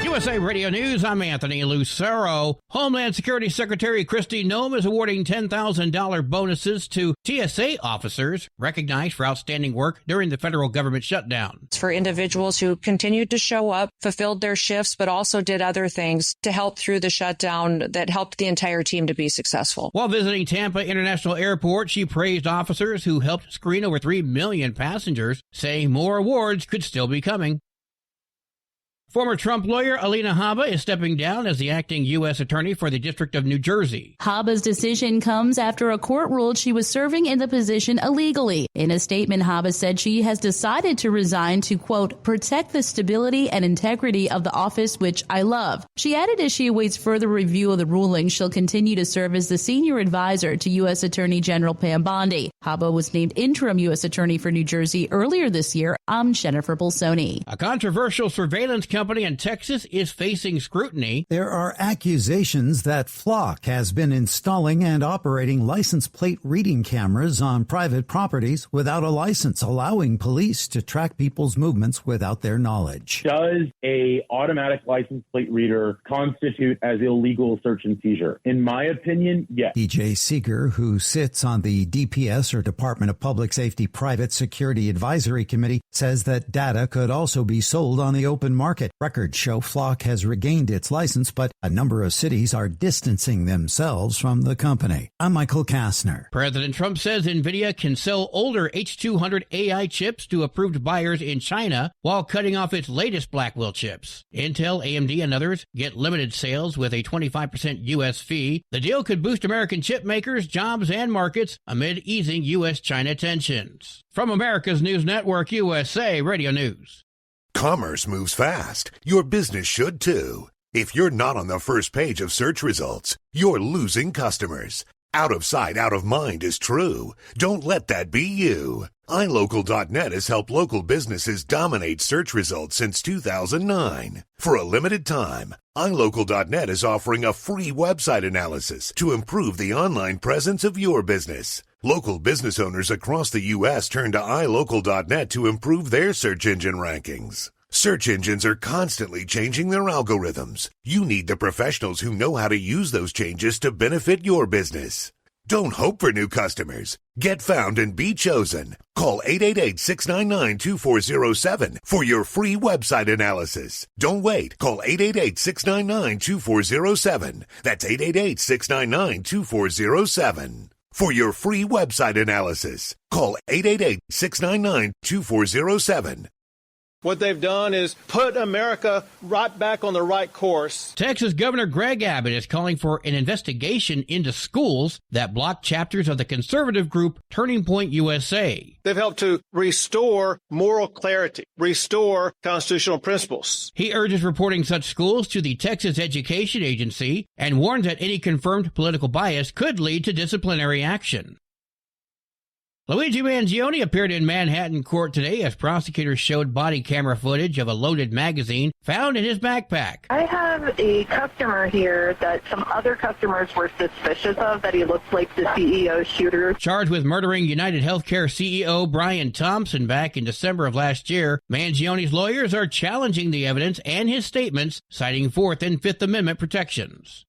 USA Radio News, I'm Anthony Lucero. Homeland Security Secretary Kristi Noem is awarding $10,000 bonuses to TSA officers recognized for outstanding work during the federal government shutdown. For individuals who continued to show up, fulfilled their shifts, but also did other things to help through the shutdown that helped the entire team to be successful. While visiting Tampa International Airport, she praised officers who helped screen over 3 million passengers, saying more awards could still be coming. Former Trump lawyer Alina Habba is stepping down as the acting U.S. attorney for the District of New Jersey. Habba's decision comes after a court ruled she was serving in the position illegally. In a statement, Habba said she has decided to resign to, quote, protect the stability and integrity of the office, which I love. She added as she awaits further review of the ruling, she'll continue to serve as the senior advisor to U.S. Attorney General Pam Bondi. Habba was named interim U.S. attorney for New Jersey earlier this year. I'm Jennifer Bolsoni. A controversial surveillance company in Texas is facing scrutiny. There are accusations that Flock has been installing and operating license plate reading cameras on private properties without a license, allowing police to track people's movements without their knowledge. Does a automatic license plate reader constitute as illegal search and seizure? In my opinion, yes. DJ Seeger, who sits on the DPS or Department of Public Safety Private Security Advisory Committee, says that data could also be sold on the open market. Records show Flock has regained its license, but a number of cities are distancing themselves from the company. I'm Michael Kastner. President Trump says NVIDIA can sell older H200 AI chips to approved buyers in China while cutting off its latest Blackwell chips. Intel, AMD, and others get limited sales with a 25% U.S. fee. The deal could boost American chip makers, jobs, and markets amid easing U.S.-China tensions. From America's News Network, USA Radio News. Commerce moves fast. Your business should too. If you're not on the first page of search results, you're losing customers. Out of sight, out of mind is true. Don't let that be you. iLocal.net has helped local businesses dominate search results since 2009. For a limited time, iLocal.net is offering a free website analysis to improve the online presence of your business. Local business owners across the U.S. turn to iLocal.net to improve their search engine rankings. Search engines are constantly changing their algorithms. You need the professionals who know how to use those changes to benefit your business. Don't hope for new customers. Get found and be chosen. Call 888-699-2407 for your free website analysis. Don't wait. Call 888-699-2407. That's 888-699-2407. For your free website analysis, call 888-699-2407. What they've done is put America right back on the right course. Texas Governor Greg Abbott is calling for an investigation into schools that block chapters of the conservative group Turning Point USA. They've helped to restore moral clarity, restore constitutional principles. He urges reporting such schools to the Texas Education Agency and warns that any confirmed political bias could lead to disciplinary action. Luigi Mangione appeared in Manhattan court today as prosecutors showed body camera footage of a loaded magazine found in his backpack. I have a customer here that some other customers were suspicious of, that he looks like the CEO shooter. Charged with murdering United Healthcare CEO Brian Thompson back in December of last year, Mangione's lawyers are challenging the evidence and his statements, citing Fourth and Fifth Amendment protections.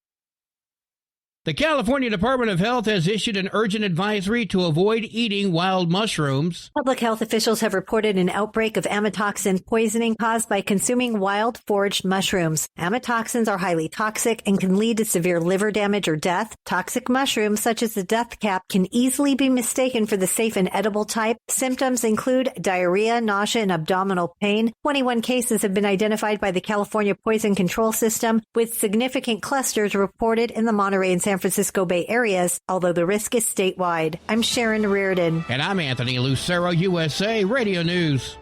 The California Department of Health has issued an urgent advisory to avoid eating wild mushrooms. Public health officials have reported an outbreak of amatoxin poisoning caused by consuming wild foraged mushrooms. Amatoxins are highly toxic and can lead to severe liver damage or death. Toxic mushrooms, such as the death cap, can easily be mistaken for the safe and edible type. Symptoms include diarrhea, nausea, and abdominal pain. 21 cases have been identified by the California Poison Control System, with significant clusters reported in the Monterey and San Francisco Bay areas, although the risk is statewide. I'm Sharon Reardon. And I'm Anthony Lucero, USA Radio News.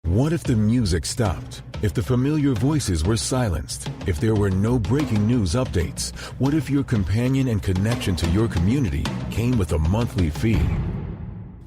What if the music stopped? If the familiar voices were silenced? If there were no breaking news updates? What if your companion and connection to your community came with a monthly fee?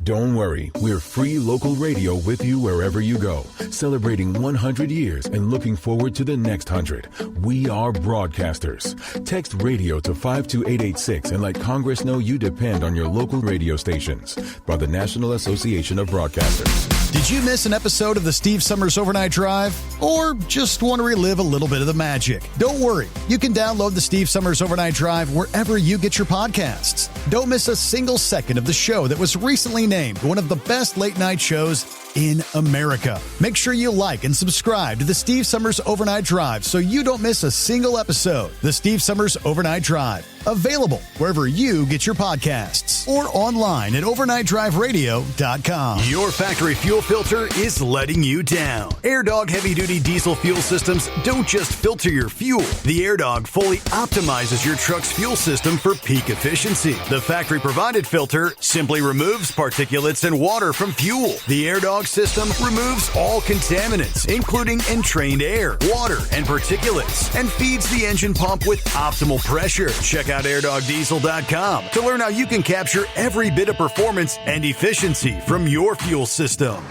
Don't worry, we're free local radio with you wherever you go, celebrating 100 years and looking forward to the next 100. We are broadcasters. Text radio to 52886 and let Congress know you depend on your local radio stations. By the National Association of Broadcasters. Did you miss an episode of the Steve Summers Overnight Drive? Or just want to relive a little bit of the magic? Don't worry, you can download the Steve Summers Overnight Drive wherever you get your podcasts. Don't miss a single second of the show that was recently named one of the best late night shows in America. Make sure you like and subscribe to the Steve Summers Overnight Drive so you don't miss a single episode. The Steve Summers Overnight Drive, available wherever you get your podcasts or online at overnightdriveradio.com. Your factory fuel filter is letting you down. AirDog heavy-duty diesel fuel systems don't just filter your fuel. The AirDog fully optimizes your truck's fuel system for peak efficiency. The factory-provided filter simply removes particulates and water from fuel. The AirDog system removes all contaminants, including entrained air, water, and particulates, and feeds the engine pump with optimal pressure. Check out airdogdiesel.com to learn how you can capture every bit of performance and efficiency from your fuel system.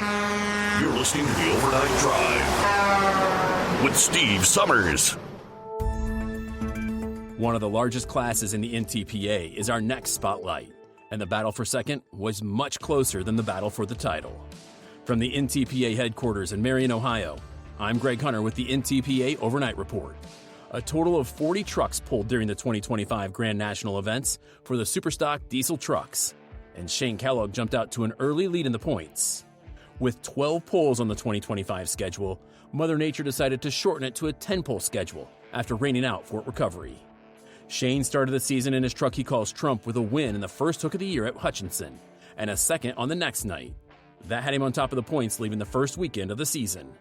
You're listening to the Overnight Drive with Steve Summers. One of the largest classes in the NTPA is our next spotlight, and the battle for second was much closer than the battle for the title. From the NTPA headquarters in Marion, Ohio, I'm Greg Hunter with the NTPA Overnight Report. A total of 40 trucks pulled during the 2025 Grand National events for the Superstock diesel trucks, and Shane Kellogg jumped out to an early lead in the points. With 12 pulls on the 2025 schedule, Mother Nature decided to shorten it to a 10-pull schedule after raining out Fort Recovery. Shane started the season in his truck he calls Trump with a win in the first hook of the year at Hutchinson, and a second on the next night. That had him on top of the points leaving the first weekend of the season.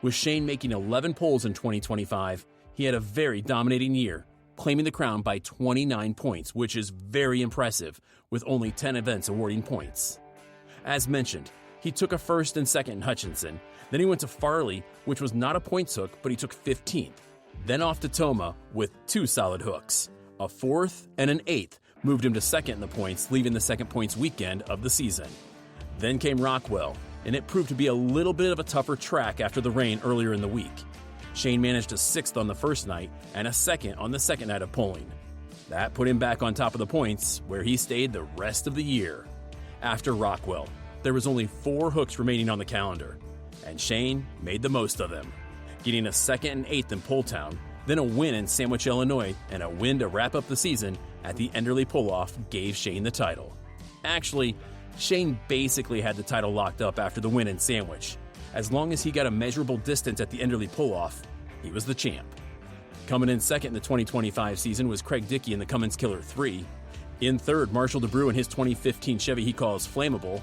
With Shane making 11 pulls in 2025, he had a very dominating year, claiming the crown by 29 points, which is very impressive, with only 10 events awarding points. As mentioned, he took a first and second in Hutchinson, then he went to Farley, which was not a points hook, but he took 15th. Then off to Toma with 2 solid hooks. A 4th and an 8th moved him to second in the points, leaving the second points weekend of the season. Then came Rockwell, and it proved to be a little bit of a tougher track after the rain earlier in the week. Shane managed a 6th on the first night and a 2nd on the second night of pulling. That put him back on top of the points, where he stayed the rest of the year. After Rockwell, there was only 4 hooks remaining on the calendar, and Shane made the most of them, getting a 2nd and 8th in Pulltown, then a win in Sandwich, Illinois, and a win to wrap up the season at the Enderley Pull-Off gave Shane the title. Actually, Shane basically had the title locked up after the win in Sandwich. As long as he got a measurable distance at the Enderley Pull-Off, he was the champ. Coming in second in the 2025 season was Craig Dickey in the Cummins Killer 3. In third, Marshall DeBrew in his 2015 Chevy he calls Flammable.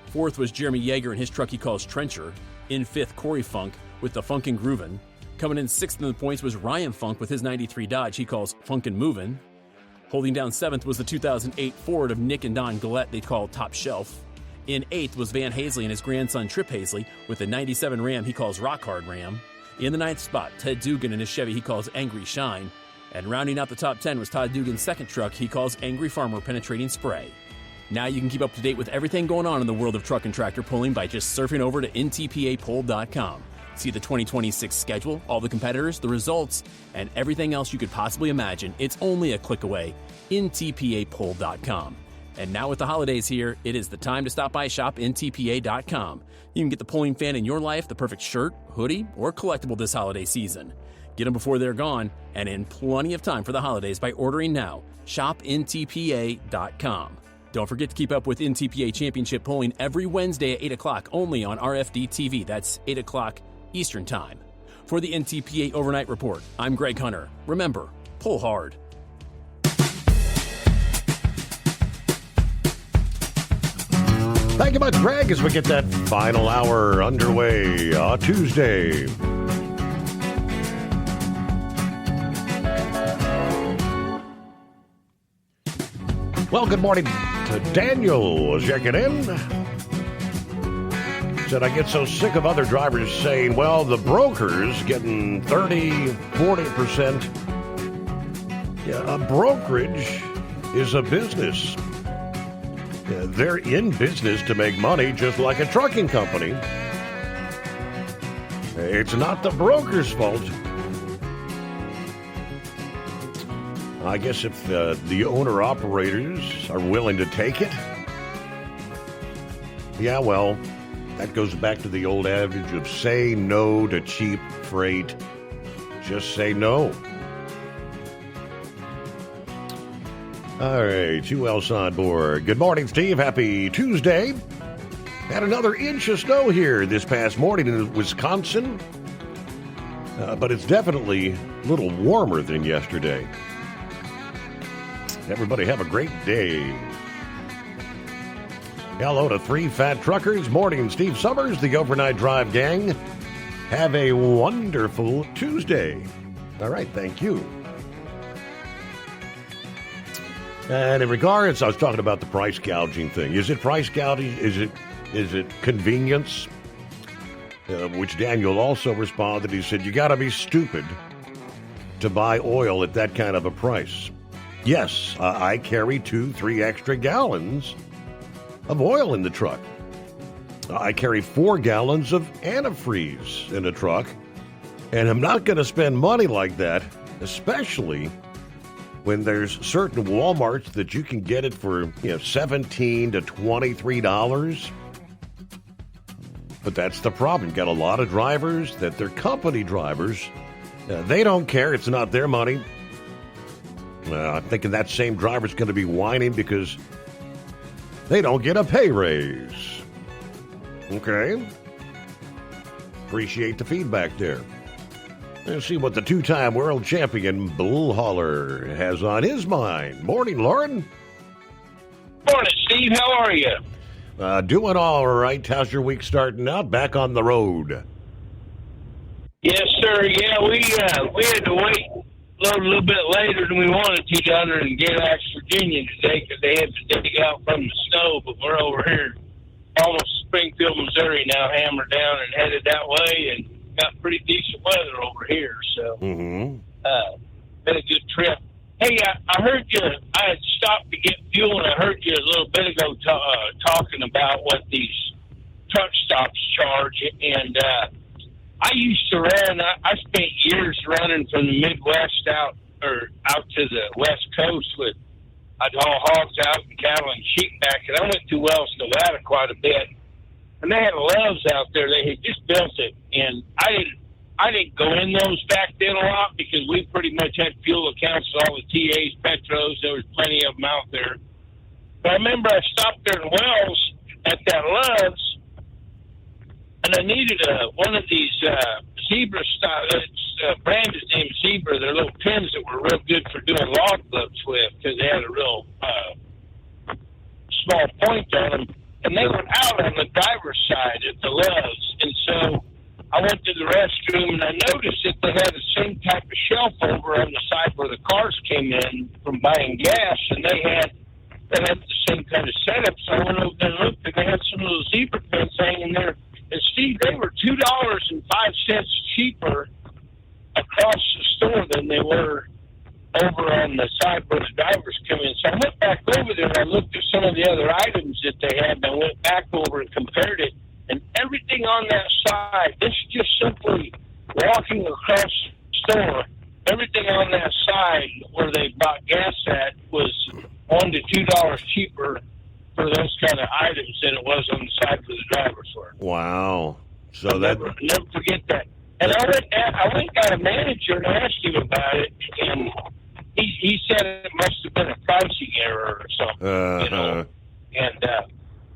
Fourth was Jeremy Yeager in his truck he calls Trencher. In fifth, Corey Funk with the Funkin' Groovin'. Coming in sixth in the points was Ryan Funk with his 93 Dodge he calls Funkin' Movin'. Holding down seventh was the 2008 Ford of Nick and Don Gillette they call Top Shelf. In eighth was Van Hazley and his grandson Trip Hazley with the 97 Ram he calls Rock Hard Ram. In the ninth spot, Ted Dugan in his Chevy he calls Angry Shine. And rounding out the top 10 was Todd Dugan's second truck he calls Angry Farmer Penetrating Spray. Now you can keep up to date with everything going on in the world of truck and tractor pulling by just surfing over to ntpapoll.com. See the 2026 schedule, all the competitors, the results, and everything else you could possibly imagine. It's only a click away. ntpapoll.com. And now with the holidays here, it is the time to stop by shopntpa.com. You can get the pulling fan in your life the perfect shirt, hoodie, or collectible this holiday season. Get them before they're gone and in plenty of time for the holidays by ordering now. shopntpa.com. Don't forget to keep up with NTPA Championship Pulling every Wednesday at 8 o'clock only on RFD TV. That's 8 o'clock Eastern Time. For the NTPA Overnight Report, I'm Greg Hunter. Remember, pull hard. Thank you much, Greg, as we get that final hour underway on Tuesday. Well, good morning to Daniel checking in. Said, I get so sick of other drivers saying, well, the broker's getting 30, 40%. Yeah, a brokerage is a business. Yeah, they're in business to make money just like a trucking company. It's not the broker's fault. I guess if the owner-operators are willing to take it. Yeah, well, that goes back to the old adage of say no to cheap freight. Just say no. All right, who else on board? Good morning, Steve. Happy Tuesday. Had another inch of snow here this past morning in Wisconsin. But it's definitely a little warmer than yesterday. Everybody have a great day. Hello to 3 Fat Truckers. Morning, Steve Summers, the Overnight Drive gang. Have a wonderful Tuesday. All right, thank you. And in regards, I was talking about the price gouging thing. Is it price gouging? Is it convenience? Which Daniel also responded. He said, you got to be stupid to buy oil at that kind of a price. Yes, I carry 2-3 extra gallons of oil in the truck. I carry 4 gallons of antifreeze in a truck, and I'm not going to spend money like that, especially when there's certain Walmarts that you can get it for $17 to $23. But that's the problem. You've got a lot of drivers that they're company drivers. They don't care. It's not their money. I'm thinking that same driver's going to be whining because they don't get a pay raise. Okay. Appreciate the feedback there. Let's see what the 2-time world champion Bull Hauler has on his mind. Morning, Lauren. Morning, Steve. How are you? Doing all right. How's your week starting out? Back on the road. Yes, sir. Yeah, we had to wait a little bit later than we wanted to down there in Galax, Virginia today because they had to dig out from the snow. But we're over here, almost Springfield, Missouri now, hammered down and headed that way, and got pretty decent weather over here. So, been a good trip. Hey, I heard you. I had stopped to get fuel, and I heard you a little bit ago talking about what these truck stops charge. And I used to run. I spent years running from the Midwest out to the West Coast with. I'd haul hogs out and cattle and sheep back, and I went to Wells, Nevada quite a bit. And they had Loves out there. They had just built it, and I didn't go in those back then a lot because we pretty much had fuel accounts with all the TAs, Petros. There was plenty of them out there. But I remember I stopped there in Wells at that Loves, and I needed one of these Zebra style. Brand is named Zebra. They're little pins that were real good for doing log flips with because they had a real small point on them. And they were out on the driver's side at the Loves. And so I went to the restroom, and I noticed that they had the same type of shelf over on the side where the cars came in from buying gas, and they had the same kind of setup. So I went over there and looked, and they had some of those Zebra pins hanging there. And, Steve, they were $2.05 cheaper across the store than they were over on the side where the drivers come in. So I went back over there, and I looked at some of the other items that they had, and I went back over and compared it. And everything on that side, this is just simply walking across the store, everything on that side where they bought gas at was $1 to $2 cheaper for those kind of items than it was on the side where the drivers were. Wow. So I'll never forget that. And I went got a manager and asked him about it, and he said it must have been a pricing error or something, you know. And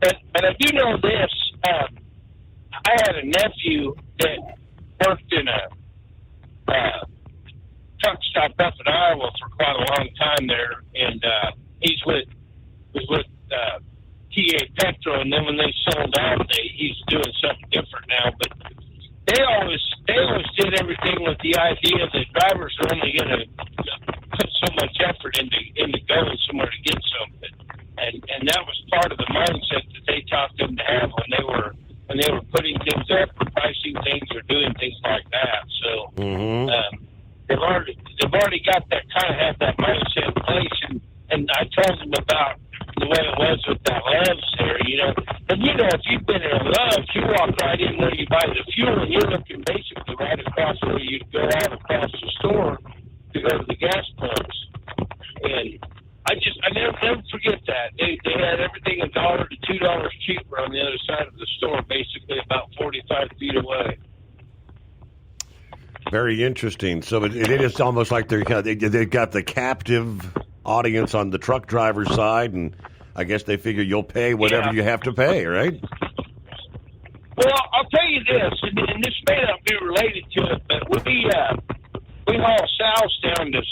but I do know this. I had a nephew that worked in a truck stop up in Iowa for quite a long time there, and was with TA Petro, and then when they sold out, he's doing something different now. But they always did everything with the idea that drivers are only going to put so much effort into going somewhere to get something, and that was part of the mindset that they taught them to have when they were putting things up or pricing things or doing things like that. So they've already got that kind of have that mindset in place, and I told them about the way it was with that Loves there, you know. And you know, if you've been in a Loves, you walk right in where you buy the fuel, and you're looking basically right across where you go out across the store to go to the gas pumps. And I never forget that. They had everything $1 to $2 cheaper on the other side of the store, basically about 45 feet away. Very interesting. So it is almost like they've got the captive audience on the truck driver's side, and I guess they figure you'll pay whatever you have to pay, right? I'll tell you this, and this may not be related to it, but we haul sows down to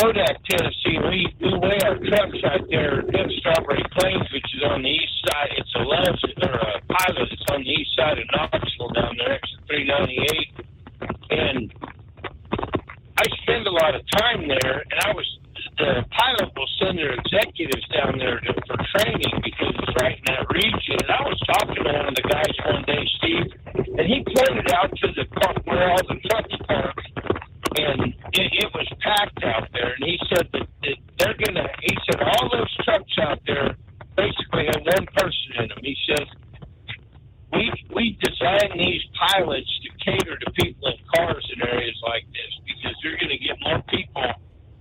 Kodak, Tennessee. We weigh our trucks out there in Strawberry Plains, which is on the east side. It's a pilot. It's on the east side of Knoxville down there, exit 398. And I spend a lot of time there, and the pilot will send their executives down there for training because it's right in that region. And I was talking to one of the guys one day, Steve, and he pointed out to the park where all the trucks park, and it was packed out there. And he said that he said all those trucks out there basically have one person in them. He said, we design these pilots to cater to people in cars in areas like this because you're going to get more people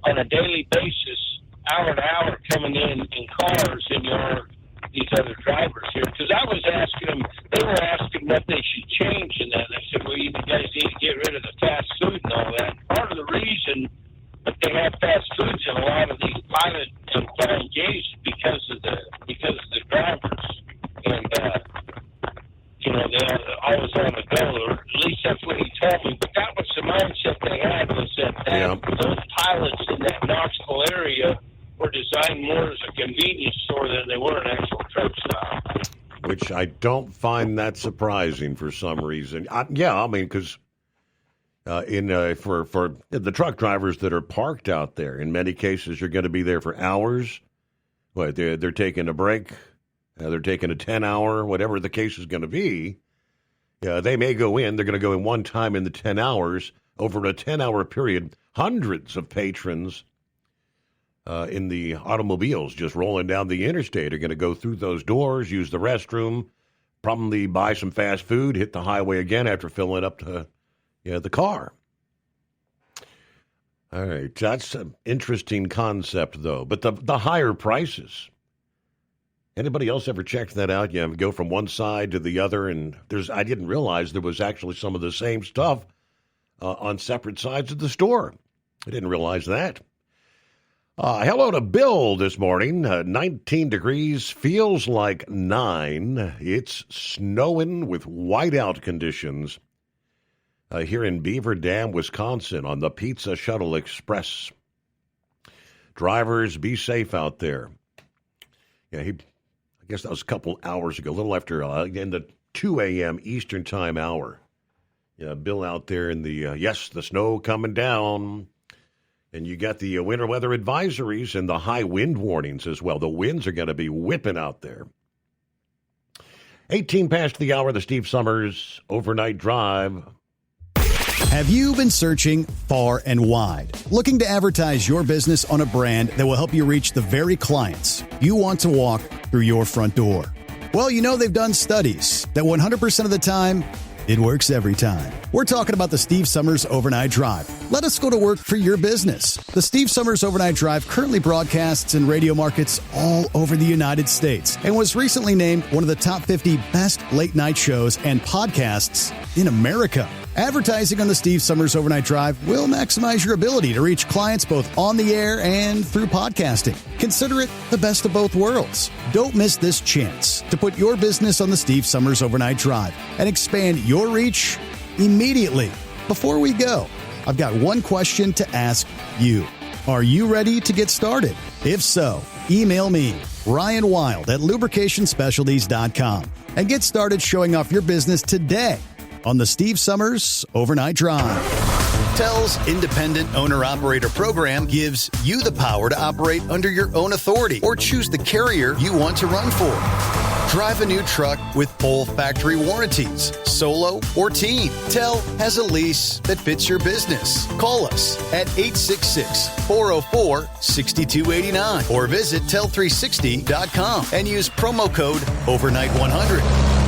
on a daily basis, hour to hour, coming in cars than you are these other drivers here. Because I was asking them, they were asking what they should change in that. They said, well, you guys need to get rid of the fast food and all that. Part of the reason that they have fast foods in a lot of these pilot engagements because of the drivers. And, they're always on the go, or at least that's what he told me. But that was the mindset they had, was that those pilots in that Knoxville area were designed more as a convenience store than they were an actual truck stop. Which I don't find that surprising for some reason. Because for the truck drivers that are parked out there, in many cases you're going to be there for hours. They're taking a break. They're taking a 10-hour, whatever the case is going to be. They may go in. They're going to go in one time in the 10 hours. Over a 10-hour period, hundreds of patrons in the automobiles just rolling down the interstate are going to go through those doors, use the restroom, probably buy some fast food, hit the highway again after filling up the car. All right, that's an interesting concept, though. But the higher prices. Anybody else ever checked that out? You go from one side to the other, and I didn't realize there was actually some of the same stuff on separate sides of the store. I didn't realize that. Hello to Bill this morning. 19 degrees, feels like 9. It's snowing with whiteout conditions here in Beaver Dam, Wisconsin, on the Pizza Shuttle Express. Drivers, be safe out there. I guess that was a couple hours ago, a little after in the 2 a.m. Eastern Time hour. Bill out there in the snow coming down. And you got the winter weather advisories and the high wind warnings as well. The winds are going to be whipping out there. 18 past the hour, the Steve Summers Overnight Drive. Have you been searching far and wide, looking to advertise your business on a brand that will help you reach the very clients you want to walk through your front door? Well, they've done studies that 100% of the time, it works every time. We're talking about the Steve Summers Overnight Drive. Let us go to work for your business. The Steve Summers Overnight Drive currently broadcasts in radio markets all over the United States and was recently named one of the top 50 best late-night shows and podcasts in America. Advertising on the Steve Summers Overnight Drive will maximize your ability to reach clients both on the air and through podcasting. Consider it the best of both worlds. Don't miss this chance to put your business on the Steve Summers Overnight Drive and expand your reach immediately. Before we go, I've got one question to ask you. Are you ready to get started? If so, email me, Ryan Wild at lubricationspecialties.com, and get started showing off your business today on the Steve Summers Overnight Drive. TEL's Independent Owner-Operator Program gives you the power to operate under your own authority or choose the carrier you want to run for. Drive a new truck with full factory warranties, solo or team. TEL has a lease that fits your business. Call us at 866-404-6289 or visit tel360.com and use promo code OVERNIGHT100.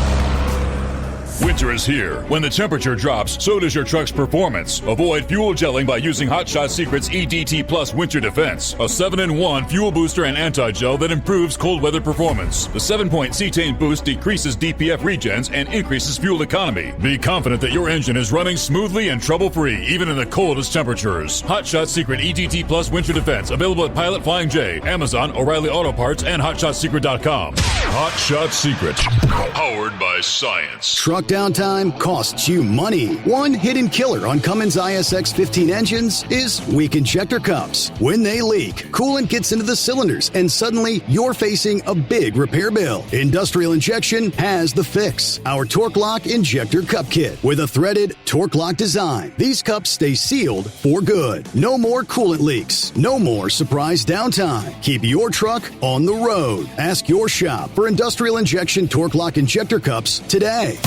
Winter is here. When the temperature drops, so does your truck's performance. Avoid fuel gelling by using Hot Shot Secret's EDT Plus Winter Defense, a 7-in-1 fuel booster and anti-gel that improves cold weather performance. The 7-point cetane boost decreases DPF regens and increases fuel economy. Be confident that your engine is running smoothly and trouble-free, even in the coldest temperatures. Hot Shot Secret EDT Plus Winter Defense, available at Pilot Flying J, Amazon, O'Reilly Auto Parts, and HotShotSecret.com. Hot Shot Secret, powered by science. Truck downtime costs you money. One hidden killer on Cummins ISX 15 engines is weak injector cups. When they leak, coolant gets into the cylinders, and suddenly you're facing a big repair bill. Industrial Injection has the fix. Our Torque Lock Injector Cup Kit with a threaded Torque Lock design. These cups stay sealed for good. No more coolant leaks. No more surprise downtime. Keep your truck on the road. Ask your shop for Industrial Injection Torque Lock Injector Cups today.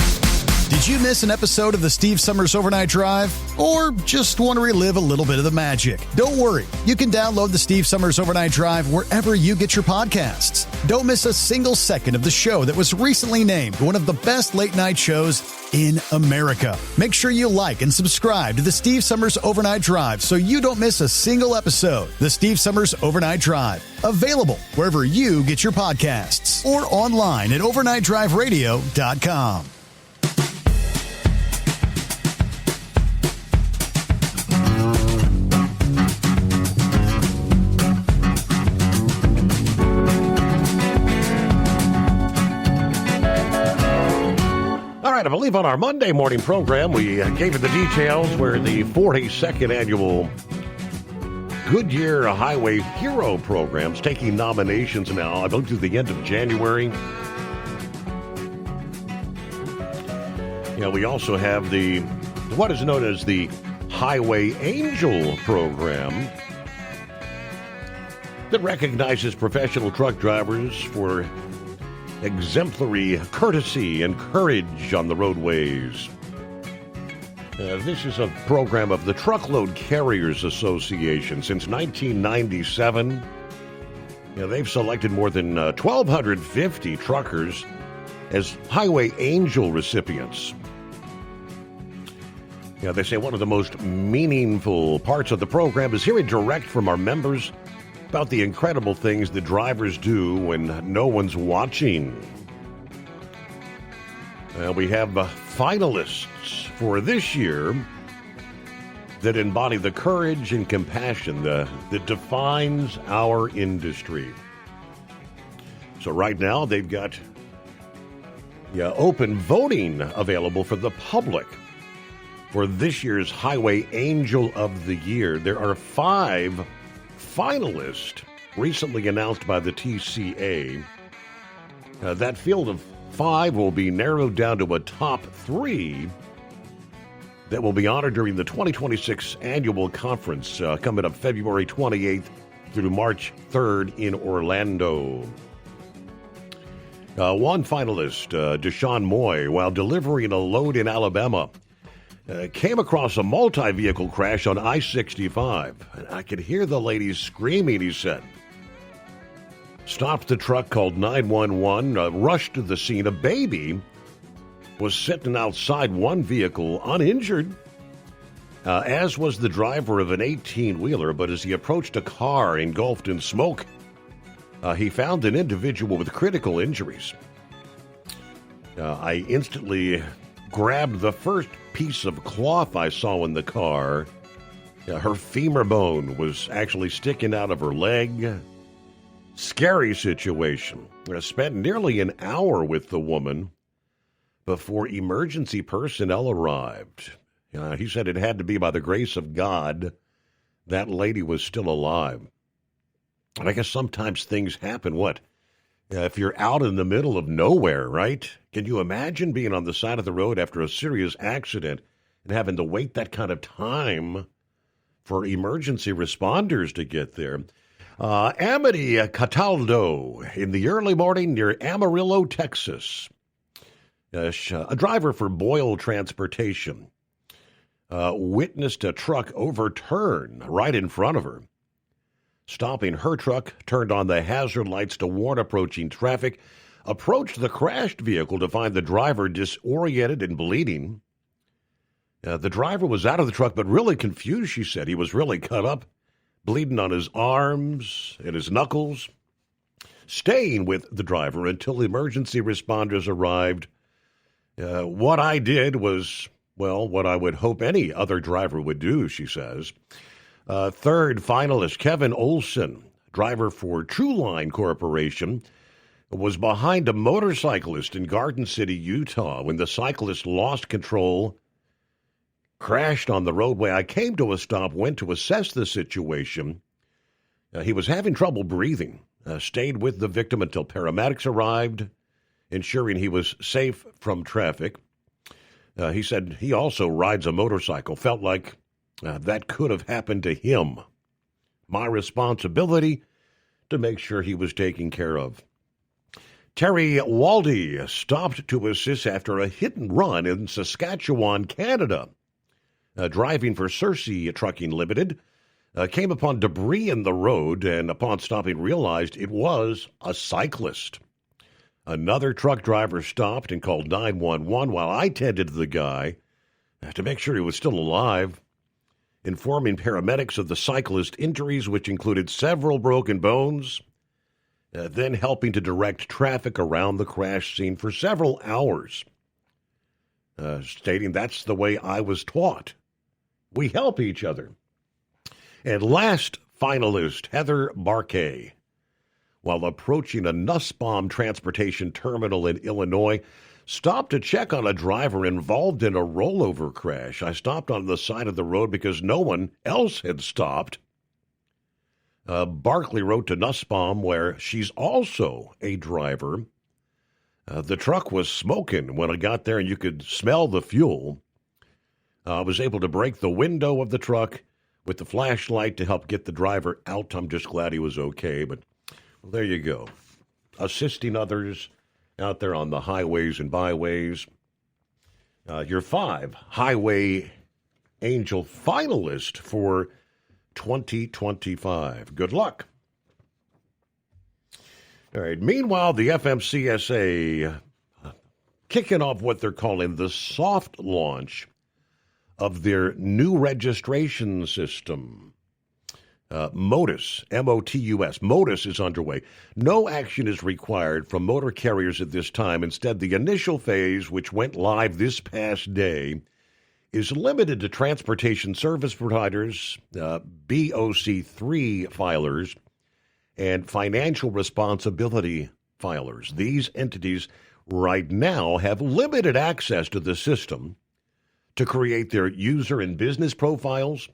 Did you miss an episode of the Steve Summers Overnight Drive? Or just want to relive a little bit of the magic? Don't worry. You can download the Steve Summers Overnight Drive wherever you get your podcasts. Don't miss a single second of the show that was recently named one of the best late night shows in America. Make sure you like and subscribe to the Steve Summers Overnight Drive so you don't miss a single episode. The Steve Summers Overnight Drive, available wherever you get your podcasts or online at overnightdriveradio.com. I believe on our Monday morning program, we gave you the details where the 42nd annual Goodyear Highway Hero program's taking nominations now, I believe, to the end of January. We also have what is known as the Highway Angel program that recognizes professional truck drivers for exemplary courtesy and courage on the roadways. This is a program of the Truckload Carriers Association. Since 1997, they've selected more than 1,250 truckers as Highway Angel recipients. They say one of the most meaningful parts of the program is hearing direct from our members about the incredible things that drivers do when no one's watching. We have finalists for this year that embody the courage and compassion that defines our industry. So right now they've got open voting available for the public for this year's Highway Angel of the Year. There are 5 finalist recently announced by the TCA. That field of 5 will be narrowed down to a top 3 that will be honored during the 2026 annual conference coming up February 28th through March 3rd in Orlando. One finalist, Deshaun Moy, while delivering a load in Alabama, came across a multi-vehicle crash on I-65. And I could hear the ladies screaming, he said. Stopped the truck, called 911, rushed to the scene. A baby was sitting outside one vehicle, uninjured, as was the driver of an 18-wheeler. But as he approached a car engulfed in smoke, he found an individual with critical injuries. I instantly grabbed the first piece of cloth I saw in the car. Her femur bone was actually sticking out of her leg. Scary situation. I spent nearly an hour with the woman before emergency personnel arrived. He said it had to be by the grace of God that lady was still alive. And I guess sometimes things happen. If you're out in the middle of nowhere, right? Can you imagine being on the side of the road after a serious accident and having to wait that kind of time for emergency responders to get there? Amity Cataldo in the early morning near Amarillo, Texas. A driver for Boyle Transportation witnessed a truck overturn right in front of her. Stopping her truck, turned on the hazard lights to warn approaching traffic. approached the crashed vehicle to find the driver disoriented and bleeding. The driver was out of the truck, but really confused, she said. He was really cut up, bleeding on his arms and his knuckles. Staying with the driver until emergency responders arrived. What I did was, well, what I would hope any other driver would do, she says. Third finalist, Kevin Olson, driver for Trueline Corporation, was behind a motorcyclist in Garden City, Utah, when the cyclist lost control, crashed on the roadway. I came to a stop, went to assess the situation. He was having trouble breathing. Stayed with the victim until paramedics arrived, ensuring he was safe from traffic. He said he also rides a motorcycle. Felt like that could have happened to him. My responsibility to make sure he was taken care of. Terry Waldy stopped to assist after a hit and run in Saskatchewan, Canada. Driving for Cersei Trucking Limited, came upon debris in the road and upon stopping realized it was a cyclist. Another truck driver stopped and called 911 while I tended to the guy to make sure he was still alive, informing paramedics of the cyclist's injuries, which included several broken bones, then helping to direct traffic around the crash scene for several hours, stating that's the way I was taught. We help each other. And last finalist, Heather Barkay. While approaching a Nussbaum transportation terminal in Illinois, stopped to check on a driver involved in a rollover crash. I stopped on the side of the road because no one else had stopped. Barkley wrote to Nussbaum, where she's also a driver. The truck was smoking when I got there, and you could smell the fuel. I was able to break the window of the truck with the flashlight to help get the driver out. I'm just glad he was okay, but well, there you go. Assisting others out there on the highways and byways. Your 5 Highway Angel finalists for 2025. Good luck. All right. Meanwhile, the FMCSA kicking off what they're calling the soft launch of their new registration system. MOTUS, M-O-T-U-S. MOTUS is underway. No action is required from motor carriers at this time. Instead, the initial phase, which went live this past day, is limited to transportation service providers, BOC3 filers, and financial responsibility filers. These entities right now have limited access to the system to create their user and business profiles.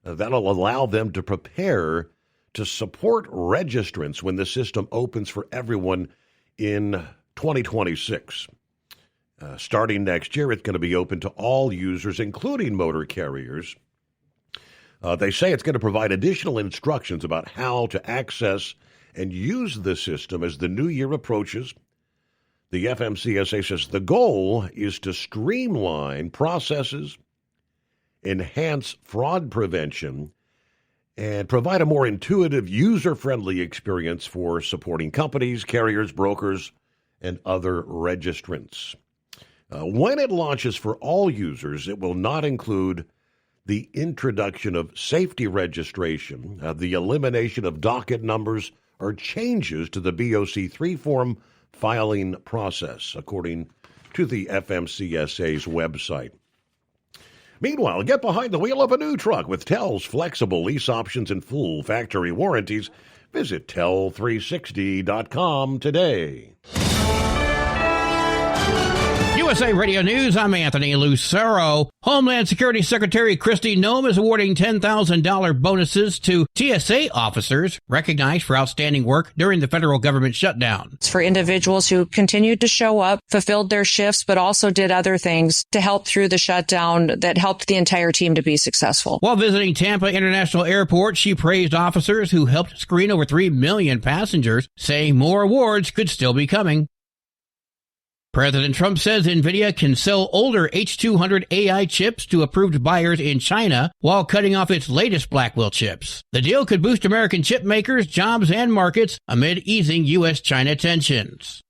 That'll allow them to prepare to support registrants when the system opens for everyone in 2026. Starting next year, it's going to be open to all users, including motor carriers. They say it's going to provide additional instructions about how to access and use the system as the new year approaches. The FMCSA says the goal is to streamline processes, enhance fraud prevention, and provide a more intuitive, user-friendly experience for supporting companies, carriers, brokers, and other registrants. When it launches for all users, it will not include the introduction of safety registration, the elimination of docket numbers, or changes to the BOC3 form filing process, according to the FMCSA's website. Meanwhile, get behind the wheel of a new truck with Tel's flexible lease options and full factory warranties. Visit tel360.com today. USA Radio News, I'm Anthony Lucero. Homeland Security Secretary Kristi Noem is awarding $10,000 bonuses to TSA officers recognized for outstanding work during the federal government shutdown. It's for individuals who continued to show up, fulfilled their shifts, but also did other things to help through the shutdown that helped the entire team to be successful. While visiting Tampa International Airport, she praised officers who helped screen over 3 million passengers, saying more awards could still be coming. President Trump says NVIDIA can sell older H200 AI chips to approved buyers in China while cutting off its latest Blackwell chips. The deal could boost American chip makers, jobs, and markets amid easing U.S.-China tensions.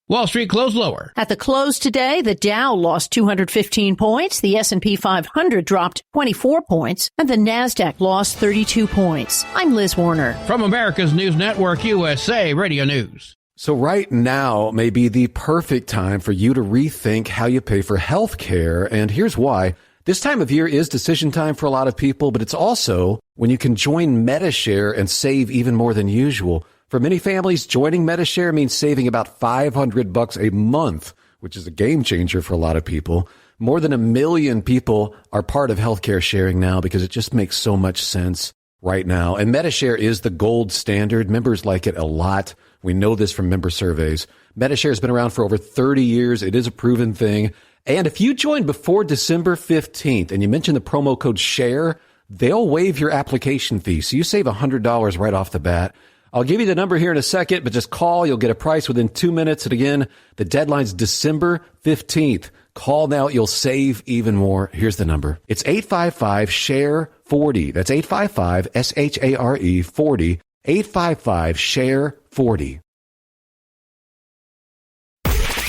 Wall Street closed lower. At the close today, the Dow lost 215 points, the S&P 500 dropped 24 points, and the Nasdaq lost 32 points. I'm Liz Warner. From America's News Network, USA Radio News. So right now may be the perfect time for you to rethink how you pay for health care, and here's why. This time of year is decision time for a lot of people, but it's also when you can join Medi-Share and save even more than usual. For many families, joining Medi-Share means saving about $500 a month, which is a game changer for a lot of people. More than 1 million people are part of healthcare sharing now because it just makes so much sense right now. And Medi-Share is the gold standard. Members like it a lot. We know this from member surveys. Medi-Share has been around for over 30 years. It is a proven thing. And if you join before December 15th and you mention the promo code SHARE, they'll waive your application fee. So you save $100 right off the bat. I'll give you the number here in a second, but just call. You'll get a price within 2 minutes. And again, the deadline's December 15th. Call now. You'll save even more. Here's the number. It's 855-SHARE-40. That's 855-SHARE 40. 855-SHARE-40.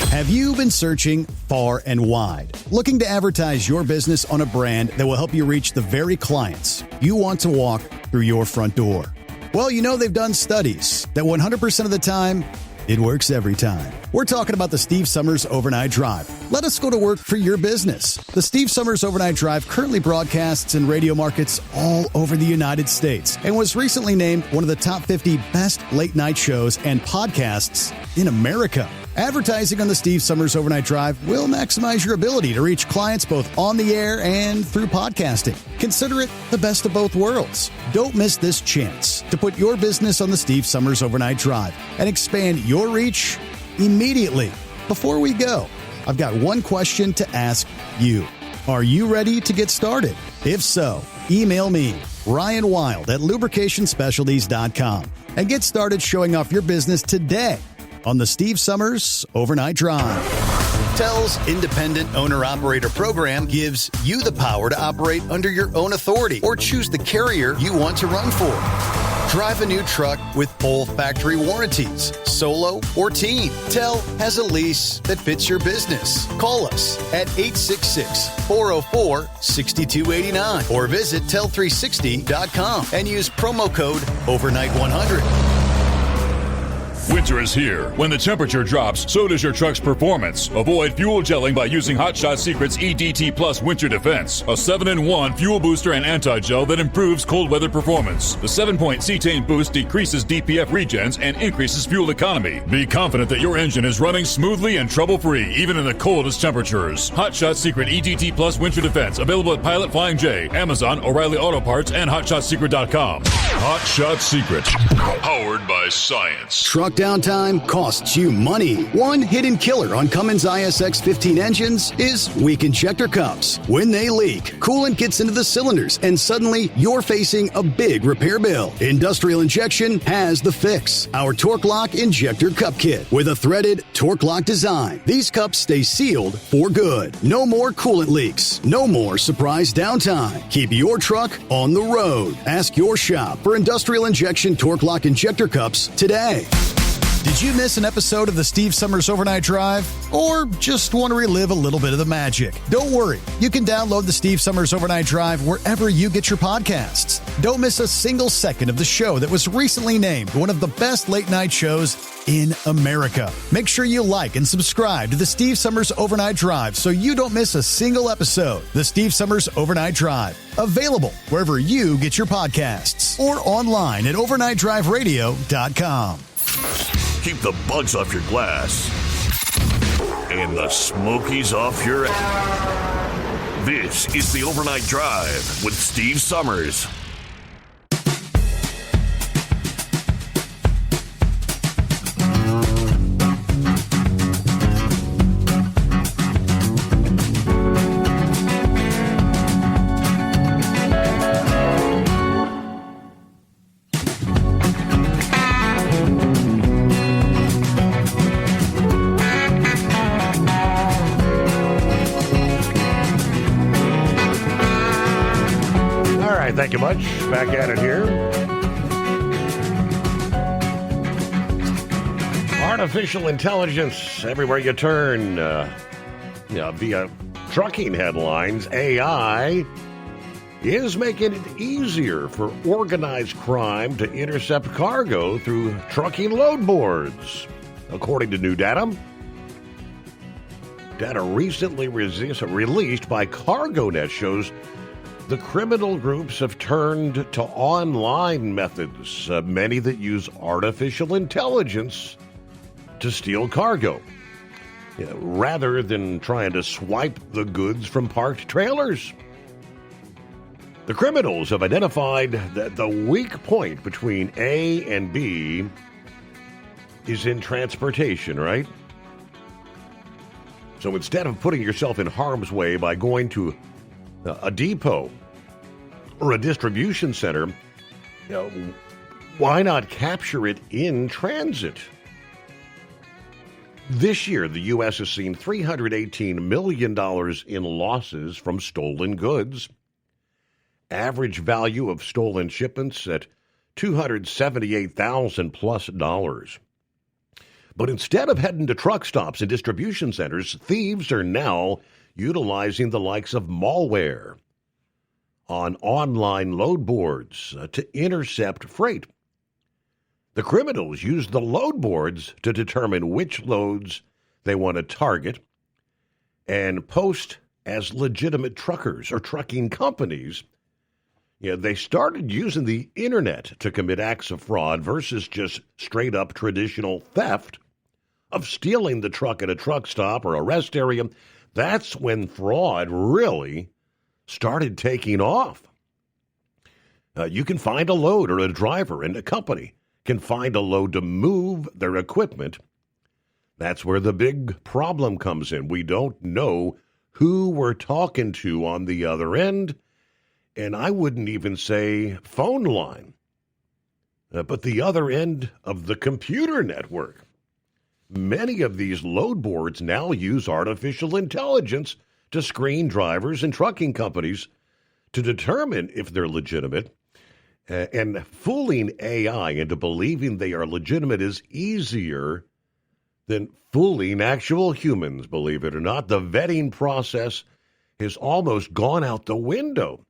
Have you been searching far and wide, looking to advertise your business on a brand that will help you reach the very clients you want to walk through your front door? Well, you know they've done studies that 100% of the time, it works every time. We're talking about the Steve Summers Overnight Drive. Let us go to work for your business. The Steve Summers Overnight Drive currently broadcasts in radio markets all over the United States and was recently named one of the top 50 best late night shows and podcasts in America. Advertising on the Steve Summers Overnight Drive will maximize your ability to reach clients both on the air and through podcasting. Consider it the best of both worlds. Don't miss this chance to put your business on the Steve Summers Overnight Drive and expand your reach immediately. Before we go, I've got one question to ask you. Are you ready to get started? If so, email me, Ryan Wild at lubricationspecialties.com, and get started showing off your business today on the Steve Summers Overnight Drive. TEL's Independent Owner-Operator Program gives you the power to operate under your own authority or choose the carrier you want to run for. Drive a new truck with full factory warranties, solo or team. TEL has a lease that fits your business. Call us at 866-404-6289 or visit tel360.com and use promo code OVERNIGHT100. Winter is here. When the temperature drops, so does your truck's performance. Avoid fuel gelling by using Hot Shot Secret's EDT Plus Winter Defense, a 7-in-1 fuel booster and anti-gel that improves cold weather performance. The 7-point cetane boost decreases DPF regens and increases fuel economy. Be confident that your engine is running smoothly and trouble-free, even in the coldest temperatures. Hot Shot Secret EDT Plus Winter Defense, available at Pilot Flying J, Amazon, O'Reilly Auto Parts, and HotShotSecret.com. Hot Shot Secret, powered by science. Truck downtime costs you money. One hidden killer on Cummins ISX 15 engines is weak injector cups. When they leak, coolant gets into the cylinders and suddenly you're facing a big repair bill. Industrial Injection has the fix. Our Torque Lock Injector Cup Kit with a threaded Torque Lock design. These cups stay sealed for good. No more coolant leaks. No more surprise downtime. Keep your truck on the road. Ask your shop for Industrial Injection Torque Lock Injector Cups today. Did you miss an episode of the Steve Summers Overnight Drive? Or just want to relive a little bit of the magic? Don't worry. You can download the Steve Summers Overnight Drive wherever you get your podcasts. Don't miss a single second of the show that was recently named one of the best late night shows in America. Make sure you like and subscribe to the Steve Summers Overnight Drive so you don't miss a single episode. The Steve Summers Overnight Drive, available wherever you get your podcasts or online at overnightdriveradio.com. Keep the bugs off your glass and the smokies off your This is the Overnight Drive with Steve Summers. Thank you much. Back at it here. All Artificial intelligence everywhere you turn. Via trucking headlines, AI is making it easier for organized crime to intercept cargo through trucking load boards. According to new data recently released by CargoNet shows the criminal groups have turned to online methods, many that use artificial intelligence to steal cargo, rather than trying to swipe the goods from parked trailers. The criminals have identified that the weak point between A and B is in transportation, right? So instead of putting yourself in harm's way by going to a depot or a distribution center, why not capture it in transit? This year, the U.S. has seen $318 million in losses from stolen goods. Average value of stolen shipments at $278,000 plus. But instead of heading to truck stops and distribution centers, thieves are now utilizing the likes of malware on online load boards to intercept freight. The criminals use the load boards to determine which loads they want to target and post as legitimate truckers or trucking companies. They started using the internet to commit acts of fraud versus just straight-up traditional theft of stealing the truck at a truck stop or a rest area. That's when fraud really started taking off. You can find a load or a driver, and a company can find a load to move their equipment. That's where the big problem comes in. We don't know who we're talking to on the other end, and I wouldn't even say phone line, but the other end of the computer network. Many of these load boards now use artificial intelligence to screen drivers and trucking companies to determine if they're legitimate. And fooling AI into believing they are legitimate is easier than fooling actual humans, believe it or not. The vetting process has almost gone out the window.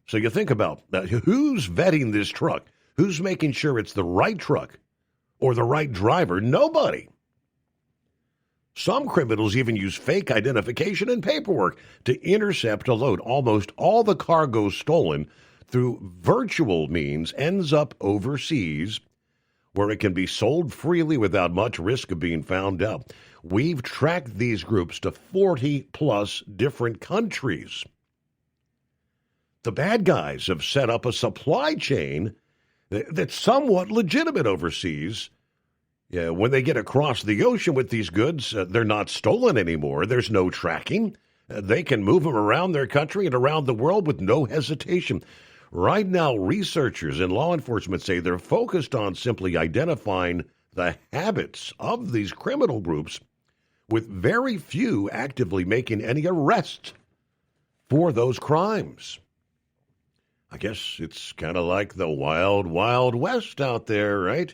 So you think about that. Who's vetting this truck? Who's making sure it's the right truck or the right driver? Nobody. Some criminals even use fake identification and paperwork to intercept a load. Almost all the cargo stolen through virtual means ends up overseas, where it can be sold freely without much risk of being found out. We've tracked these groups to 40-plus different countries. The bad guys have set up a supply chain that's somewhat legitimate overseas. When they get across the ocean with these goods, they're not stolen anymore. There's no tracking. They can move them around their country and around the world with no hesitation. Right now, researchers and law enforcement say they're focused on simply identifying the habits of these criminal groups, with very few actively making any arrests for those crimes. I guess it's kind of like the wild, wild west out there, right?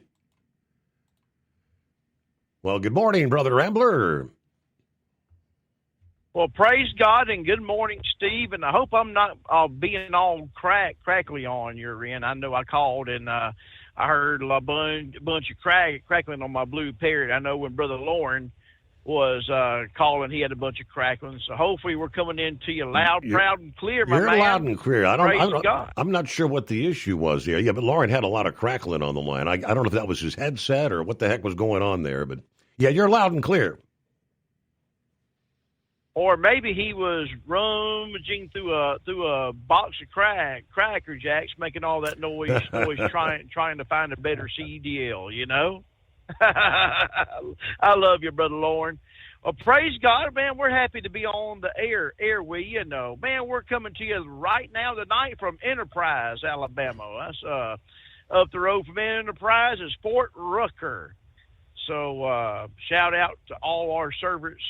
Well, good morning, Brother Ambler. Well, praise God and good morning, Steve. And I hope I'm not being all crackly on your end. I know I called and I heard a bunch of crackling on my Blue Parrot. I know when Brother Lauren was calling, he had a bunch of crackling. So hopefully we're coming in to you loud, proud, and clear, my man. You're loud and clear. I'm not sure what the issue was here. Yeah, but Lauren had a lot of crackling on the line. I don't know if that was his headset or what the heck was going on there. But, yeah, you're loud and clear. Or maybe he was rummaging through a box of Cracker Jacks, making all that noise trying to find a better CDL, you know? I love you, Brother Lauren. Well, praise God, man. We're happy to be on the air with you. Man, we're coming to you right now tonight from Enterprise, Alabama. That's up the road from Enterprise is Fort Rucker. So shout out to all our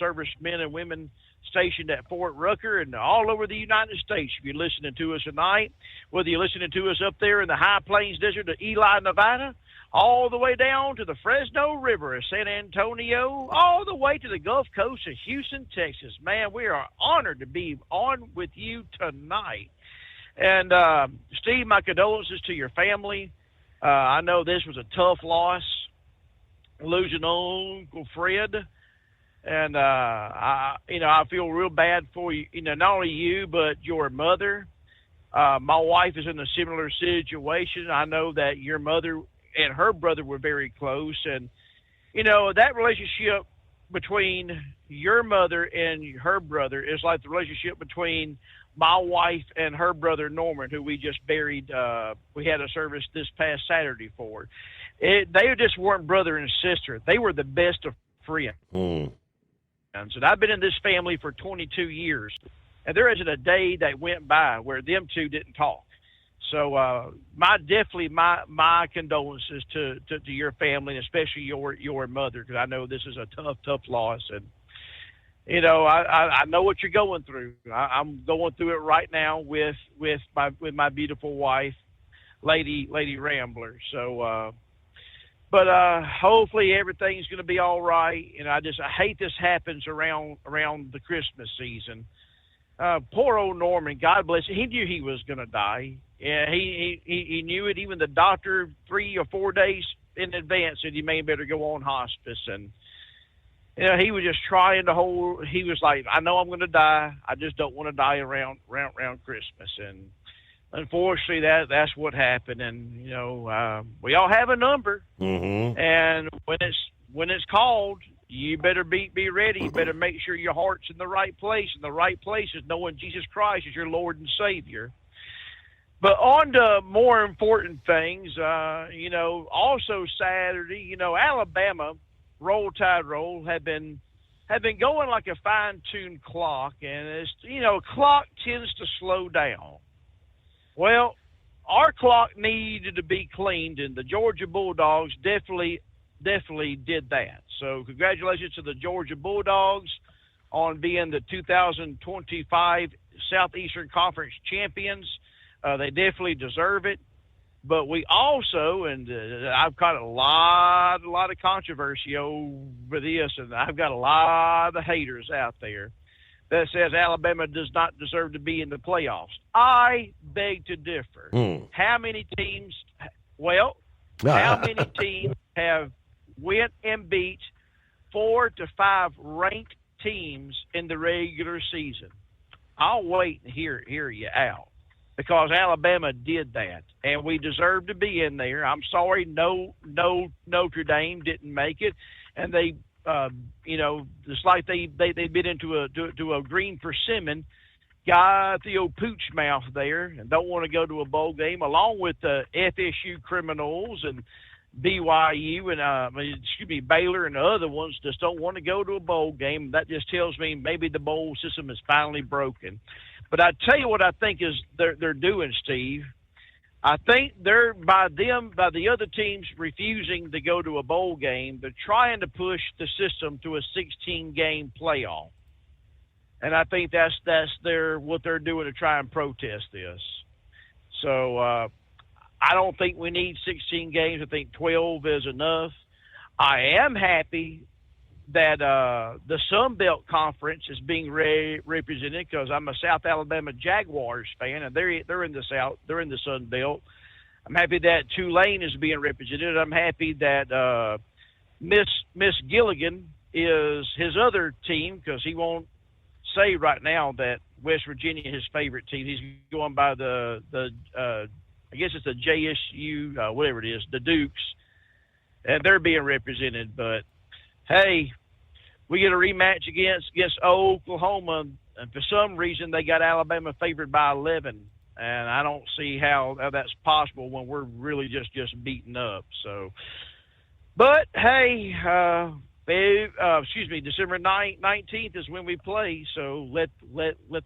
servicemen and women stationed at Fort Rucker and all over the United States. If you're listening to us tonight, whether you're listening to us up there in the High Plains Desert of Ely, Nevada, all the way down to the Fresno River of San Antonio, all the way to the Gulf Coast of Houston, Texas. Man, we are honored to be on with you tonight. And, Steve, my condolences to your family. I know this was a tough loss, losing Uncle Fred. And, I feel real bad for you, not only you, but your mother. My wife is in a similar situation. I know that your mother and her brother were very close. And, that relationship between your mother and her brother is like the relationship between my wife and her brother Norman, who we just buried. We had a service this past Saturday for. They just weren't brother and sister. They were the best of friends. And I've been in this family for 22 years, and there isn't a day that went by where them two didn't talk. So my condolences to your family, and especially your mother, because I know this is a tough loss. And I know what you're going through. I'm going through it right now with my beautiful wife, Lady Rambler. So, but hopefully everything's going to be all right. And I hate this happens around the Christmas season. Poor old Norman, God bless him. He knew he was going to die. Yeah, he knew it. Even the doctor 3 or 4 days in advance said you may better go on hospice. And he was just trying to hold. He was like, I know I'm going to die. I just don't want to die around Christmas. And unfortunately, that's what happened. And we all have a number. Mm-hmm. And when it's called, you better be ready. You better make sure your heart's in the right place. And the right place is knowing Jesus Christ is your Lord and Savior. But on to more important things, also Saturday, Alabama, Roll Tide Roll, have been going like a fine-tuned clock, and it's, clock tends to slow down. Well, our clock needed to be cleaned, and the Georgia Bulldogs definitely did that. So congratulations to the Georgia Bulldogs on being the 2025 Southeastern Conference champions. They definitely deserve it. But we also, and I've got a lot of controversy over this, and I've got a lot of haters out there that says Alabama does not deserve to be in the playoffs. I beg to differ. How many teams have went and beat 4 to 5 ranked teams in the regular season? I'll wait and hear you out, because Alabama did that, and we deserve to be in there. I'm sorry, no Notre Dame didn't make it, and they, it's like they bit into a green persimmon, got the old pooch mouth there, and don't want to go to a bowl game, along with the FSU Criminals and BYU and Baylor and the other ones just don't want to go to a bowl game. That just tells me maybe the bowl system is finally broken. But I tell you what I think is they're doing, Steve. I think they're by the other teams refusing to go to a bowl game, they're trying to push the system to a 16-game playoff. And I think that's what they're doing to try and protest this. So I don't think we need 16 games. I think 12 is enough. I am happy that the Sun Belt Conference is being represented, because I'm a South Alabama Jaguars fan, and they're in the South, they're in the Sun Belt. I'm happy that Tulane is being represented. I'm happy that Miss Gilligan is his other team, because he won't say right now that West Virginia is his favorite team. He's going by the I guess it's the JSU, whatever it is, the Dukes, and they're being represented. But hey, we get a rematch against Oklahoma, and for some reason they got Alabama favored by 11, and I don't see how that's possible when we're really just beaten up. So, but hey, December 19th is when we play, so let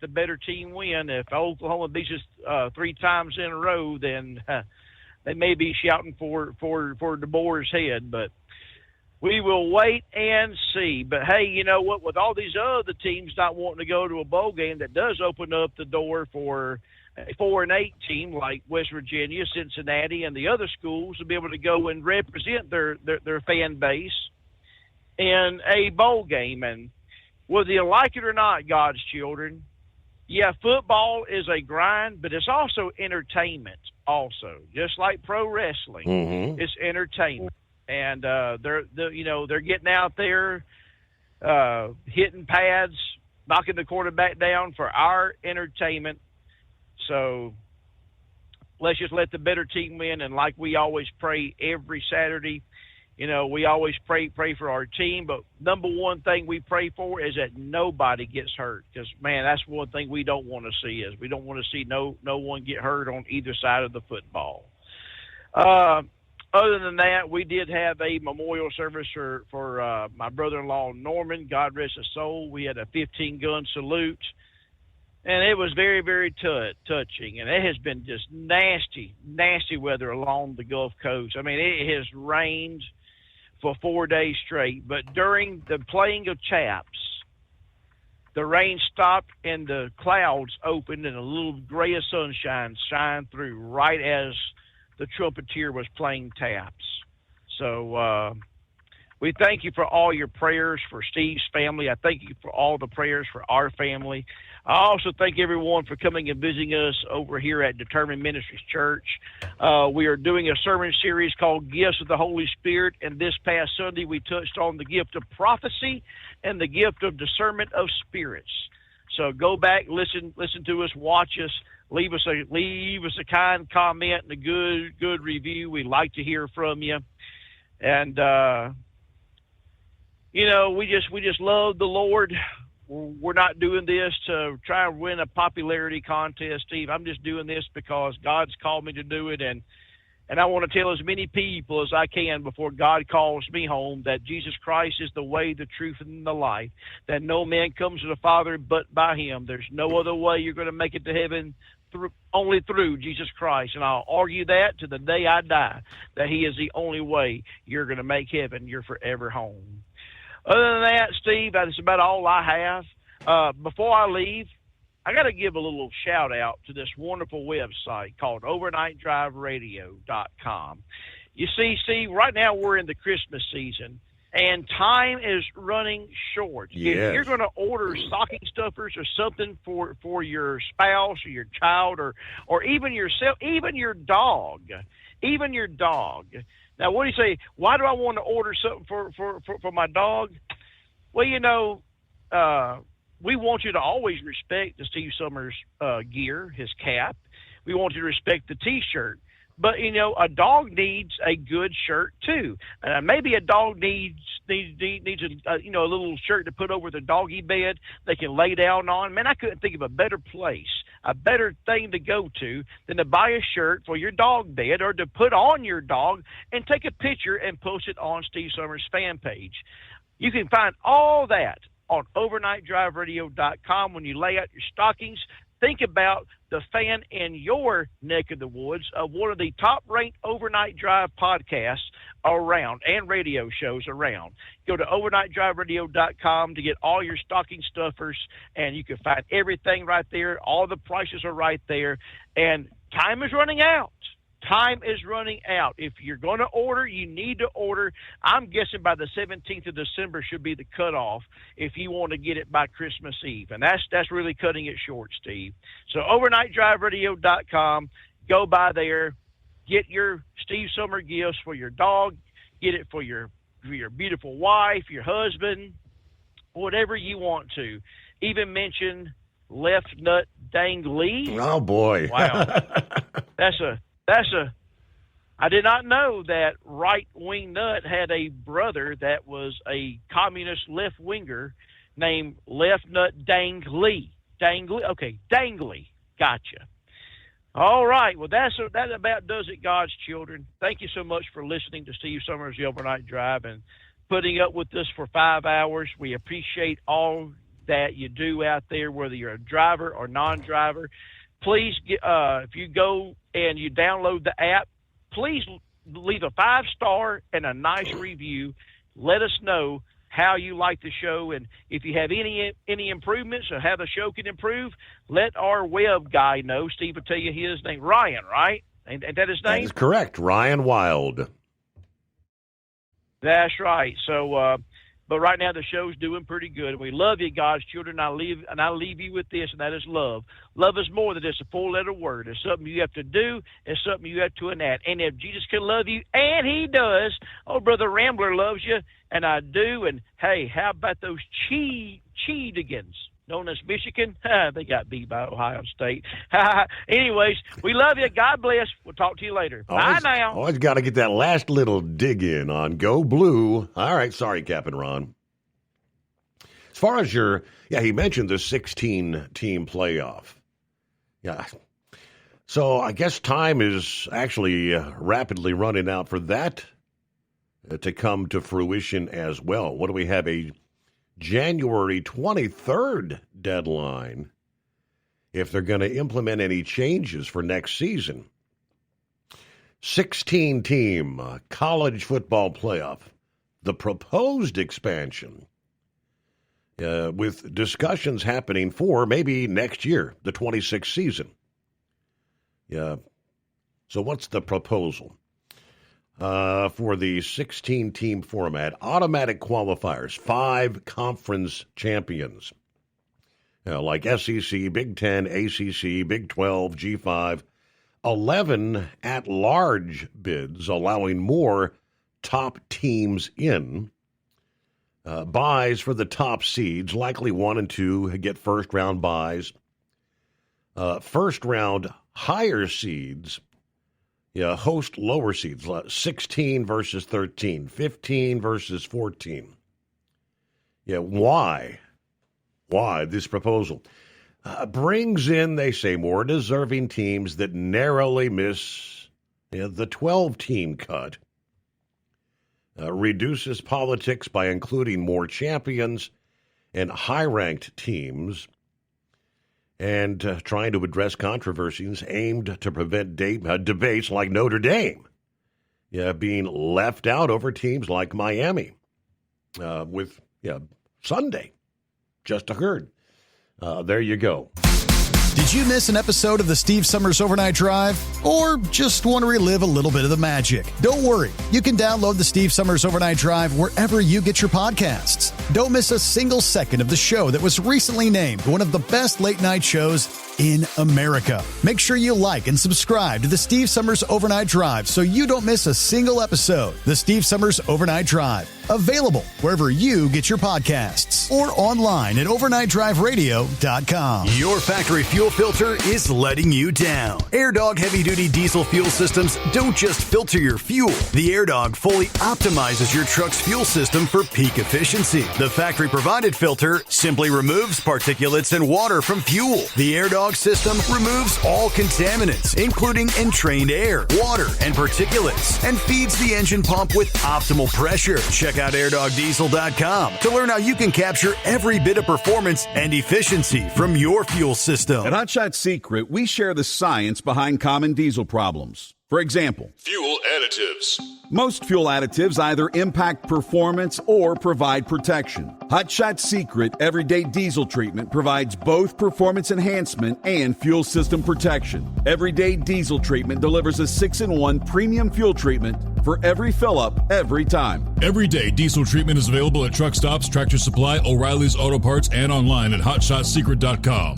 the better team win. If Oklahoma beats us 3 times in a row, then they may be shouting for DeBoer's head. But we will wait and see. But, hey, you know what? With all these other teams not wanting to go to a bowl game, that does open up the door for a 4-8 team like West Virginia, Cincinnati, and the other schools to be able to go and represent their fan base in a bowl game. And whether you like it or not, God's children, yeah, football is a grind, but it's also entertainment also, just like pro wrestling. Mm-hmm. It's entertainment. And they're getting out there, hitting pads, knocking the quarterback down for our entertainment. So let's just let the better team win. And like we always pray every Saturday, you know, we always pray for our team. But number one thing we pray for is that nobody gets hurt. Because, man, that's one thing we don't want to see is we don't want to see no one get hurt on either side of the football. Other than that, we did have a memorial service for my brother-in-law, Norman. God rest his soul. We had a 15-gun salute. And it was very, very touching. And it has been just nasty, nasty weather along the Gulf Coast. I mean, it has rained for 4 days straight. But during the playing of Chaps, the rain stopped and the clouds opened and a little gray of sunshine shined through right as the trumpeter was playing Taps. So we thank you for all your prayers for Steve's family. I thank you for all the prayers for our family. I also thank everyone for coming and visiting us over here at Determined Ministries Church. We are doing a sermon series called Gifts of the Holy Spirit, and this past Sunday we touched on the gift of prophecy and the gift of discernment of spirits. So go back, listen to us, watch us, leave us a kind comment and a good review. We'd like to hear from you. And you know, we just love the Lord. We're not doing this to try and win a popularity contest, Steve. I'm just doing this because God's called me to do it, and I want to tell as many people as I can before God calls me home that Jesus Christ is the way, the truth, and the life, that no man comes to the Father but by him. There's no other way you're going to make it to heaven only through Jesus Christ. And I'll argue that to the day I die, that he is the only way you're going to make heaven your forever home. Other than that, Steve, that's about all I have. Before I leave, I got to give a little shout out to this wonderful website called overnightdriveradio.com. You see, Steve, right now we're in the Christmas season, and time is running short. Yes. If you're going to order stocking stuffers or something for your spouse or your child or even yourself, even your dog. Now, what do you say? Why do I want to order something for my dog? Well, you know, we want you to always respect the Steve Summers gear, his cap. We want you to respect the T-shirt. But, you know, a dog needs a good shirt, too. Maybe a dog needs a little shirt to put over the doggy bed they can lay down on. Man, I couldn't think of a better place, a better thing to go to than to buy a shirt for your dog bed or to put on your dog and take a picture and post it on Steve Summers' fan page. You can find all that on overnightdriveradio.com. When you lay out your stockings, think about the fan in your neck of the woods of one of the top-ranked overnight drive podcasts around and radio shows around. Go to overnightdriveradio.com to get all your stocking stuffers, and you can find everything right there. All the prices are right there, and time is running out. Time is running out. If you're going to order, you need to order. I'm guessing by the 17th of December should be the cutoff if you want to get it by Christmas Eve. And that's really cutting it short, Steve. So overnightdriveradio.com. Go by there. Get your Steve Summer gifts for your dog. Get it for your beautiful wife, your husband, whatever you want to. Even mention Left Nut Dangly. Oh, boy. Wow. I did not know that Right Wing Nut had a brother that was a communist left-winger named Left Nut Dangly. Okay, Dangly. Gotcha. All right. Well, that about does it, God's children. Thank you so much for listening to Steve Summers' The Overnight Drive and putting up with us for 5 hours. We appreciate all that you do out there, whether you're a driver or non-driver. Please, if you go and you download the app, please leave a 5-star and a nice review. let us know how you like the show, and if you have any improvements or how the show can improve, let our web guy know. Steve will tell you his name. Ryan, right? Ain't that his name? That is correct. Ryan Wild. That's right. So, but right now the show's doing pretty good, and we love you, God's children. I leave you with this, and that is love. Love is more than just a four-letter word. It's something you have to do. It's something you have to enact. And if Jesus can love you, and he does, oh, Brother Rambler loves you, and I do. And, hey, how about those Cheedigans, known as Michigan? They got beat by Ohio State. Anyways, we love you. God bless. We'll talk to you later. Bye now. Always got to get that last little dig in on Go Blue. All right. Sorry, Captain Ron. As far as he mentioned the 16-team playoff. Yeah. So I guess time is actually rapidly running out for that to come to fruition as well. What do we have? A January 23rd deadline if they're going to implement any changes for next season. 16-team college football playoff, the proposed expansion, with discussions happening for maybe next year, the 26th season. Yeah. So what's the proposal? For the 16-team format, automatic qualifiers, 5 conference champions, like SEC, Big Ten, ACC, Big 12, G5, 11 at-large bids, allowing more top teams in, buys for the top seeds, likely 1 and 2 get first-round buys, first-round higher seeds, host lower seeds, 16 versus 13, 15 versus 14. Why this proposal? Brings in, they say, more deserving teams that narrowly miss the 12-team cut. Reduces politics by including more champions and high-ranked teams, and trying to address controversies aimed to prevent debates like Notre Dame being left out over teams like Miami with Sunday just occurred. There you go. Did you miss an episode of the Steve Summers Overnight Drive? Or just want to relive a little bit of the magic? Don't worry. You can download the Steve Summers Overnight Drive wherever you get your podcasts. Don't miss a single second of the show that was recently named one of the best late-night shows in America. Make sure you like and subscribe to the Steve Summers Overnight Drive so you don't miss a single episode. The Steve Summers Overnight Drive. Available wherever you get your podcasts or online at overnightdriveradio.com. Your factory fuel filter is letting you down. AirDog heavy-duty diesel fuel systems don't just filter your fuel. The AirDog fully optimizes your truck's fuel system for peak efficiency. The factory-provided filter simply removes particulates and water from fuel. The AirDog system removes all contaminants, including entrained air, water, and particulates, and feeds the engine pump with optimal pressure. Check out airdogdiesel.com to learn how you can capture every bit of performance and efficiency from your fuel system. At Hot Shot Secret, we share the science behind common diesel problems. For example, fuel additives. Most fuel additives either impact performance or provide protection. Hot Shot Secret Everyday Diesel Treatment provides both performance enhancement and fuel system protection. Everyday Diesel Treatment delivers a 6-in-1 premium fuel treatment for every fill-up, every time. Everyday Diesel Treatment is available at truck stops, Tractor Supply, O'Reilly's Auto Parts, and online at HotShotSecret.com.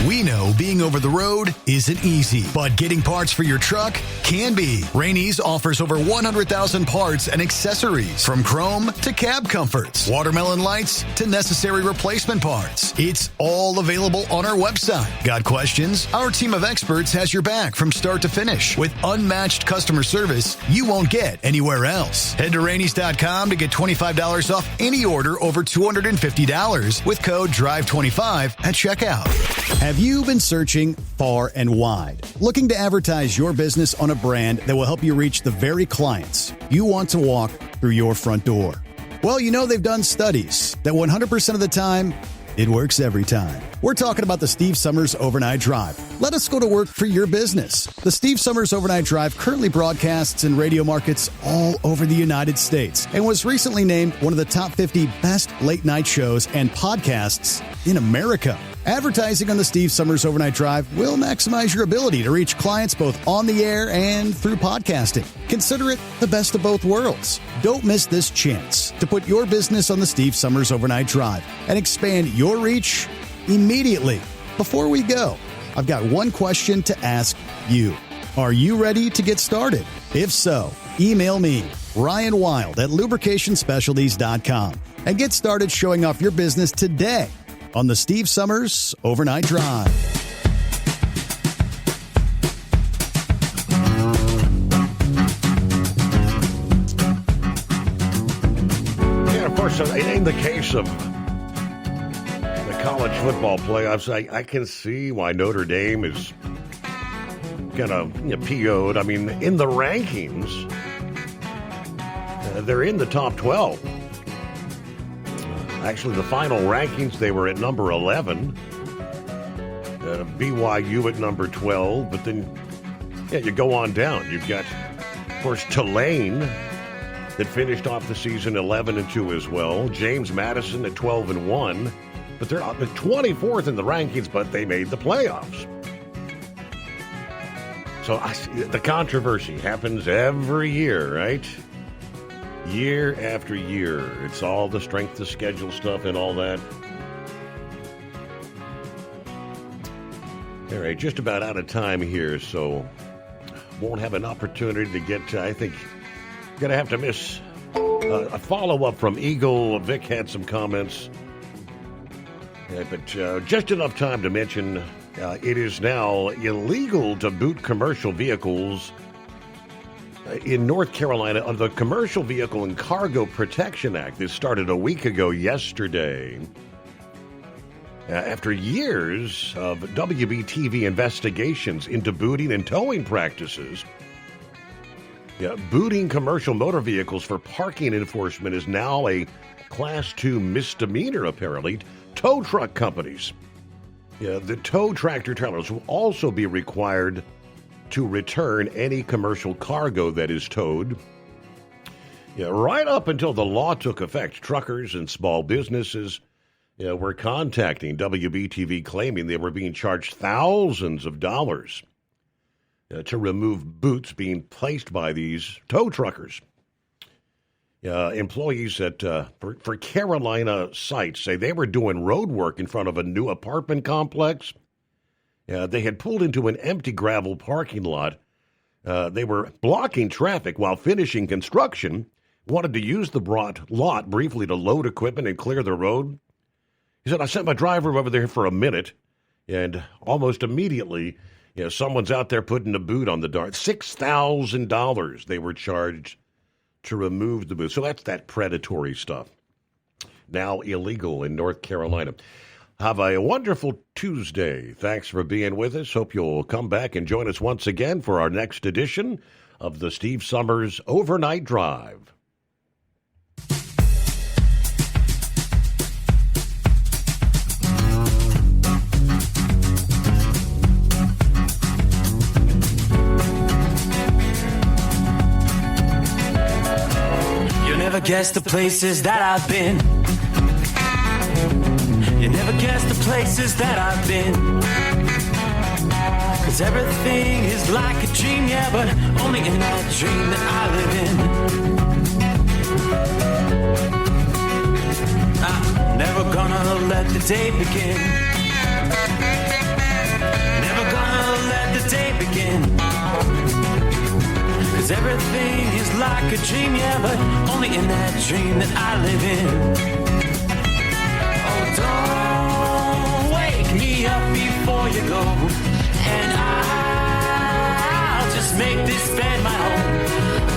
We know being over the road isn't easy, but getting parts for your truck can be. Rainey's offers over 100,000 parts and accessories, from chrome to cab comforts, watermelon lights to necessary replacement parts. It's all available on our website. Got questions? Our team of experts has your back from start to finish with unmatched customer service you won't get anywhere else. Head to Rainey's.com to get $25 off any order over $250 with code DRIVE25 at checkout. Have you been searching far and wide, looking to advertise your business on a brand that will help you reach the very clients you want to walk through your front door? Well, you know they've done studies that 100% of the time, It works every time. We're talking about the Steve Summers Overnight Drive. Let us go to work for your business. The Steve Summers Overnight Drive currently broadcasts in radio markets all over the United States and was recently named one of the top 50 best late-night shows and podcasts in America. Advertising on the Steve Summers Overnight Drive will maximize your ability to reach clients both on the air and through podcasting. Consider it the best of both worlds. Don't miss this chance to put your business on the Steve Summers Overnight Drive and expand your reach immediately. Before we go, I've got one question to ask you. Are you ready to get started? If so, email me, Ryan Wild at lubricationspecialties.com, and get started showing off your business today on the Steve Summers Overnight Drive. Yeah, of course, in the case of the college football playoffs, I can see why Notre Dame is kind of PO'd. I mean, in the rankings, they're in the top 12. Actually, the final rankings, they were at number 11. BYU at number 12. But then, you go on down. You've got, of course, Tulane that finished off the season 11-2 as well. James Madison at 12-1. But they're up at 24th in the rankings, but they made the playoffs. So the controversy happens every year, right? Year after year. It's all the strength of schedule stuff and all that. All right, just about out of time here, so won't have an opportunity to get to, I think, going to have to miss a follow-up from Eagle. Vic had some comments. But just enough time to mention it is now illegal to boot commercial vehicles in North Carolina under the Commercial Vehicle and Cargo Protection Act. This started a week ago yesterday. After years of WBTV investigations into booting and towing practices, booting commercial motor vehicles for parking enforcement is now a Class 2 misdemeanor, apparently. Tow truck companies, the tow tractor trailers will also be required to return any commercial cargo that is towed. Right up until the law took effect, truckers and small businesses were contacting WBTV claiming they were being charged thousands of dollars to remove boots being placed by these tow truckers. Employees at for Carolina sites say they were doing road work in front of a new apartment complex. They had pulled into an empty gravel parking lot. They were blocking traffic while finishing construction, wanted to use the lot briefly to load equipment and clear the road. He said, I sent my driver over there for a minute, and almost immediately, someone's out there putting a boot on the dart. $6,000 they were charged to remove the boot. So that's that predatory stuff. Now illegal in North Carolina. Have a wonderful Tuesday. Thanks for being with us. Hope you'll come back and join us once again for our next edition of the Steve Summers Overnight Drive. You'll never guess the places that I've been. You never guess the places that I've been. 'Cause everything is like a dream, yeah, but only in that dream that I live in. I'm never gonna let the day begin. Never gonna let the day begin. 'Cause everything is like a dream, yeah, but only in that dream that I live in. Don't wake me up before you go, and I'll just make this bed my home.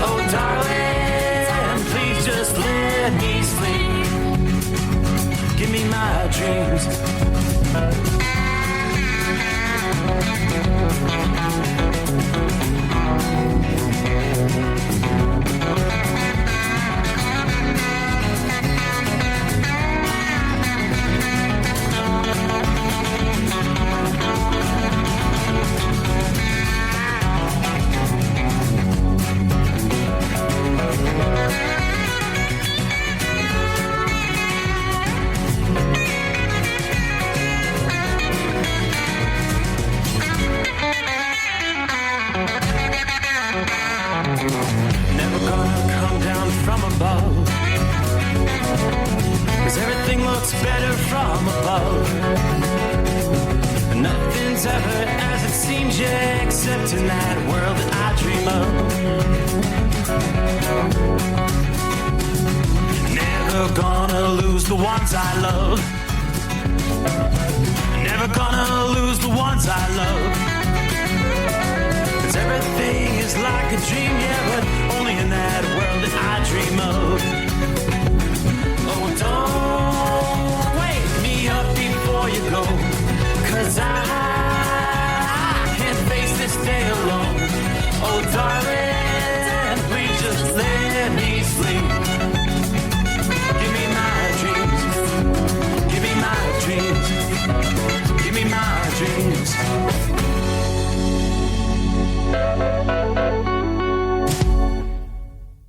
Oh, darling, please just let me sleep. Give me my dreams. Never gonna come down from above, 'cause everything looks better from above. Nothing's ever as it seems, yeah, except in that world that I dream of. Never gonna lose the ones I love. Never gonna lose the ones I love. 'Cause everything is like a dream, yeah,